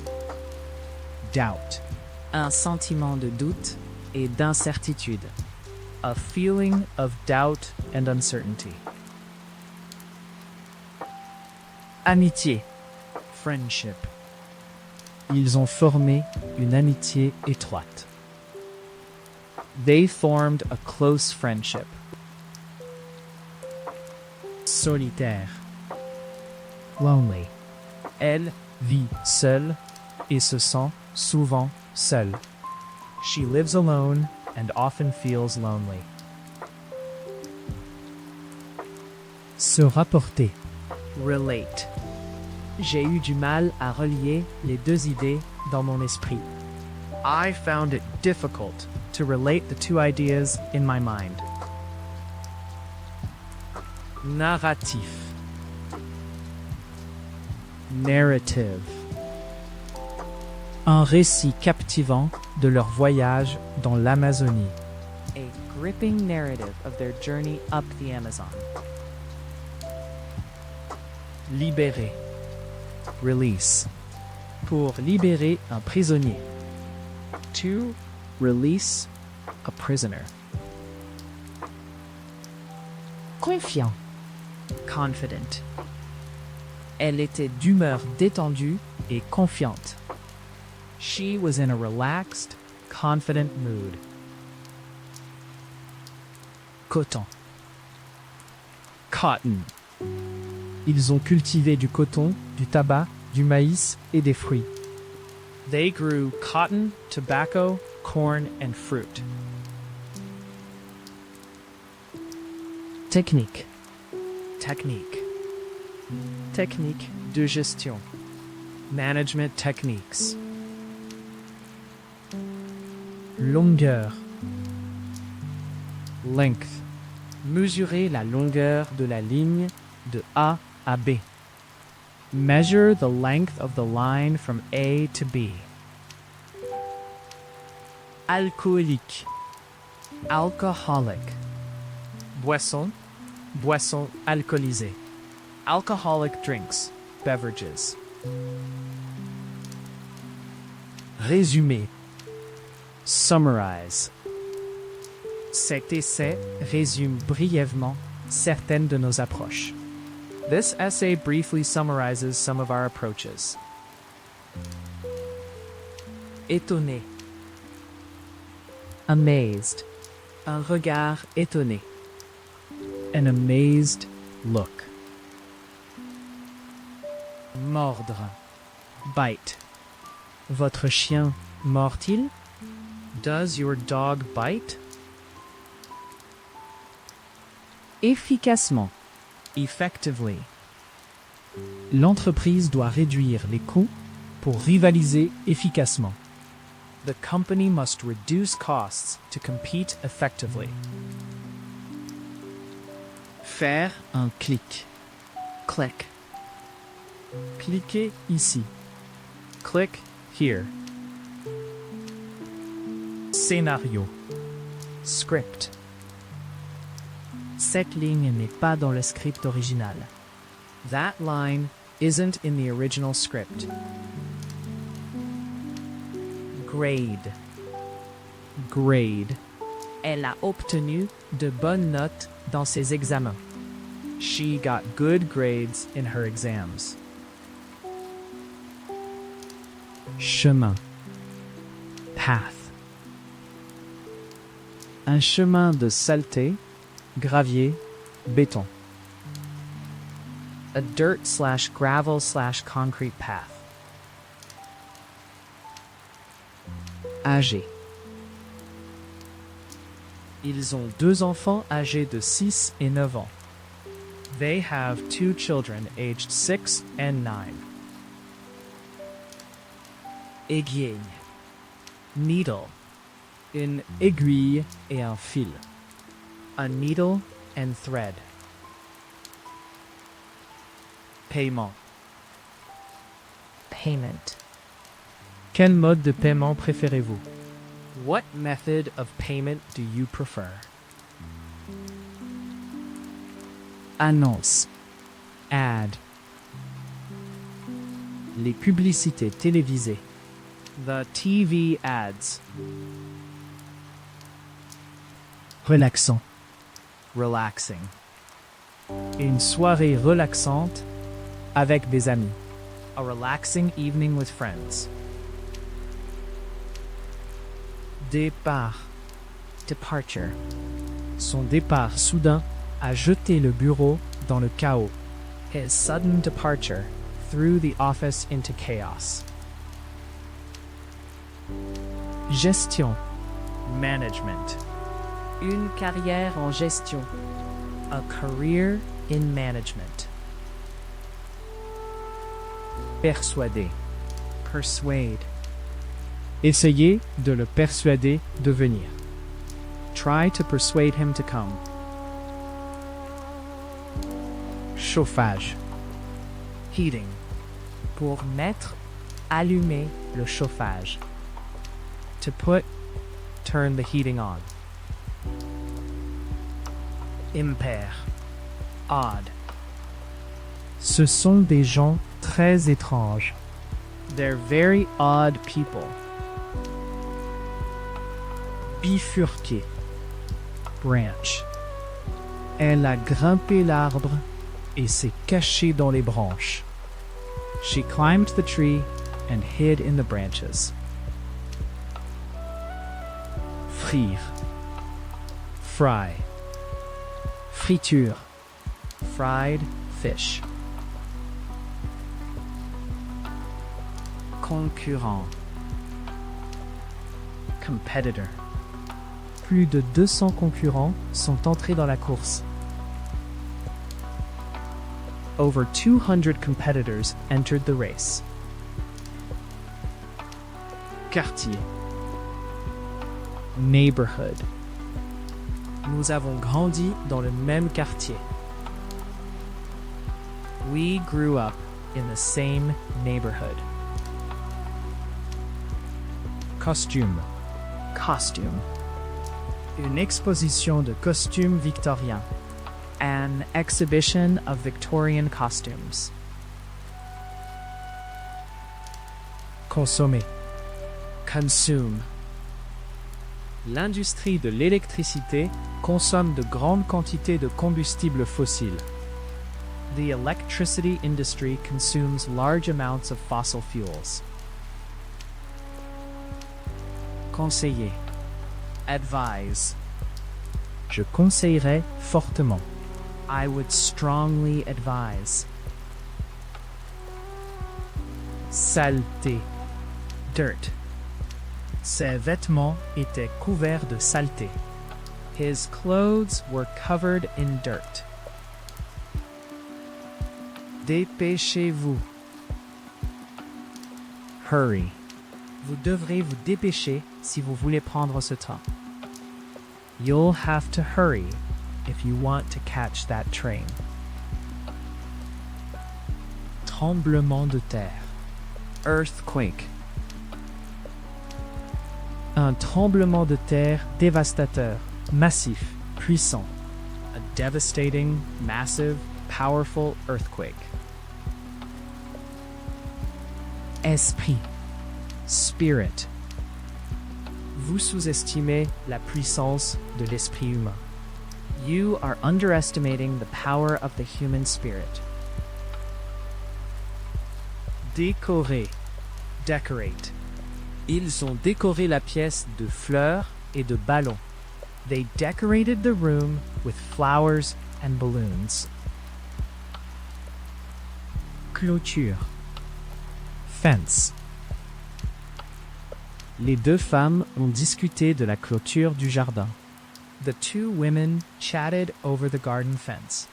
Doubt. Un sentiment de doute et d'incertitude. A feeling of doubt and uncertainty. Amitié. Friendship. Ils ont formé une amitié étroite. They formed a close friendship. Solitaire. Lonely. Elle vit seule et se sent souvent seule. She lives alone and often feels lonely. Se rapporter. Relate. J'ai eu du mal à relier les 2 idées dans mon esprit. I found it difficult to relate the 2 ideas in my mind. Narratif. Narrative. Un récit captivant de leur voyage dans l'Amazonie. A gripping narrative of their journey up the Amazon. Libérer. Release. Pour libérer un prisonnier. To release a prisoner. Confiant. Confident. Elle était d'humeur détendue et confiante. She was in a relaxed, confident mood. Coton. Cotton. Ils ont cultivé du coton, du tabac, du maïs et des fruits. They grew cotton, tobacco, corn, and fruit. Technique. Technique. Technique de gestion. Management techniques. Longueur. Length. Mesurer la longueur de la ligne de A à B. Measure the length of the line from A to B. Alcoolique. Alcoholic. Boisson. Boisson alcoolisée. Alcoholic drinks. Beverages. Résumé. Summarize. Cet essai résume brièvement certaines de nos approches. This essay briefly summarizes some of our approaches. Étonné. Amazed. Un regard étonné. An amazed look. Mordre. Bite. Votre chien mord-il? Does your dog bite? Efficacement. Effectively. L'entreprise doit réduire les coûts pour rivaliser efficacement. The company must reduce costs to compete effectively. Faire un clic. Click. Cliquez ici. Click here. Scénario. Script. Cette ligne n'est pas dans le script original. That line isn't in the original script. Grade. Grade. Elle a obtenu de bonnes notes dans ses examens. She got good grades in her exams. Chemin. Path. Un chemin de saleté, gravier, béton. A dirt/gravel/concrete path. Âgé. Ils ont 2 enfants âgés de 6 et 9 ans. They have 2 children aged 6 and 9. Aiguille. Needle. Une aiguille et un fil. A needle and thread. Paiement. Payment. Quel mode de paiement préférez-vous? What method of payment do you prefer? Annonce. Ad. Les publicités télévisées. The TV ads. Relaxant. Relaxing. Une soirée relaxante avec des amis. A relaxing evening with friends. Départ. Departure. Son départ soudain a jeté le bureau dans le chaos. His sudden departure threw the office into chaos. Gestion. Management. Une carrière en gestion. A career in management. Persuader. Persuade. Essayez de le persuader de venir. Try to persuade him to come. Chauffage. Heating. Pour mettre, allumer le chauffage. To put, turn the heating on. Impair. Odd. Ce sont des gens très étranges. They're very odd people. Bifurquer. Branch. Elle a grimpé l'arbre et s'est cachée dans les branches. She climbed the tree and hid in the branches. Frire. Fry. Friture. Fried fish. Concurrent. Competitor. Plus de 200 concurrents sont entrés dans la course. Over 200 competitors entered the race. Quartier. Neighborhood. Nous avons grandi dans le même quartier. We grew up in the same neighborhood. Costume. Costume. Une exposition de costumes victoriens. An exhibition of Victorian costumes. Consommer. Consume. L'industrie de l'électricité consomme de grandes quantités de combustibles fossiles. The electricity industry consumes large amounts of fossil fuels. Conseiller. Advise. Je conseillerais fortement. I would strongly advise. Saleté. Dirt. Ses vêtements étaient couverts de saleté. His clothes were covered in dirt. Dépêchez-vous. Hurry. Vous devrez vous dépêcher si vous voulez prendre ce train. You'll have to hurry if you want to catch that train. Tremblement de terre. Earthquake. Un tremblement de terre dévastateur, massif, puissant. A devastating, massive, powerful earthquake. Esprit. Spirit. Vous sous-estimez la puissance de l'esprit humain. You are underestimating the power of the human spirit. Décorer. Decorate. Ils ont décoré la pièce de fleurs et de ballons. They decorated the room with flowers and balloons. Clôture. Fence. Les deux femmes ont discuté de la clôture du jardin. The two women chatted over the garden fence.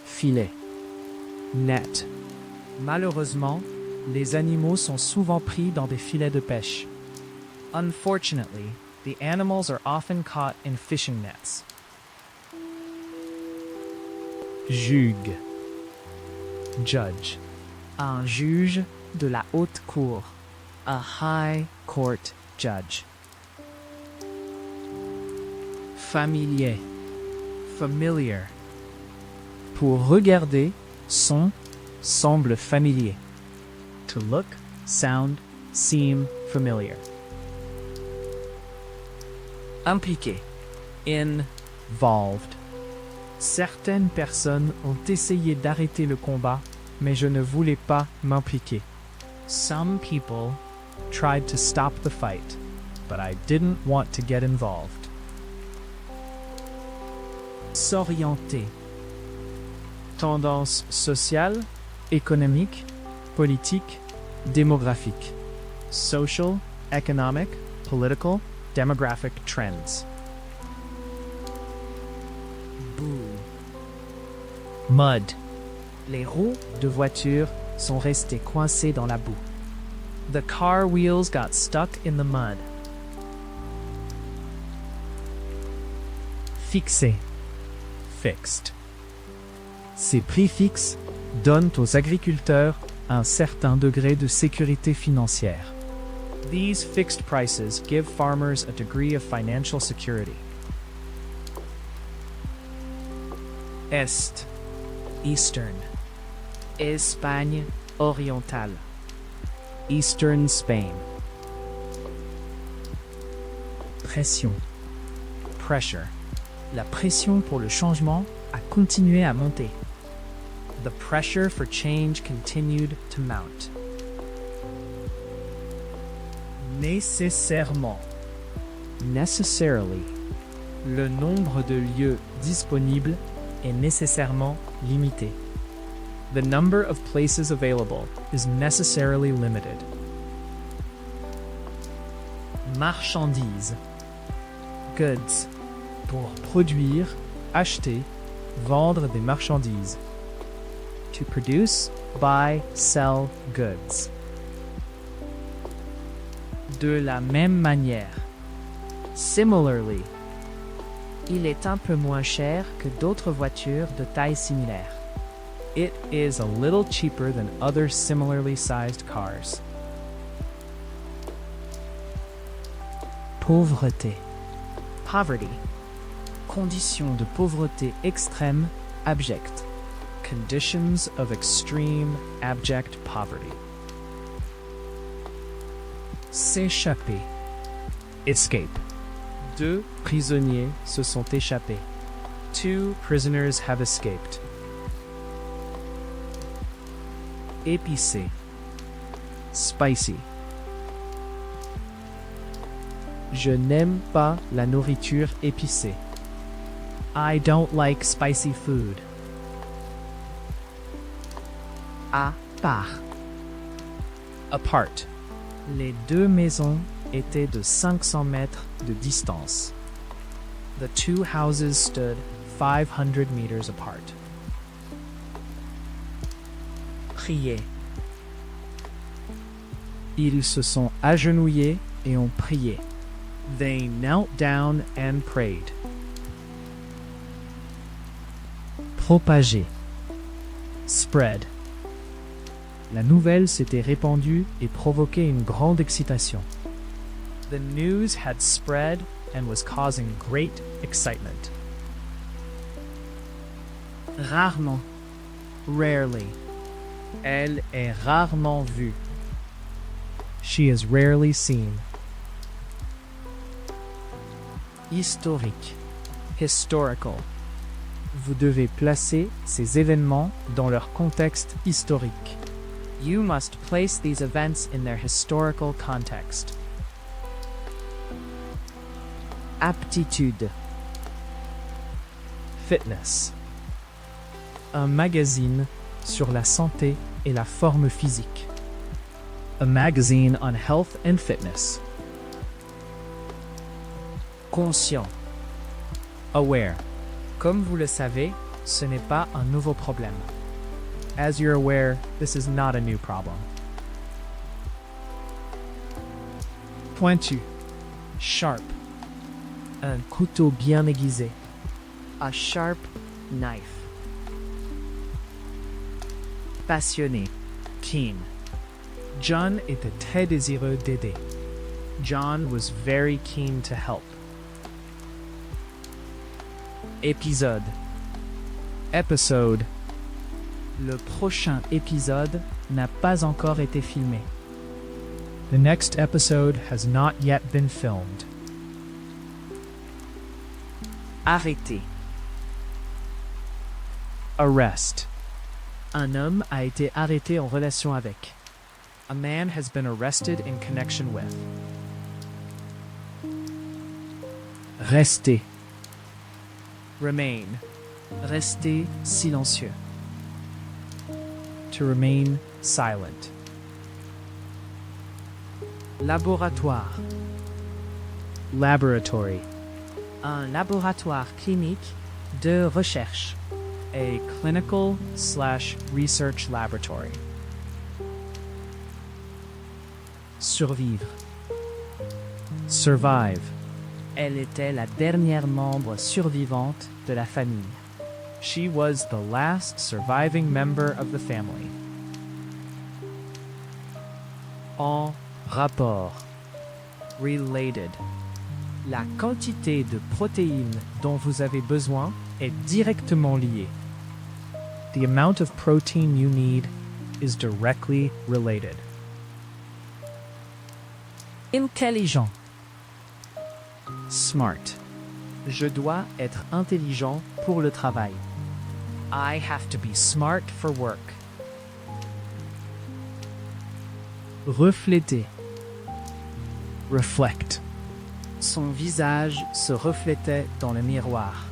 Filet. Net. Malheureusement, les animaux sont souvent pris dans des filets de pêche. Unfortunately, the animals are often caught in fishing nets. Juge. Judge. Un juge de la haute cour. A high court judge. Familier. Familiar. Pour regarder, son, semble familier. To look, sound, seem familiar. Impliqué. Involved. Certaines personnes ont essayé d'arrêter le combat, mais je ne voulais pas m'impliquer. Some people tried to stop the fight, but I didn't want to get involved. S'orienter. Tendance sociale, économique, politique, démographique. Social, economic, political, demographic trends. Boue. Mud. Les roues de voiture sont restées coincées dans la boue. The car wheels got stuck in the mud. Fixé. Fixed. Ces prix fixes donnent aux agriculteurs un certain degré de sécurité financière. These fixed prices give farmers a degree of financial security. Est. Eastern. Espagne orientale. Eastern Spain. Pression. Pressure. La pression pour le changement a continué à monter. The pressure for change continued to mount. Nécessairement. Necessarily. Le nombre de lieux disponibles est nécessairement limité. The number of places available is necessarily limited. Marchandises. Goods. Pour produire, acheter, vendre des marchandises. To produce, buy, sell goods. De la même manière. Similarly. Il est un peu moins cher que d'autres voitures de taille similaire. It is a little cheaper than other similarly sized cars. Pauvreté. Poverty. Conditions de pauvreté extrême, abjecte. Conditions of extreme, abject poverty. S'échapper. Escape. Deux prisonniers se sont échappés. Two prisoners have escaped. Épicé. Spicy. Je n'aime pas la nourriture épicée. I don't like spicy food. À part. Apart. Les deux maisons étaient de 500 mètres de distance. The two houses stood 500 meters apart. Prier. Ils se sont agenouillés et ont prié. They knelt down and prayed. Propager. Spread. La nouvelle s'était répandue et provoquait une grande excitation. The news had spread and was causing great excitement. Rarement. Rarely. Elle est rarement vue. She is rarely seen. Historique. Historical. Vous devez placer ces événements dans leur contexte historique. You must place these events in their historical context. Aptitude. Fitness. Un magazine sur la santé et la forme physique. A magazine on health and fitness. Conscient. Aware. Comme vous le savez, ce n'est pas un nouveau problème. As you're aware, this is not a new problem. Pointu. Sharp. Un couteau bien aiguisé. A sharp knife. Passionné. Keen. John était très désireux d'aider. John was very keen to help. Épisode. Episode. Le prochain épisode n'a pas encore été filmé. The next episode has not yet been filmed. Arrêter. Arrest. Un homme a été arrêté en relation avec. A man has been arrested in connection with. Rester. Remain. Rester silencieux. To remain silent. Laboratoire. Laboratory. Un laboratoire clinique de recherche. A clinical/research laboratory. Survivre. Survive. Elle était la dernière membre survivante de la famille. She was the last surviving member of the family. En rapport. Related. La quantité de protéines dont vous avez besoin est directement liée. The amount of protein you need is directly related. Intelligent. Smart. Je dois être intelligent pour le travail. I have to be smart for work. Refléter. Reflect. Son visage se reflétait dans le miroir.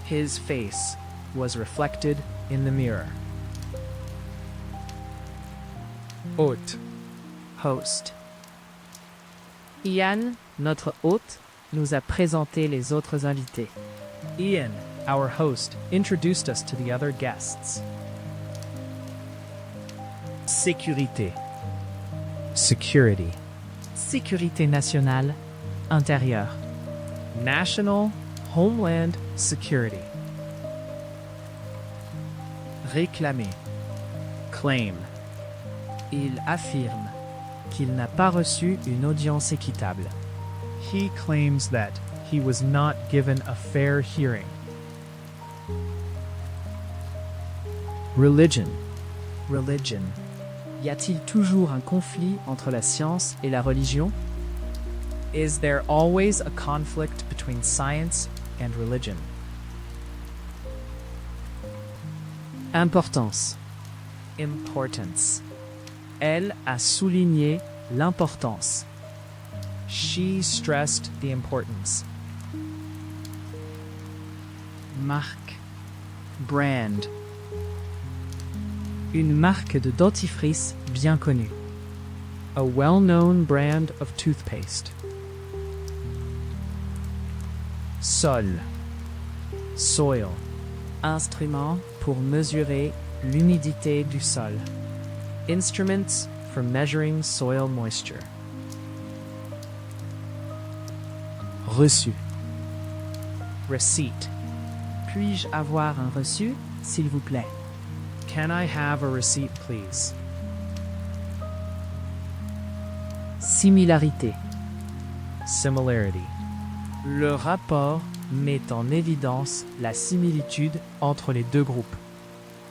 His face was reflected in the mirror. Hôte. Host. Ian, notre hôte, nous a présenté les autres invités. Ian, our host, introduced us to the other guests. Sécurité. Security. Sécurité nationale, intérieure. National Homeland Security. Réclamer. Claim. Il affirme qu'il n'a pas reçu une audience équitable. He claims that he was not given a fair hearing. Religion. Religion. Y a-t-il toujours un conflit entre la science et la religion? Is there always a conflict between science and religion? Importance. Importance. Elle a souligné l'importance. She stressed the importance. Marque. Brand. Une marque de dentifrice bien connue. A well-known brand of toothpaste. Sol. Soil. Instrument pour mesurer l'humidité du sol. Instruments for measuring soil moisture. Reçu. Receipt. Puis-je avoir un reçu, s'il vous plaît? Can I have a receipt, please? Similarité. Similarity. Le rapport met en évidence la similitude entre les deux groupes.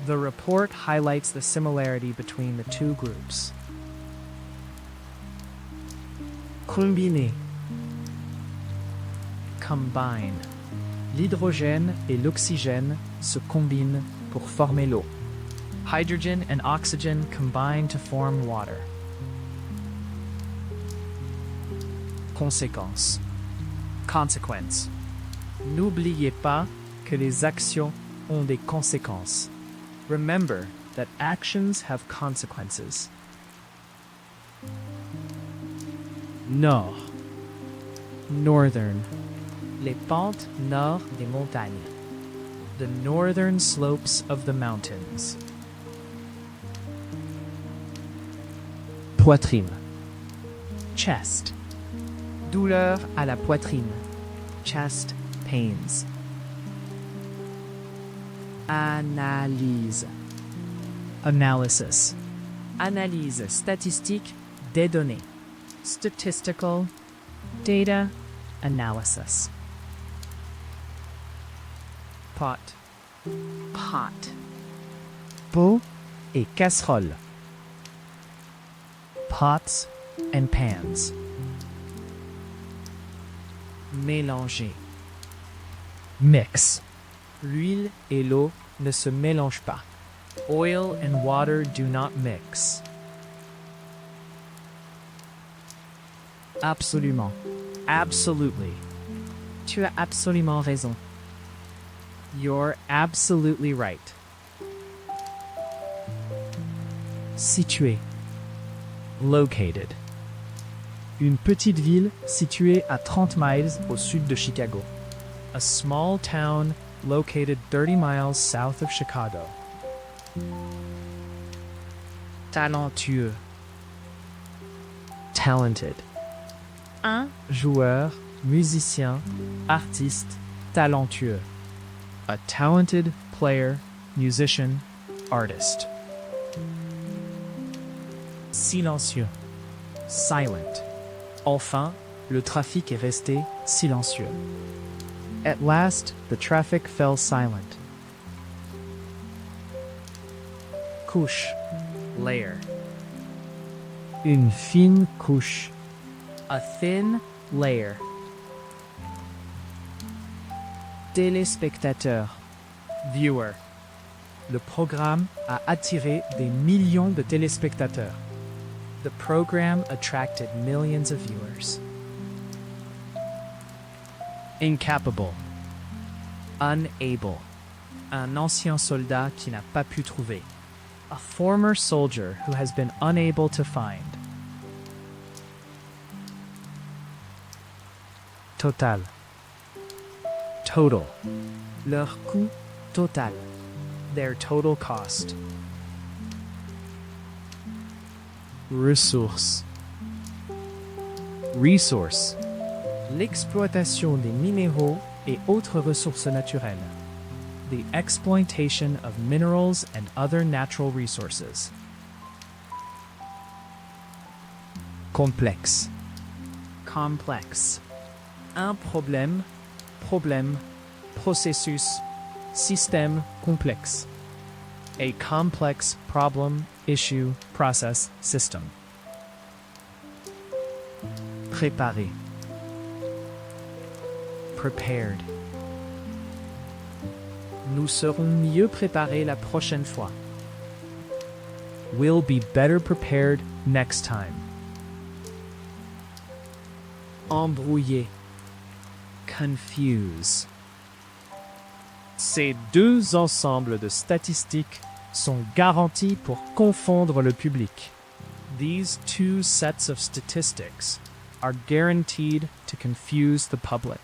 The report highlights the similarity between the two groups. Combiner. Combine. L'hydrogène et l'oxygène se combinent pour former l'eau. Hydrogen and oxygen combine to form water. Conséquence. Consequence. N'oubliez pas que les actions ont des conséquences. Remember that actions have consequences. Nord. Northern. Les pentes nord des montagnes. The northern slopes of the mountains. Poitrine. Chest. Douleur à la poitrine. Chest pains. Analyse. Analysis. Analyse statistique des données. Statistical data analysis. Pot. Pot. Pot et casserole. Pots and pans. Mélanger. Mix. L'huile et l'eau ne se mélangent pas. Oil and water do not mix. Absolument. Absolutely. Tu as absolument raison. You're absolutely right. Situé. Located. Une petite ville située à 30 miles au sud de Chicago. A small town located 30 miles south of Chicago. Talentueux. Talented. Un Joueur, musicien, artiste, talentueux. A talented player, musician, artist. Silencieux. Silent. Enfin, le trafic est resté silencieux. At last, the traffic fell silent. Couche. Layer. Une fine couche. A thin layer. Téléspectateur. Viewer. Le programme a attiré des millions de téléspectateurs. The program attracted millions of viewers. Incapable. Unable. Un ancien soldat qui n'a pas pu trouver. A former soldier who has been unable to find. Total. Total. Leur coût total. Their total cost. Ressource. Resource. L'exploitation des minéraux et autres ressources naturelles. The exploitation of minerals and other natural resources. Complexe. Complex. Un problème, problème, processus, système complexe. A complex problem, issue, process, system. Préparer. Prepared. Nous serons mieux préparés la prochaine fois. We'll be better prepared next time. Embrouiller. Confuse. Ces deux ensembles de statistiques sont garantis pour confondre le public. These two sets of statistics are guaranteed to confuse the public.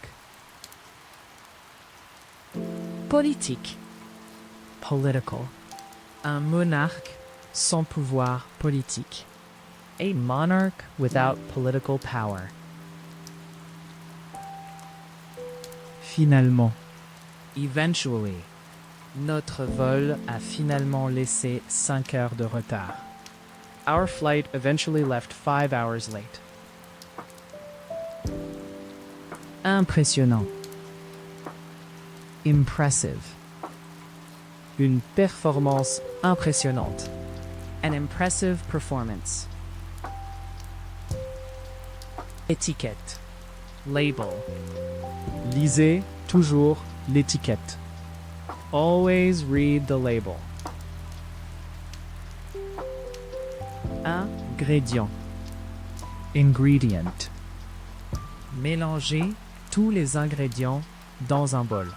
Politique. Political. Un monarque sans pouvoir politique. A monarch without political power. Finalement. Eventually. Notre vol a finalement laissé 5 heures de retard. Our flight eventually left 5 hours late. Impressionnant. Impressive. Une performance impressionnante. An impressive performance. Étiquette. Label. Lisez toujours l'étiquette. Always read the label. Ingrédient. Ingredient. Mélangez tous les ingrédients dans un bol.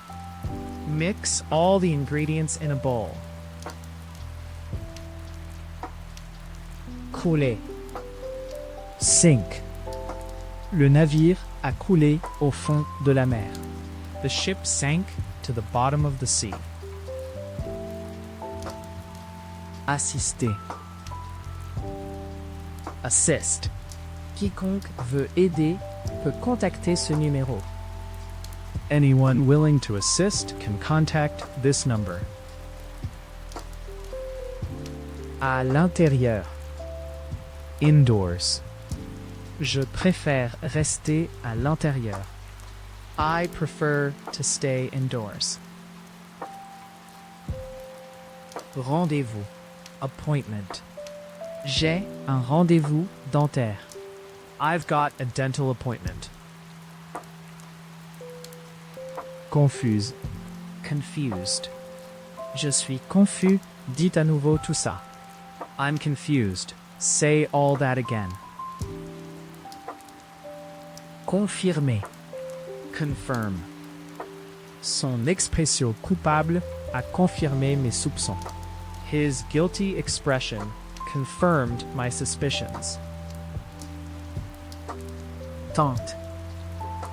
Mix all the ingredients in a bowl. Couler. Sink. Le navire a coulé au fond de la mer. The ship sank to the bottom of the sea. Assister. Assist. Quiconque veut aider peut contacter ce numéro. Anyone willing to assist can contact this number. À l'intérieur. Indoors. Je préfère rester à l'intérieur. I prefer to stay indoors. Rendez-vous. Appointment. J'ai un rendez-vous dentaire. I've got a dental appointment. Confuse. Confused. Je suis confus. Dites à nouveau tout ça. I'm confused. Say all that again. Confirmer. Confirm. Son expression coupable a confirmé mes soupçons. His guilty expression confirmed my suspicions. Tente.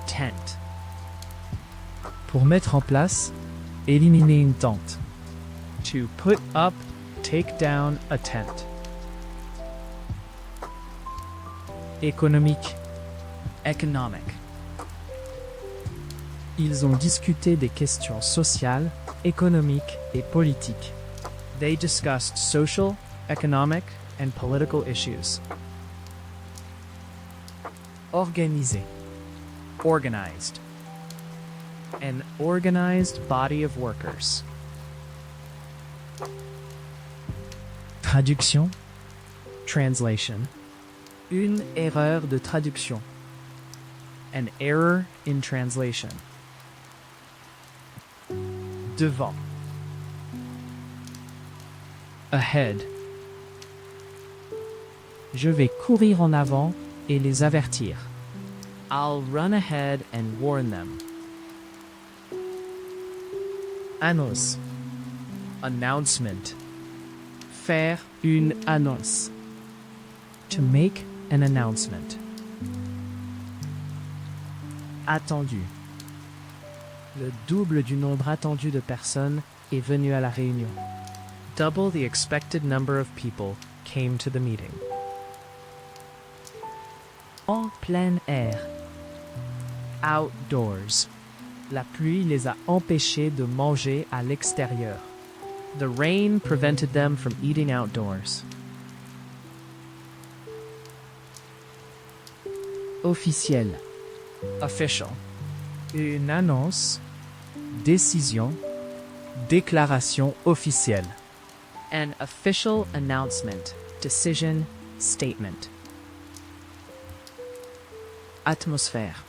Tent. Pour mettre en place, éliminer une tente. To put up, take down a tent. Économique. Economic. Ils ont discuté des questions sociales, économiques et politiques. They discussed social, economic, and political issues. Organiser. Organized. An organized body of workers. Traduction. Translation. Une erreur de traduction. An error in translation. Devant. Ahead. Je vais courir en avant et les avertir. I'll run ahead and warn them. Annonce. Announcement. Faire une annonce. To make an announcement. Attendu. Le double du nombre attendu de personnes est venu à la réunion. Double the expected number of people came to the meeting. En plein air. Outdoors. La pluie les a empêchés de manger à l'extérieur. The rain prevented them from eating outdoors. Officiel. Official. Une annonce. Décision. Déclaration officielle. An official announcement. Decision. Statement. Atmosphère.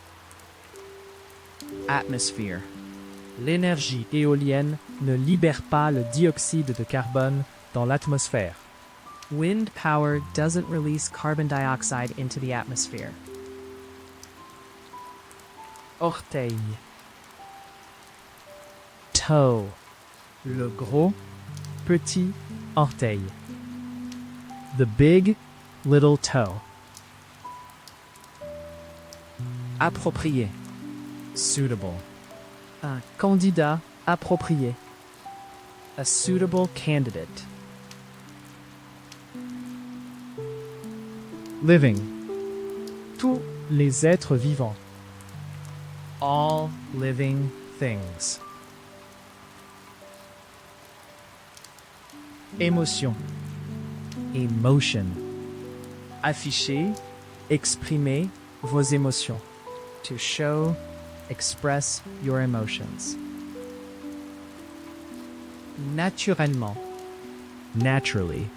Atmosphere. L'énergie éolienne ne libère pas le dioxyde de carbone dans l'atmosphère. Wind power doesn't release carbon dioxide into the atmosphere. Orteil. Toe. Le gros, petit orteil. The big, little toe. Approprié. Suitable. Un candidat Approprié. A suitable candidate. Living. Tous les êtres vivants. All living things. Émotion. Emotion. Afficher, exprimer vos émotions. To show, express your emotions. Naturellement. Naturally.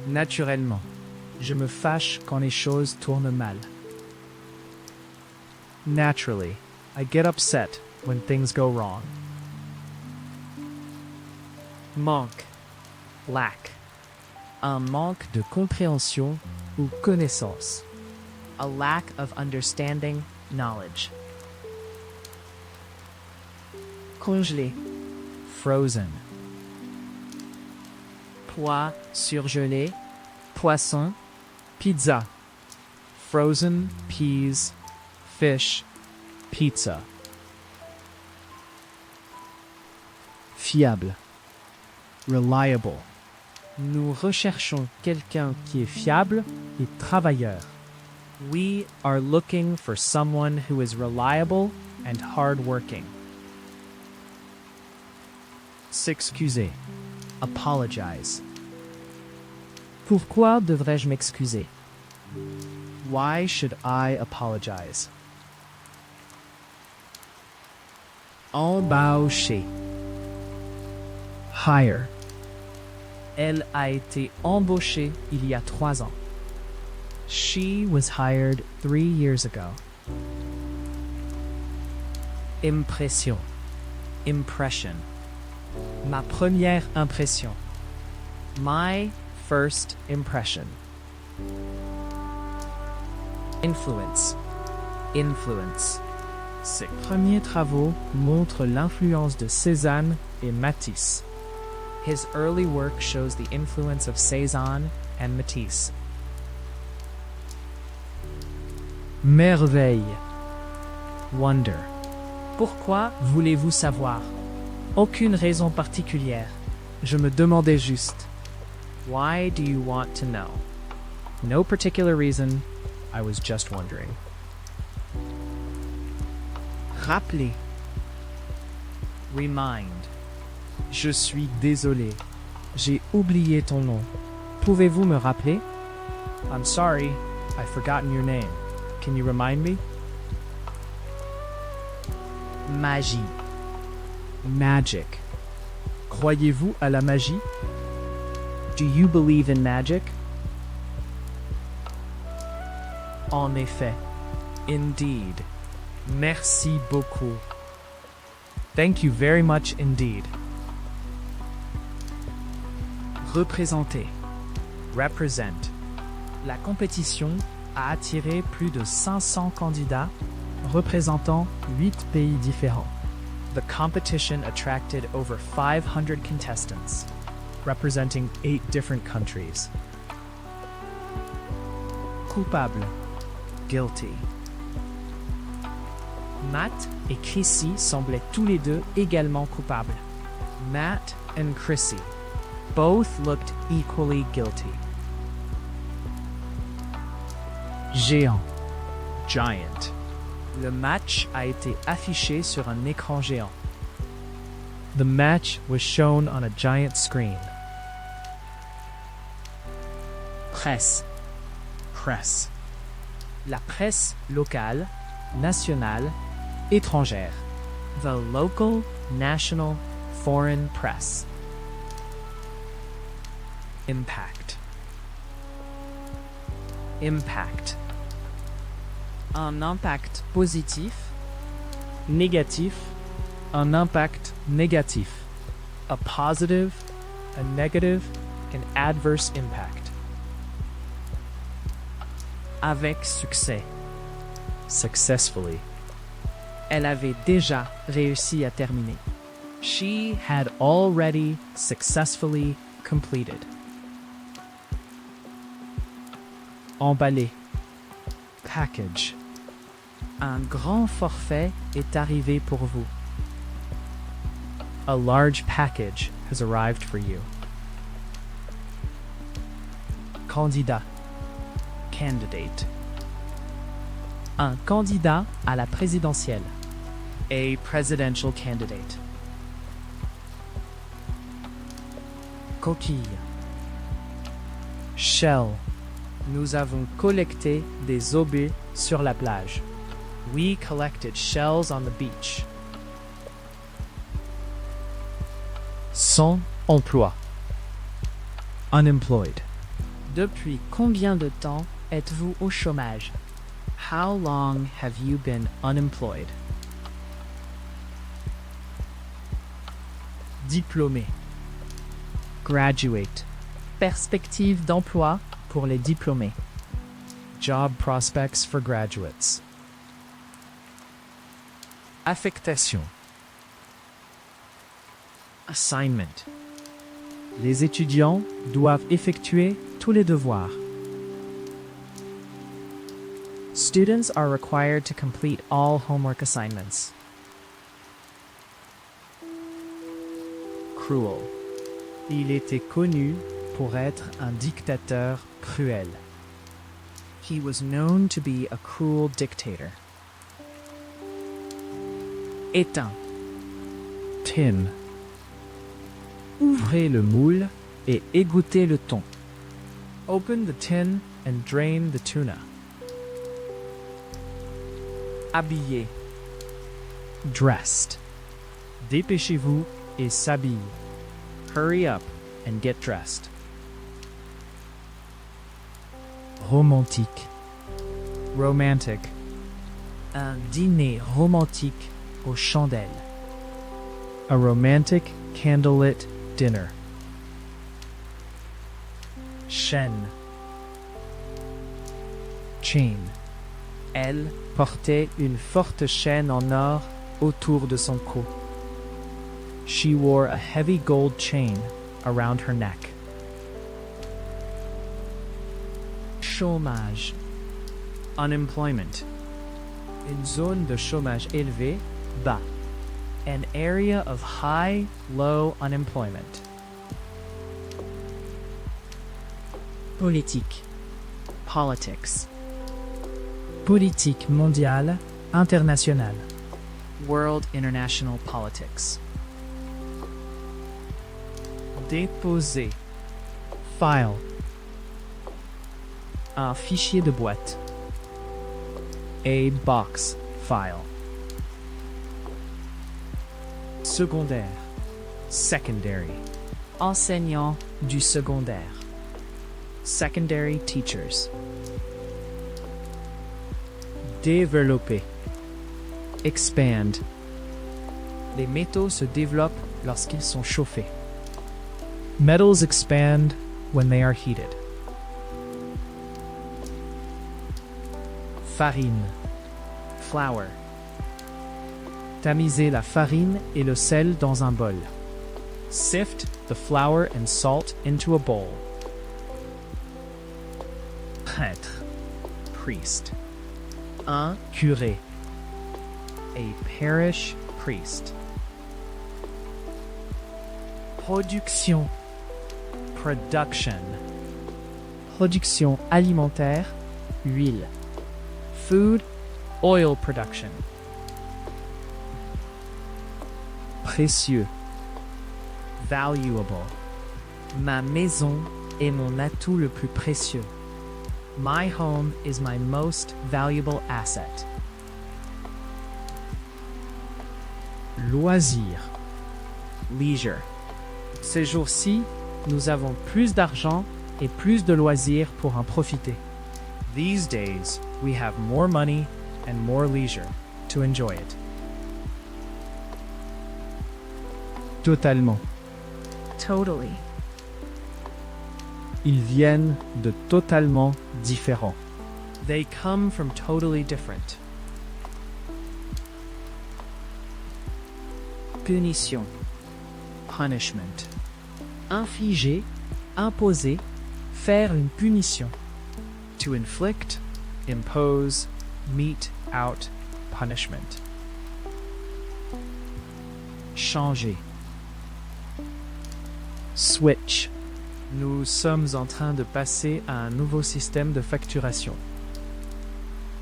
Naturellement. Je me fâche quand les choses tournent mal. Naturally. I get upset when things go wrong. Manque. Lack. Un manque de compréhension ou connaissance. A lack of understanding, knowledge. Congelé. Frozen. Pois surgelé. Poisson. Pizza. Frozen peas, fish, pizza. Fiable. Reliable. Nous recherchons quelqu'un qui est fiable et travailleur. We are looking for someone who is reliable and hardworking. S'excuser. Apologize. Pourquoi devrais-je m'excuser? Why should I apologize? Embaucher. Hire. Elle a été embauchée il y a 3 ans. She was hired 3 years ago. Impression. Impression. Ma première impression. My first impression. Influence. Influence. Ses premiers travaux montrent l'influence de Cézanne et Matisse. His early work shows the influence of Cézanne and Matisse. Merveille. Wonder. Pourquoi voulez-vous savoir? Aucune raison particulière. Je me demandais juste. Why do you want to know? No particular reason. I was just wondering. Rappeler. Remind. Je suis désolé. J'ai oublié ton nom. Pouvez-vous me rappeler? I'm sorry. I've forgotten your name. Can you remind me? Magie. Magic. Croyez-vous à la magie? Do you believe in magic? En effet. Indeed. Merci beaucoup. Thank you very much indeed. Représenter. Represent. La compétition a attiré plus de 500 candidats représentant 8 pays différents. The competition attracted over 500 contestants representing 8 different countries. Coupable. Guilty. Matt et Chrissy semblaient tous les deux également coupables. Matt and Chrissy both looked equally guilty. Géant. Giant. Le match a été affiché sur un écran géant. The match was shown on a giant screen. Presse. Press. La presse locale, nationale, étrangère. The local, national, foreign press. Impact. Impact. Un impact positif. Négatif. Un impact négatif. A positive, a negative, an adverse impact. Avec succès. Successfully. Elle avait déjà réussi à terminer. She had already successfully completed. Emballé. Package. Un grand forfait est arrivé pour vous. A large package has arrived for you. Candidat. Candidate. Un candidat à la présidentielle. A presidential candidate. Coquille. Shell. Nous avons collecté des objets sur la plage. We collected shells on the beach. Sans emploi. Unemployed. Depuis combien de temps êtes-vous au chômage? How long have you been unemployed? Diplômé. Graduate. Perspective d'emploi pour les diplômés. Job prospects for graduates. Affectation. Assignment. Les étudiants doivent effectuer tous les devoirs. Students are required to complete all homework assignments. Cruel. Il était connu pour être un dictateur cruel. He was known to be a cruel dictator. Éteint. Tin. Ouvrez le moule et égouttez le thon. Open the tin and drain the tuna. Habillé. Dressed. Dépêchez-vous et s'habille. Hurry up and get dressed. Romantique. Romantic. Un dîner romantique aux chandelles. A romantic candlelit dinner. Chaîne. Chain. Elle portait une forte chaîne en or autour de son cou. She wore a heavy gold chain around her neck. Chômage. Unemployment. Une zone de chômage élevé, bas. An area of high, low unemployment. Politique. Politics. Politique mondiale, internationale. World international politics. Déposer. File. Un fichier de boîte. A box file. Secondaire. Secondary. Enseignant du secondaire. Secondary teachers. Développer. Expand. Les métaux se développent lorsqu'ils sont chauffés. Metals expand when they are heated. Farine. Flour. Tamiser la farine et le sel dans un bol. Sift the flour and salt into a bowl. Prêtre. Priest. Un curé. A parish priest. Production. Production. Production alimentaire, huile. Food, oil production. Précieux. Valuable. Ma maison est mon atout le plus précieux. My home is my most valuable asset. Loisir. Leisure. Ces jours-ci, nous avons plus d'argent et plus de loisirs pour en profiter. These days, we have more money and more leisure to enjoy it. Totalement. Totally. Ils viennent de totalement différents. They come from totally different. Punition. Punishment. Infliger, imposer, faire une punition. To inflict, impose, mete out punishment. Changer. Switch. Nous sommes en train de passer à un nouveau système de facturation.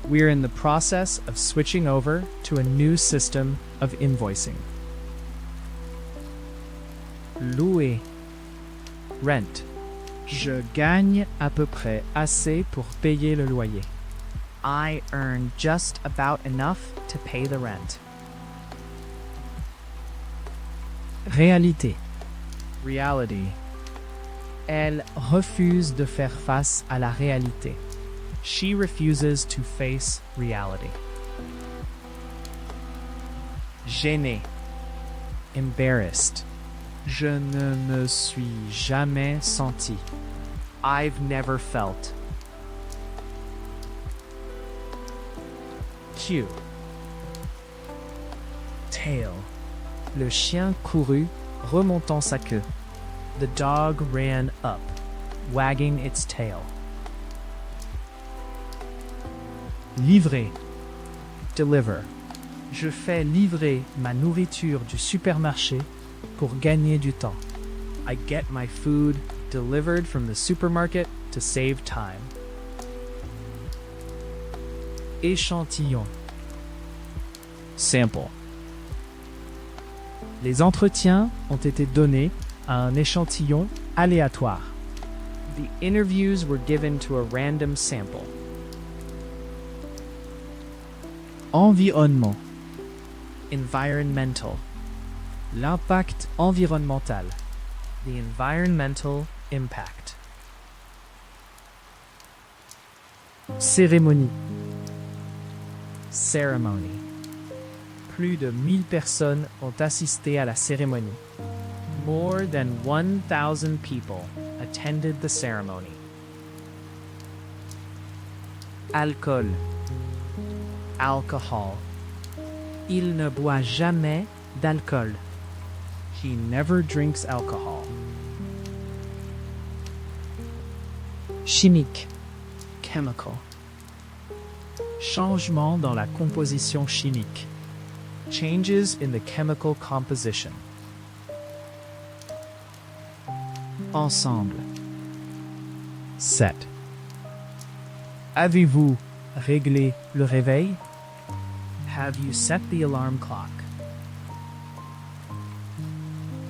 We're in the process of switching over to a new system of invoicing. Louer. Rent. Je gagne à peu près assez pour payer le loyer. I earn just about enough to pay the rent. Réalité. Reality. Elle refuse de faire face à la réalité. She refuses to face reality. Gêné. Embarrassed. Je ne me suis jamais senti. I've never felt. Q. Tail. Le chien courut, remontant sa queue. The dog ran up, wagging its tail. Livrer. Deliver. Je fais livrer ma nourriture du supermarché pour gagner du temps. I get my food delivered from the supermarket to save time. Échantillon. Sample. Les entretiens ont été donnés à un échantillon aléatoire. The interviews were given to a random sample. Environnement. Environmental. L'impact environnemental. The environmental impact. Cérémonie. Ceremony. Plus de 1000 personnes ont assisté à la cérémonie. More than 1,000 people attended the ceremony. Alcool. Alcohol. Il ne boit jamais d'alcool. He never drinks alcohol. Chimique. Chemical. Changement dans la composition chimique. Changes in the chemical composition. Ensemble. Set. Avez-vous réglé le réveil? Have you set the alarm clock?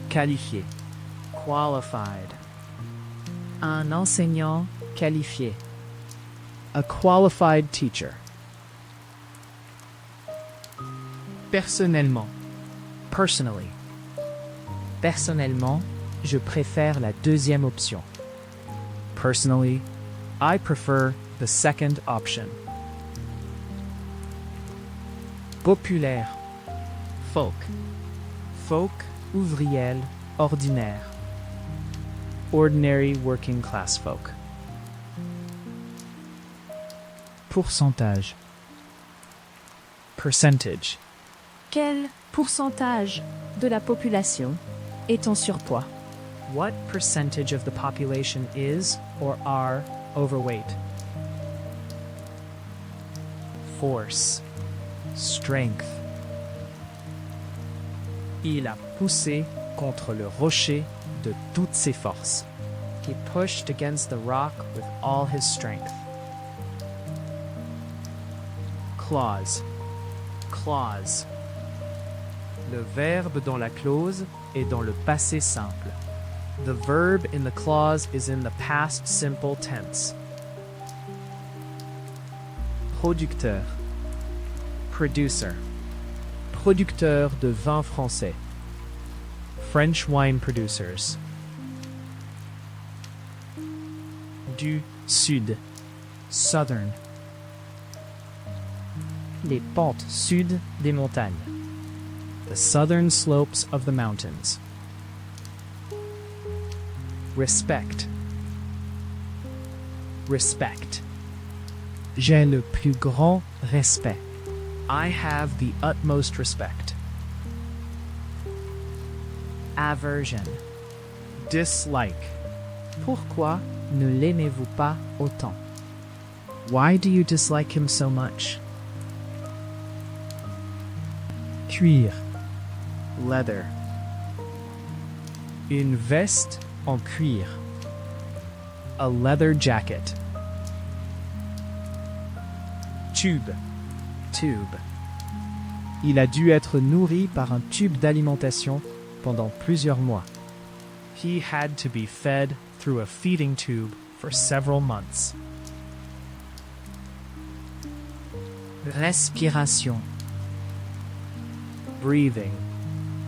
Qualifié. Qualified. Un enseignant qualifié. A qualified teacher. Personnellement. Personally. Personnellement, je préfère la deuxième option. Personally, I prefer the second option. Populaire. Folk. Folk, ouvriel, ordinaire. Ordinary working class folk. Pourcentage. Percentage. Quel pourcentage de la population est en surpoids? What percentage of the population is or are overweight? Force. Strength. Il a poussé contre le rocher de toutes ses forces. He pushed against the rock with all his strength. Clause. Clause. Le verbe dans la clause est dans le passé simple. The verb in the clause is in the past simple tense. Producteur. Producer. Producteur de vin français. French wine producers. Du sud. Southern. Les pentes sud des montagnes. The southern slopes of the mountains. Respect. Respect. J'ai le plus grand respect. I have the utmost respect. Aversion. Dislike. Pourquoi ne l'aimez-vous pas autant? Why do you dislike him so much? Cuir. Leather. Une veste En cuir. A leather jacket. Tube. Tube. Il a dû être nourri par un tube d'alimentation pendant plusieurs mois. He had to be fed through a feeding tube for several months. Respiration. Breathing.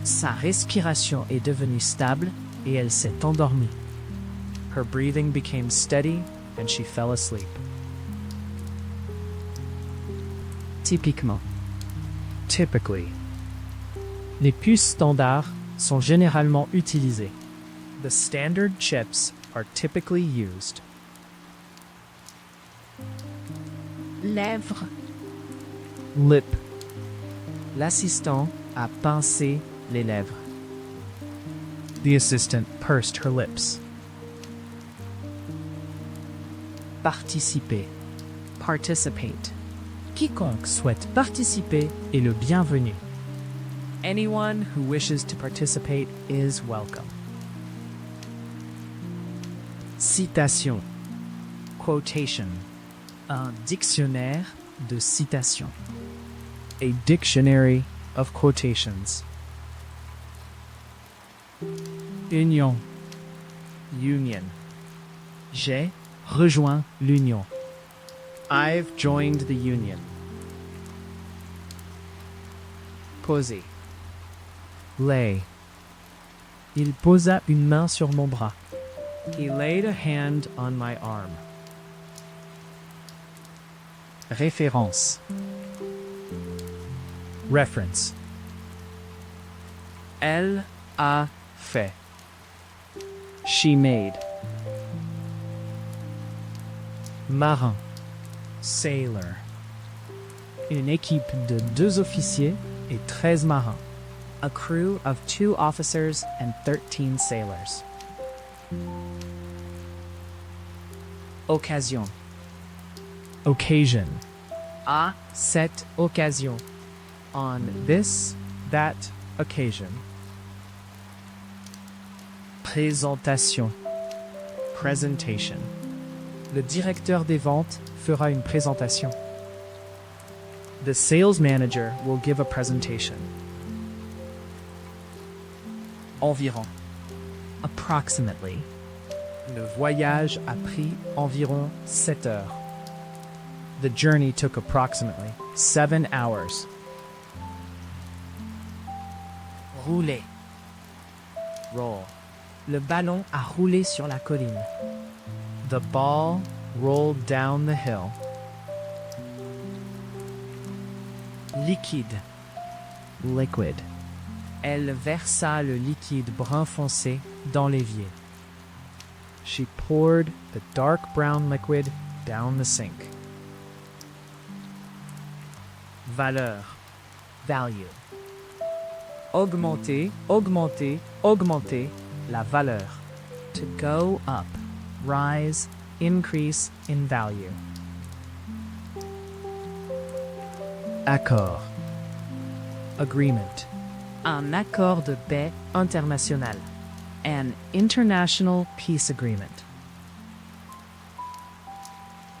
Sa respiration est devenue stable et elle s'est endormie. Her breathing became steady and she fell asleep. Typiquement. Typically, Les puces standards sont généralement utilisées. the standard chips are typically used. Lèvres. Lip. L'assistant a pincé les lèvres. The assistant pursed her lips. Participer. Participate. Quiconque souhaite participer est le bienvenu. Anyone who wishes to participate is welcome. Citation. Quotation. Un dictionnaire de citations. A dictionary of quotations. Union. Union. J'ai rejoint l'Union. I've joined the union. Poser. Lay. Il posa une main sur mon bras. He laid a hand on my arm. Référence. Reference. Elle a fait. She made. Marin. Sailor. Une équipe de 2 officiers et 13 marins. A crew of 2 officers and 13 sailors. Occasion. Occasion. À cette occasion. On this, that occasion. Présentation. Presentation. Le directeur des ventes fera une présentation. The sales manager will give a presentation. Environ. Approximately. Le voyage a pris environ 7 heures. The journey took approximately 7 hours. Rouler. Roll. Le ballon a roulé sur la colline. The ball rolled down the hill. Liquide. liquid. Elle versa le liquide brun foncé dans l'évier. She poured the dark brown liquid down the sink. Valeur. Value. Augmenter, augmenter, augmenter la valeur. To go up. Rise, increase in value. Accord. Agreement. Un accord de paix international. An international peace agreement.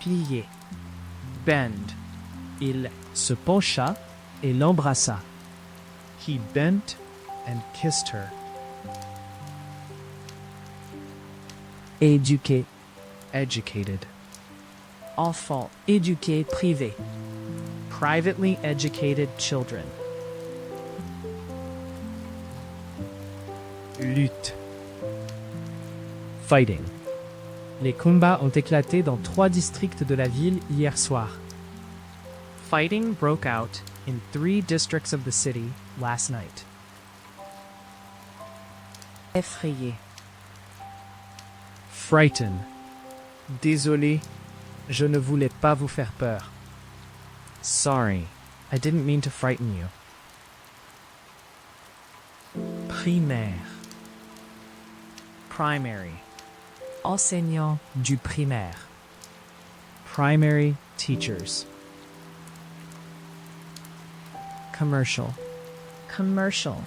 Plier. Bend. Il se pencha et l'embrassa. He bent and kissed her. Éduquer. Educated. Enfant éduqué privé. Privately educated children. Lutte. Fighting. Les combats ont éclaté dans 3 districts de la ville hier soir. Fighting broke out in 3 districts of the city last night. Effrayé. Frighten. Désolé, je ne voulais pas vous faire peur. Sorry, I didn't mean to frighten you. Primaire. Primary. Enseignant du primaire. Primary teachers. Commercial. Commercial.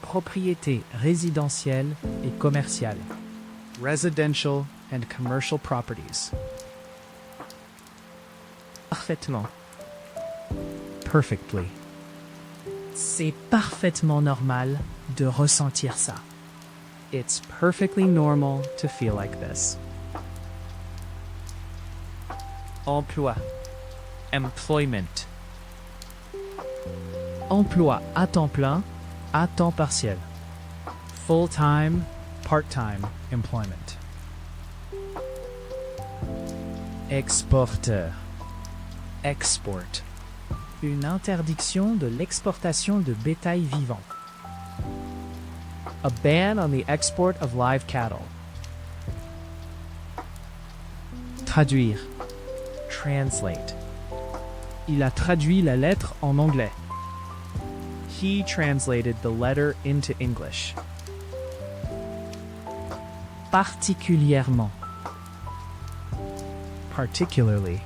Propriété résidentielle et commerciale. residential and commercial properties. Parfaitement. Perfectly. C'est parfaitement normal de ressentir ça. It's perfectly normal to feel like this. Emploi. Employment. Emploi à temps plein, à temps partiel. Full-time, part-time employment. Exporteur. Export. Une interdiction de l'exportation de bétail vivant. A ban on the export of live cattle. Traduire. Translate. Il a traduit la lettre en anglais. He translated the letter into English. Particulièrement. Particularly.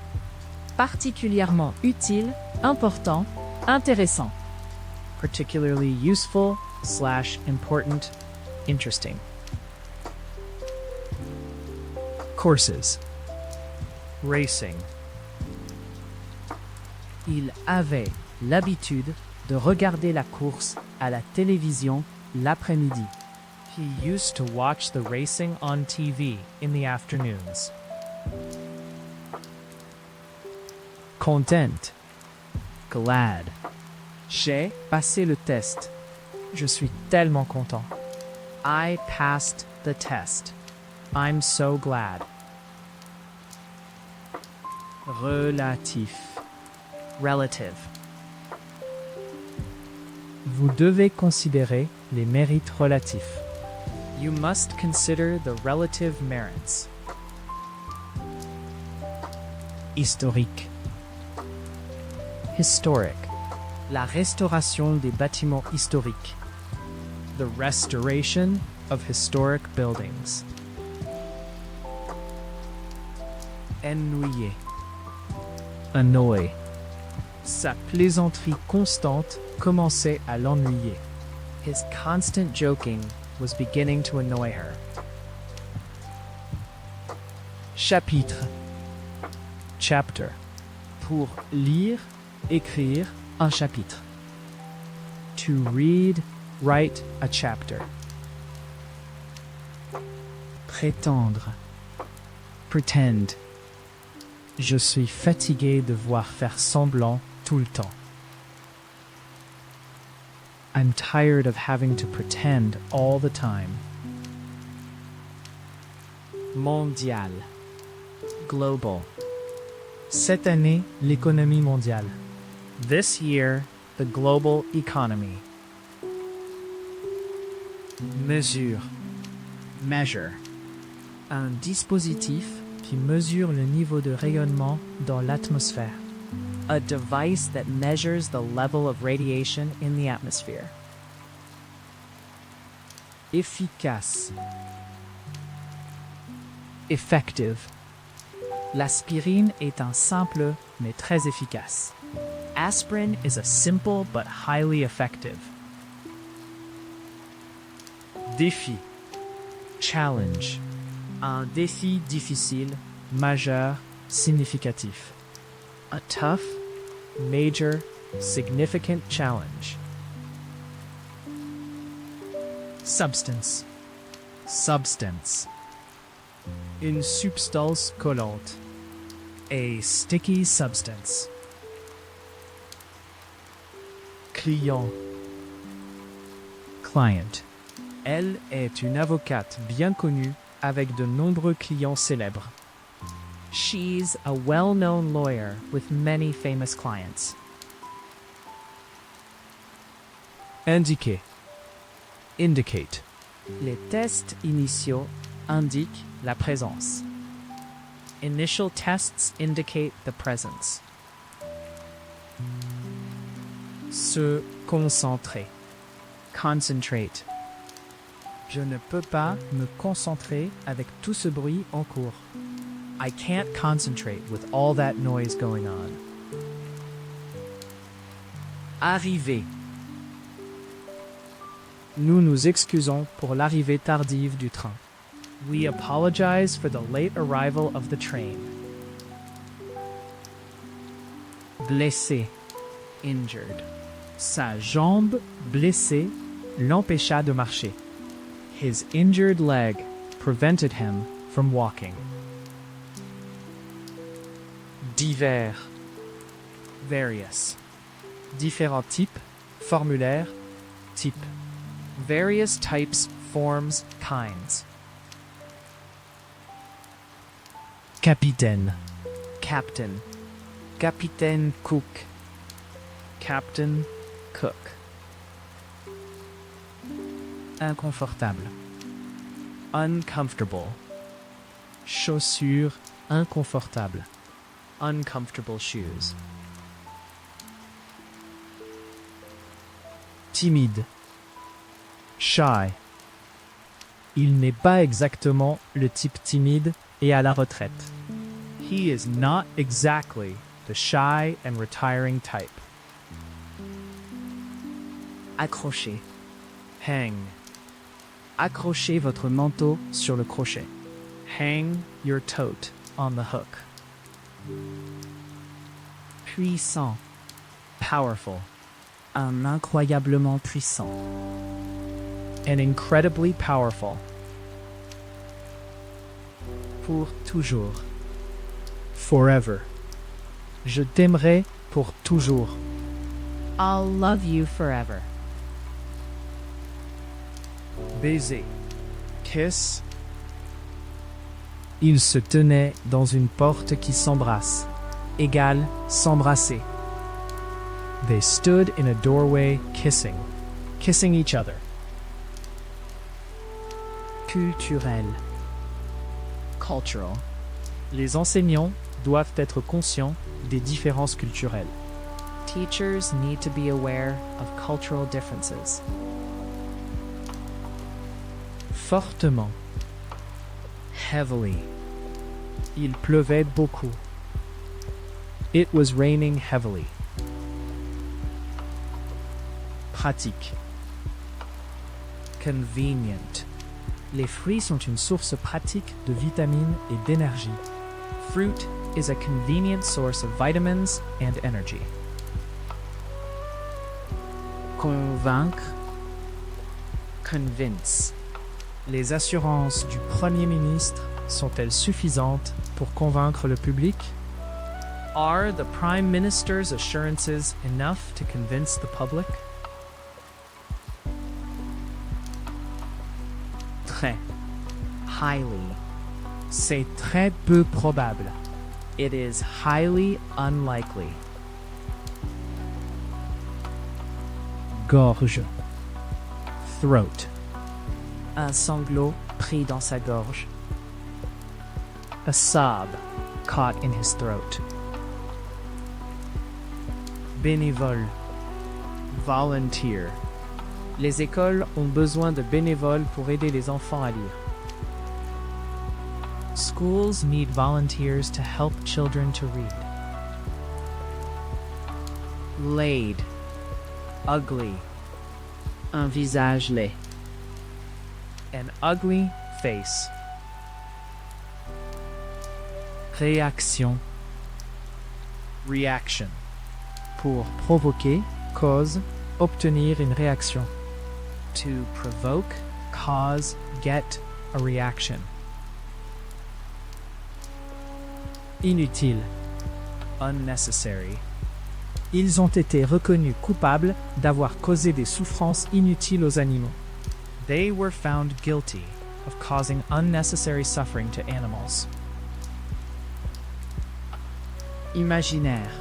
Particulièrement utile, important, intéressant. Particularly useful / important, interesting. Courses. Racing. Il avait l'habitude de regarder la course à la télévision l'après-midi. He used to watch the racing on TV in the afternoons. Content. Glad. J'ai passé le test. Je suis tellement content. I passed the test. I'm so glad. Relatif. Relative. Vous devez considérer les mérites relatifs. You must consider the relative merits. Historique. Historic. La restauration des bâtiments historiques. The restoration of historic buildings. Ennuyer. Annoy. Sa plaisanterie constante commençait à l'ennuyer. His constant joking was beginning to annoy her. Chapitre. Chapter. Pour lire, écrire un chapitre. To read, write a chapter. Prétendre. Pretend. Je suis fatigué de voir faire semblant tout le temps. I'm tired of having to pretend all the time. Mondial. Global. Cette année, l'économie mondiale. This year, the global economy. Mesure. Measure. Un dispositif Qui mesure le niveau de rayonnement dans l'atmosphère. a device that measures the level of radiation in the atmosphere. Efficace. Effective. L'aspirine est un simple mais très efficace. Aspirin is a simple but highly effective. Défi. Challenge. Un défi difficile. Majeur, significatif. A tough, Major, significant challenge. substance. Substance. Une substance collante. A sticky substance. Client. Client. Elle est une avocate bien connue avec de nombreux clients célèbres. She's a well-known lawyer with many famous clients. Indiquer. Indicate. Les tests initiaux indiquent la présence. Initial tests indicate the presence. Se concentrer. Concentrate. Je ne peux pas me concentrer avec tout ce bruit en cours. I can't concentrate with all that noise going on. Arriver. Nous nous excusons pour l'arrivée tardive du train. We apologize for the late arrival of the train. Blessé, injured. Sa jambe blessée l'empêcha de marcher. His injured leg prevented him from walking. Divers, various. Différents types, formulaire, type. Various types, forms, kinds. Capitaine, captain. Capitaine Cook, Captain Cook. Inconfortable, uncomfortable. Chaussures inconfortables, uncomfortable shoes. Timide, shy. Il n'est pas exactement le type timide et à la retraite. He is not exactly the shy and retiring type. Accrocher, hang. Accrochez votre manteau sur le crochet. Hang your tote on the hook. Puissant, powerful. Un incroyablement puissant. An incredibly powerful. Pour toujours. Forever. Je t'aimerai pour toujours. I'll love you forever. Baiser. Kiss. Ils se tenaient dans une porte qui s'embrasse. Égal, s'embrasser. They stood in a doorway kissing. Kissing each other. Culturel. Cultural. Les enseignants doivent être conscients des différences culturelles. Teachers need to be aware of cultural differences. Fortement. Heavily. Il pleuvait beaucoup. It was raining heavily. Pratique. Convenient. Les fruits sont une source pratique de vitamines et d'énergie. Fruit is a convenient source of vitamins and energy. Convaincre. Convince. Les assurances du Premier ministre sont-elles suffisantes pour convaincre le public? Are the Prime Minister's assurances enough to convince the public? Très. Highly. C'est très peu probable. It is highly unlikely. Gorge. Throat. Un sanglot pris dans sa gorge. A sob caught in his throat. Bénévole. Volunteer. Les écoles ont besoin de bénévoles pour aider les enfants à lire. Schools need volunteers to help children to read. Laid. Ugly. Un visage laid. An ugly face. Réaction. Reaction. Pour provoquer, cause, obtenir une réaction. To provoke, cause, get a reaction. Inutile. Unnecessary. Ils ont été reconnus coupables d'avoir causé des souffrances inutiles aux animaux. They were found guilty of causing unnecessary suffering to animals. Imaginaire.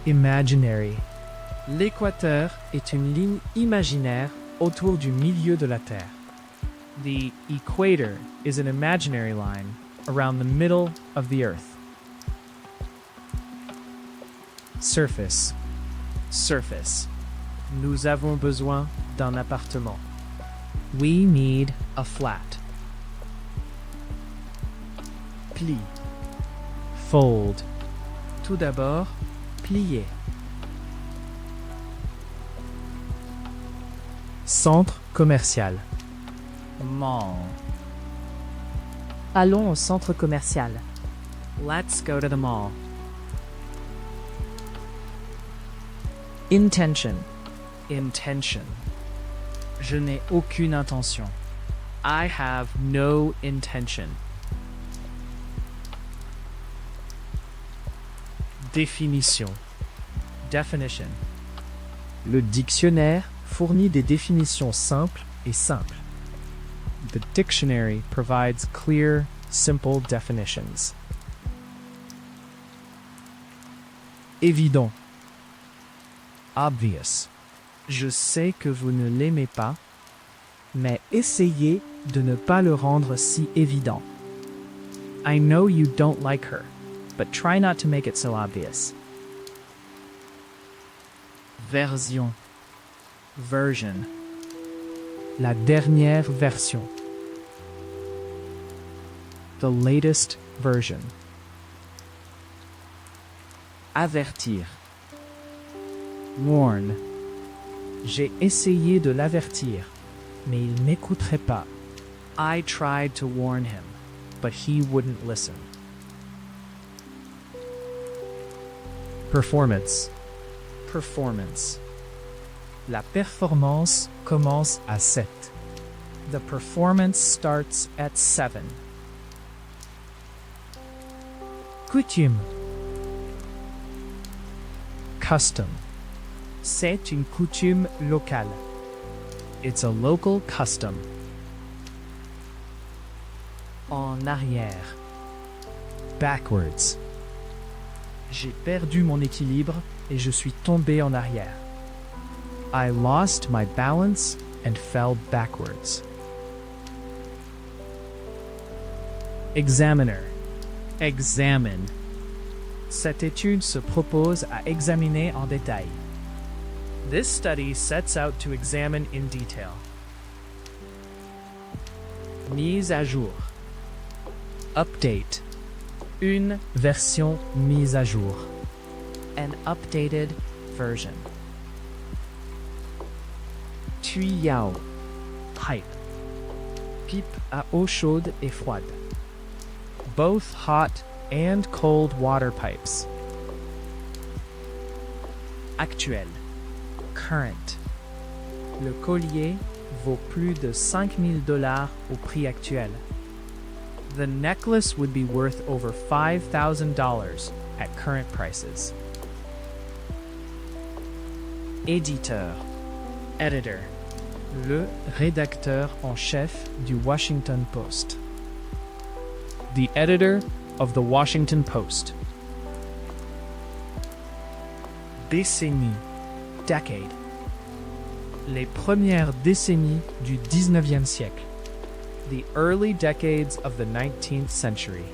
Imaginary. L'équateur est une ligne imaginaire autour du milieu de la Terre. The equator is an imaginary line around the middle of the Earth. Surface. Surface. Nous avons besoin d'un appartement. We need a flat. Pli. Fold. Tout d'abord, plier. Centre commercial. Mall. Allons au centre commercial. Let's go to the mall. Intention. Intention. Je n'ai aucune intention. I have no intention. Définition. Definition. Le dictionnaire fournit des définitions simples et simples. The dictionary provides clear, simple definitions. Évident. Obvious. Je sais que vous ne l'aimez pas, mais essayez de ne pas le rendre si évident. I know you don't like her, but try not to make it so obvious. Version. Version. La dernière version. The latest version. Avertir. Warn. J'ai essayé de l'avertir, mais il n'écouterait pas. I tried to warn him, but he wouldn't listen. Performance. Performance. La performance commence à 7. The performance starts at 7. Coutume. Custom. C'est une coutume locale. It's a local custom. En arrière. Backwards. J'ai perdu mon équilibre et je suis tombé en arrière. I lost my balance and fell backwards. Examiner. Examine. Cette étude se propose à examiner en détail. This study sets out to examine in detail. Mise à jour. Update. Une version mise à jour. An updated version. Tuyau. Pipe. Pipe à eau chaude et froide. Both hot and cold water pipes. Actuel. Current. Le collier vaut plus de $5,000 au prix actuel. The necklace would be worth over $5,000 at current prices. Éditeur. Editor. Le rédacteur en chef du Washington Post. The editor of the Washington Post. Décennie. Decade. Les premières décennies du 19e siècle. The early decades of the 19th century.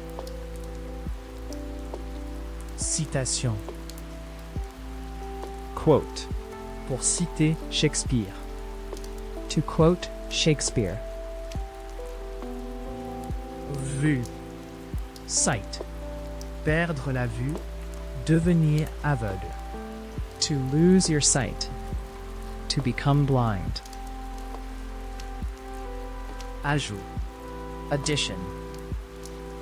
Citation. Quote. Pour citer Shakespeare. To quote Shakespeare. Vue. Sight. Perdre la vue. Devenir aveugle. To lose your sight. To become blind. Ajout. Addition.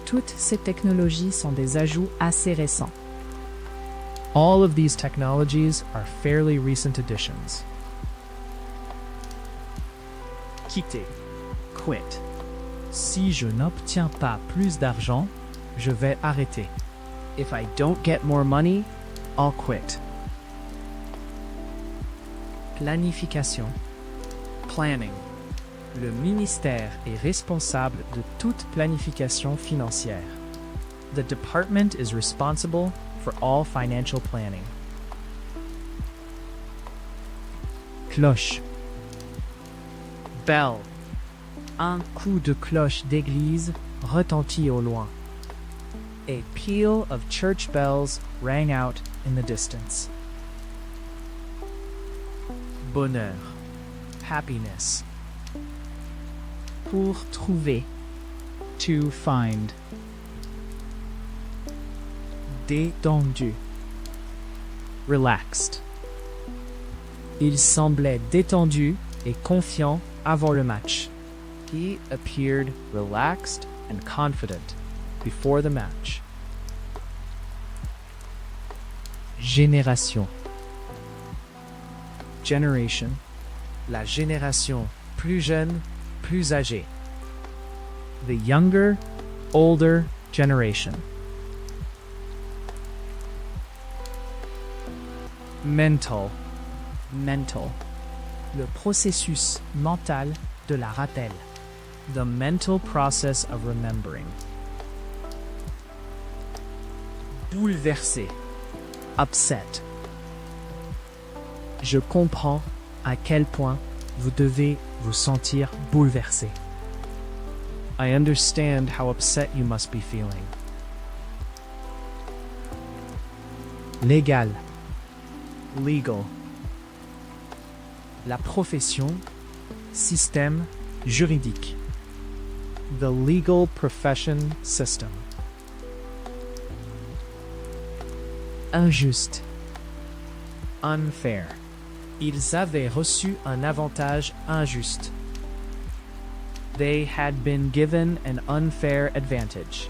Toutes ces technologies sont des ajouts assez récents. All of these technologies are fairly recent additions. Quitter. Quit. Si je n'obtiens pas plus d'argent, je vais arrêter. If I don't get more money, I'll quit. Planification. Planning. Le ministère est responsable de toute planification financière. The department is responsible for all financial planning. Cloche. Bell. Un coup de cloche d'église retentit au loin. A peal of church bells rang out in the distance. Bonheur. Happiness. Pour trouver. To find. Détendu. Relaxed. Il semblait détendu et confiant avant le match. He appeared relaxed and and confident before the match. Génération. Generation, la génération plus jeune, plus âgée. The younger, older generation. Mental, Mental. Le processus mental de la rappel. the mental process of remembering. Bouleversé. Upset, Je comprends à quel point vous devez vous sentir bouleversé. I understand how upset you must be feeling. Légal. Legal, La profession, système juridique. the legal profession system. Injuste. Unfair, Ils avaient reçu un avantage injuste. they had been given an unfair advantage.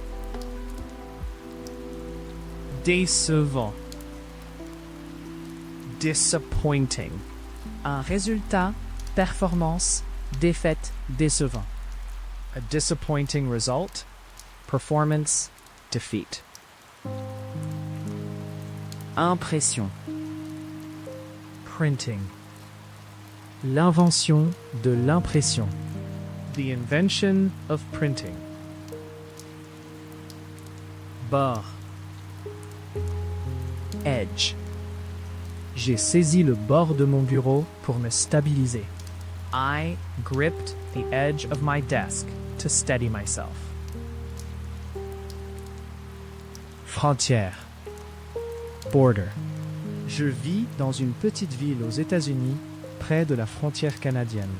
Décevant. Disappointing, Un résultat, performance, défaite, décevant. a disappointing result, performance, defeat. Impression. Printing. L'invention de l'impression. The invention of printing. Bord. Edge. J'ai saisi le bord de mon bureau pour me stabiliser. I gripped the edge of my desk to steady myself. Frontière. Border. Je vis dans une petite ville aux États-Unis, près de la frontière canadienne.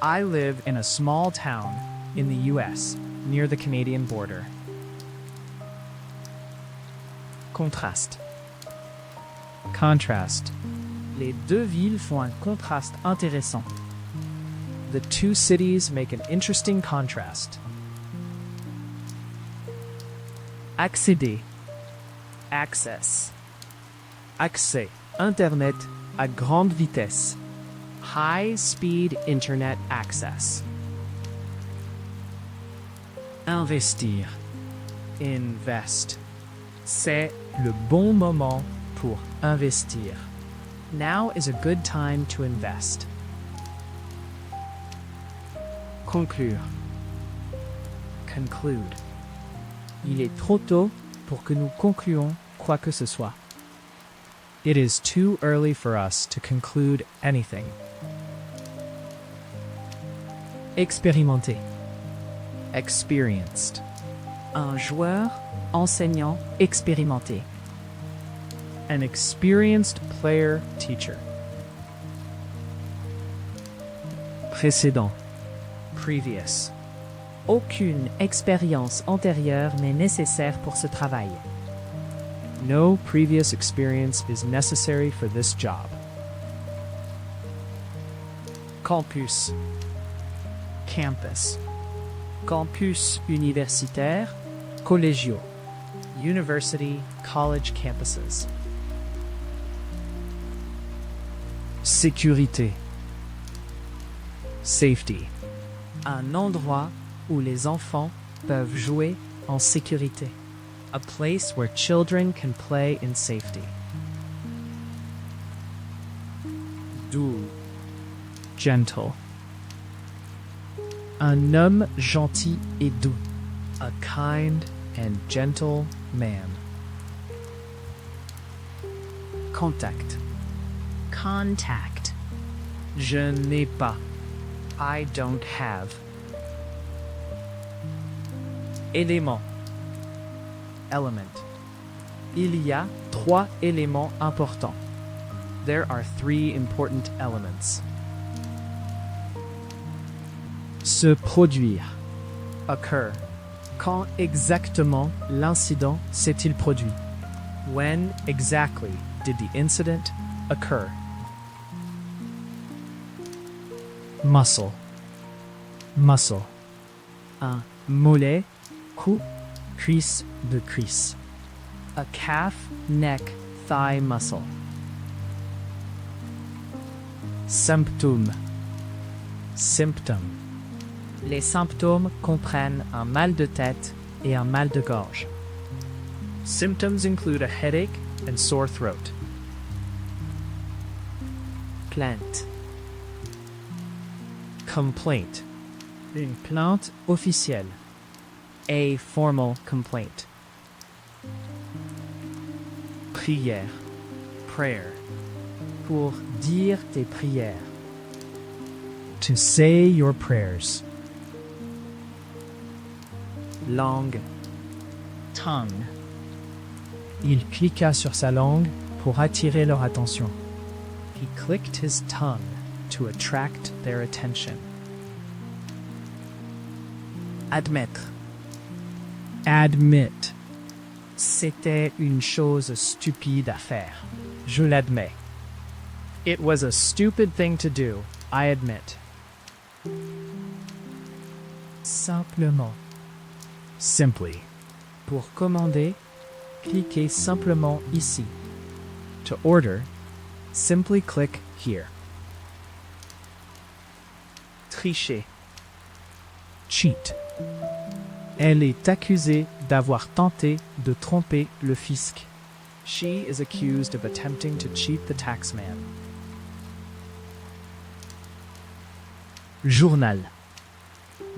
I live in a small town in the US near the Canadian border. Contraste. Contrast. Les deux villes font un contraste intéressant. The two cities make an interesting contrast. Accéder. Access, Accès. Internet à grande vitesse. high-speed internet access. Investir. Invest, C'est le bon moment pour investir. now is a good time to invest. Conclure. Conclude, Il est trop tôt pour que nous concluons quoi que ce soit. it is too early for us to conclude anything. Expérimenter. Experienced, Un joueur, enseignant, expérimenté. an experienced player teacher. Précédent. Previous, Aucune expérience antérieure n'est nécessaire pour ce travail. no previous experience is necessary for this job. Campus. Campus, Campus universitaire, Collégiaux. university, college campuses. Sécurité. Safety, un endroit où les enfants peuvent jouer en sécurité. a place where children can play in safety. Doux. Gentle, Un homme gentil et doux. a kind and gentle man. Contact. Contact. Je n'ai pas. I don't have. Élément. Element, Il y a 3 éléments importants. there are 3 important elements. Se produire. Occur, Quand exactement l'incident s'est-il produit? when exactly did the incident occur? Muscle. Muscle. Un Mollet Cou, cuisse de cuisse. A calf, neck, thigh muscle. Symptôme. Symptom. Les symptômes comprennent un mal de tête et un mal de gorge. Symptoms include a headache and sore throat. Plainte. Complaint. Une plainte officielle. A formal complaint. Prière. Prayer. Pour dire tes prières. To say your prayers. Langue. Tongue. Il cliqua sur sa langue pour attirer leur attention. He clicked his tongue to attract their attention. Admettre. Admit. C'était une chose stupide à faire. Je l'admets. It was a stupid thing to do, I admit. Simplement. Simply. Pour commander, cliquez simplement ici. To order, simply click here. Tricher. Cheat. Elle est accusée d'avoir tenté de tromper le fisc. She is accused of attempting to cheat the taxman. Journal.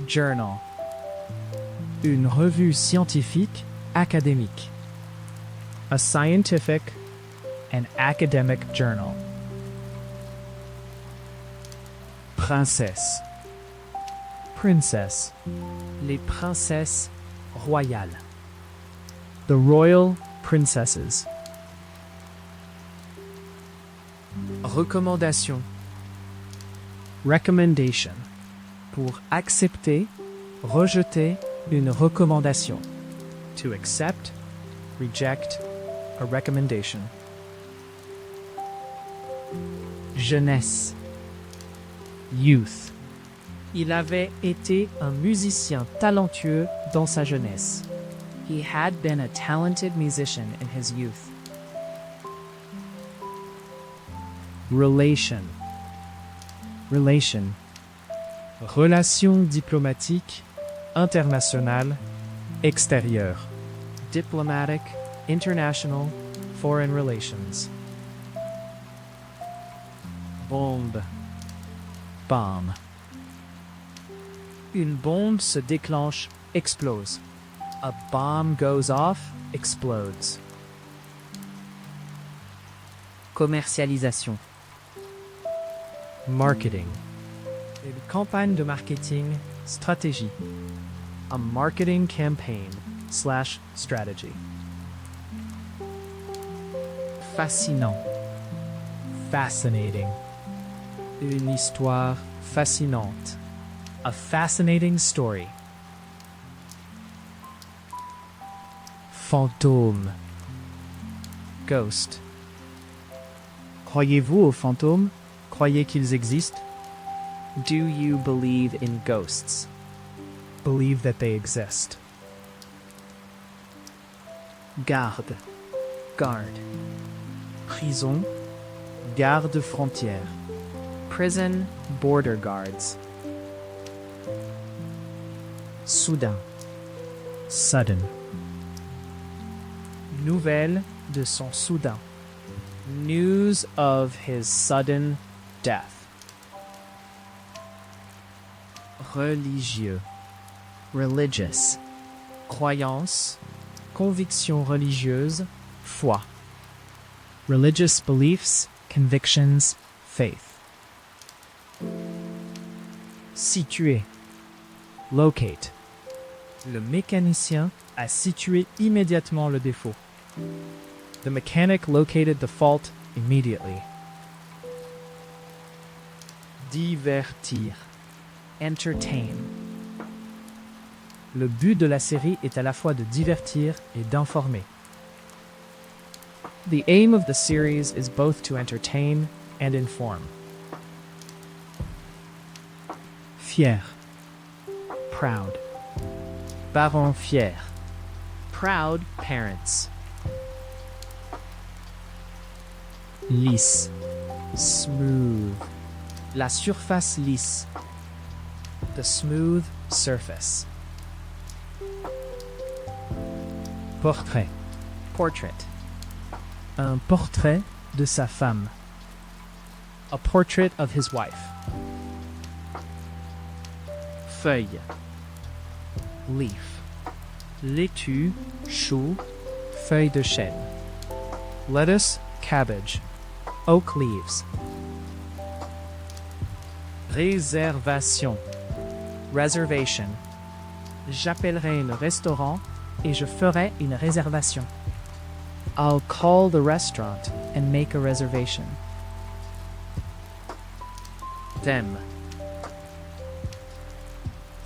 Journal. Une revue scientifique, académique. A scientific and academic journal. Princesse. Princess. Les princesses royales. The royal princesses. Recommandation. Recommendation. Pour accepter, rejeter une recommandation. To accept, reject a recommendation. Jeunesse. Youth. Il avait été un musicien talentueux dans sa jeunesse. He had been a talented musician in his youth. Relation. Relation. Relation diplomatique, internationale, extérieure. Diplomatic, international, foreign relations. Bombe. Bomb. Une bombe se déclenche, explose. A bomb goes off, explodes. Commercialisation. Marketing. Une campagne de marketing, stratégie. A marketing campaign / strategy. Fascinant. Fascinating. Une histoire fascinante. A fascinating story. Fantôme. Ghost. Croyez-vous aux fantômes? Croyez qu'ils existent? Do you believe in ghosts? Believe that they exist. Garde. Guard. Prison. Garde frontière. Prison, border guards. Soudain. Sudden. Nouvelle de son soudain. News of his sudden death. Religieux. Religious. Croyance. Conviction religieuse, foi. Religious beliefs, convictions, faith. Situer. Locate. Le mécanicien a situé immédiatement le défaut. The mechanic located the fault immediately. Divertir. Entertain. Le but de la série est à la fois de divertir et d'informer. The aim of the series is both to entertain and inform. Fier. Proud. Parents fiers. Proud parents. Lisse. Smooth. La surface lisse. The smooth surface. Portrait. Portrait. Un portrait de sa femme. A portrait of his wife. Feuille. Leaf. Laitue, chou, Feuille de chêne. lettuce, cabbage. Oak leaves. Réservation. Reservation. J'appellerai le restaurant et je ferai une réservation. I'll call the restaurant and make a reservation. Thème.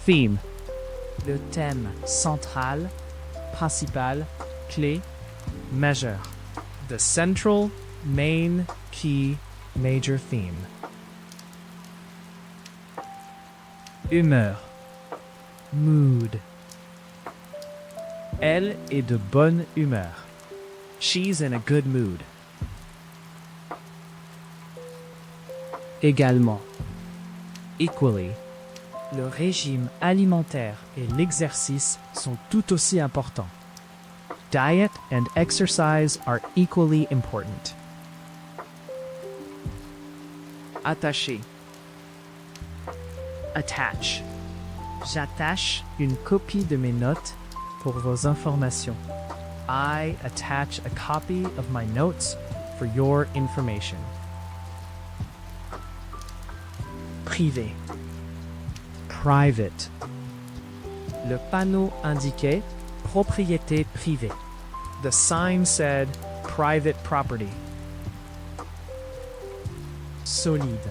Theme. Le thème central, principal, clé, Majeur. the central, main, key, major theme. Humeur. Mood. Elle est de bonne humeur. She's in a good mood. Également. Equally. Le régime alimentaire et l'exercice sont tout aussi importants. Diet and exercise are equally important. Attaché. Attach. J'attache une copie de mes notes pour vos informations. I attach a copy of my notes for your information. Privé. Private. Le panneau indiquait propriété privée. The sign said private property. Solide.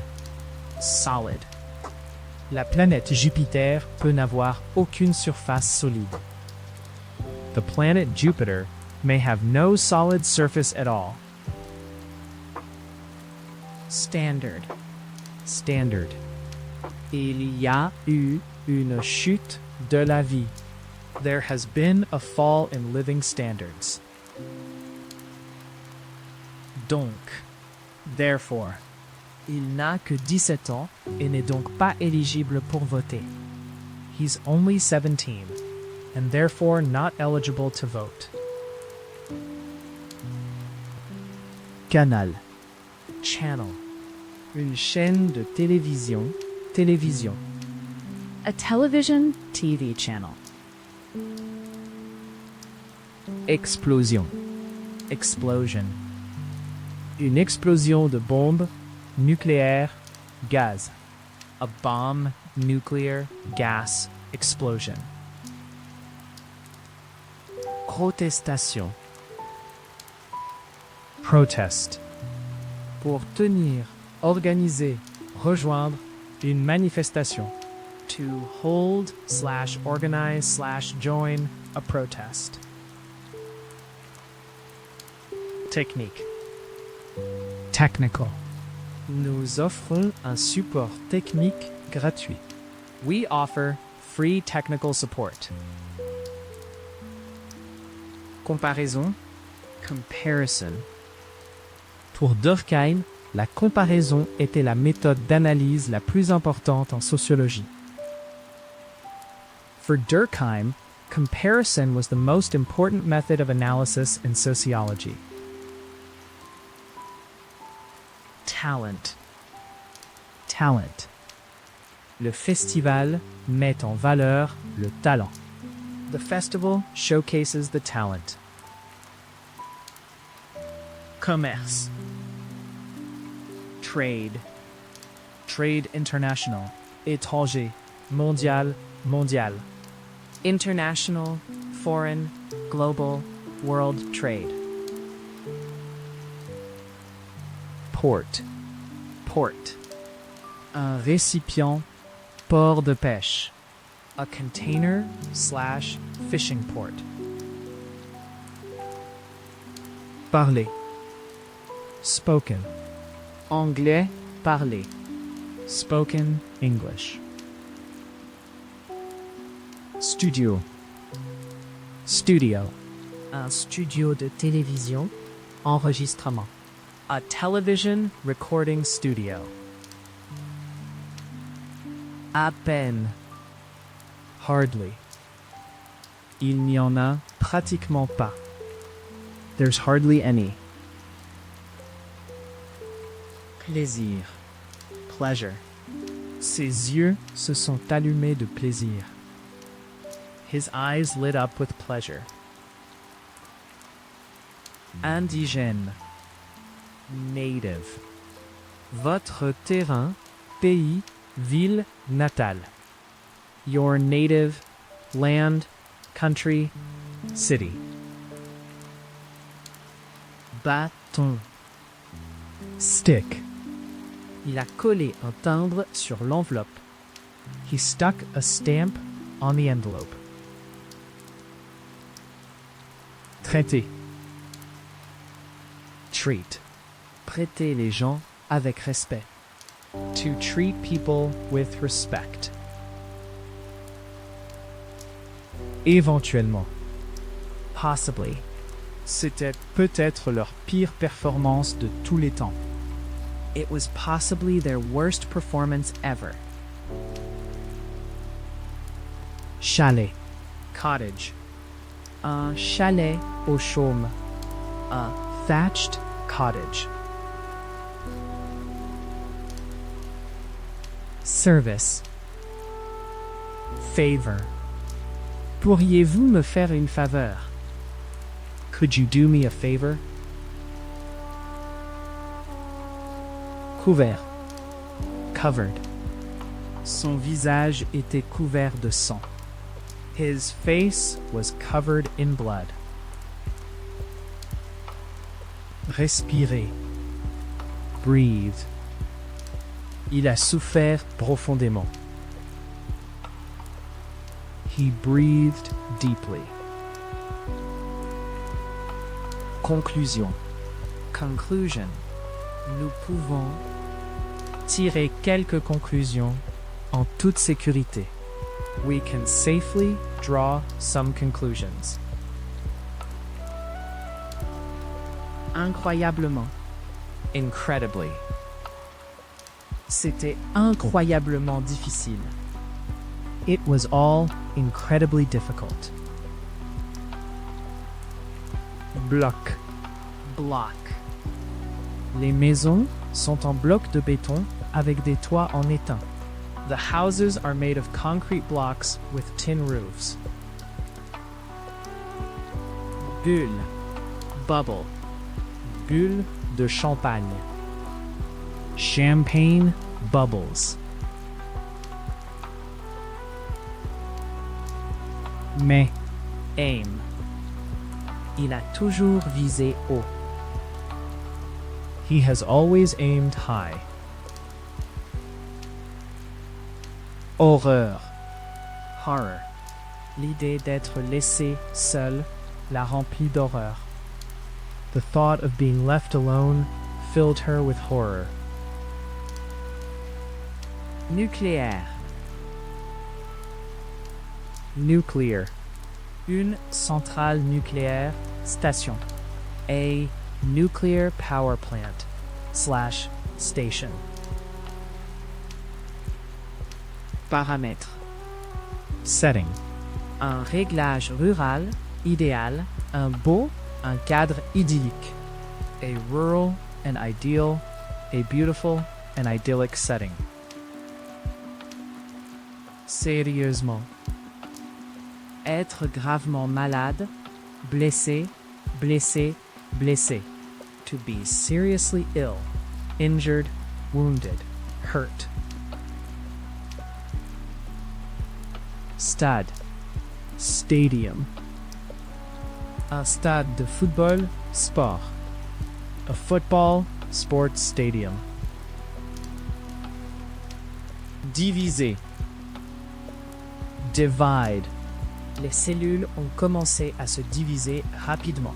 Solid. La planète Jupiter peut n'avoir aucune surface solide. The planet Jupiter may have no solid surface at all. Standard. Standard. Il y a eu une chute de la vie. There has been a fall in living standards. Donc. Therefore. Il n'a que 17 ans et n'est donc pas éligible pour voter. He's only 17 and therefore not eligible to vote. Canal. Channel. Une chaîne de télévision. Télévision. A television TV channel. Explosion. Explosion. Une explosion de bombe nucléaire, gaz. A bomb, nuclear, gas, explosion. Protestation. Protest. Pour tenir, organiser, rejoindre une manifestation. To hold / organize / join a protest. Technique. Technical. Nous offrons un support technique gratuit. We offer free technical support. Comparaison. Comparison. Pour Durkheim, la comparaison était la méthode d'analyse la plus importante en sociologie. For Durkheim, comparison was the most important method of analysis in sociology. Talent. Talent. Le festival met en valeur le talent. The festival showcases the talent. Commerce. Trade. Trade international. Étranger. Mondial. Mondial. International, foreign, global, world trade. Port. Port. Un récipient, port de pêche. A container / fishing port. Parler. Spoken. Anglais, parler. Spoken English. Studio. Studio. Un studio de télévision. Enregistrement. A television recording studio. À peine. Hardly. Il n'y en a pratiquement pas. There's hardly any. Plaisir. Pleasure. Ses yeux se sont allumés de plaisir. His eyes lit up with pleasure. Indigène. Native. Votre terrain, pays, ville natale. Your native, land, country, city. Bâton. Stick. Il a collé un timbre sur l'enveloppe. He stuck a stamp on the envelope. Traiter. Treat. Traiter les gens avec respect. To treat people with respect. Éventuellement. Possibly. C'était peut-être leur pire performance de tous les temps. It was possibly their worst performance ever. Chalet. Cottage. Un chalet au chaume. A thatched cottage. Service. Favor. Pourriez-vous me faire une faveur? Could you do me a favor? Couvert. Covered. Son visage était couvert de sang. His face was covered in blood. Respirer. Breathe. Il a souffert profondément. He breathed deeply. Conclusion. Conclusion. Nous pouvons tirer quelques conclusions en toute sécurité. We can safely draw some conclusions. Incroyablement. Incredibly. C'était incroyablement difficile. It was all incredibly difficult. Bloc. Block. Les maisons sont en blocs de béton avec des toits en étain. The houses are made of concrete blocks with tin roofs. Bulle. Bubble. Bulle de champagne. Champagne bubbles. Mais. Aim. Il a toujours visé haut. He has always aimed high. Horreur. Horror. L'idée d'être laissé seul la remplit d'horreur. The thought of being left alone filled her with horror. Nucléaire. Nuclear. Une centrale nucléaire. Station. A Nuclear power plant / station. Paramètres. Setting. Un réglage rural, idéal, un beau, un cadre idyllique. A rural and ideal, a beautiful and idyllic setting. Sérieusement. Être gravement malade, blessé, blessé, blessé. To be seriously ill, injured, wounded, hurt. Stade. Stadium. Un stade de football, sport. A football, sports stadium. Diviser. Divide. Les cellules ont commencé à se diviser rapidement.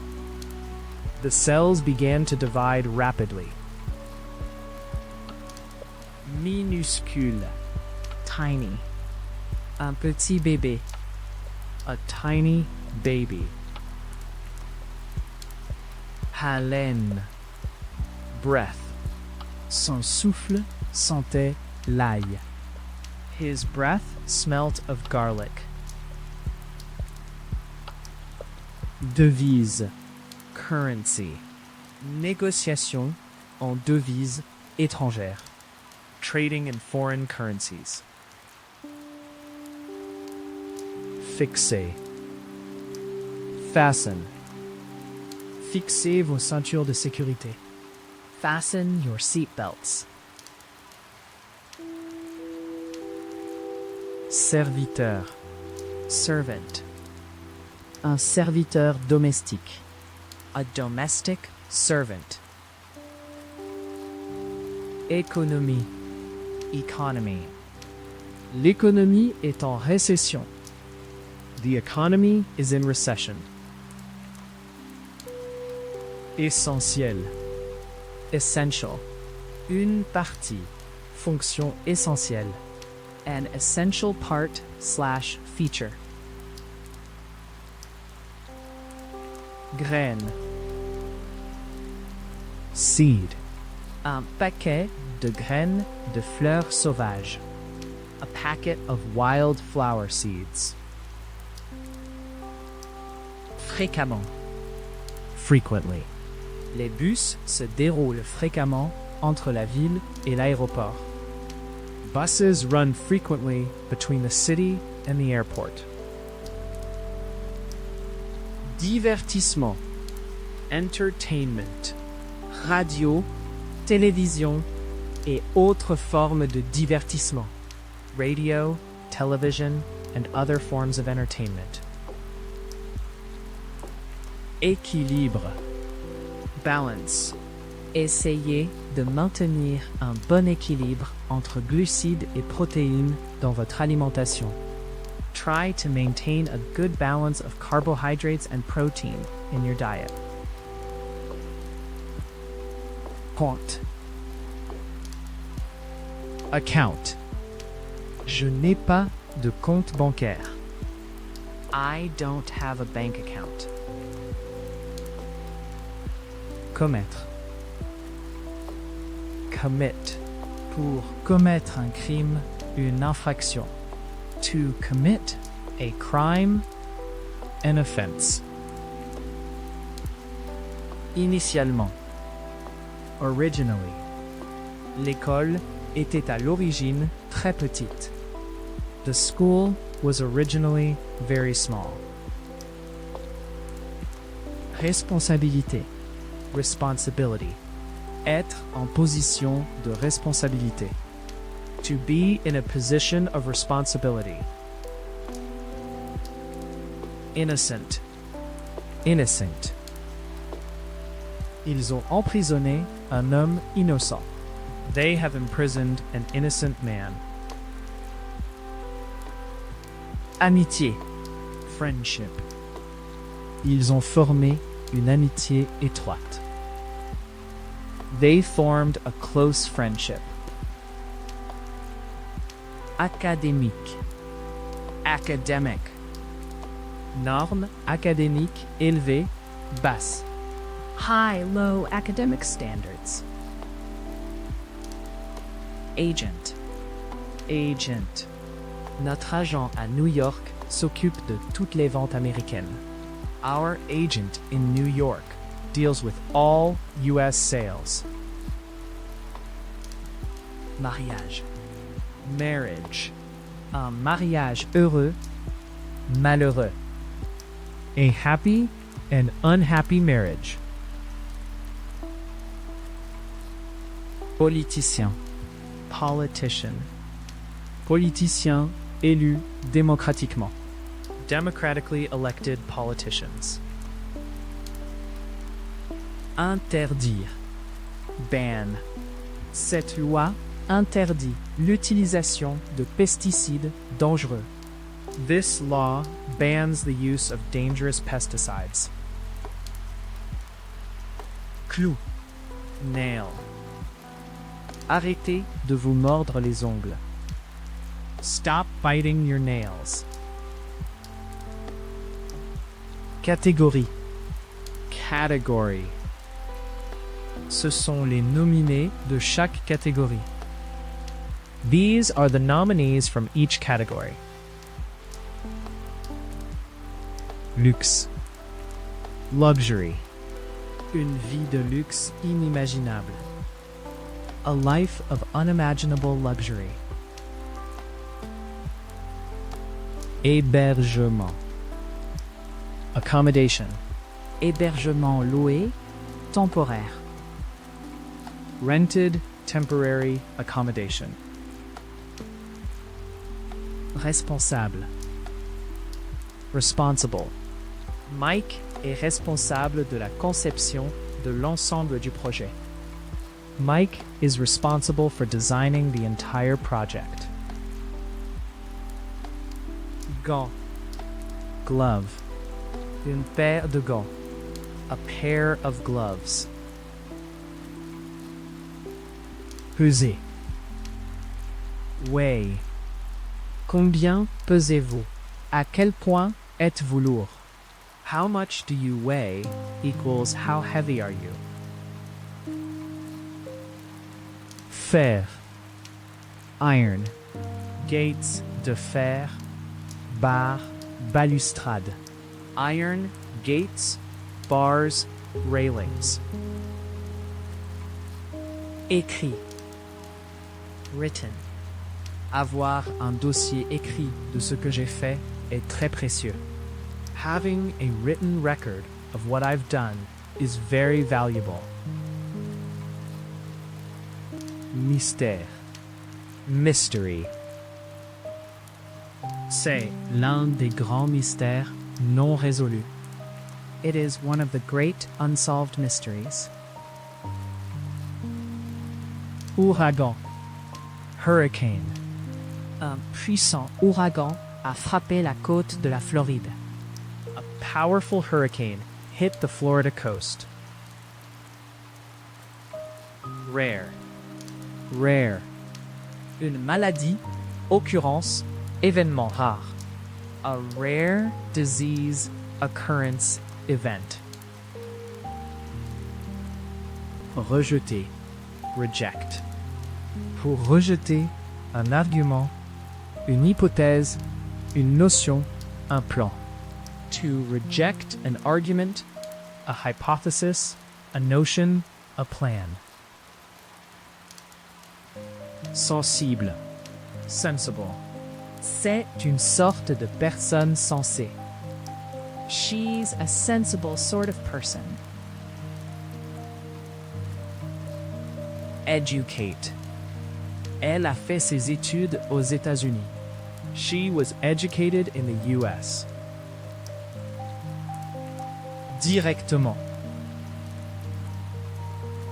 The cells began to divide rapidly. Minuscule. Tiny. Un petit bébé. A tiny baby. Haleine, breath. Son souffle sentait l'ail. His breath smelt of garlic. Devise. Currency. Négociation en devises étrangères. Trading in foreign currencies. Fixer. Fasten. Fixez vos ceintures de sécurité. Fasten your seatbelts. Serviteur. Servant. Un serviteur domestique. A domestic servant. Économie. Economy. L'économie est en récession. The economy is in recession. Essentiel. Essential. Une partie. Fonction essentielle. An essential part / feature. Graine. Seed. Un paquet de graines de fleurs sauvages. A packet of wild flower seeds. Fréquemment. Frequently. Les bus se déroulent fréquemment entre la ville et l'aéroport. Buses run frequently between the city and the airport. Divertissement. Entertainment. Radio, télévision et autres formes de divertissement. Radio, television, and other forms of entertainment. Équilibre. Balance. Essayez de maintenir un bon équilibre entre glucides et protéines dans votre alimentation. Try to maintain a good balance of carbohydrates and protein in your diet. Compte. Account. Je n'ai pas de compte bancaire. I don't have a bank account. Commettre. Commit. Pour commettre un crime, une infraction. To commit a crime. An offense. Initialement. Originally. L'école était à l'origine très petite. The school was originally very small. Responsabilité. Responsibility. Être en position de responsabilité. To be in a position of responsibility. Innocent. Innocent. Ils ont emprisonné un homme innocent. They have imprisoned an innocent man. Amitié. Friendship. Ils ont formé une amitié étroite. They formed a close friendship. Académique. Academic. Normes académiques élevées, basses. High-low academic standards. Agent. Agent. Notre agent à New York s'occupe de toutes les ventes américaines. Our agent in New York deals with all U.S. sales. Mariage. Marriage. Un mariage heureux, malheureux. A happy and unhappy marriage. Politicien. Politician. Politicien élu démocratiquement. Democratically elected politicians. Interdire. Ban. Cette loi interdit l'utilisation de pesticides dangereux. This law bans the use of dangerous pesticides. Clou. Nail. Arrêtez de vous mordre les ongles. Stop biting your nails. Catégorie. Category. Ce sont les nominés de chaque catégorie. These are the nominees from each category. Luxe. Luxury. Une vie de luxe inimaginable. A life of unimaginable luxury. Hébergement. Accommodation. Hébergement loué, temporaire. Rented, temporary accommodation. Responsable. Responsible. Mike est responsable de la conception de l'ensemble du projet. Mike is responsible for designing the entire project. Gants. Glove. Une paire de gants. A pair of gloves. Peser. Weigh. Combien pesez-vous? À quel point êtes-vous lourd? How much do you weigh equals how heavy are you? Fer. Iron. Gates de fer. Barres. Balustrade. Iron, gates, bars, railings. Écrit. Written. Avoir un dossier écrit de ce que j'ai fait est très précieux. Having a written record of what I've done is very valuable. Mystère. Mystery. C'est l'un des grands mystères non résolus. It is one of the great unsolved mysteries. Ouragan. Hurricane. Un puissant ouragan a frappé la côte de la Floride. A powerful hurricane hit the Florida coast. Rare. Rare. Une maladie, occurrence, événement rare. A rare disease occurrence event. Rejeter. Reject. Pour rejeter un argument, une hypothèse, une notion, un plan. To reject an argument, a hypothesis, a notion, a plan. Sensible. Sensible. C'est Une sorte de personne sensée. she's a sensible sort of person. Educate. Elle a fait ses études aux États-Unis. She was educated in the US. Directement.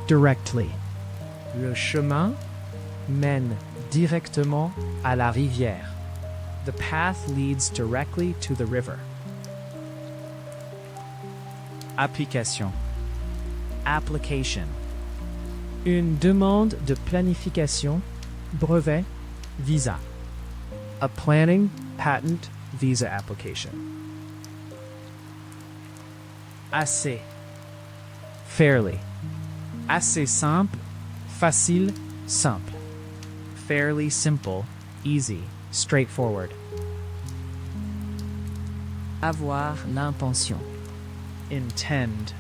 Directly. Le chemin mène directement à la rivière. The path leads directly to the river. Application. Application. Une demande de planification, brevet, visa. A planning, patent, visa application. Assez. Fairly. Assez simple, facile, simple. Fairly simple, easy, straightforward. Avoir l'intention. Intend.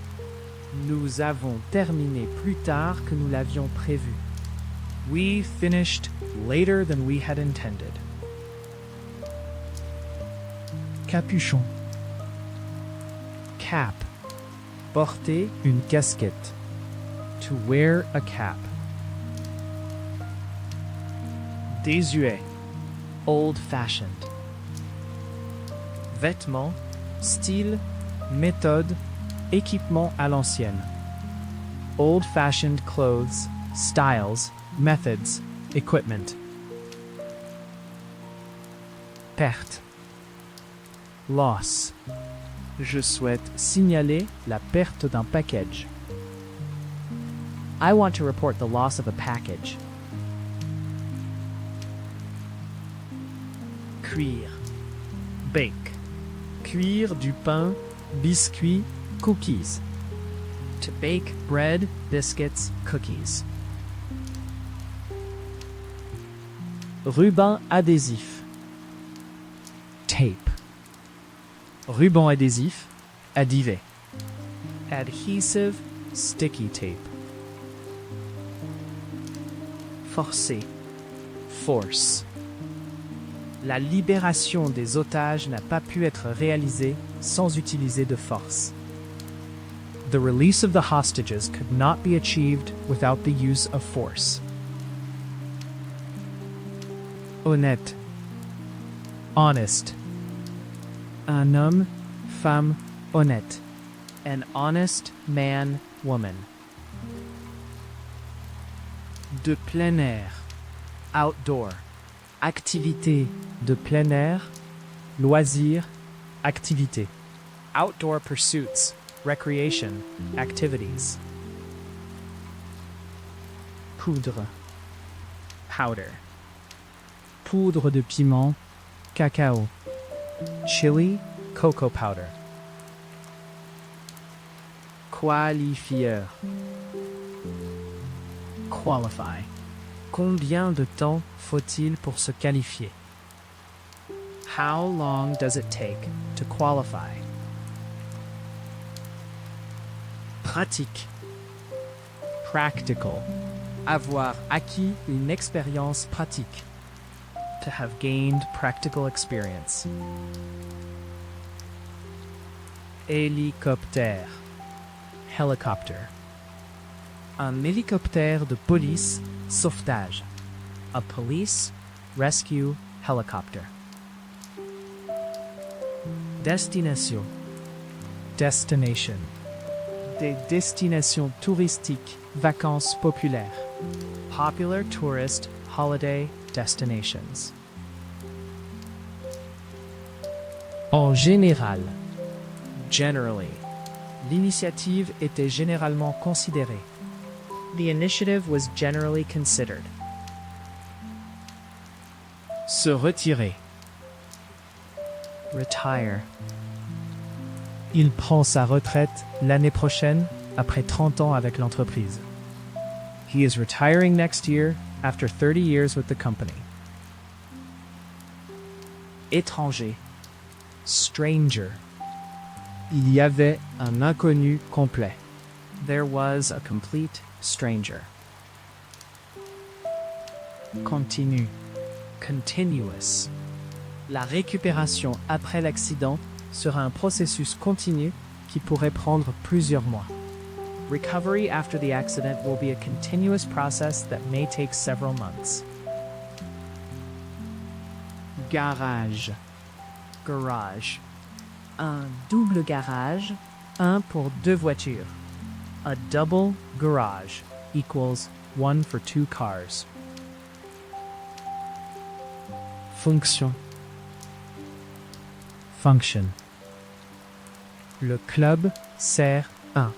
Nous avons terminé plus tard que nous l'avions prévu. We finished later than we had intended. Capuchon. Cap. Porter une casquette. To wear a cap. Désuet. Old-fashioned. Vêtements, style, méthode, équipement à l'ancienne. Old-fashioned clothes, styles, methods, equipment. Perte. Loss. Je souhaite signaler la perte d'un package. I want to report the loss of a package. Cuire. Bake. Cuire du pain biscuits, cookies. To bake bread, biscuits, cookies. Ruban adhésif. Tape. Ruban adhésif, addivé. Adhesive, sticky tape. Forcer. Force. La libération des otages n'a pas pu être réalisée sans utiliser de force. The release of the hostages could not be achieved without the use of force. Honnête. Honest. Un homme, femme, honnête. An honest man, woman. De plein air. Outdoor. Activité. De plein air, loisirs, activités. Outdoor pursuits. Recreation. Activities. Poudre. Powder. Poudre de piment, cacao. Chili, cocoa powder. Qualifieur. Qualify. Combien de temps faut-il pour se qualifier? How long does it take to qualify? Pratique. Practical. Avoir acquis une expérience pratique. To have gained practical experience. Hélicoptère. Helicopter. Un hélicoptère de police, sauvetage. A police rescue helicopter. Destination. Destination. Des destinations touristiques, vacances populaires. Popular tourist holiday destinations. En général. Generally. L'initiative était généralement considérée. The initiative was generally considered. Se retirer. Retire. Il prend sa retraite l'année prochaine après 30 ans avec l'entreprise. He is retiring next year after 30 years with the company. Étranger. Stranger. Il y avait un inconnu complet. There was a complete stranger. Continue. Continuous. La récupération après l'accident sera un processus continu qui pourrait prendre plusieurs mois. Recovery after the accident will be a continuous process that may take several months. Garage. Garage. Un double garage, Un pour deux voitures. A double garage equals one for two cars. Fonction. Function. Le club sert un.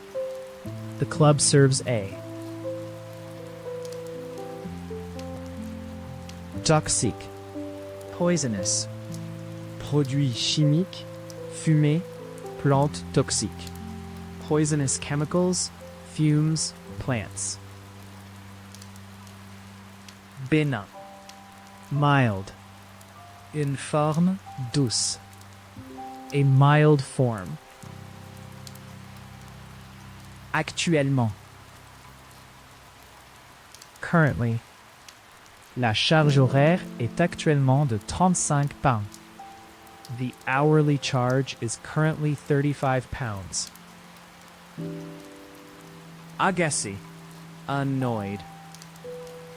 The club serves a. Toxique. Poisonous. Produit chimique, fumée, plante toxique. Poisonous chemicals, fumes, plants. Bénin. Mild. Une forme douce. A mild form. Actuellement. Currently. La charge horaire est actuellement de 35 pounds. The hourly charge is currently 35 pounds. Agacé. Annoyed.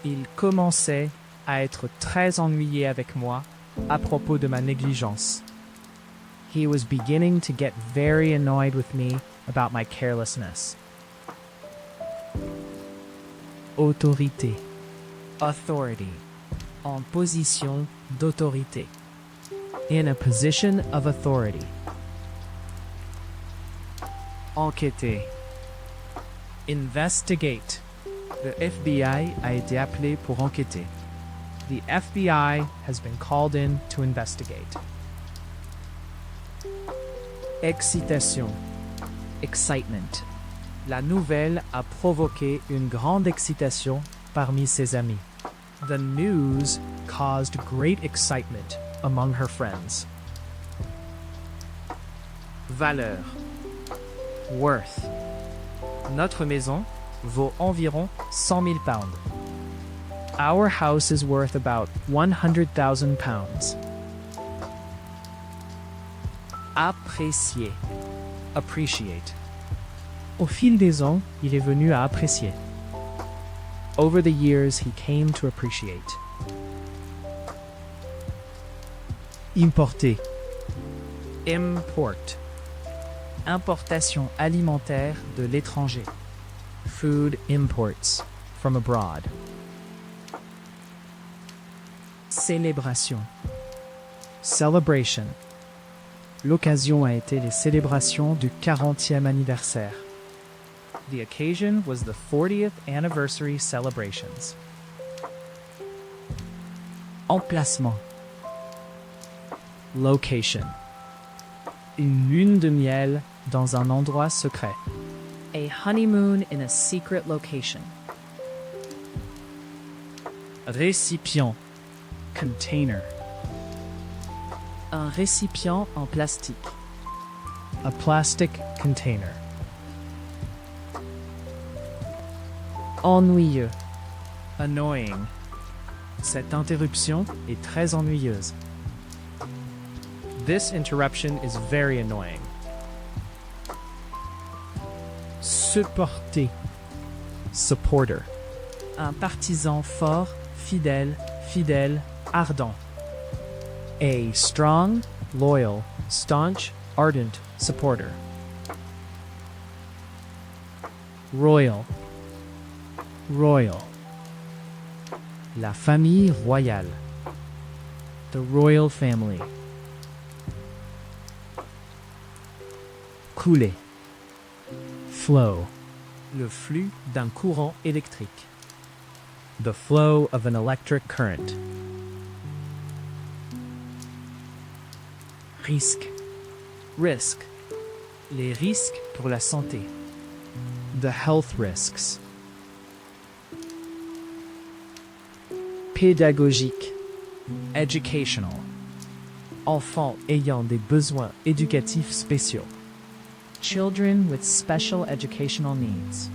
Il commençait à être très ennuyé avec moi à propos de ma négligence. He was beginning to get very annoyed with me about my carelessness. Autorité. Authority. En position d'autorité. In a position of authority. Enquêter. Investigate. The FBI a été appelé pour enquêter. The FBI has been called in to investigate. Excitation. Excitement. La nouvelle a provoqué une grande excitation parmi ses amis. The news caused great excitement among her friends. Valeur. Worth. Notre maison vaut environ 100 000 pounds. Our house is worth about 100,000 pounds. Apprécier. Appreciate. Au fil des ans, il est venu à apprécier. Over the years, he came to appreciate. Importer. Import. Importation alimentaire de l'étranger. Food imports from abroad. Célébration. Celebration. L'occasion a été les célébrations du 40e anniversaire. The occasion was the 40th anniversary celebrations. Emplacement. Location. Une lune de miel dans un endroit secret. A honeymoon in a secret location. Récipient. Container. Un récipient en plastique. A plastic container. Ennuyeux. Annoying. Cette interruption est très ennuyeuse. This interruption is very annoying. Supporter. Supporter. Un partisan fort, fidèle, ardent. A strong, loyal, staunch, ardent supporter. Royal. Royal. La famille royale. The royal family. Couler. Flow. Le flux d'un courant électrique. The flow of an electric current. Risque. Risk. Les risques pour la santé. The health risks. Pédagogique. Educational. Enfants ayant des besoins éducatifs spéciaux. Children with special educational needs.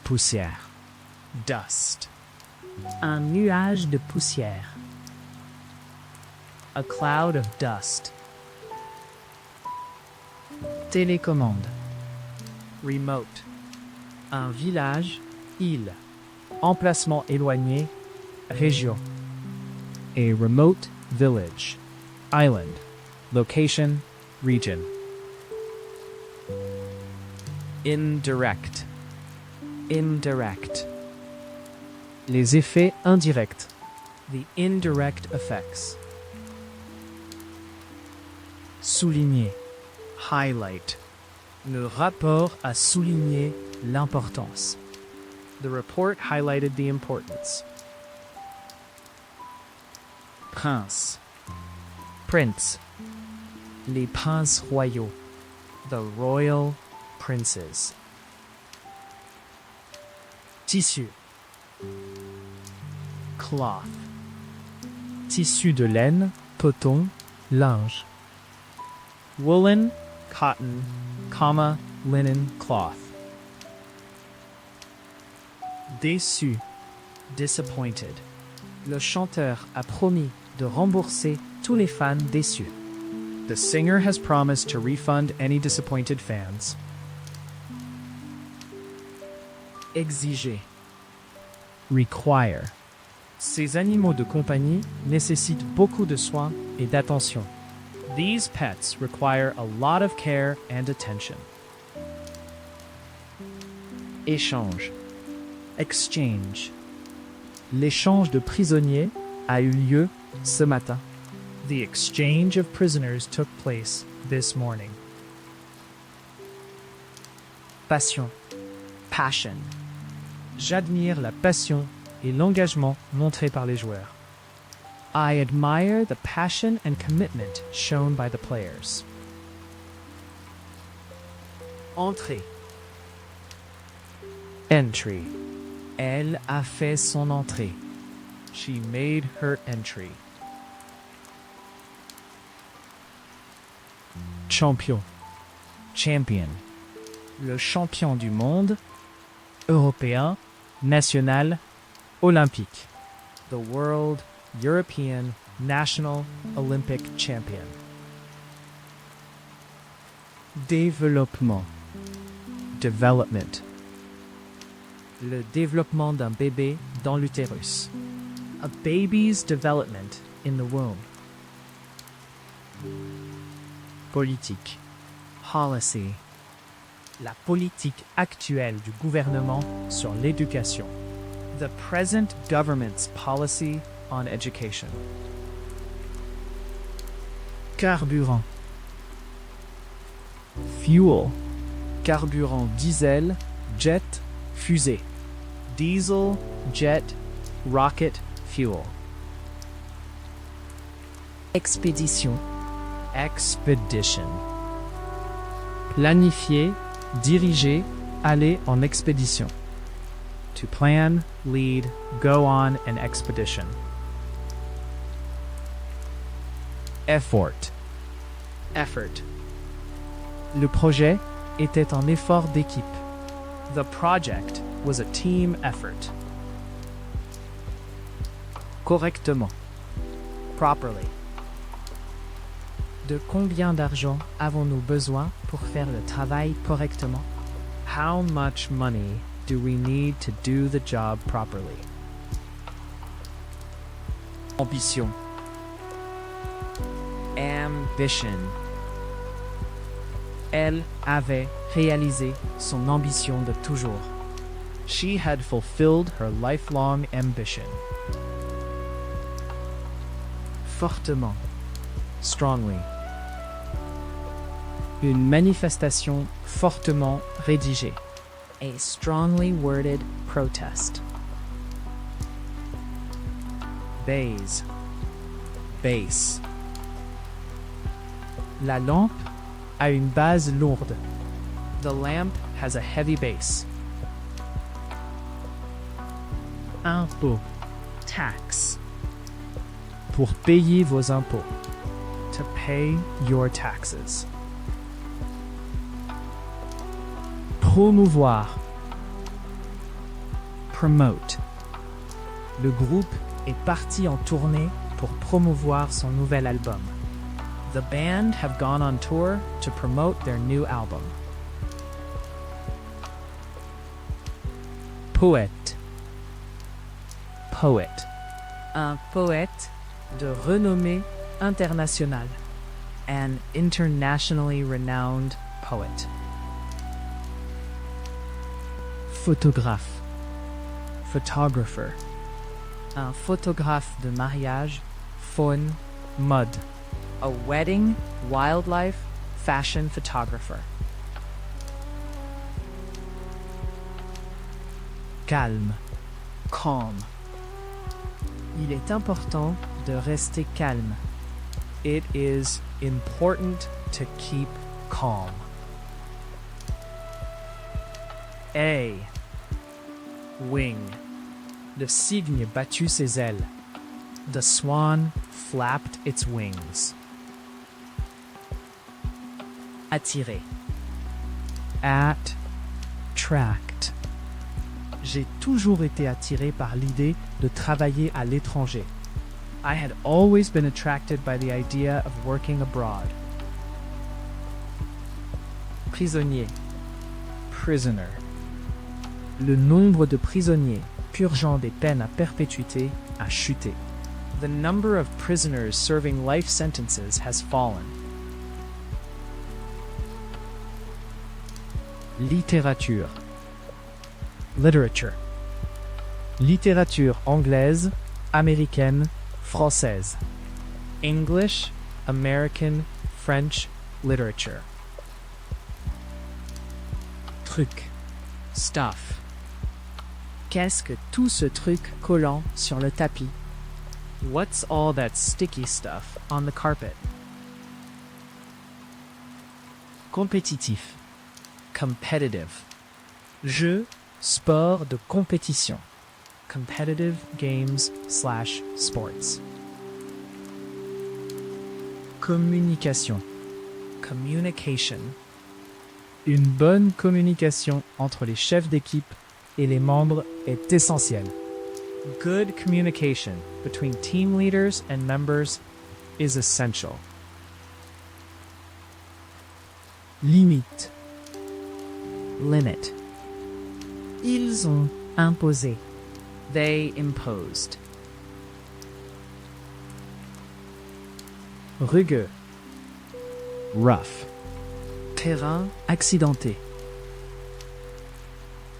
Poussière. Dust. Un nuage de poussière. A cloud of dust. Télécommande. Remote. Un village, île. Emplacement éloigné, région. A remote village. Island. Location, region. Indirect. Indirect. Les effets indirects. The indirect effects. Souligner. Highlight. Le rapport a souligné l'importance. The report highlighted the importance. Prince. Prince. Les princes royaux. The royal princes. Tissu. Cloth. Tissu de laine, coton, linge. Woolen, cotton, comma, linen, cloth. Déçu. Disappointed. Le chanteur a promis de rembourser tous les fans déçus. The singer has promised to refund any disappointed fans. Exiger. Require. Ces animaux de compagnie nécessitent beaucoup de soins et d'attention. These pets require a lot of care and attention. Échange. Exchange. L'échange de prisonniers a eu lieu ce matin. The exchange of prisoners took place this morning. Passion. Passion. J'admire la passion et l'engagement montrés par les joueurs. I admire the passion and commitment shown by the players. Entrée. Entry. Elle a fait son entrée. She made her entry. Champion. Champion. Le champion du monde, européen, national, olympique. The world, European, national, Olympic champion. Développement. Development. Le développement d'un bébé dans l'utérus. A baby's development in the womb. Politique. Policy. La politique actuelle du gouvernement sur l'éducation. The present government's policy on education. Carburant. Fuel. Carburant diesel, jet, fusée. Diesel, jet, rocket, fuel. Expédition. Expedition. Planifier, diriger, aller en expédition. To plan, lead, go on an expedition. Effort. Effort. Le projet était un effort d'équipe. The project was a team effort. Correctement. Properly. De combien d'argent avons-nous besoin pour faire le travail correctement? How much money do we need to do the job properly? Ambition. Ambition. Elle avait réalisé son ambition de toujours. She had fulfilled her lifelong ambition. Fortement. Strongly. Une manifestation fortement rédigée. A strongly worded protest. Base. Base. La lampe a une base lourde. The lamp has a heavy base. Impôt. Tax. Pour payer vos impôts. To pay your taxes. Promouvoir. Promote. Le groupe est parti en tournée pour promouvoir son nouvel album. The band have gone on tour to promote their new album. Poète. Poet. Un poète de renommée internationale. An internationally renowned poet. Photographe. Photographer. Un photographe de mariage, faune, mode. A wedding, wildlife, fashion photographer. Calme. Calm. Il est important de rester calme. It is important to keep calm. A. Wing. Le cygne battu ses ailes. The swan flapped its wings. Attirer. Attract. J'ai toujours été attiré par l'idée de travailler à l'étranger. I had always been attracted by the idea of working abroad. Prisonnier. Prisoner. Le nombre de prisonniers purgeant des peines à perpétuité a chuté. The number of prisoners serving life sentences has fallen. Littérature. Literature. Littérature anglaise, américaine, française. English, American, French literature. Truc. Stuff. Qu'est-ce que tout ce truc collant sur le tapis? What's all that sticky stuff on the carpet? Compétitif. Competitive. Jeu, sport de compétition. Competitive games/sports. Communication. Communication. Une bonne communication entre les chefs d'équipe et les membres est essentielle. Good communication between team leaders and members is essential. Limite. Limit. Ils ont imposé. They imposed. Rugueux. Rough. Terrain Accidenté.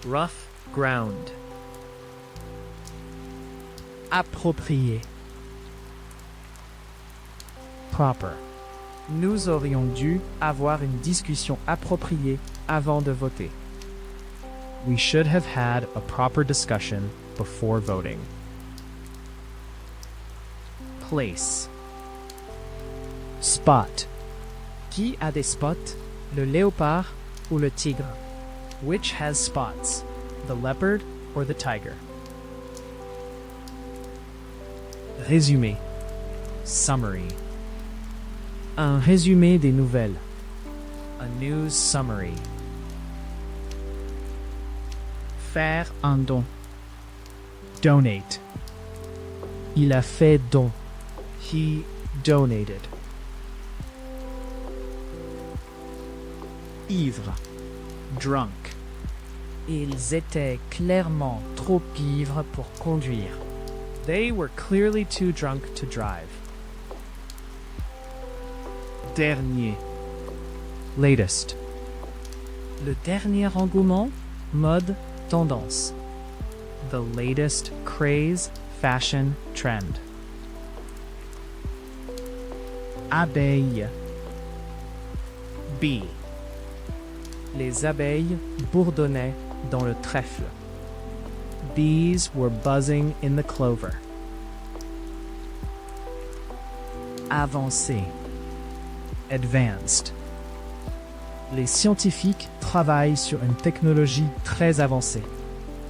rough ground. Approprié. Proper. Nous aurions dû avoir une discussion appropriée avant de voter. We should have had a proper discussion before voting. Place. Spot. Qui a des spots? Le léopard ou le tigre? Which has spots? The leopard or the tiger? Résumé. Summary. Un résumé des nouvelles. A news summary. Faire un don. Donate. Il a fait don. He donated. Ivre. Drunk. Ils étaient clairement trop ivres pour conduire. They were clearly too drunk to drive. Dernier. Latest. Le dernier engouement, mode, tendance. The latest craze, fashion, trend. Abeille. Bee. Les abeilles bourdonnaient dans le trèfle. Bees were buzzing in the clover. Avancé. Advanced. Les scientifiques travaillent sur une technologie très avancée.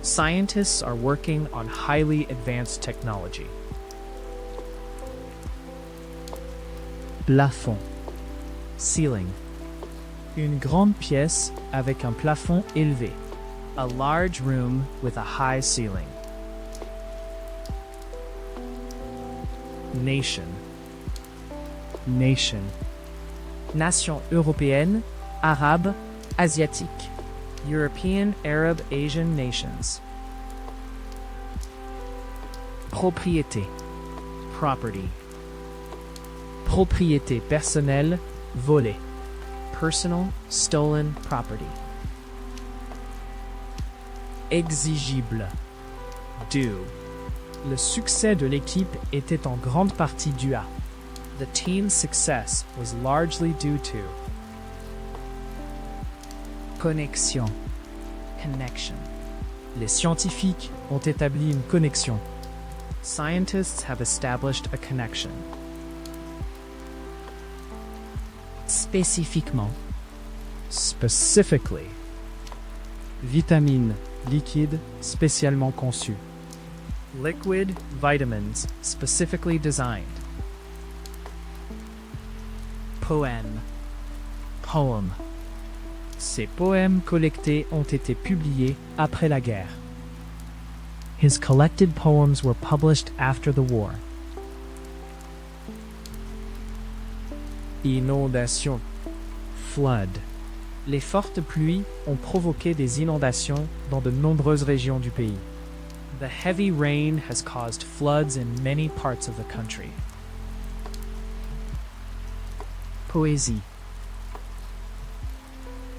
Scientists are working on highly advanced technology. Plafond. Ceiling. Une grande pièce avec un plafond élevé. A large room with a high ceiling. Nation. Nation. Nation européenne, arabe, asiatique. European, Arab, Asian nations. Propriété. Property. Propriété personnelle, volée. Personal, stolen property. Exigible. Due. Le succès de l'équipe était en grande partie dû à. The team's success was largely due to Connexion. connection. Les scientifiques ont établi une connexion. Scientists have established a connection. Spécifiquement. Specifically. Vitamines, liquides, spécialement conçus. Liquid vitamins specifically designed. Poème. Poem. Ces poèmes collectés ont été publiés après la guerre. His collected poems were published after the war. Inondation. Flood. Les fortes pluies ont provoqué des inondations dans de nombreuses régions du pays. The heavy rain has caused floods in many parts of the country. Poésie.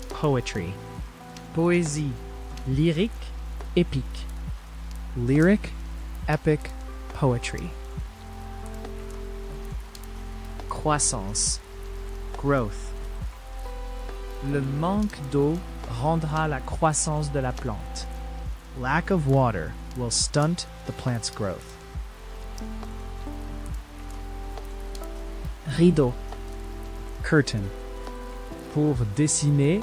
Poetry. Poésie. Lyrique, épique. Lyric, epic, poetry. Croissance. Growth. Le manque d'eau rendra la croissance de la plante. Lack of water will stunt the plant's growth. rideau, curtain. Pour dessiner,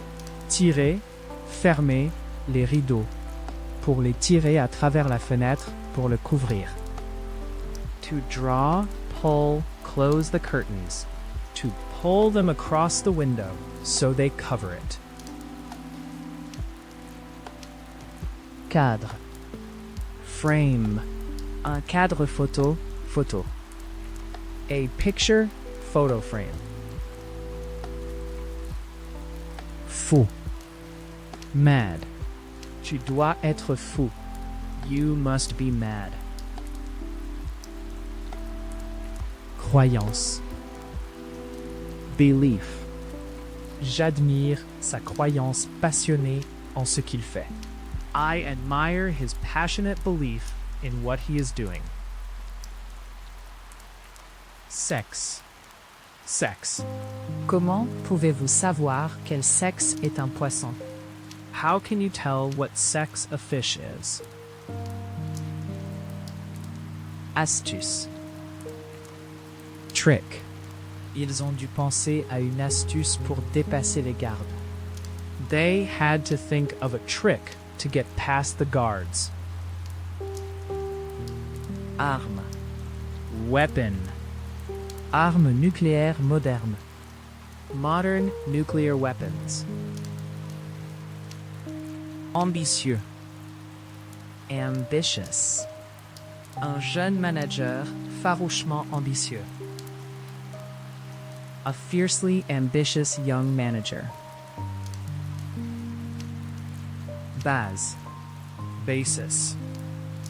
tirer, fermer les rideaux. Pour les tirer à travers la fenêtre pour le couvrir. to draw, pull, close the curtains, To pull them across the window so they cover it. cadre, Frame. un cadre photo, photo, A picture photo frame. Fou. Mad. Tu dois être fou. You must be mad. Croyance. Belief. J'admire sa croyance passionnée en ce qu'il fait. I admire his passionate belief in what he is doing. Sex. Sex. Comment pouvez-vous savoir quel sexe est un poisson? How can you tell what sex a fish is? Astuce, Trick. Ils ont dû penser à une astuce pour dépasser les gardes. They had to think of a trick to get past the guards. arme, Weapon. arme nucléaire moderne, Modern nuclear weapons. ambitieux, ambitious, un jeune manager farouchement ambitieux, a fiercely ambitious young manager, base, Basis.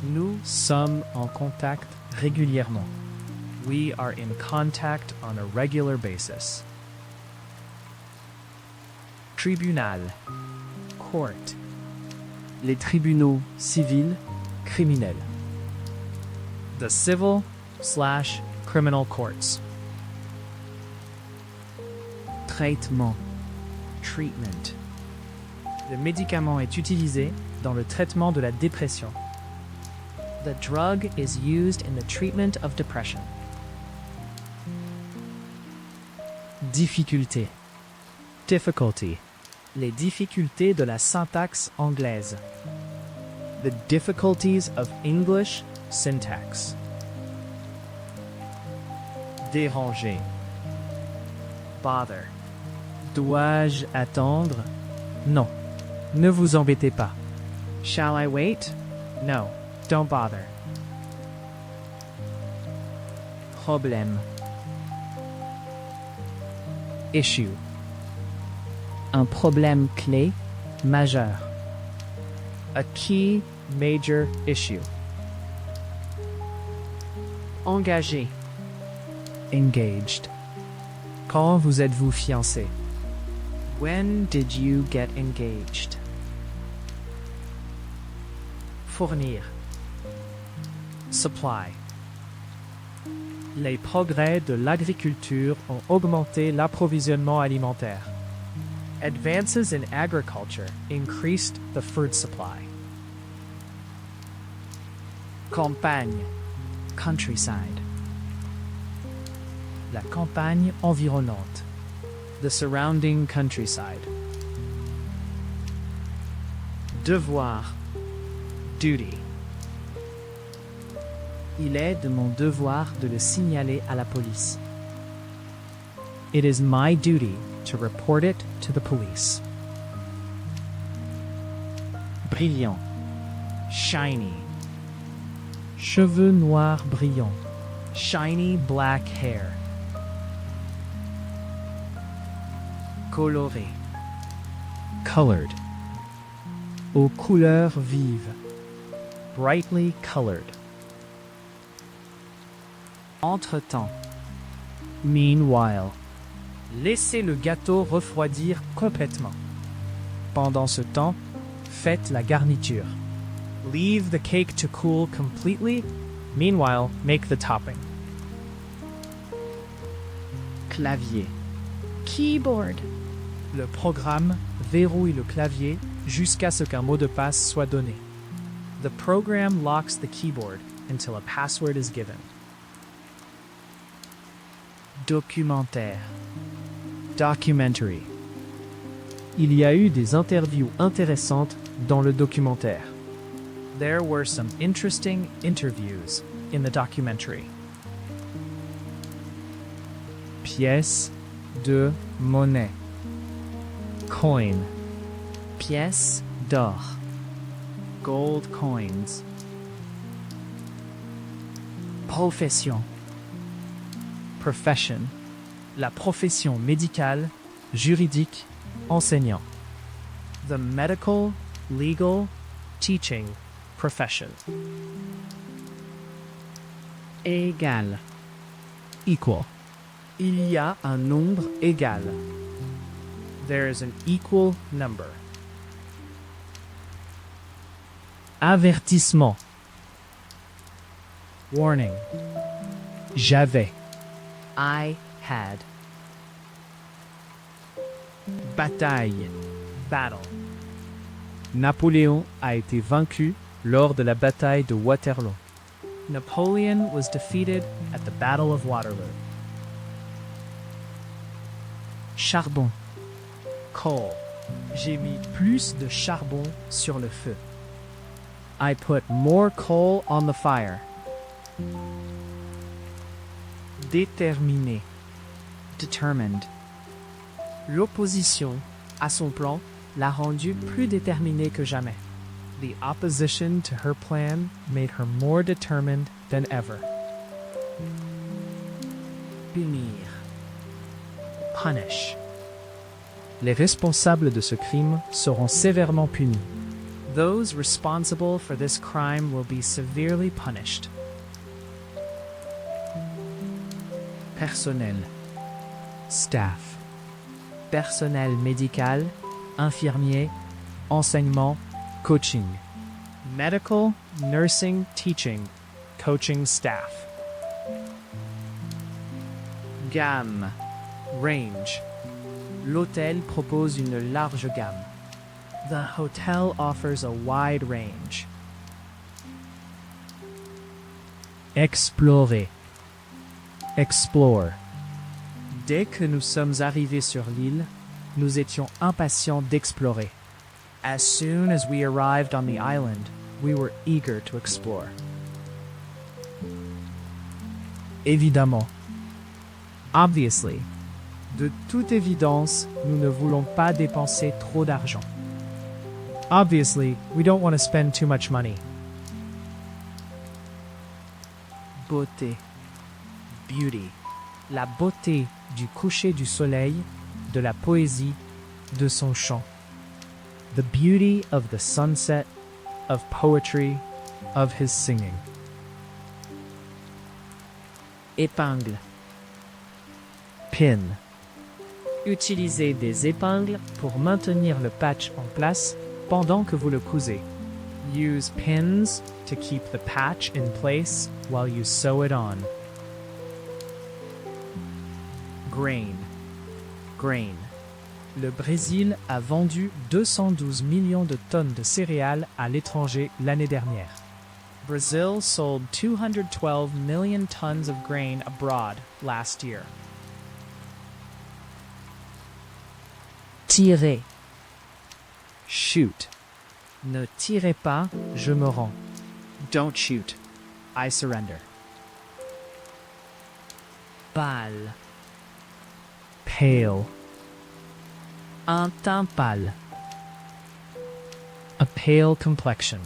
Nous sommes en contact régulièrement. We are in contact on a regular basis. Tribunal. court, Les tribunaux civils, criminels. The civil/criminal courts. traitement, Treatment. Le médicament est utilisé dans le traitement de la dépression. the drug is used in the treatment of depression, Difficulté. Difficulty. Les difficultés de la syntaxe anglaise. The difficulties of English syntax. Déranger. bother, Dois-je attendre? Non. Ne vous embêtez pas. shall I wait? No. Don't bother. Problème. Issue. Un problème clé, majeur, A key major issue. engagé, Engaged. Quand vous êtes-vous fiancé? when did you get engaged? Fournir. Supply. Les progrès de l'agriculture ont augmenté l'approvisionnement alimentaire. Advances in agriculture increased the food supply. Campagne, countryside, La campagne environnante. The surrounding countryside. devoir, Duty. il est de mon devoir de le signaler à la police. It is my duty to report it to the police. Brillant, Shiny. Cheveux noirs brillants. Shiny black hair. coloré, Colored. Aux couleurs vives. Brightly colored. entre-temps, Meanwhile. Laissez le gâteau refroidir complètement. Pendant ce temps, faites la garniture. Leave the cake to cool completely. Meanwhile, make the topping. clavier, keyboard, Le programme verrouille le clavier jusqu'à ce qu'un mot de passe soit donné. The program locks the keyboard until a password is given. Documentaire. Documentary. Il y a eu des interviews intéressantes dans le documentaire. There were some interesting interviews in the documentary. Pièce de monnaie. Coin. Pièces d'or. Gold coins. Profession. Profession. La profession médicale, juridique, enseignant. The medical, legal, teaching profession. Égal. Equal. Il y a un nombre égal. There is an equal number. Avertissement. Warning. J'avais. I had. Bataille. Battle. Napoléon a été vaincu lors de la bataille de Waterloo. Napoleon was defeated at the Battle of Waterloo. Charbon. Coal. J'ai mis plus de charbon sur le feu. I put more coal on the fire. Déterminé. Determined. L'opposition à son plan l'a rendu plus déterminé que jamais. The opposition to her plan made her more determined than ever. Punir. Punish. Les responsables de ce crime seront sévèrement punis. Those responsible for this crime will be severely punished. Personnel. Staff. Personnel médical, infirmier, Enseignement, coaching. medical, nursing, teaching, coaching staff. Gamme. Range. L'hôtel propose une large gamme. The hotel offers a wide range. Explorer. Explore. Dès que nous sommes arrivés sur l'île, nous étions impatients d'explorer. As soon as we arrived on the island, we were eager to explore. Évidemment. Obviously, De toute évidence, nous ne voulons pas dépenser trop d'argent. obviously, we don't want to spend too much money. Beauté. Beauty. La beauté du coucher du soleil, de la poésie, de son chant. The beauty of the sunset, of poetry, Of his singing. épingle. Pin. Utilisez des épingles pour maintenir le patch en place pendant que vous le cousez. Use pins to keep the patch in place while you sew it on. Grain. Grain. Le Brésil a vendu 212 millions de tonnes de céréales à l'étranger l'année dernière. Brazil sold 212 million tons of grain abroad last year. Tirer. Shoot. Ne tirez pas, je me rends. Don't shoot. I surrender. Pâle. Pale. Un teint pâle. A pale complexion.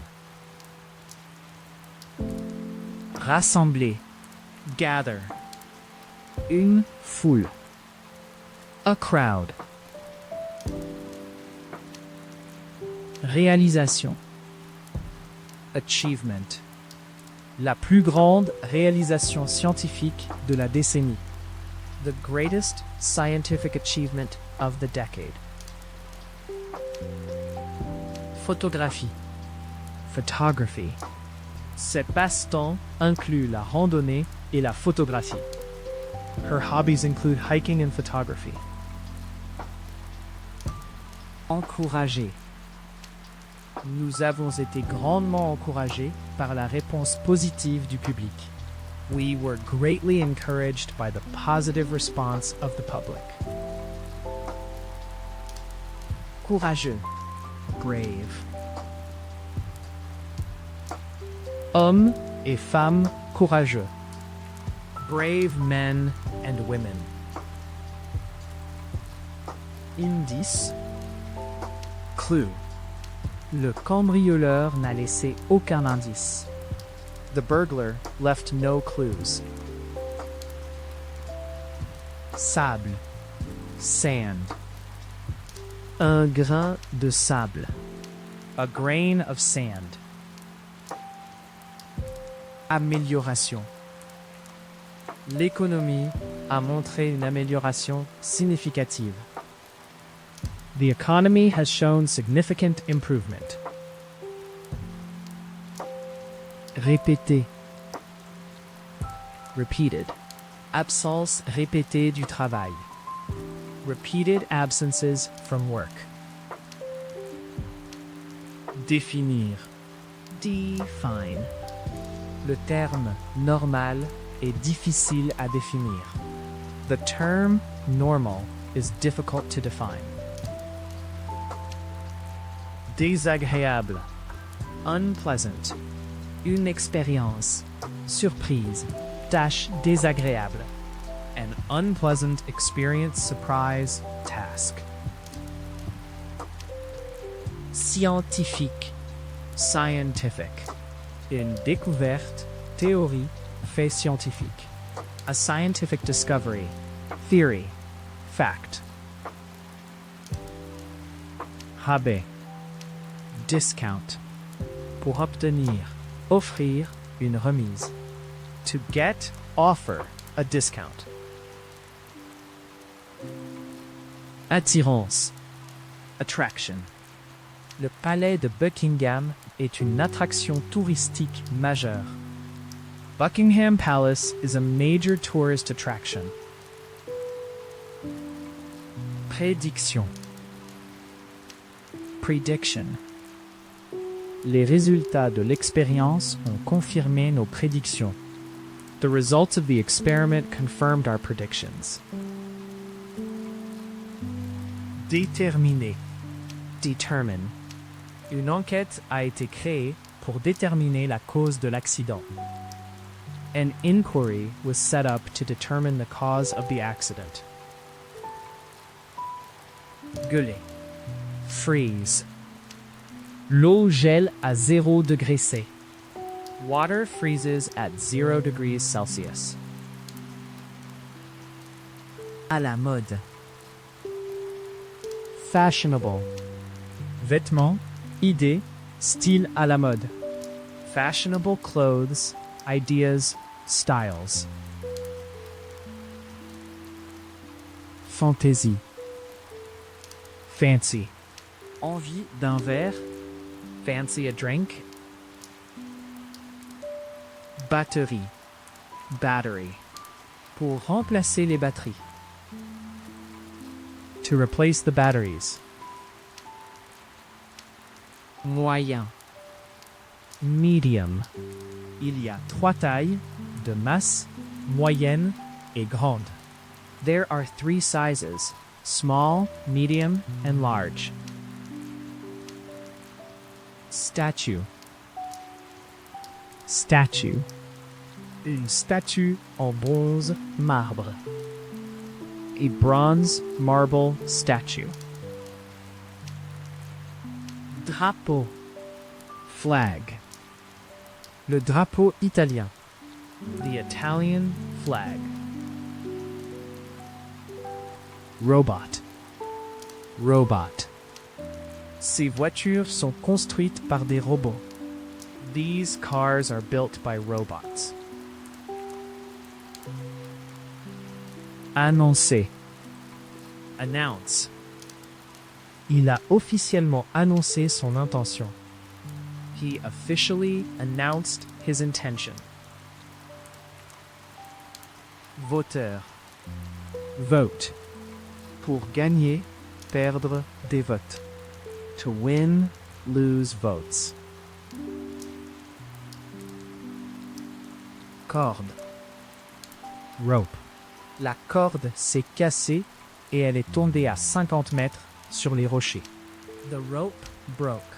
Rassembler. Gather. Une foule. A crowd. Réalisation. Achievement. La plus grande réalisation scientifique de la décennie. The greatest scientific achievement of the decade. Photographie. Photography. Ses passe-temps incluent la randonnée et la photographie. Her hobbies include hiking and photography. Encourager. Nous avons été grandement encouragés par la réponse positive du public. We were greatly encouraged by the positive response of the public. Courageux. Brave. Hommes et femmes courageux. Brave men and women. Indice. Clue. Le cambrioleur n'a laissé aucun indice. The burglar left no clues. Sable. Sand. Un grain de sable. A grain of sand. Amélioration. L'économie a montré une amélioration significative. The economy has shown significant improvement. Répéter. Repeated. Absence répétée du travail. Repeated absences from work. Définir. Define. Le terme normal est difficile à définir. The term normal is difficult to define. Désagréable. Unpleasant. Une expérience. Surprise. Tâche désagréable. An unpleasant experience, surprise, task. Scientifique. Scientific. Une découverte, théorie, fait scientifique. A scientific discovery, theory, fact. Rabais. Discount. Pour obtenir, offrir, une remise. To get, offer, a discount. Attirance. Attraction. Le palais de Buckingham est une attraction touristique majeure. Buckingham Palace is a major tourist attraction. Prédiction. Prediction. Les résultats de l'expérience ont confirmé nos prédictions. The results of the experiment confirmed our predictions. Déterminer. Determine. Une enquête a été créée pour déterminer la cause de l'accident. An inquiry was set up to determine the cause of the accident. Geler. Freeze. L'eau gèle à 0 degrés C. Water freezes at 0 degrees Celsius. À la mode. Fashionable. Vêtements, idées, style à la mode. Fashionable clothes, ideas, styles. Fantaisie. Fancy. Envie d'un verre. Fancy a drink. Batterie. Battery. Pour remplacer les batteries. To replace the batteries. Moyen. Medium. Il y a 3 tailles, de masse, moyenne et grande. There are 3 sizes, small, medium, and large. Statue. Statue. Une statue en bronze marbre. A bronze marble statue. Drapeau. Flag. Le drapeau italien. The Italian flag. Robot. Robot. Ces voitures sont construites par des robots. These cars are built by robots. Annoncer. Announce. Il a officiellement annoncé son intention. He officially announced his intention. Voteur. Vote. Pour gagner, perdre des votes. To win, lose votes. Corde. rope. La corde s'est cassée et elle est tombée à 50 mètres sur les rochers. The rope broke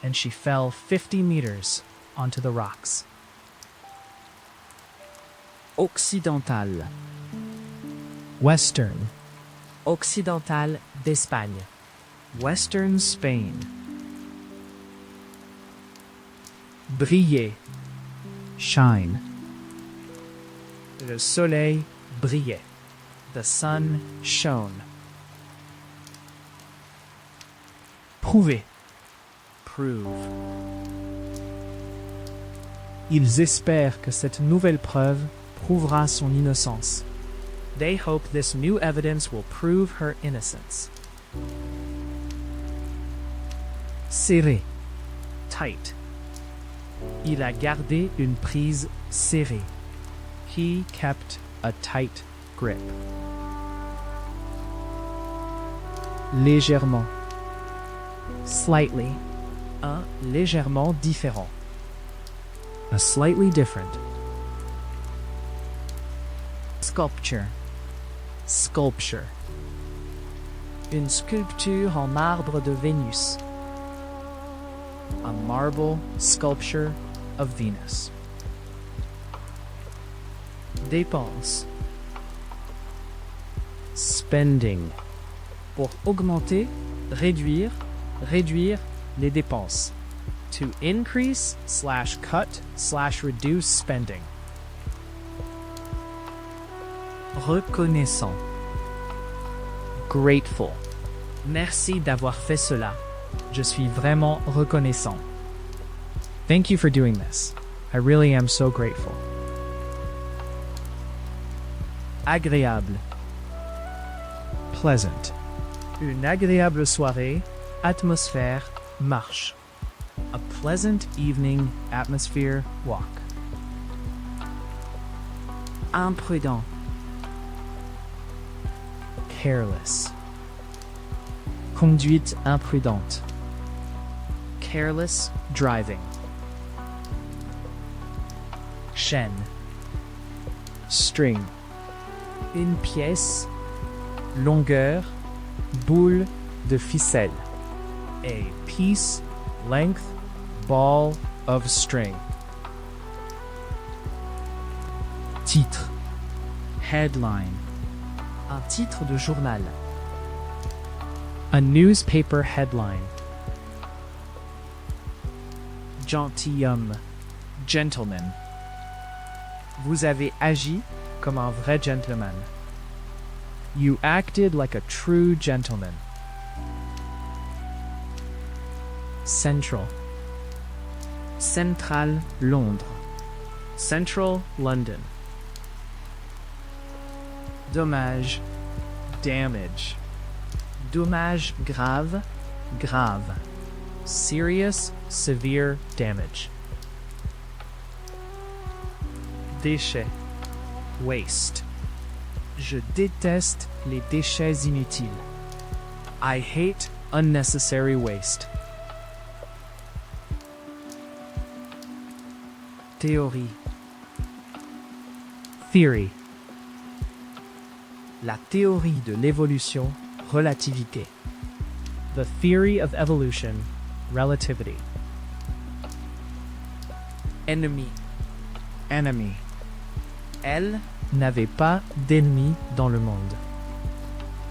and she fell 50 meters onto the rocks. Occidental. Western. Occidental d'Espagne. Western Spain. Briller. Shine. Le soleil brillait. The sun shone. Prouver. Prove. Ils espèrent que cette nouvelle preuve prouvera son innocence. They hope this new evidence will prove her innocence. Serré. Tight. Il a gardé une prise serrée. He kept a tight grip. Légèrement. Slightly. Un légèrement différent. A slightly different. Sculpture. Sculpture. Une sculpture en marbre de Vénus. A marble sculpture of Venus. Dépenses. Spending. Pour augmenter, réduire, réduire les dépenses. To increase / cut / reduce spending. Reconnaissant. Grateful. Merci d'avoir fait cela. Je suis vraiment reconnaissant. Thank you for doing this. I really am so grateful. Agréable. Pleasant. Une agréable soirée, atmosphère, marche. A pleasant evening atmosphere walk. Imprudent. Careless. Conduite imprudente. Careless driving. Chaîne. String. Une pièce. Longueur. Boule de ficelle. A piece, length, ball of string. Titre. Headline. Un titre de journal. A newspaper headline. Gentilhomme. Gentleman. Vous avez agi comme un vrai gentleman. You acted like a true gentleman. Central. Central, Londres. Central, London. Dommage. Damage. Dommage grave, grave. Serious, severe damage. Déchets. Waste. Je déteste les déchets inutiles. I hate unnecessary waste. Théorie. Theory. La théorie de l'évolution, relativité. The theory of evolution, relativity. Ennemi. Enemy. Elle n'avait pas d'ennemi dans le monde.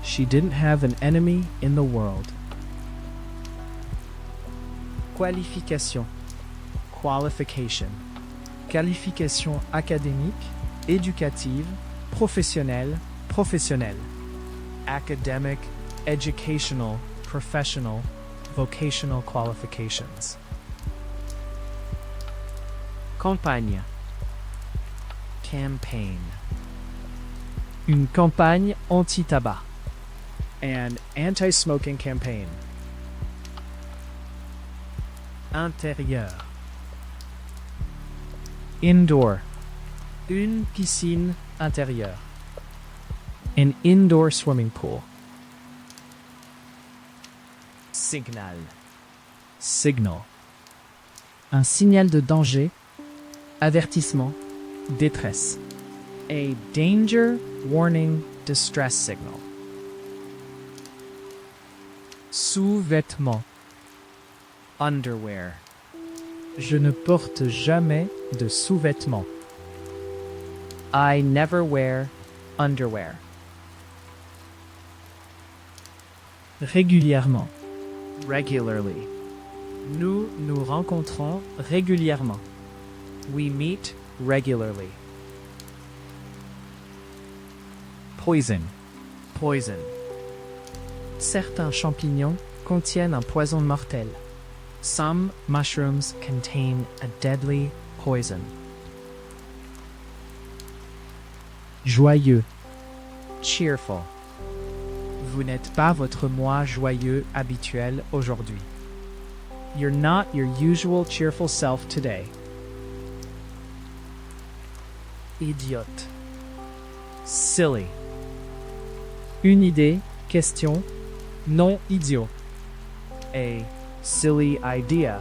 She didn't have an enemy in the world. Qualification. Qualification. Qualification académique, éducative, professionnelle, professionnelle. Academic, educational, professional, vocational qualifications. Campagne. Campaign. Une campagne anti-tabac. An anti-smoking campaign. Intérieur. Indoor. Une piscine intérieure. An indoor swimming pool. Signal. Signal. Un signal de danger, avertissement, détresse. A danger warning distress signal. Sous-vêtements. Underwear. Je ne porte jamais de sous-vêtements. I never wear underwear. Régulièrement. Regularly. Nous nous rencontrons régulièrement. We meet regularly. Poison. Poison. Certains champignons contiennent un poison mortel. Some mushrooms contain a deadly poison. Joyeux. Cheerful. Vous n'êtes pas votre moi joyeux habituel aujourd'hui. You're not your usual cheerful self today. Idiote. Silly. Une idée, question, non idiot. A silly idea.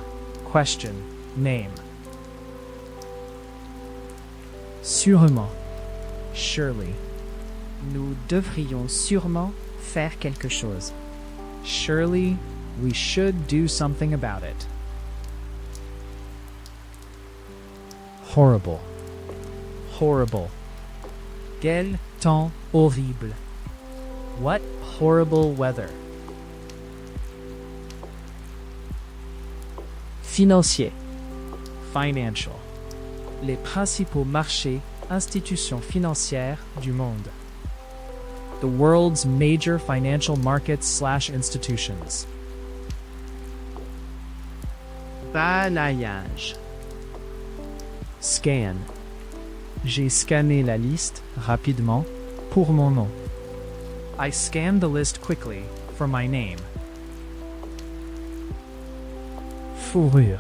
Question. Name. Sûrement. Surely. Nous devrions sûrement faire quelque chose. Surely, we should do something about it. Horrible. Horrible. Quel temps horrible. What horrible weather. Financier. Financial. Les principaux marchés, institutions financières du monde. The world's major financial markets/institutions. Balayage. Scan. J'ai scanné la liste rapidement pour mon nom. I scanned the list quickly for my name. Fourrure.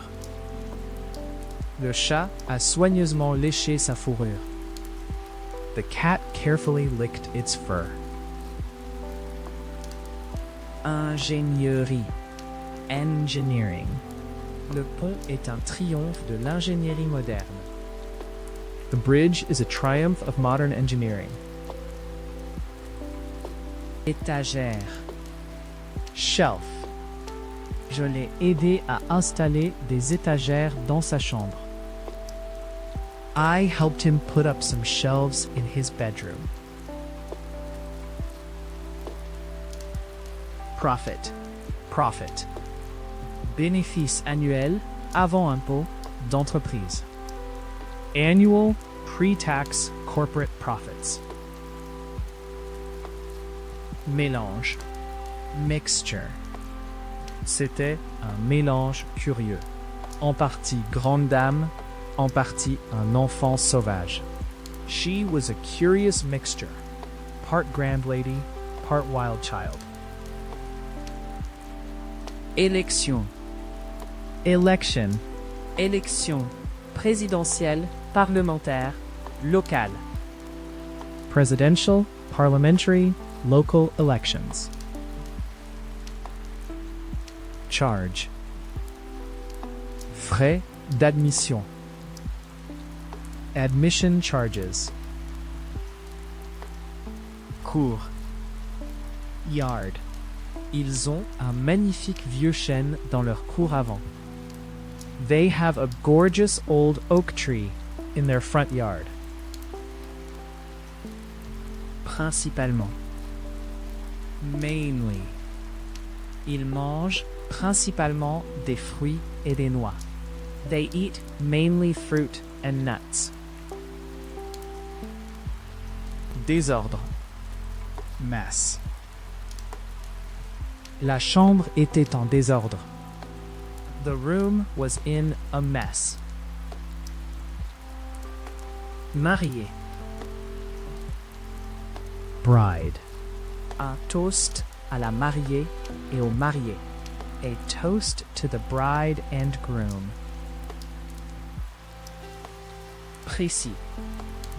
Le chat a soigneusement léché sa fourrure. The cat carefully licked its fur. Ingénierie. Engineering. Le pont est un triomphe de l'ingénierie moderne. The bridge is a triumph of modern engineering. Étagère. Shelf. Je l'ai aidé à installer des étagères dans sa chambre. I helped him put up some shelves in his bedroom. Profit. Profit. Bénéfice annuel avant impôt d'entreprise. Annual pre-tax corporate profits. Mélange. Mixture. C'était un mélange curieux. En partie grande dame, en partie un enfant sauvage. She was a curious mixture. Part grand lady, part wild child. Élection. Election. Élection présidentielle, parlementaire, locale. Presidential, parliamentary, local elections. Charge. Frais d'admission. Admission charges. Cour. Yard. Ils ont un magnifique vieux chêne dans leur cour avant. They have a gorgeous old oak tree in their front yard. Principalement. Mainly. Ils mangent principalement des fruits et des noix. They eat mainly fruit and nuts. Désordre. Mess. La chambre était en désordre. The room was in a mess. Marié. Bride. Un toast à la mariée et au marié. A toast to the bride and groom. Précis.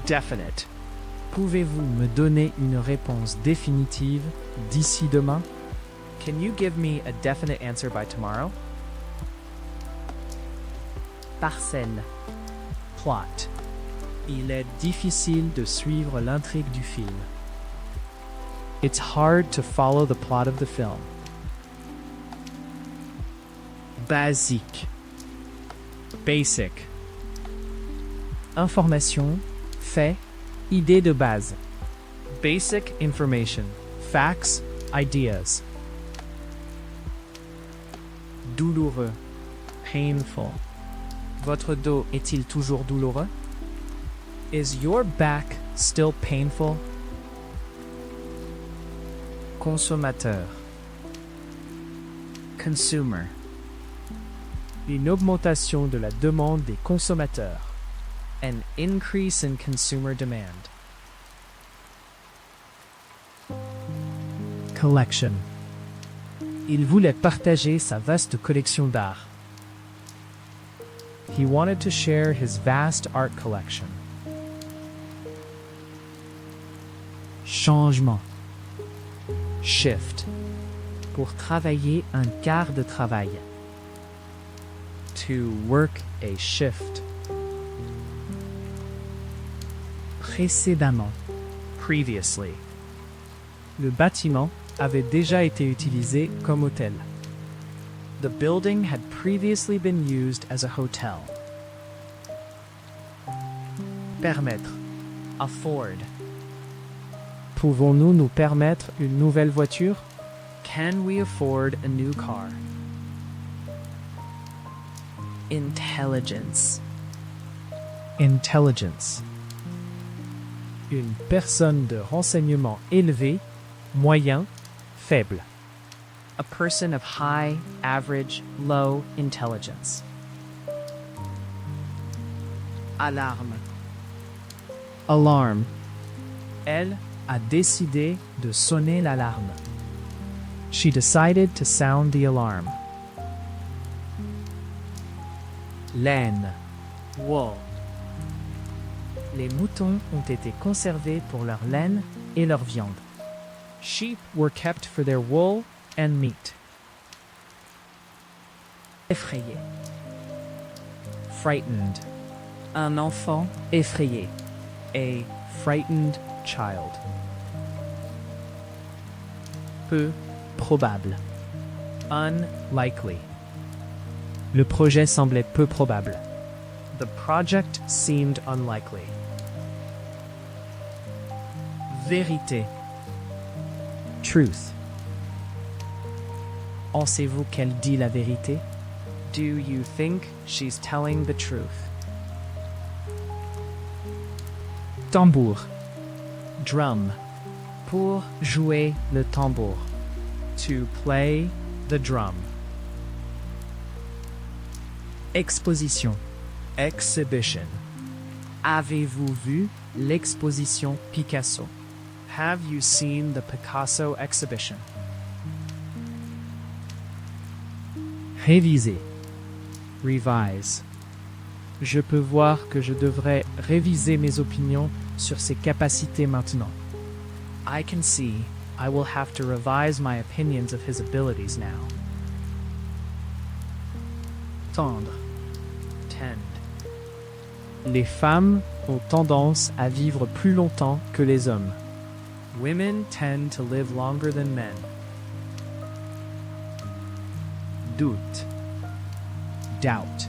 Definite. Pouvez-vous me donner une réponse définitive d'ici demain? Can you give me a definite answer by tomorrow? Parcelle. Plot. Il est difficile de suivre l'intrigue du film. It's hard to follow the plot of the film. Basique. Basic. Information, fait, idée de base. Basic information, facts, ideas. Douloureux. Painful. Votre dos est-il toujours douloureux? Is your back still painful? Consommateur. Consumer. Une augmentation de la demande des consommateurs. An increase in consumer demand. Collection. Il voulait partager sa vaste collection d'art. He wanted to share his vast art collection. Changement. Shift. Pour travailler un quart de travail. To work a shift. Précédemment. Previously. Le bâtiment avait déjà été utilisé comme hôtel. The building had previously been used as a hotel. Permettre. Afford. Pouvons-nous nous permettre une nouvelle voiture? Can we afford a new car? Intelligence. Intelligence. Une personne de renseignement élevé, moyen, faible. A person of high, average, low intelligence. Alarme. Alarm. Elle a décidé de sonner l'alarme. She decided to sound the alarm. Laine. Wool. Les moutons ont été conservés pour leur laine et leur viande. Sheep were kept for their wool and meat. Effrayé. Frightened. Un enfant effrayé. A frightened child. Peu probable. Unlikely. Le projet semblait peu probable. The project seemed unlikely. Vérité. Truth. Pensez-vous qu'elle dit la vérité? Do you think she's telling the truth? Tambour. Drum. Pour jouer le tambour. To play the drum. Exposition. Exhibition. Avez-vous vu l'exposition Picasso? Have you seen the Picasso exhibition? Réviser. Revise. Je peux voir que je devrais réviser mes opinions sur ses capacités maintenant. I can see I will have to revise my opinions of his abilities now. Tendre. Tend. Les femmes ont tendance à vivre plus longtemps que les hommes. Women tend to live longer than men. Doute. Doubt.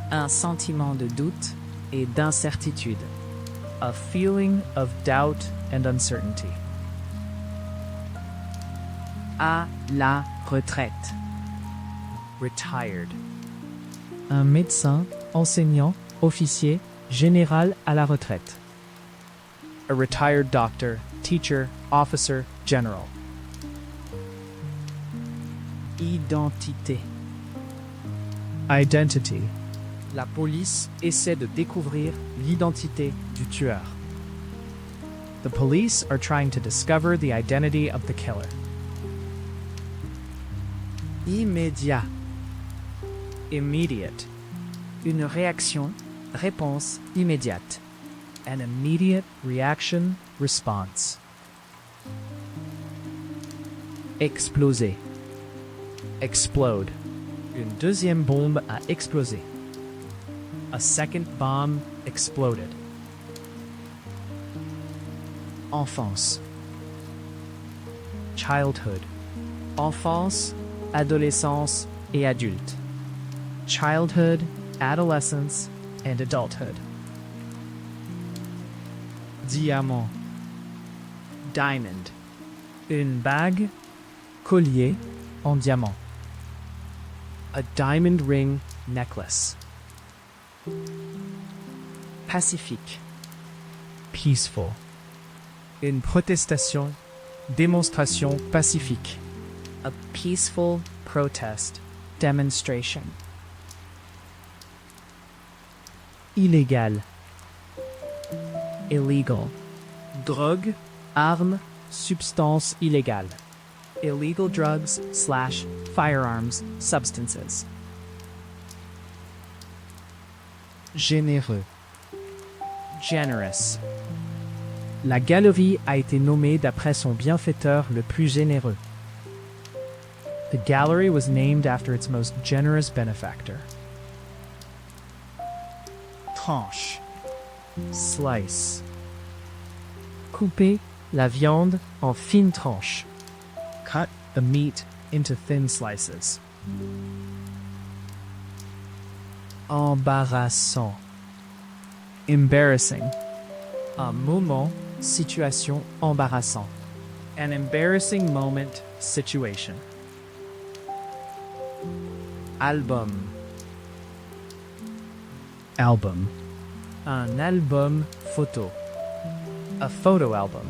Un sentiment de doute et d'incertitude. A feeling of doubt and uncertainty. À la retraite. Retired. Un médecin, enseignant, officier, général à la retraite. A retired doctor, teacher, officer, general. Identité. Identity. La police essaie de découvrir l'identité du tueur. The police are trying to discover the identity of the killer. Immédiat. Immediate. Une réaction, réponse immédiate. An immediate reaction, response. Exploser. Explode. Une deuxième bombe a explosé. A second bomb exploded. enfance, childhood, enfance, adolescence et adulte, childhood, adolescence, and adulthood. diamant, diamond, Une bague, collier en diamant. a diamond ring necklace, pacifique, peaceful, Une protestation, démonstration pacifique. a peaceful protest, demonstration, Illégal, illegal, drogue, arme, substance illégale, illegal drugs / firearms substances, généreux. generous, La galerie a été nommée d'après son bienfaiteur le plus généreux. The gallery was named after its most generous benefactor. tranche, Slice. Couper la viande en fines tranches. Cut the meat into thin slices. Embarrassant. Embarrassing. Un moment, situation embarrassant. An embarrassing moment, situation. album, Album. Un album photo. A photo album.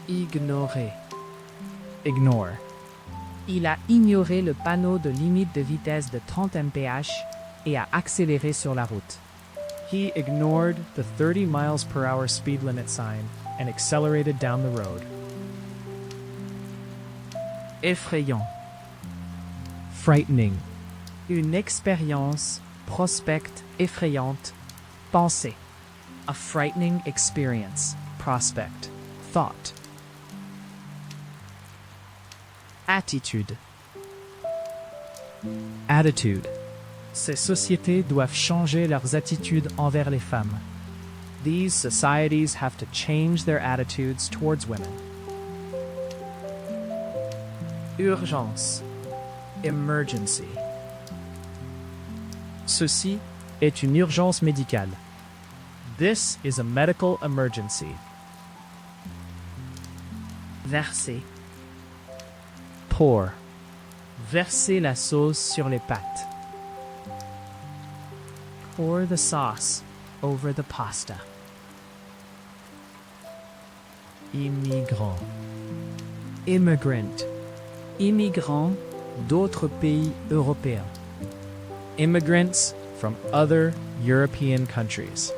ignorer. Ignore. Il a ignoré le panneau de limite de vitesse de 30 mph et a accéléré sur la route. He ignored the 30 miles per hour speed limit sign and accelerated down the road. Effrayant. Frightening. Une expérience, prospect, effrayante, pensée. A frightening experience, prospect, thought. Attitude. Attitude. Ces sociétés doivent changer leurs attitudes envers les femmes. These societies have to change their attitudes towards women. Urgence. Emergency. Ceci est une urgence médicale. This is a medical emergency. Verser. Pour. Verser la sauce sur les pâtes. Pour the sauce over the pasta. Immigrant. Immigrant. Immigrant d'autres pays européens. Immigrants from other European countries.